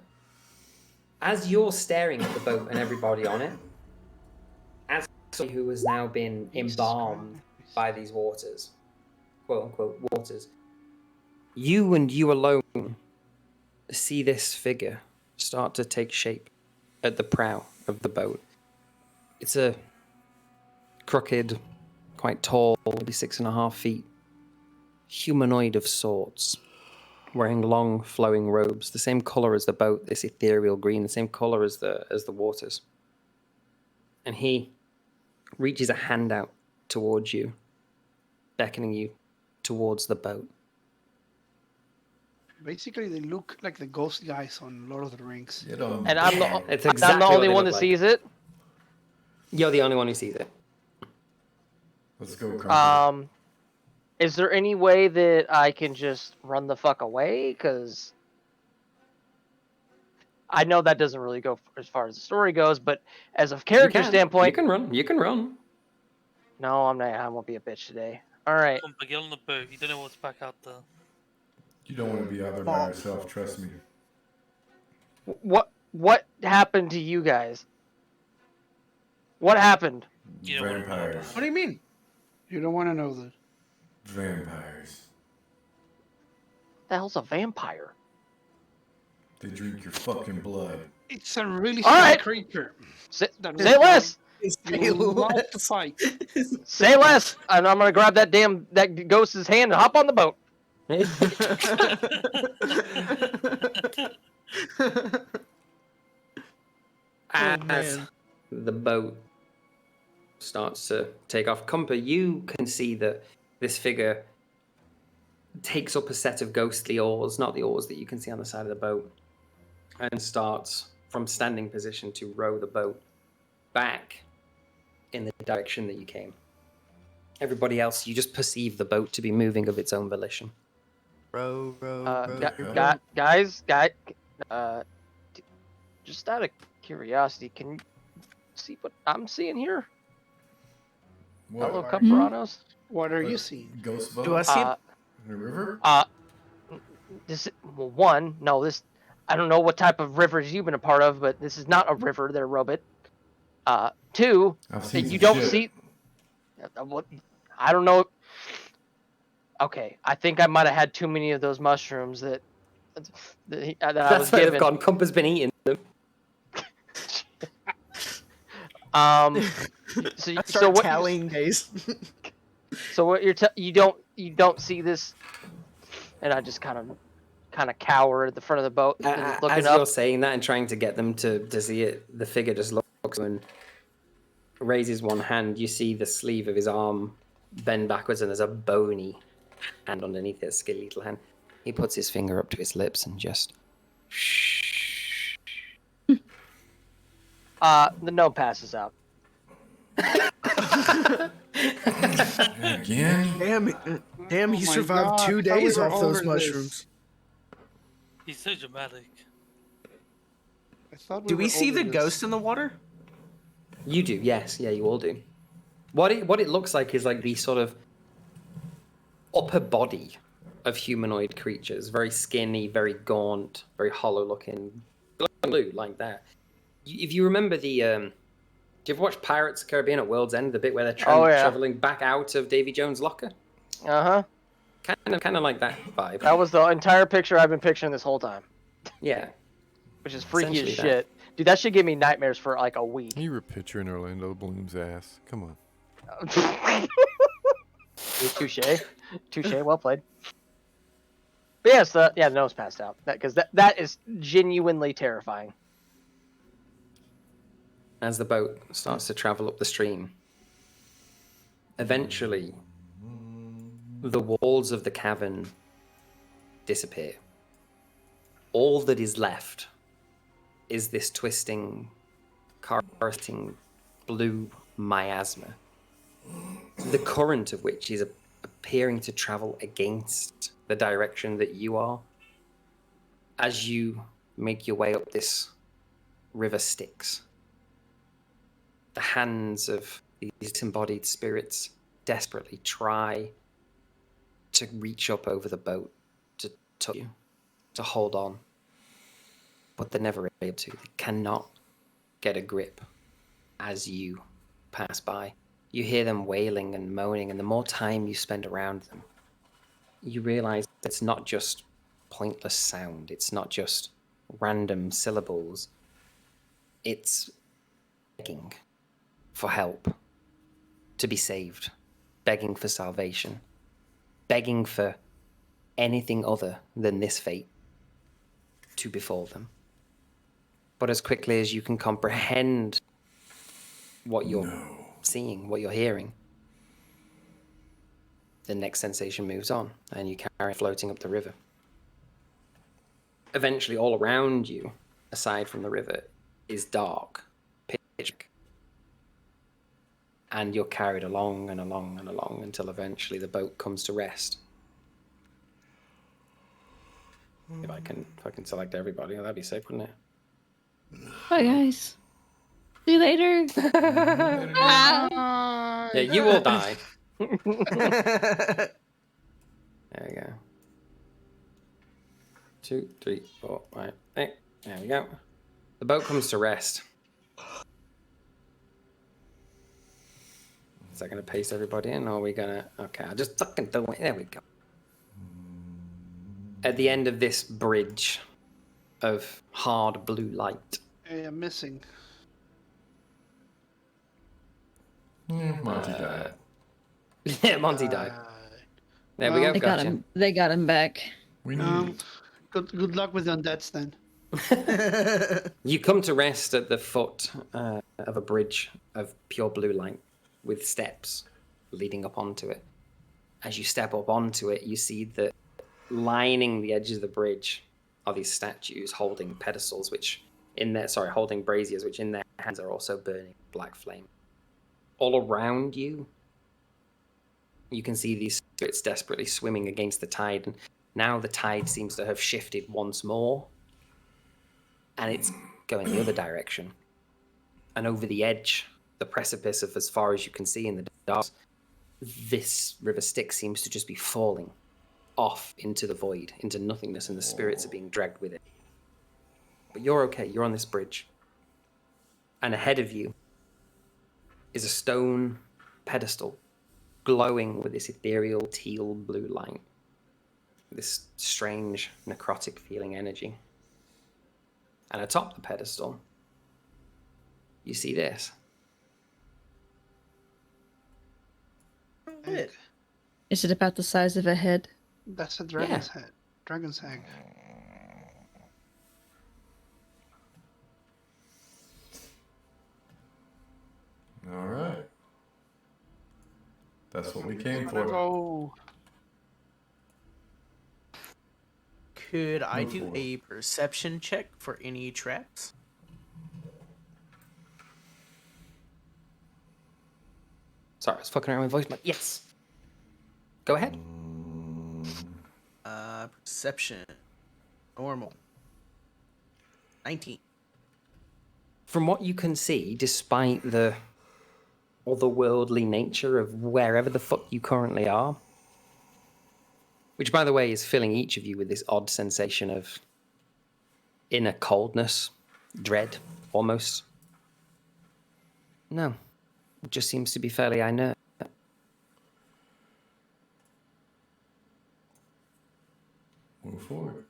as you're staring at the boat and everybody on it, as somebody who has now been embalmed by these waters, quote unquote waters, you and you alone see this figure start to take shape at the prow of the boat. It's a crooked, quite tall, maybe 6.5 feet, humanoid of sorts, wearing long flowing robes, the same color as the boat, this ethereal green, the same color as the waters. And he reaches a hand out towards you, beckoning you towards the boat. Basically, they look like the ghost guys on Lord of the Rings. Get on. And I'm the, It's I'm exactly the what only they one look that like. sees it. You're the only one who sees it. Let's go, Cumper. Is there any way that I can just run the fuck away? Because I know that doesn't really go as far as the story goes, but as a character You standpoint, can run. You can run. no, I'm not. I won't be a bitch today. All right. Cumper, get on the boat. You don't know what's back out there. You don't want to be out there by yourself, trust me. What happened to you guys? What happened? You don't want to know about Vampires. What do you mean? You don't want to know that. Vampires. The hell's a vampire? They drink your fucking blood. It's a really All strong right. creature. Say, That say less. You love to fight. Say less. And I'm gonna grab that ghost's hand and hop on the boat. As man. the boat starts to take off, Cumper, you can see that this figure takes up a set of ghostly oars, not the oars that you can see on the side of the boat, and starts from standing position to row the boat back in the direction that you came. Everybody else, you just perceive the boat to be moving of its own volition. Row. Guys, just out of curiosity, can you see what I'm seeing here? Hello, What? Cumpuranos. What are you seeing? Ghost boat? Do I see? In a river? This well, one, no, this I don't know what type of rivers you've been a part of, but this is not a river there, Robit. Two, I've seen you some don't shit. see I don't know. Okay, I think I might have had too many of those mushrooms that I was That's where they've given. gone. Cumpa's been eating them. So I so start what? tallying days. So what you don't see this, and I just kind of cower at the front of the boat and looking As up. you're saying that and trying to get them to see it, the figure just looks and raises one hand. You see the sleeve of his arm bend backwards, and there's a bony hand underneath his skinny little hand. He puts his finger up to his lips and just shh. The gnome passes out. Again? Damn, he Oh my survived God, 2 I thought we days were off those over mushrooms. He's so dramatic. I thought Do we were see over the this. ghost in the water? You do, yes, yeah, you all do. What it looks like is like the sort of upper body of humanoid creatures, very skinny, very gaunt, very hollow looking, blue like that. If you remember the, do you ever watch Pirates of the Caribbean at World's End, the bit where they're traveling back out of Davy Jones' locker? Kind of like that vibe. That was the entire picture I've been picturing this whole time. Yeah. Which is freaky as Essentially that. shit. Dude, that should give me nightmares for like a week. You were picturing Orlando Bloom's ass. Come on. Touche. Touche, well played. But yes, the nose passed out. Because that is genuinely terrifying. As the boat starts to travel up the stream, eventually the walls of the cavern disappear. All that is left is this twisting, carting blue miasma, the current of which is appearing to travel against the direction that you are. As you make your way up this river Styx, the hands of these disembodied spirits desperately try to reach up over the boat to touch you, to hold on. But they're never able to. They cannot get a grip as you pass by. You hear them wailing and moaning, and the more time you spend around them, you realize it's not just pointless sound. It's not just random syllables. It's begging for help, to be saved, begging for salvation, begging for anything other than this fate to befall them. But as quickly as you can comprehend what you're seeing, what you're hearing, the next sensation moves on, and you carry floating up the river. Eventually, all around you, aside from the river, is dark, pitch black. And you're carried along and along and along until eventually the boat comes to rest. If I can select everybody, that'd be sick, wouldn't it? Bye, guys. See you later. Yeah, you will die. There we go. 2, 3, 4, 5, 8. There we go. The boat comes to rest. Is that going to pace everybody in, or are we going to... Okay, I'll just fucking do it. There we go. At the end of this bridge of hard blue light... Hey, I'm missing. Monty died. Yeah, Monty died. There we go, They gotcha. got him. They got him back. We need... Good luck with undeads then. You come to rest at the foot of a bridge of pure blue light with steps leading up onto it. As you step up onto it, you see that lining the edges of the bridge are these statues holding pedestals, holding braziers, which in their hands are also burning black flame. All around you, you can see these spirits desperately swimming against the tide, and now the tide seems to have shifted once more, and it's going the other direction. And over the edge, the precipice of as far as you can see in the dark, this river Styx seems to just be falling off into the void, into nothingness, and the spirits are being dragged with it. But you're okay, you're on this bridge. And ahead of you is a stone pedestal glowing with this ethereal teal blue light. This strange necrotic feeling energy. And atop the pedestal, you see this. Egg. Is it about the size of a head? That's a dragon's head. Dragon's egg. All right. That's what we came for. Oh. Could I Move do forward. a perception check for any traps? Sorry, I was fucking around with voice, but yes. Go ahead. Perception. Normal. 19. From what you can see, despite the otherworldly nature of wherever the fuck you currently are, which, by the way, is filling each of you with this odd sensation of inner coldness, dread, almost. No, it just seems to be fairly inert. Move forward.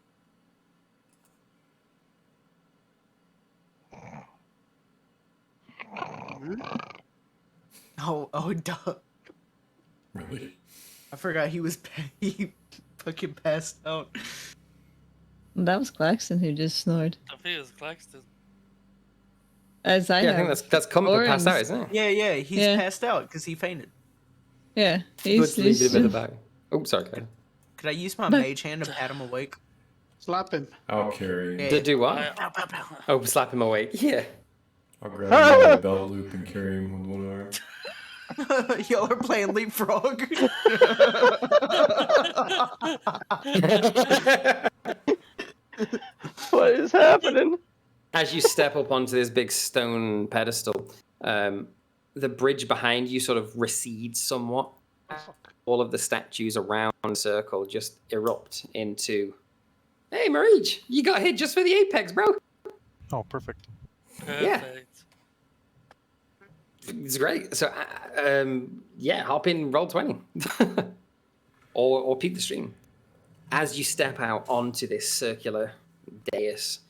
Oh, duh. Really? I forgot he fucking passed out. That was Claxton who just snored. I think it was Claxton. As I Yeah, I have think that's Cumper passed out, Oren's- isn't it? Yeah, he's Yeah. passed out because he fainted. Yeah, Let's leave it a bit about. Oh, sorry, Karen. Could I use my But- mage hand to pat him awake? Slap him. I'll carry him. To do what? Pow, pow, pow. Oh, slap him awake. Yeah. I'll grab him by the belt loop and carry him with one arm. Y'all are playing leapfrog. What is happening? As you step up onto this big stone pedestal, the bridge behind you sort of recedes somewhat. All of the statues around the circle just erupt into, "Hey, Marich, you got hit just for the apex, bro." Oh, perfect. Perfect. It's great. So, yeah, hop in, roll 20. or peep the stream. As you step out onto this circular dais,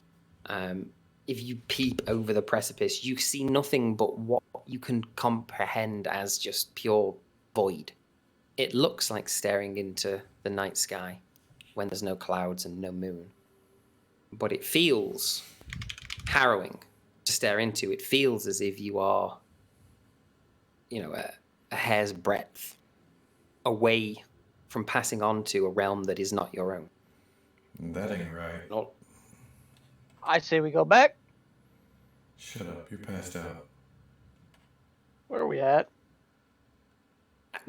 if you peep over the precipice, you see nothing but what you can comprehend as just pure void. It looks like staring into the night sky when there's no clouds and no moon. But it feels harrowing to stare into. It feels as if you are, a hair's breadth away from passing on to a realm that is not your own. That ain't right. Not I say we go back. Shut up. You're passed out. Where are we at?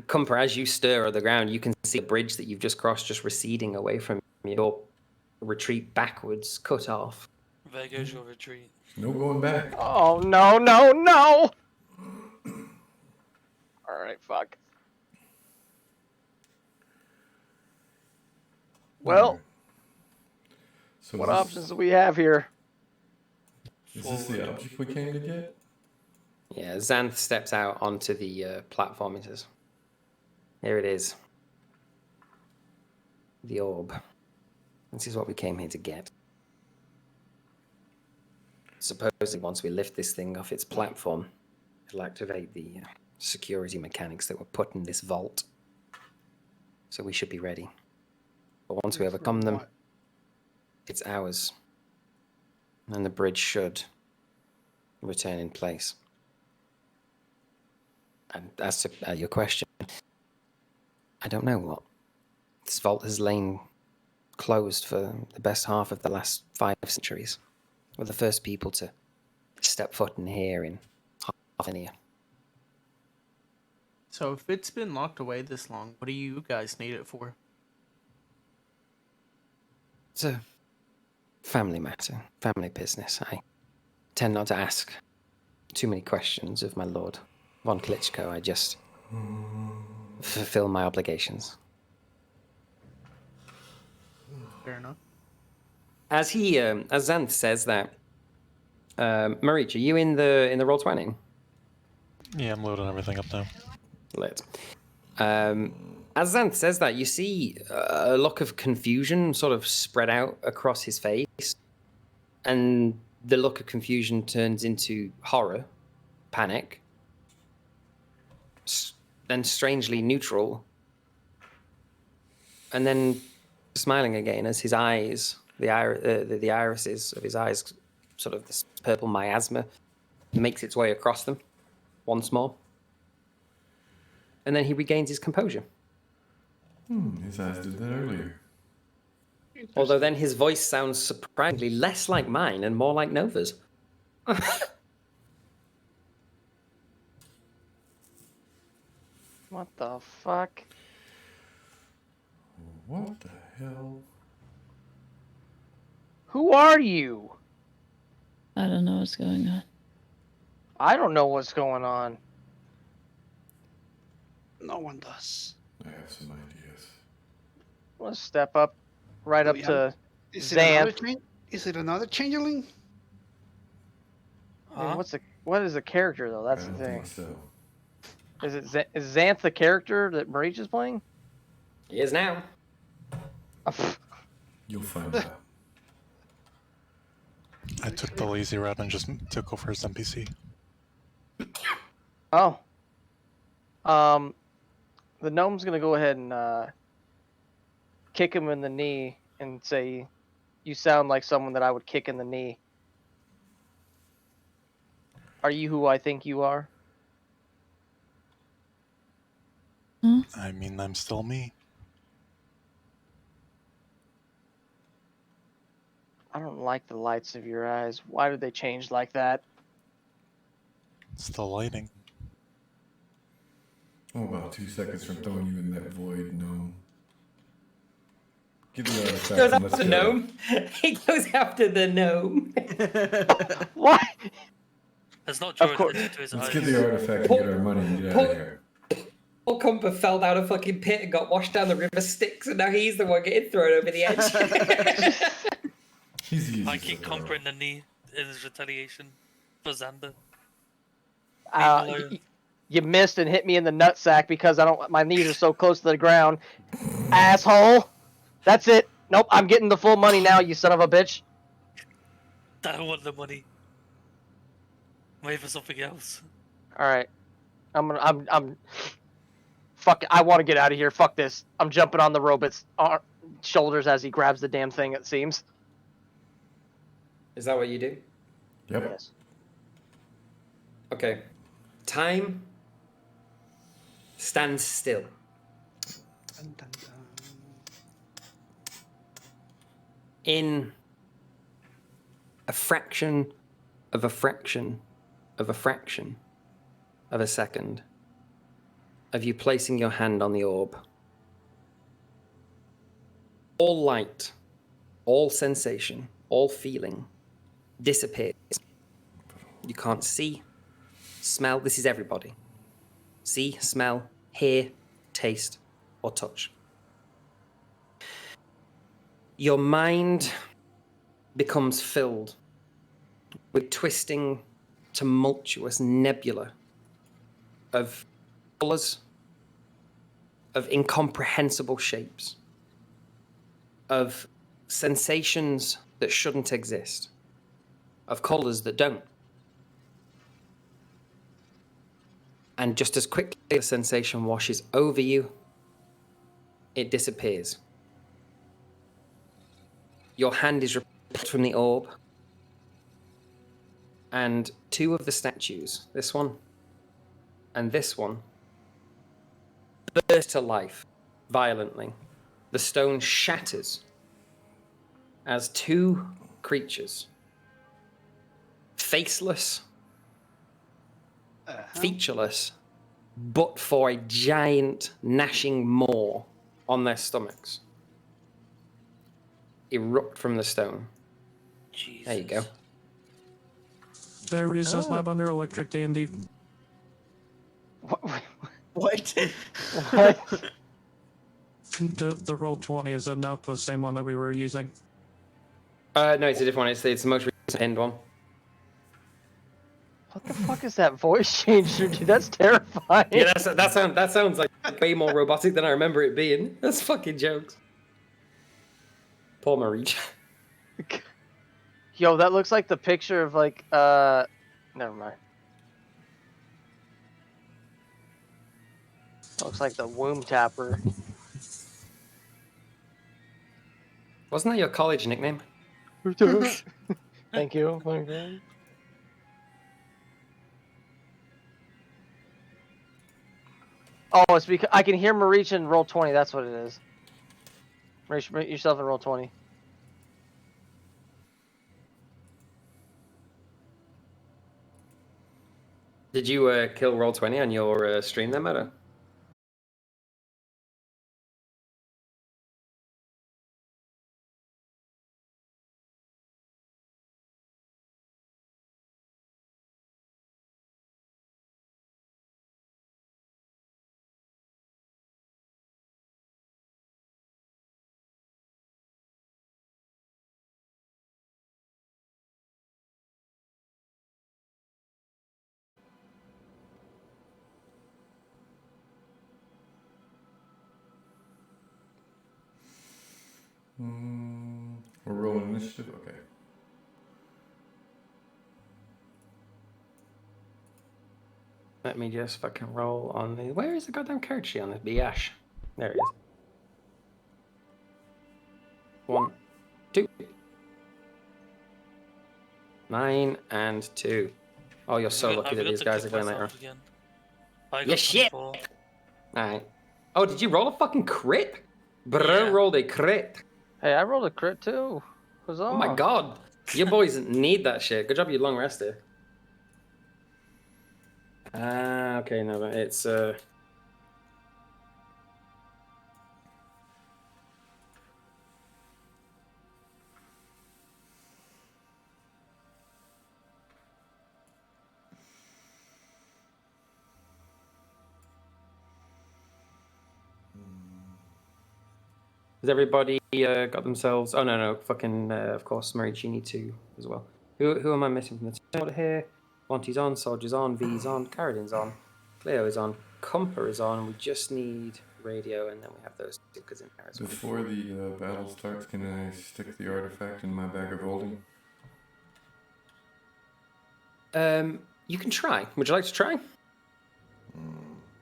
Cumper, as you stir on the ground, you can see a bridge that you've just crossed just receding away from your retreat backwards, cut off. There goes your retreat. No going back. Oh, no, no, no! Alright, fuck. Well, So what is this- options do we have here? Is this the object we came to get? Yeah, Xanth steps out onto the platform and says, "Here it is. The orb. This is what we came here to get. Supposedly, once we lift this thing off its platform, it'll activate the security mechanics that were put in this vault. So we should be ready. But once we overcome them, it's ours. And the bridge should return in place. And as to your question, I don't know what. This vault has lain closed for the best half of the last 5 centuries. We're the first people to step foot in here in half a year. So if it's been locked away this long, what do you guys need it for? It's a family matter, family business. I tend not to ask too many questions of my lord, von Klitschko. I just fulfill my obligations. Fair enough. As Xanth says that, Marich, are you in the Roll20? Yeah, I'm loading everything up now. Lit. As Xanth says that, you see a look of confusion sort of spread out across his face, and the look of confusion turns into horror, panic, then strangely neutral, and then smiling again as his eyes, the irises of his eyes, sort of this purple miasma, makes its way across them once more. And then he regains his composure. His eyes did that earlier. Although then his voice sounds surprisingly less like mine and more like Nova's. What the fuck? What the hell? Who are you? I don't know what's going on. I don't know what's going on. No one does. I have some ideas. Let's step up, right Do up we to have- Is it another Xanth. change? Is it another changeling? I mean, what is a character though? That's I the don't thing. think so. Is Xanth the character that Breach is playing? He is now. You'll find out. I took the lazy route and just took over his NPC. Oh. The gnome's gonna go ahead and kick him in the knee and say, "You sound like someone that I would kick in the knee. Are you who I think you are?" I mean, I'm still me. I don't like the lights of your eyes. Why did they change like that? It's the lighting. Oh, about 2 seconds from throwing you in that void, gnome. Give the artifact Goes and after let's the go. gnome. He goes after the gnome. What? That's not drawn course. attention to his Let's eyes. get the artifact and get our money and get out of here. Poor Cumper fell down a fucking pit and got washed down the river Styx, and now he's the one getting thrown over the edge. He's easy. I kick Comper in the knee in his retaliation for Xander. You missed and hit me in the nutsack because my knees are so close to the ground. Asshole. That's it. Nope, I'm getting the full money now, you son of a bitch. I don't want the money. Wait for something else. Alright. Fuck it, I want to get out of here. Fuck this. I'm jumping on the robot's shoulders as he grabs the damn thing, it seems. Is that what you do? Yep. Yes. Okay. Time stands still. Dun, dun, dun. In a fraction of a fraction of a fraction of a second of you placing your hand on the orb, all light, all sensation, all feeling disappears. You can't see, smell. This is everybody. See, smell, hear, taste, or touch. Your mind becomes filled with twisting, tumultuous nebula of colors, of incomprehensible shapes, of sensations that shouldn't exist, of colors that don't. And just as quickly the sensation washes over you, it disappears. Your hand is removed from the orb, and two of the statues, this one and this one, burst to life violently. The stone shatters as two creatures, faceless, featureless, but for a giant gnashing maw on their stomachs, erupt from the stone. Jesus. There you go. There is a slab under electric D&D. What? What? The roll 20 is not the same one that we were using. No, it's a different one. It's the most recent pinned one. What the fuck is that voice changer, dude? That's terrifying. Yeah, that sounds like way more robotic than I remember it being. That's fucking jokes. Poor Marich. Yo, that looks like the picture of like never mind. Looks like the womb tapper. Wasn't that your college nickname? Thank you. My God. Oh, it's because I can hear Marich and roll 20. That's what it is. Marich, mute yourself and roll 20. Did you kill Roll20 on your stream then, Meta? We're rolling initiative? Okay. Let me just fucking roll on the... Where is the goddamn card sheet on this BS? There it is. 1, 2. 9 and 2. Oh, you're so lucky that these guys are going later on. Yeah, shit! Alright. Oh, did you roll a fucking crit? Bro rolled a crit. Hey, I rolled a crit too. Oh my god. You boys need that shit. Good job you long rested. Ah, okay, no, but it's Has everybody got themselves? Oh no, fucking of course, Marich, you need to as well. Who am I missing from the team order here? Monty's on, Soldier's on, V's on, Carradine's on, Cleo is on, Comper is on. We just need radio, and then we have those stickers in there as well. Before the battle starts, can I stick the artifact in my bag of holding? You can try. Would you like to try?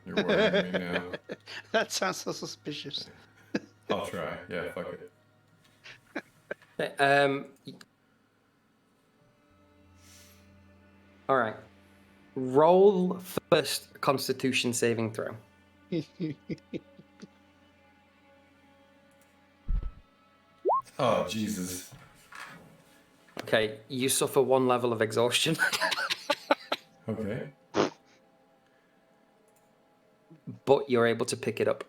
You're worrying me now. That sounds so suspicious. I'll try. Yeah, fuck it. All right. Roll first Constitution saving throw. Oh, Jesus. Okay, you suffer 1 level of exhaustion. Okay. But you're able to pick it up.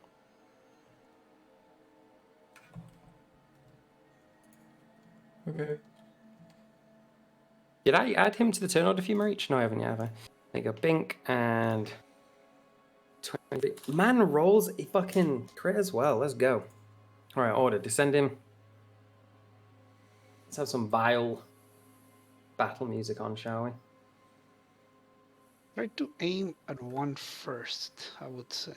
Okay. Did I add him to the turn order for you, Marich? No, I haven't yet, have I? There you go, Bink, and 20. Man rolls a fucking crit as well. Let's go. All right, order. Descend him. Let's have some vile battle music on, shall we? Try to aim at one first, I would say.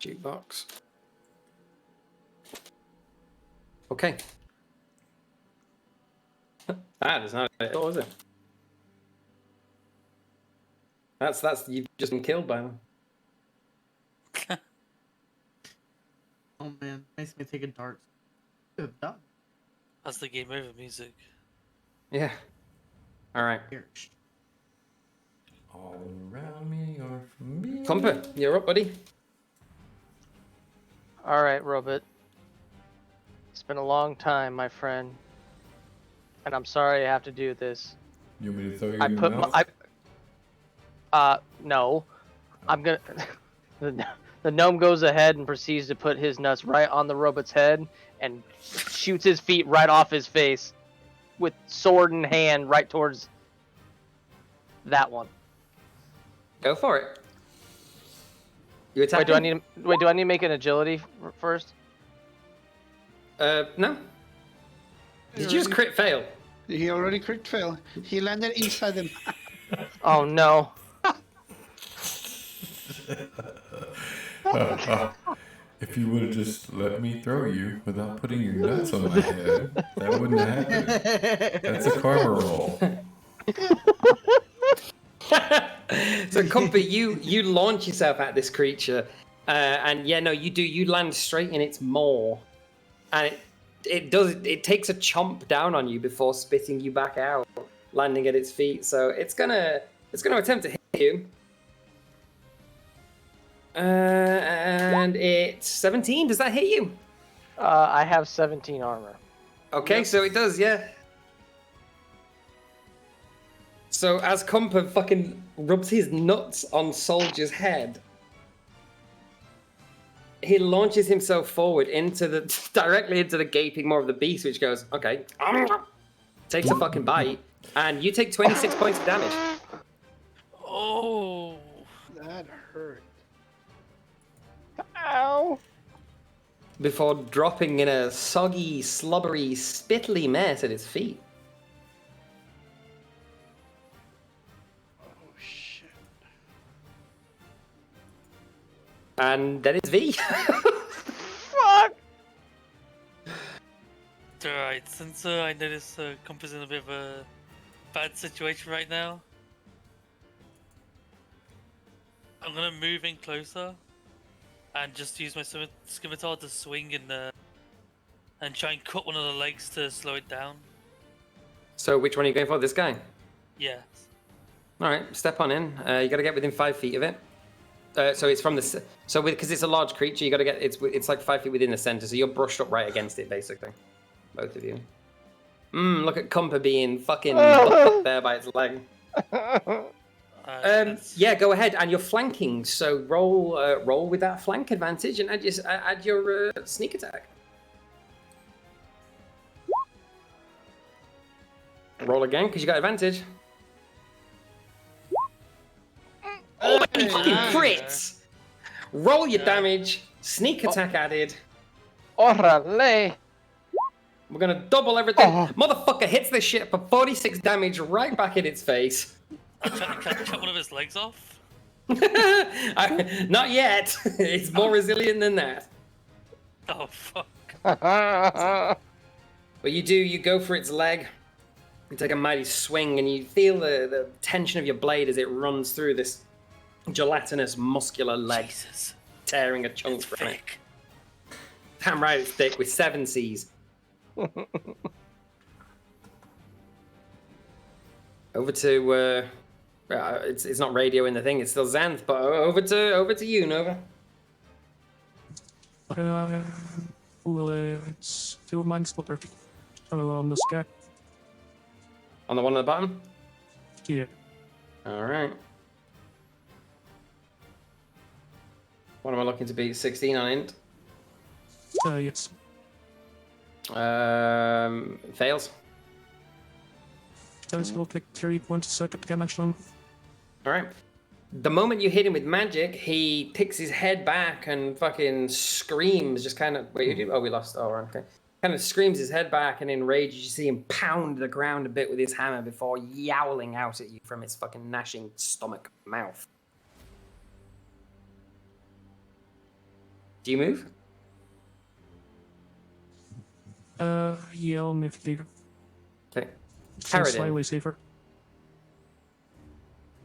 Jukebox. Okay. That is not it, was it? That's you've just been killed by them. Oh man, makes me take a dark. Good done. That's the game over music. Yeah. All right. All around me are familiar. Comper, you're up, buddy. All right, Robot. It's been a long time, my friend, and I'm sorry I have to do this. You want me to throw you I in put the mouth? no. I'm gonna. The gnome goes ahead and proceeds to put his nuts right on the robot's head and shoots his feet right off his face with sword in hand right towards that one. Go for it. You attack. Wait, do I need to make an agility first? No. Did you just crit fail? He already crit fail. He landed inside them. Oh no. If you would have just let me throw you without putting your nuts on my head, that wouldn't have happened. That's a karma roll. So, Comfort, you launch yourself at this creature, and yeah, no, you do. You land straight in its maw, and it takes a chomp down on you before spitting you back out, landing at its feet. So it's gonna attempt to hit you. And it's 17. Does that hit you? I have 17 armor. Okay, so it does, yeah. So as Compa fucking rubs his nuts on Soldier's head, he launches himself forward directly into the gaping maw of the beast, which goes, okay, takes a fucking bite, and you take 26 points of damage. Oh, that hurt. Ow! Before dropping in a soggy, slobbery, spittly mess at its feet. Oh shit. And that is V. Fuck! Alright, since I notice Compass in a bit of a bad situation right now, I'm gonna move in closer and just use my scimitar to swing and try and cut one of the legs to slow it down. So which one are you going for? This guy? Yeah. All right, step on in. You got to get within 5 feet of it. So it's from the because it's a large creature, you got to get it's like 5 feet within the center. So you're brushed up right against it, basically. Both of you. Look at Compa being fucking up there by its leg. Yeah, go ahead, and you're flanking. So roll with that flank advantage, and add your sneak attack. Roll again, because you got advantage. Oh, you fucking crits! Roll your damage. Sneak attack added. Orale! We're gonna double everything. Motherfucker hits this shit for 46 damage right back in its face. I'm trying to cut one of his legs off. Not yet. It's more resilient than that. Oh fuck. But you go for its leg. You take a mighty swing, and you feel the tension of your blade as it runs through this gelatinous, muscular leg, tearing a chunk from it. Damn right, it's thick with 7 C's. Over to it's not radio in the thing. It's still Xanth, but over to you, Nova. It's field mind splitter on the sky. On the one at the bottom? Yeah. All right. What am I looking to beat? 16 on int. Yes. Fails. Will take 3 points a second damage. All right. The moment you hit him with magic, he picks his head back and fucking screams. Just kind of wait. Oh, we lost. Oh, okay. Kind of screams his head back, and in rage, you see him pound the ground a bit with his hammer before yowling out at you from his fucking gnashing stomach mouth. Do you move? Yeah, I'll move later. Okay. Seems slightly safer.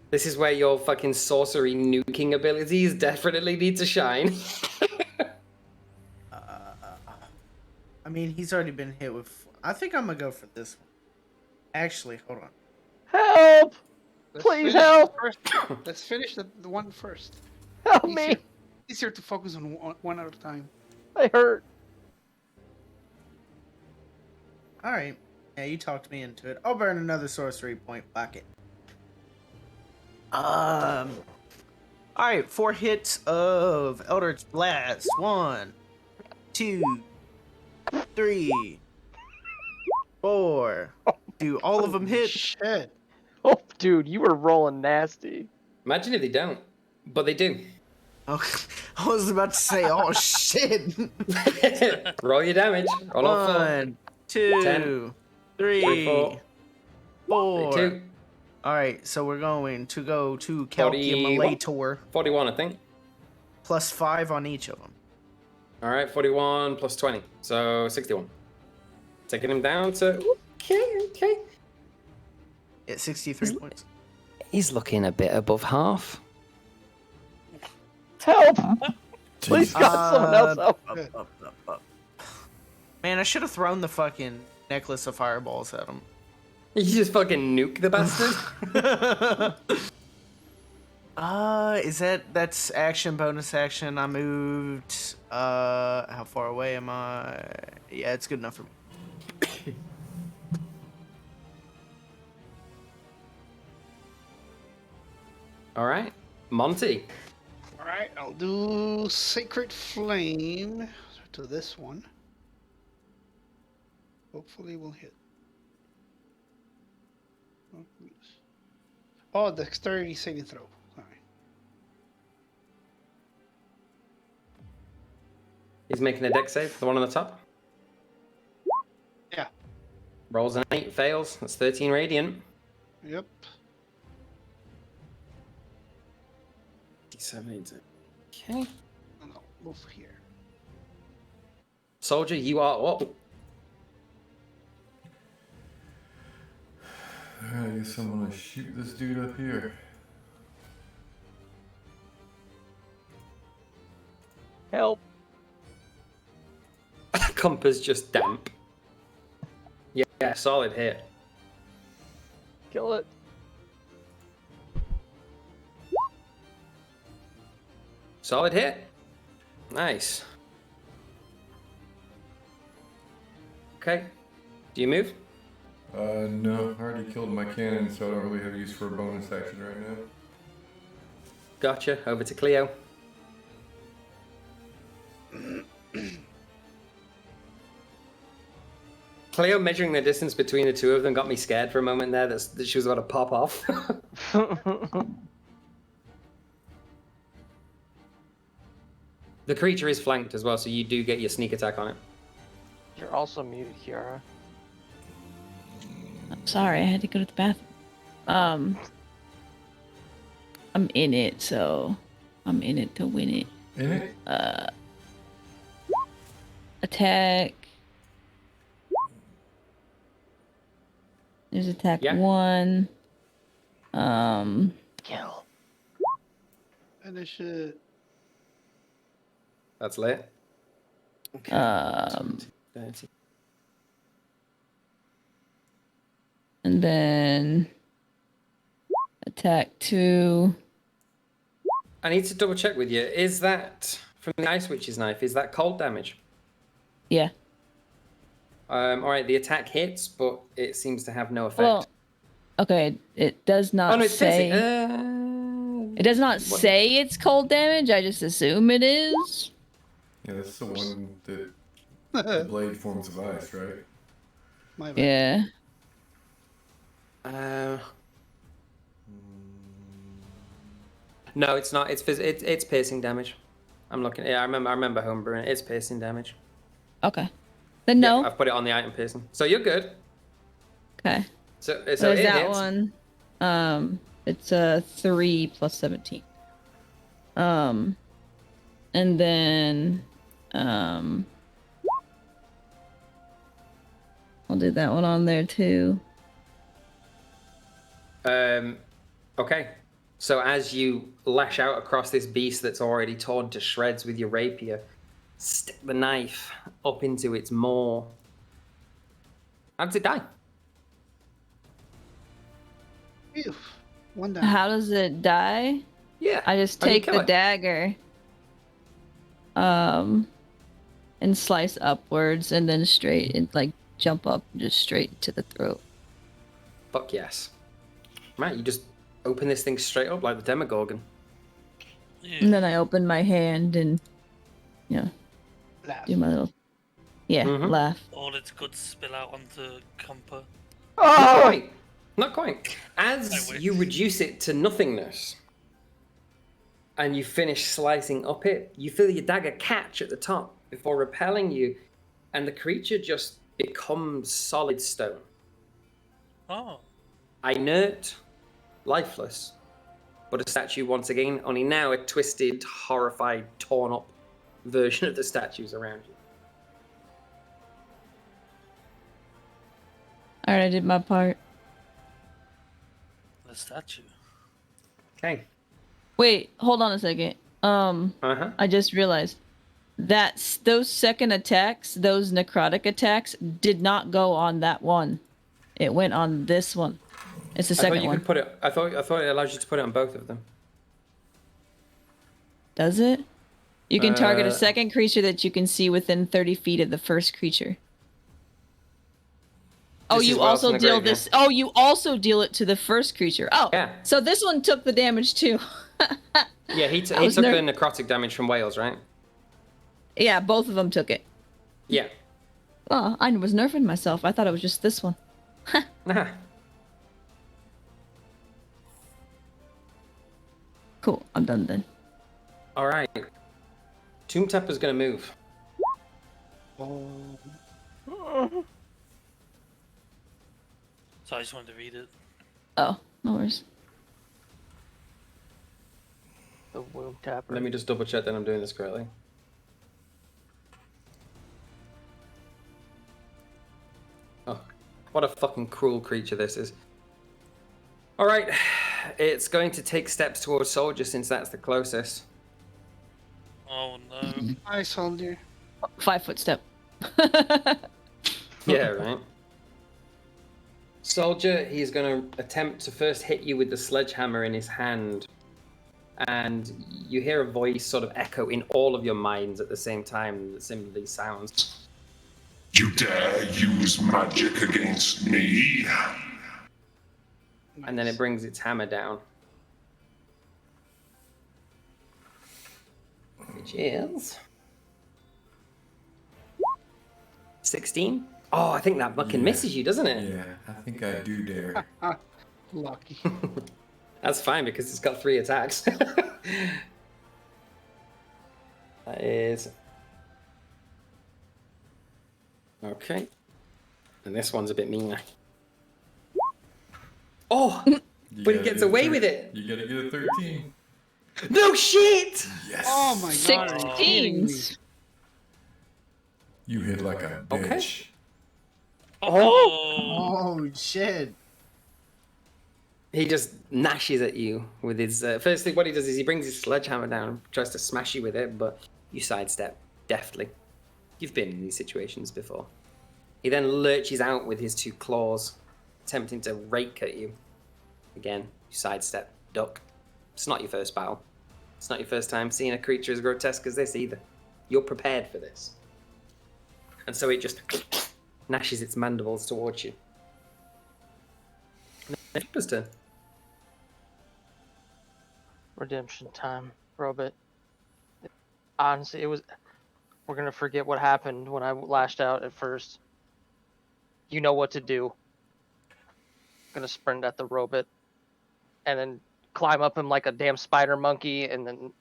This is where your fucking sorcery nuking abilities definitely need to shine. I mean, he's already been hit with... I think I'm gonna go for this one. Actually, hold on. Help! Please help! Let's finish the one first. Help me! Easier to focus on one at a time. I hurt. Alright. Yeah, you talked me into it. I'll burn another sorcery point. Fuck it. Alright, 4 hits of Eldritch Blast. 1, 2, 3, 4. Do all of them hit? Shit. Oh, dude, you were rolling nasty. Imagine if they don't, but they do. Okay. I was about to say, oh shit. Roll your damage. Roll on 4. 1, 2, 10, 3, 4. 4. 2. All right, so we're going to go to 41. calculator. 41, I think. Plus 5 on each of them. All right, 41 plus 20, so 61. Taking him down to okay. At 63 points. He's looking a bit above half. Help! Please God, someone else help. Up. Man, I should have thrown the fucking necklace of fireballs at him. You just fucking nuke the bastard. That's action, bonus action. I moved. How far away am I? Yeah, it's good enough for me. All right, Monty. All right, I'll do Sacred Flame to this one. Hopefully we'll hit. Oh, dexterity saving throw. All right. He's making a dex save, the one on the top. Yeah. Rolls an 8, fails. That's 13 radiant. Yep. 7, okay. No, move here. Soldier, you are up. I guess I'm gonna shoot this dude up here. Help. Compass just damp. Yeah, solid hit. Kill it. Solid hit. Nice. Okay. Do you move? No, I already killed my cannon, so I don't really have use for a bonus action right now. Gotcha. Over to Cleo. Cleo measuring the distance between the two of them got me scared for a moment there that she was about to pop off. The creature is flanked as well, so you do get your sneak attack on it. You're also muted, Kiara. Sorry, I had to go to the bathroom. I'm in it, so I'm in it to win it. In it? Attack. There's attack 1. Kill. Finish it. That's lit. Okay. 20, 30. And then attack 2. I need to double check with you. Is that from the Ice Witch's knife? Is that cold damage? Yeah. All right. The attack hits, but it seems to have no effect. Well, okay. It does not say. It does not say it's cold damage. I just assume it is. Yeah, that's the one that the blade forms of ice, right? My bad. Yeah. No, it's not. It's piercing damage. I'm looking. Yeah, I remember homebrewing it. It's piercing damage. Okay. Then no. Yeah, I've put it on the item piercing. So you're good. Okay. So There's it that hits. one. It's a 3 plus 17. And then I'll do that one on there too. Okay. So as you lash out across this beast that's already torn to shreds with your rapier, stick the knife up into its maw. How does it die? Phew. One down. How does it die? Yeah. I just How do you take kill the it? dagger. And slice upwards and then straight and like jump up just straight to the throat. Fuck yes. Right, you just open this thing straight up like the Demogorgon. And then I open my hand and Laugh. do my little laugh. All its goods spill out onto Cumpa. Not quite. Not quite. As you reduce it to nothingness, and you finish slicing up it, you feel your dagger catch at the top before repelling you, and the creature just becomes solid stone. Oh. Inert, lifeless, but a statue once again, only now a twisted, horrified, torn up version of the statues around you. Alright, I did my part. The statue. Okay. Wait, hold on a second. I just realized that those second attacks, those necrotic attacks, did not go on that one. It went on this one. It's the I second thought you one. could put it. I thought it allows you to put it on both of them. Does it? You can target a Uh, second creature that you can see within 30 feet of the first creature. Oh, This is you Wells also in the deal Grave, this. Oh, you also deal it to the first creature. Oh, yeah. So this one took the damage too. Yeah, he took was the necrotic damage from Wales, right? Yeah, both of them took it. Yeah. Oh, I was nerfing myself. I thought it was just this one. Cool. I'm done then. All right. Tomb Tapper's gonna move. So I just wanted to read it. Oh, no worries. The womb tapper. Let me just double check that I'm doing this correctly. Oh, what a fucking cruel creature this is. All right, it's going to take steps towards Soldier since that's the closest. Oh no. Hi, soldier. 5 foot step. Yeah, right. Soldier, he's going to attempt to first hit you with the sledgehammer in his hand. And you hear a voice sort of echo in all of your minds at the same time that similarly sounds. You dare use magic against me? And then it brings its hammer down. Which is 16? Oh, I think that fucking misses you, doesn't it? Yeah, I think I do dare. Lucky. That's fine because it's got 3 attacks. That is... Okay. And this one's a bit meaner. Oh! But he gets away with it! You gotta get a 13. No shit! Yes! Oh my god. are you kidding me? 16s. You hit like a bitch. Oh shit. He just gnashes at you with his... firstly, what he does is he brings his sledgehammer down and tries to smash you with it, but you sidestep deftly. You've been in these situations before. He then lurches out with his 2 claws, attempting to rake at you. Again, you sidestep, duck. It's not your first battle. It's not your first time seeing a creature as grotesque as this either. You're prepared for this. And so it just gnashes its mandibles towards you. Flipper's turn. Redemption time, Robot. Honestly, it was. We're gonna forget what happened when I lashed out at first. You know what to do. I'm gonna sprint at the robot, and then climb up him like a damn spider monkey, and then.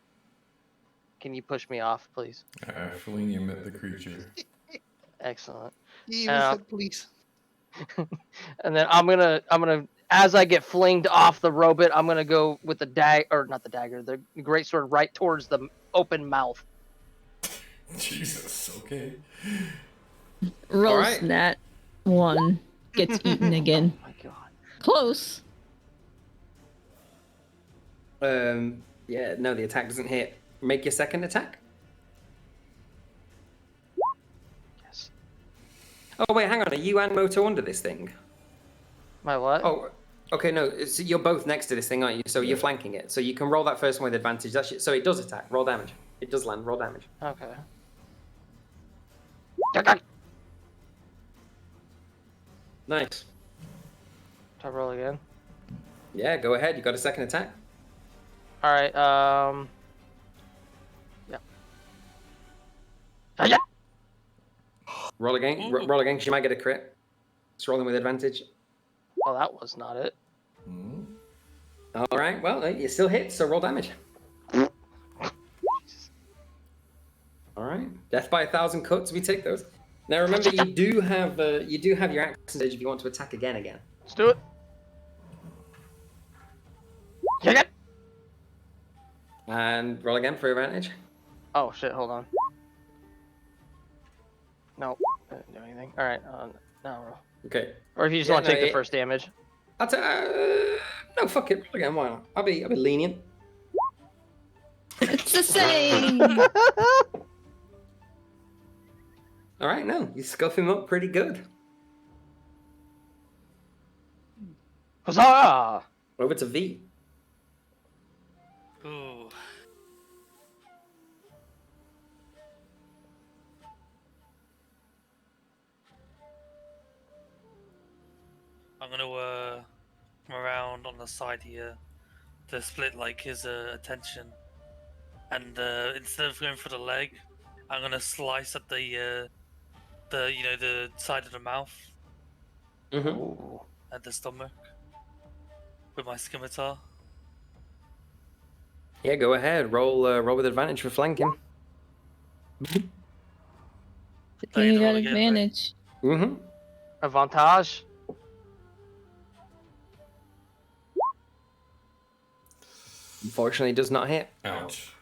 Can you push me off, please? I fling him at the creature. Excellent. He even said please. And then I'm gonna as I get flinged off the robot, I'm gonna go with the the great sword right towards the open mouth. Jesus, okay. Rolls right. that 1. Gets eaten again. Oh my god. Close. Yeah, no, the attack doesn't hit. Make your second attack. Yes. Oh, wait, hang on. Are you and Moto under this thing? My what? Oh, okay, no. You're both next to this thing, aren't you? So you're flanking it. So you can roll that first one with advantage. So it does attack. Roll damage. It does land. Roll damage. Okay. Nice. Try roll again. Yeah, go ahead. You got a second attack. All right. Yeah. Yeah. Roll again. Roll again. She might get a crit. It's rolling with advantage. Well, that was not it. All right. Well, you still hit. So roll damage. Death by 1,000 cuts. We take those. Now remember, you do have your action stage if you want to attack again. Let's do it. Yeah. And roll again for advantage. Oh shit! Hold on. No, didn't do anything. All right. Now roll. Okay. Or if you just want to take the first damage. No, fuck it. Roll again. Why not? I'll be lenient. It's the same. All right, no, you scuff him up pretty good. Huzzah! Over to V. Ooh. I'm gonna come around on the side here to split like his attention, and instead of going for the leg, I'm gonna slice at the side of the mouth and the stomach with my scimitar. Yeah, go ahead. Roll with advantage for flanking. You got advantage. Avantage. Unfortunately, does not hit. Ouch.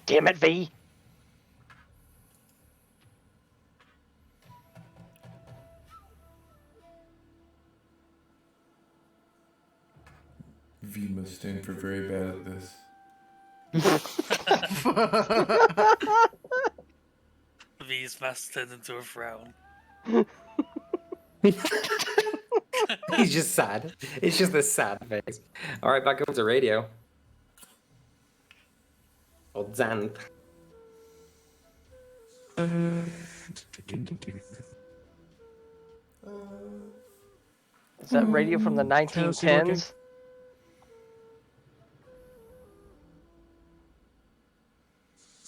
Damn it, V. V must stand for very bad at this. V's mask turned into a frown. He's just sad. It's just a sad face. All right, back over to radio. Or Xanth. Is that radio from the 1910s?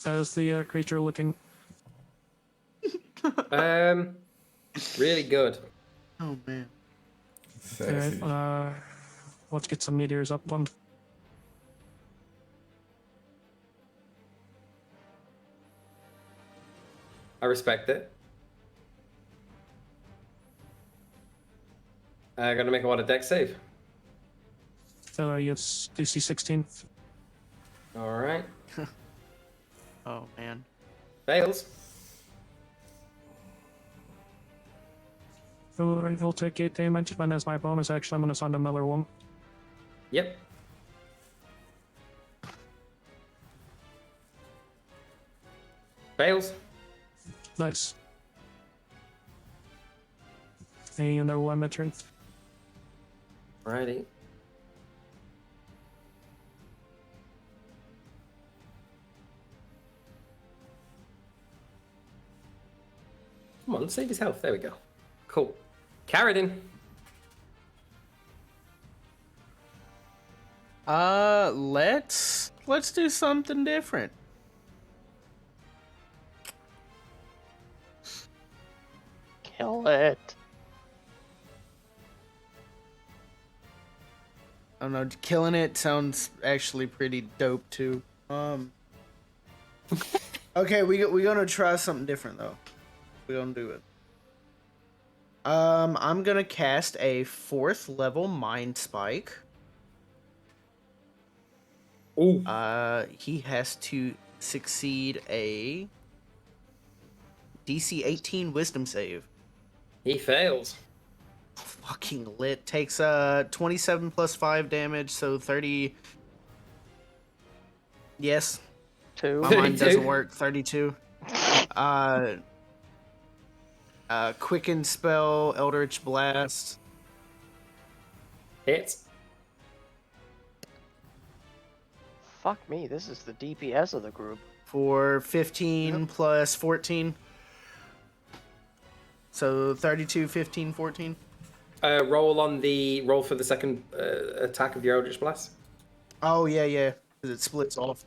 How's the creature looking? Really good. Oh man. Sexy. Alright, let's get some meteors up one. I respect it. I gotta make a dex save. So yes, DC 16. All right. Oh man. Fails. Alright, he'll take 8 damage, and as my bonus action, I'm gonna send another one. Yep. Fails. Nice. And there will end my turn. Alrighty. Come on, save his health. There we go. Cool. Carradine. Let's do something different. Kill it. I don't know, killing it sounds actually pretty dope too. Okay, we're gonna try something different though. We're gonna do it. I'm gonna cast a 4th level Mind Spike. Ooh. He has to succeed a DC 18 Wisdom save. He fails. Fucking lit. Takes 27 plus 5 damage, so 30. Yes. 2. My mind doesn't work. 32. Quicken spell, Eldritch Blast. Hits. Fuck me, this is the DPS of the group. For 15 plus 14. So 32, 15, 14. Roll for the second attack of your Eldritch Blast. Oh, yeah. Because it splits off.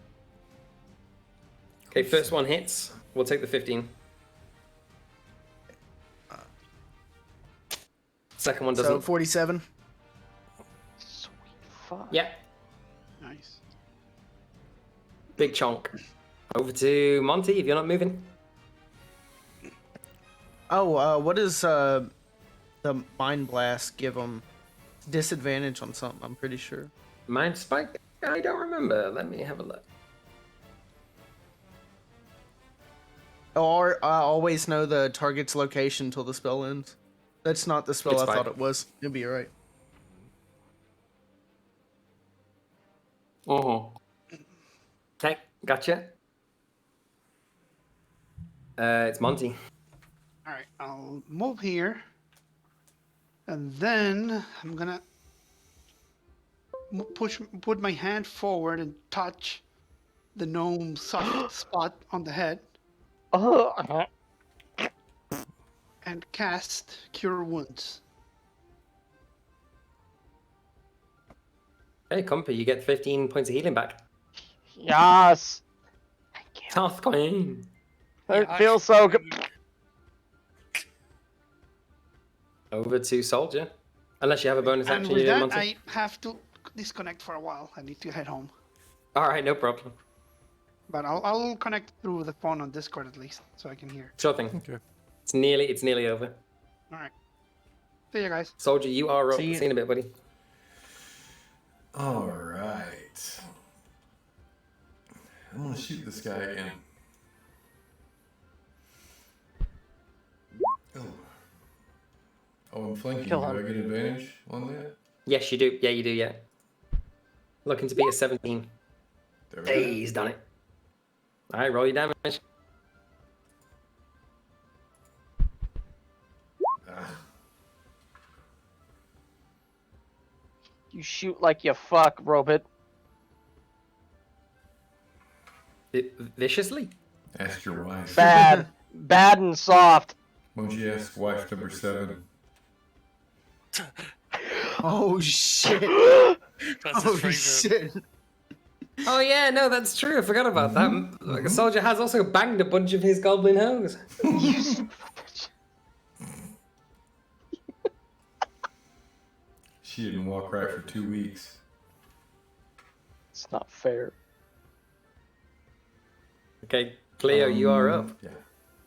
Okay, first one hits. We'll take the 15. Second one doesn't. So 47. Sweet fuck. Yeah. Nice. Big chunk. Over to Monty, if you're not moving. Oh, what does the Mind Blast give him? Disadvantage on something, I'm pretty sure. Mind Spike? I don't remember. Let me have a look. Or I always know the target's location till the spell ends. That's not the spell It's I fine. thought it was. You'll be alright. Okay, gotcha. It's Monty. All right, I'll move here, and then I'm gonna put my hand forward and touch the gnome's soft spot on the head, and cast Cure Wounds. Hey, Compa, you get 15 points of healing back. Yes. Tough queen. It feels so good. Over to Soldier. Unless you have a bonus And action with you didn't that, want to. I have to disconnect for a while. I need to head home, Alright, no problem. but I'll connect through the phone on Discord at least, so I can hear. Sure thing. Okay. It's nearly over. All right. See you guys. Soldier, you are up. See See you in a bit, buddy. Alright. I'm gonna shoot this guy again. Oh, I'm flanking. Kill Do I him. get advantage on that? Yes, you do. Yeah, you do, yeah. Looking to be a 17. There we Hey, go. he's done it. Alright, roll your damage. Ah, You shoot like you fuck, Robot. Viciously? ask your wife. Bad. Bad and soft. Won't you ask wife number 7? Oh shit! That's his Oh favorite. shit! Oh yeah, no, that's true. I forgot about that. Like, a soldier has also banged a bunch of his goblin hoes. She didn't walk right for 2 weeks. It's not fair. Okay, Cleo, you are up. Yeah.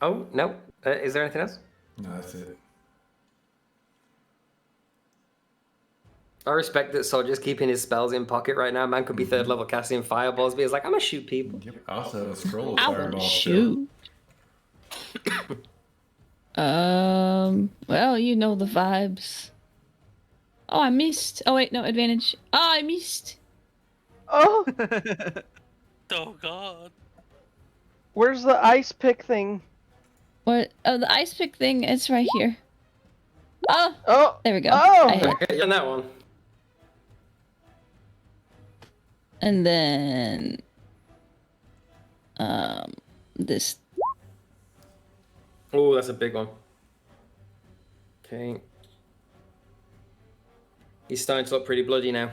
Oh, no. Is there anything else? No, that's it. I respect that Soldier's keeping his spells in pocket right now. Man could be third level casting fireballs, but he's like, I'm gonna shoot people. Yep. I also have a scroll of I fireball. want to still. shoot. Well, you know the vibes. Oh, I missed. Oh, wait, no, advantage. Oh, I missed. Oh, Oh god. where's the ice pick thing? What? Oh, the ice pick thing, it's right here. Oh, Oh, there we go. Oh. I hit. Okay, you're on that one. And then, this. Oh, that's a big one. Okay. He's starting to look pretty bloody now.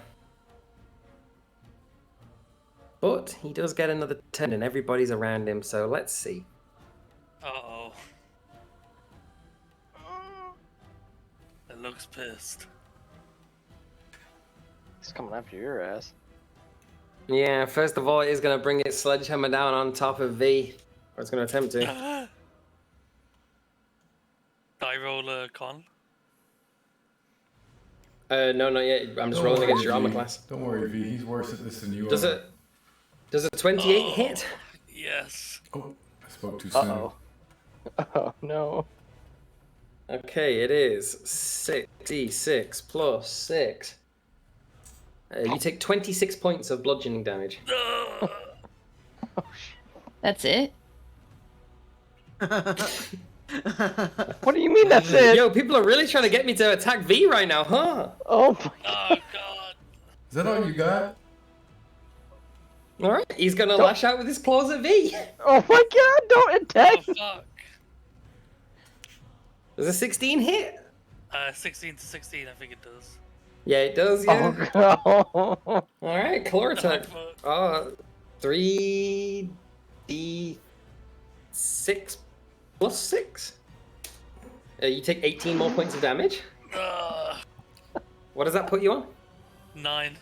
But he does get another turn and everybody's around him, so let's see. Uh-oh. It looks pissed. He's coming after your ass. Yeah, first of all, it is going to bring its sledgehammer down on top of V. Or it's going to attempt to. Die roll a con. No, not yet. I'm just Don't rolling worry, against your armor V. class. Don't worry, V. He's worse at this than you Does are. a 28 hit? Yes. Oh, I spoke too soon. Uh-oh. Oh, no. Okay, it is 6d6 plus 6. You take 26 points of bludgeoning damage. That's it? What do you mean that's it? Yo, people are really trying to get me to attack V right now, huh? Oh my Oh god. Is that all you got? Alright, he's gonna lash out with his claws at V. Oh my god, don't attack! Oh fuck. Does a 16 hit? 16 to 16, I think it does. Yeah, it does, yeah. Oh god. Alright, claw attack. Fuck. 3d6 plus 6. You take 18 more points of damage. What does that put you on? 9.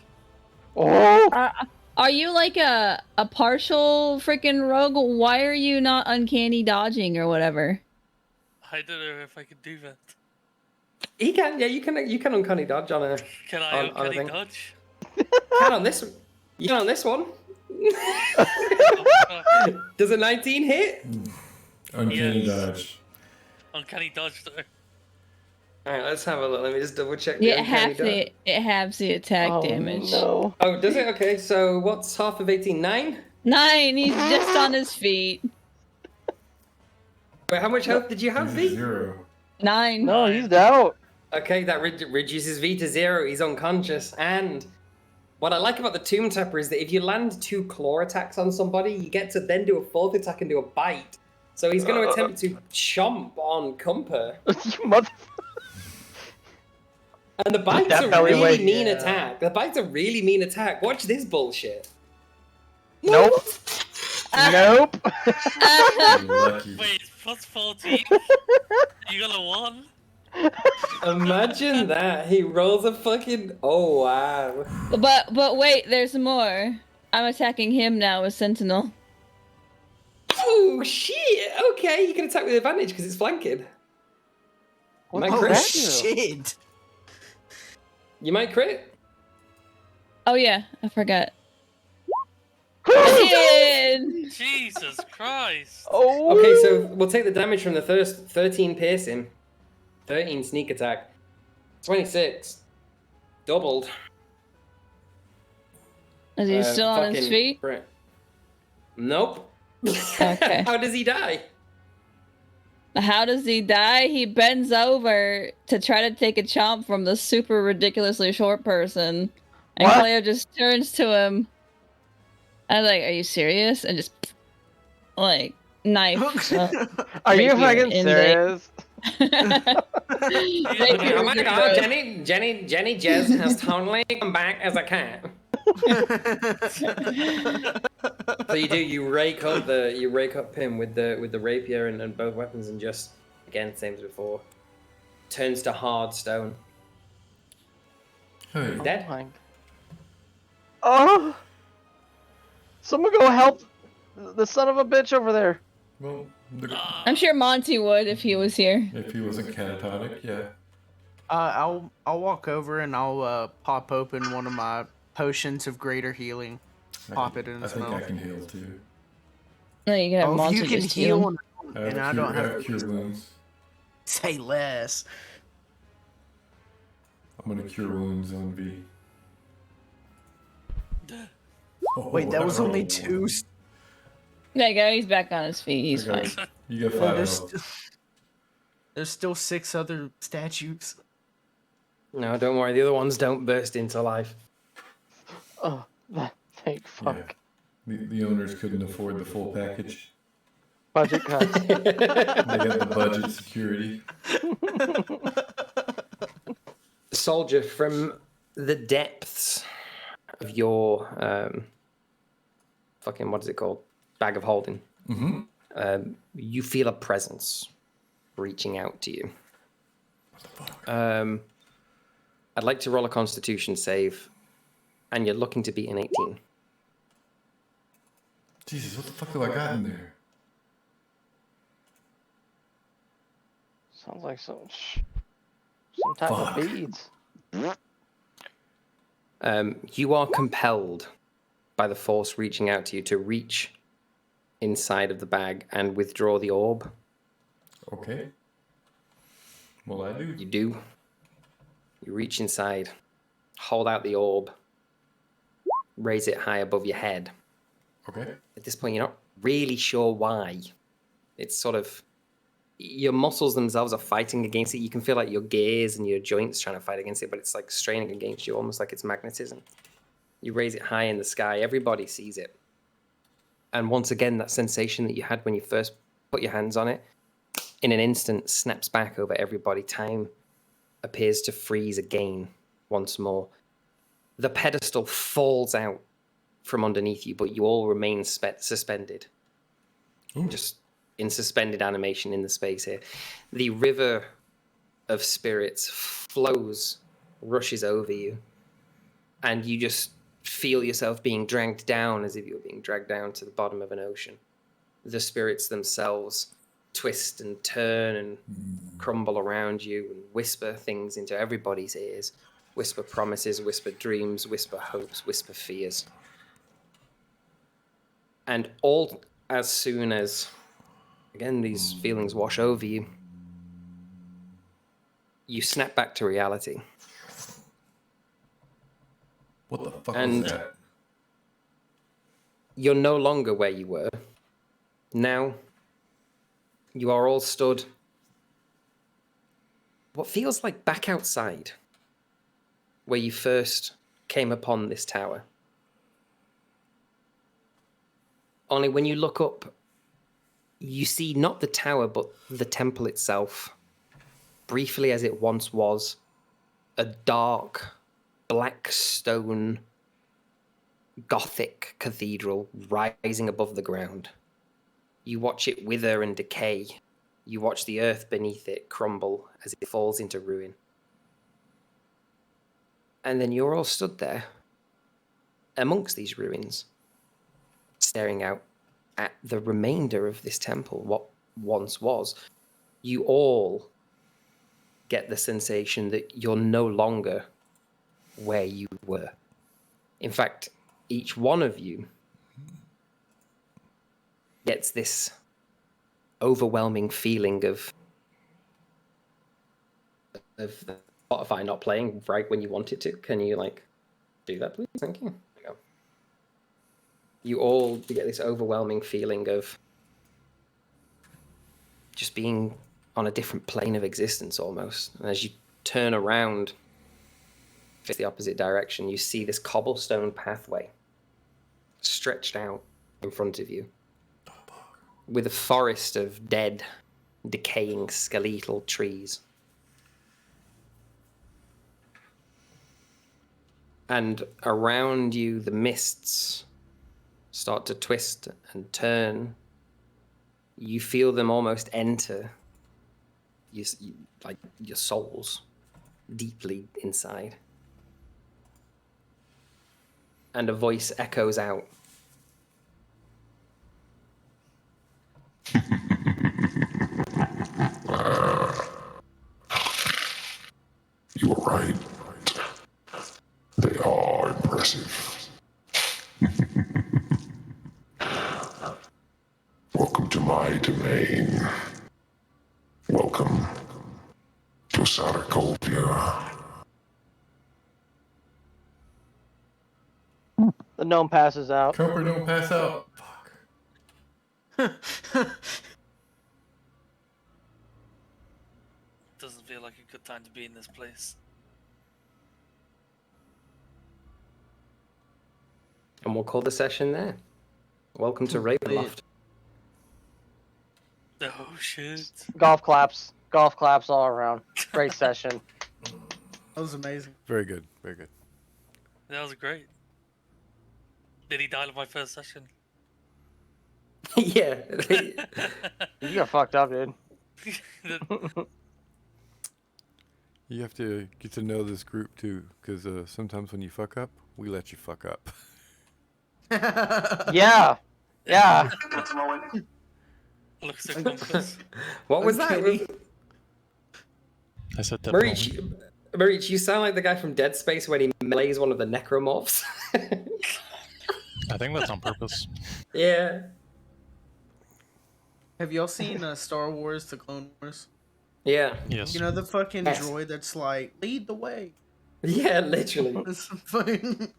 Oh! Are you like a partial freaking rogue? Why are you not uncanny dodging or whatever? I don't know if I can do that. He can, yeah, you can uncanny dodge on a. Can I on a uncanny thing. dodge? Can on this. You can on this one. Does a 19 hit? Uncanny Yes. dodge. Uncanny dodge though. All right, let's have a look. Let me just double check the Yeah, uncanny dodge. it halves the attack damage. No. Oh, does it? Okay, so what's half of 18? 9? 9. He's just on his feet. Wait, how much health did you have, V? 0. 9. No, he's out. Okay, that reduces V to 0. He's unconscious. And what I like about the Tomb Tapper is that if you land 2 claw attacks on somebody, you get to then do a 4th attack and do a bite. So he's going to attempt to chomp on Cumper. You mother. And the bite's That a belly really weight, mean yeah. attack. The bite's a really mean attack. Watch this bullshit. Nope. Nope. Lucky. Wait, it's plus 14? You got a 1? Imagine that. He rolls a fucking... Oh, wow. But wait, there's more. I'm attacking him now with Sentinel. Oh, shit. Okay, you can attack with advantage because it's flanking. You might Oh, crit. shit. You might crit. Oh yeah, I forgot. I did! Jesus Christ. Oh. Okay, so we'll take the damage from the first 13 piercing, 13 sneak attack, 26, doubled. Is he still on his fucking feet? crit. Nope. Okay. How does he die? How does he die? He bends over to try to take a chomp from the super ridiculously short person. And What? Cleo just turns to him. I was like, are you serious? And just, like, knife. Are you rapier fucking in serious? Oh my god, Jenny Jez has totally come back as a cat. So you rake up him with the rapier and both weapons and just again same as before. Turns to hard stone. Hey. Dead. my... Oh! Someone go help the son of a bitch over there. Well, I'm sure Monty would if he was here. if he wasn't catatonic, yeah. I'll walk over and I'll pop open one of my potions of greater healing. Pop it in I his think I mouth. can heal too. No, you can have Oh, if Monty you can just heal heal. and I don't have cure to wounds. say less. I'm gonna cure wounds on V. Wait, that was only 2. There you go, he's back on his feet. He's fine. You got Oh, 5 there's, health. there's still 6 other statues. No, don't worry. The other ones don't burst into life. Oh, thank fuck. Yeah. The owners couldn't afford the full package. Budget cuts. They got the budget security. Soldier, from the depths of your fucking what is it called? Bag of holding. Mm-hmm. You feel a presence reaching out to you. What the fuck? I'd like to roll a Constitution save, and you're looking to beat an 18. Jesus, what the fuck have I got in there? Sounds like some type of beads. You are compelled by the force reaching out to you to reach inside of the bag and withdraw the orb. Okay. Well, I do. You do. You reach inside, hold out the orb, raise it high above your head. Okay. At this point, you're not really sure why. It's sort of your muscles themselves are fighting against it. You can feel like your gears and your joints trying to fight against it, but it's like straining against you, almost like it's magnetism. You raise it high in the sky. Everybody sees it. And once again, that sensation that you had when you first put your hands on it, in an instant, snaps back over everybody. Time appears to freeze again once more. The pedestal falls out from underneath you, but you all remain suspended. Ooh. Just in suspended animation in the space here. The river of spirits flows, rushes over you, and you just feel yourself being dragged down as if you were being dragged down to the bottom of an ocean. The spirits themselves twist and turn and crumble around you and whisper things into everybody's ears. Whisper promises, whisper dreams, whisper hopes, whisper fears. And all as soon as, again, these feelings wash over you, you snap back to reality. What the fuck And was that? you're no longer where you were. Now, you are all stood what feels like back outside, where you first came upon this tower. Only when you look up, you see not the tower, but the temple itself, briefly as it once was, a dark, black stone, Gothic cathedral rising above the ground. You watch it wither and decay. You watch the earth beneath it crumble as it falls into ruin. And then you're all stood there amongst these ruins, staring out at the remainder of this temple, what once was. You all get the sensation that you're no longer where you were. In fact, each one of you gets this overwhelming feeling of Spotify not playing right when you want it to. Can you do that, please? Thank you. There you go. You all get this overwhelming feeling of just being on a different plane of existence almost. And as you turn around, face the opposite direction, you see this cobblestone pathway stretched out in front of you with a forest of dead, decaying, skeletal trees. And around you, the mists start to twist and turn. You feel them almost enter your souls deeply inside. And a voice echoes out. You were right. They are impressive. Welcome to my domain. Welcome to Sarkovia. The gnome passes out. Cooper, don't pass out. Doesn't feel like a good time to be in this place. And we'll call the session there. Welcome to Ravenloft. Oh shit. Golf claps all around. Great session. That was amazing. Very good, very good. That was great. Did he die in my first session? Yeah. You got fucked up, dude. You have to get to know this group too, because sometimes when you fuck up, we let you fuck up. Yeah. Yeah. Looks like compass. What was that? I said that. Marich, you sound like the guy from Dead Space when he melees one of the necromorphs. I think that's on purpose. Yeah. Have y'all seen Star Wars: The Clone Wars? Yeah. Yes. You know the fucking Yes. droid that's like, lead the way. Yeah, literally. It's fucking...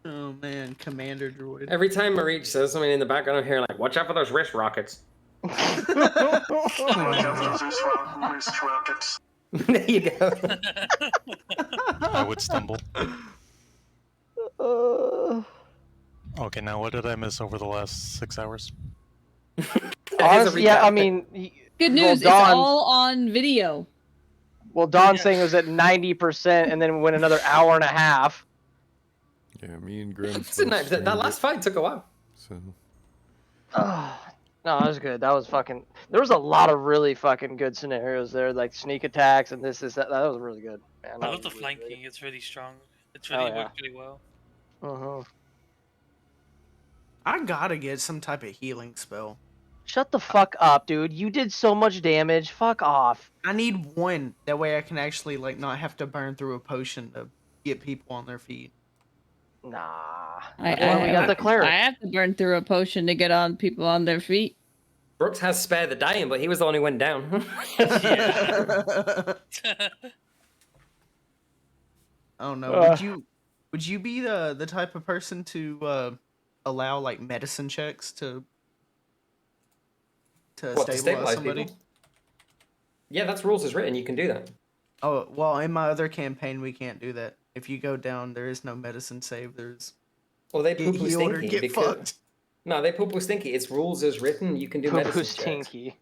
Oh man, Commander droid. Every time Marich says something in the background, I'm hearing watch out for those wrist rockets. There you go. I would stumble. Okay, now what did I miss over the last 6 hours? Honestly, yeah, I mean... Good news, it's all on video. Well, Dawn's thing was at 90% and then went another hour and a half. Yeah, me and Grim. That last fight took a while. So. No, that was good. That was fucking... There was a lot of really fucking good scenarios there, like sneak attacks and this, that. That was really good. Man, I love the flanking. It's really strong. It's really yeah. worked really well. I gotta get some type of healing spell. Shut the fuck up, dude. You did so much damage. Fuck off. I need one. That way I can actually like not have to burn through a potion to get people on their feet. Nah. I, That's why we got the cleric. I have to burn through a potion to get on people on their feet. Brooks has spare the dying, but he was the one who went down. Oh no. Would you be the type of person to allow like medicine checks to stabilize somebody? people? Yeah, that's rules as written. You can do that. Oh well, in my other campaign we can't do that. If you go down, there is no medicine save. There's They get poo-poo healed or stinky get because fucked. no, they poo-poo stinky. It's rules as written. You can do Poo-poo medicine checks. stinky.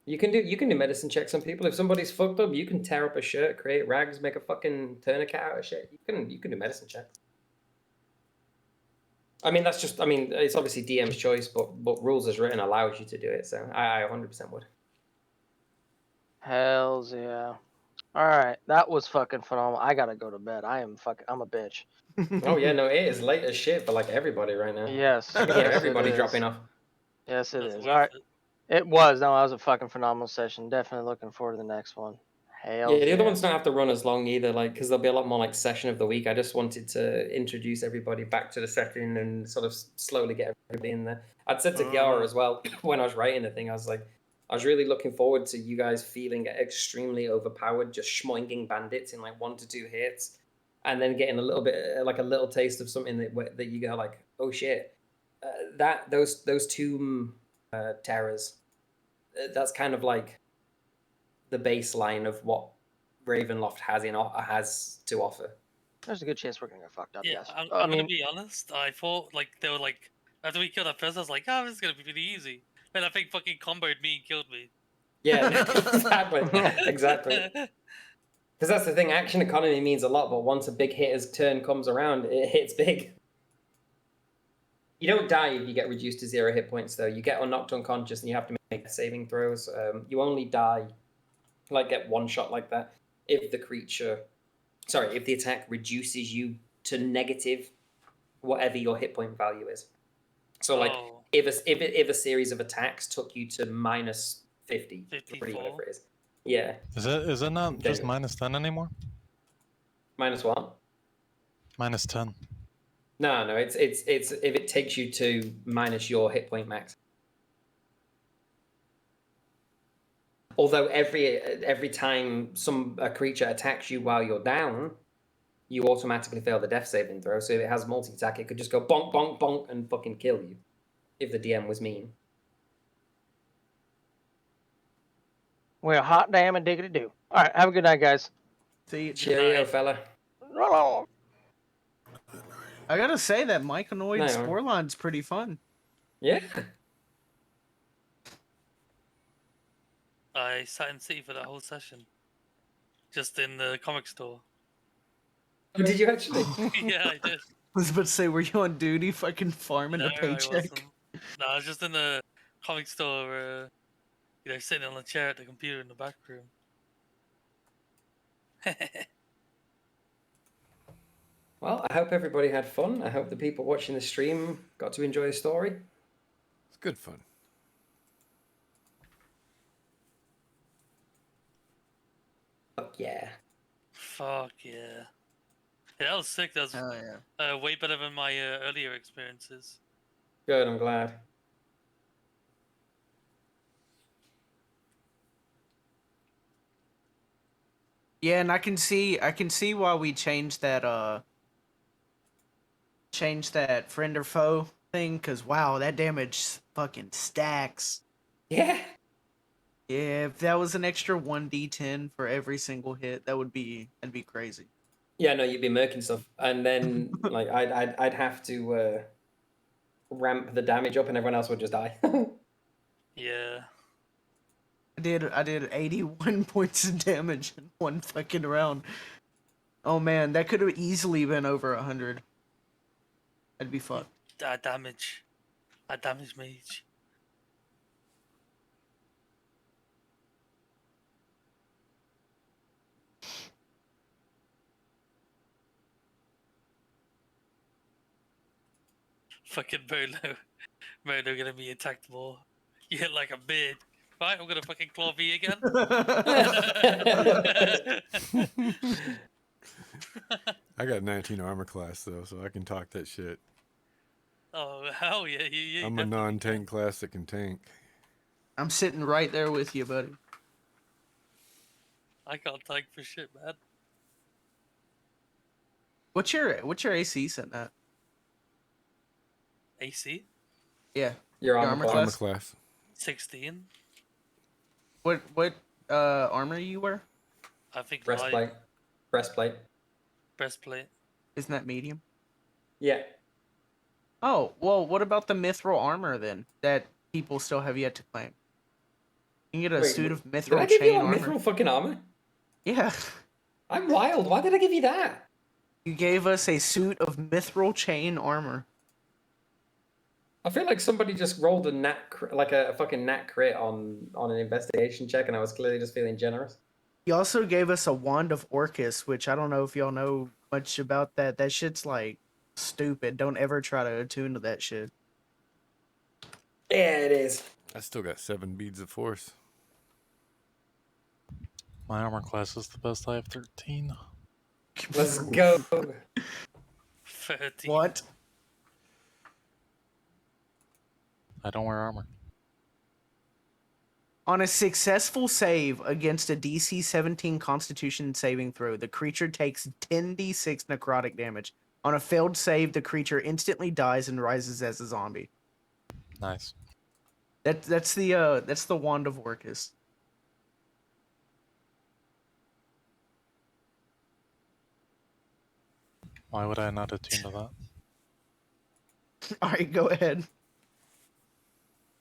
You can do medicine checks on people. If somebody's fucked up, you can tear up a shirt, create rags, make a fucking tourniquet out of shit. You can do medicine checks. I mean, it's obviously DM's choice, but rules as written allows you to do it. So I 100% would. Hells yeah. Alright, that was fucking phenomenal. I gotta go to bed. I'm a bitch. Oh yeah, no, it is late as shit for like everybody right now. Yes. I can hear yes, everybody it is. dropping off. Yes, it is. Alright. It was. No, that was a fucking phenomenal session. Definitely looking forward to the next one. Hells Yeah, the other ones don't have to run as long either, like because there'll be a lot more like session of the week. I just wanted to introduce everybody back to the setting and sort of slowly get everybody in there. I'd said to Kiara as well when I was writing the thing, I was really looking forward to you guys feeling extremely overpowered, just schmoinging bandits in like 1 to 2 hits, and then getting a little bit like a little taste of something that you go like, oh shit, those tomb terrors. That's kind of like the baseline of what Ravenloft has to offer. There's a good chance we're gonna get fucked up. Yeah, Yes. I'm I gonna mean, be honest. I thought like they were like after we killed that person, I was like, oh, this is gonna be pretty easy. Then I think fucking comboed me and killed me. Yeah, exactly. Because that's the thing. Action economy means a lot, but once a big hitter's turn comes around, it hits big. You don't die if you get reduced to 0 hit points, though. You get knocked unconscious, and you have to make saving throws. You only die, like get one shot like that, if the attack reduces you to negative whatever your hit point value is. So, like, if a series of attacks took you to minus 50, whatever it is. Yeah. Is it not just minus 10 anymore? Minus what? Minus 10. No. It's if it takes you to minus your hit point max. Although every time a creature attacks you while you're down, you automatically fail the death saving throw. So if it has multi-attack, it could just go bonk, bonk, bonk and fucking kill you. If the DM was mean. we're hot damn and diggity do. Alright, have a good night, guys. See you. Cheerio, fella. I gotta say that Myconoid No. Spore line's pretty fun. Yeah. I sat in City for that whole session, just in the comic store. Oh, did you actually? Yeah, I did. I was about to say, were you on duty fucking farming a I paycheck? wasn't. No, I was just in the comic store, sitting on a chair at the computer in the back room. Well, I hope everybody had fun. I hope the people watching the stream got to enjoy the story. It's good fun. Fuck yeah. Fuck yeah. Yeah, that was sick. That was way better than my earlier experiences. Good, I'm glad. Yeah, and I can see why we changed that friend or foe thing, cause wow, that damage fucking stacks. Yeah. Yeah, if that was an extra 1d10 for every single hit, that'd be crazy. Yeah, no, you'd be murking stuff, and then like I'd have to ramp the damage up, and everyone else would just die. Yeah. I did 81 points of damage in one fucking round. Oh man, that could have easily been over 100. I'd be fucked. That damage mage. Fucking Molo gonna be attacked more. You hit like a bitch. Right, I'm gonna fucking claw V again. I got 19 armor class though, so I can talk that shit. Oh hell yeah, you I'm a definitely non-tank class that can tank. I'm sitting right there with you, buddy. I can't tank for shit, man. What's your AC sitting at? AC Yeah. Your armor Armor class. class. 16. What armor you wear? I think Breastplate. Breastplate. breastplate. Isn't that medium? Yeah. Oh, well, what about the mithril armor then that people still have yet to claim? You can get a Wait, suit of did I mithril give you chain like armor. mithril fucking armor? Yeah. I'm wild. Why did I give you that? You gave us a suit of mithril chain armor. I feel like somebody just rolled like a fucking nat crit on an investigation check, and I was clearly just feeling generous. He also gave us a wand of Orcus, which I don't know if y'all know much about that. That shit's like stupid. Don't ever try to attune to that shit. Yeah, it is. I still got 7 beads of force. My armor class is the best. I have 13. Let's go. 13. What? I don't wear armor. On a successful save against a DC 17 Constitution saving throw, the creature takes 10d6 necrotic damage. On a failed save, the creature instantly dies and rises as a zombie. Nice. That's the wand of Orcus. Why would I not attune to that? All right, go ahead.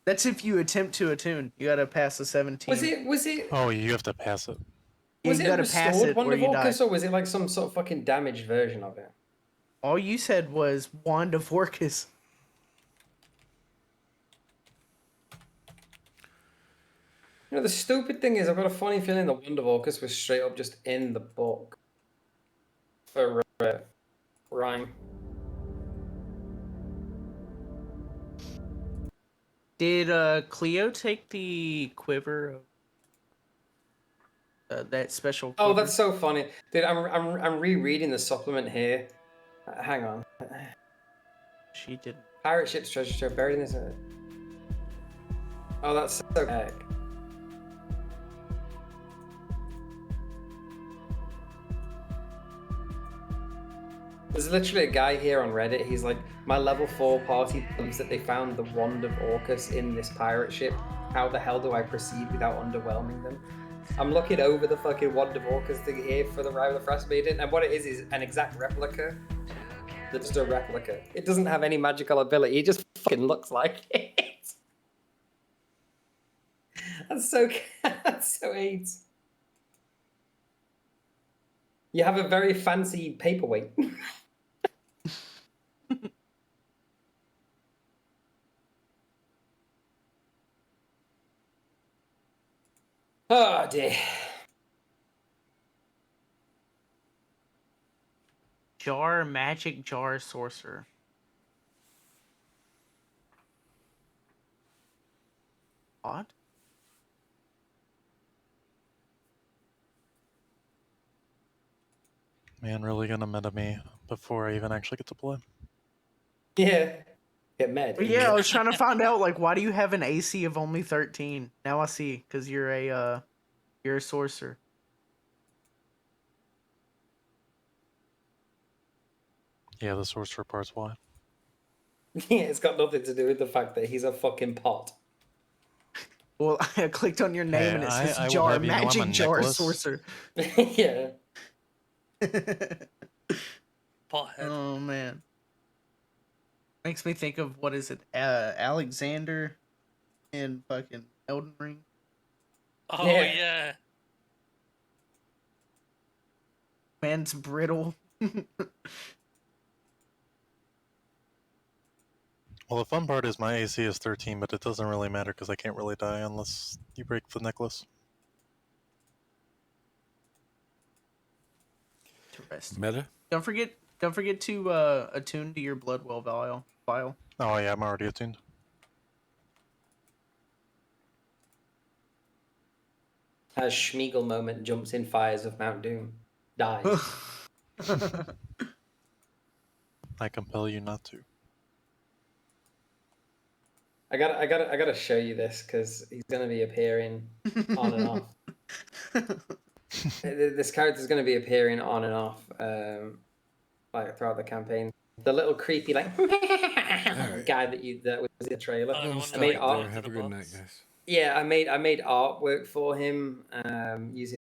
That's if you attempt to attune. You gotta pass the 17. Was it? Oh, you have to pass it. Yeah, Was you it gotta restored pass it Wand or of you die. Orcus, or was it like some sort of fucking damaged version of it? All you said was wand of Orcus. You know, the stupid thing is, I've got a funny feeling the Wand of Orcus was straight up just in the book for rhyme. Did Cleo take the quiver of that special quiver? Oh, that's so funny, dude. I'm rereading the supplement here. Hang on. She didn't. Pirate ship's treasure trove buried in this. Oh, that's so heck. There's literally a guy here on Reddit. He's like, my level 4 party believes that they found the Wand of Orcus in this pirate ship. How the hell do I proceed without underwhelming them? I'm looking over the fucking Wand of Orcus thing here for the Rival of Frost Maiden, and what it is an exact replica. That's just a replica. It doesn't have any magical ability. It just fucking looks like it. That's so AIDS. You have a very fancy paperweight. Oh dear. Magic jar sorcerer. What? Man, really gonna meta me before I even actually get to play. Yeah. Get mad. Yeah, I was trying to find out, like, why do you have an AC of only 13? Now I see, because you're a sorcerer. Yeah, the sorcerer part's why. Yeah, it's got nothing to do with the fact that he's a fucking pot. Well, I clicked on your name Hey, and it says I will jar, have you know I'm a magic jar necklace. sorcerer. Yeah. Pothead. Oh man. Makes me think of, what is it, Alexander in fucking Elden Ring. Oh yeah. Man's brittle. Well, the fun part is my AC is 13, but it doesn't really matter because I can't really die unless you break the necklace. Interesting. Meta? Don't forget to attune to your Bloodwell vial. file. Oh yeah, I'm already attuned. As Schmeagol moment jumps in fires of Mount Doom, dies. I compel you not to. I gotta show you this because he's gonna be appearing on and off. This character's gonna be appearing on and off, like throughout the campaign. The little creepy like guy that was in the trailer. I'm I made art. there. Have a good night, guys. Yeah, I made artwork for him using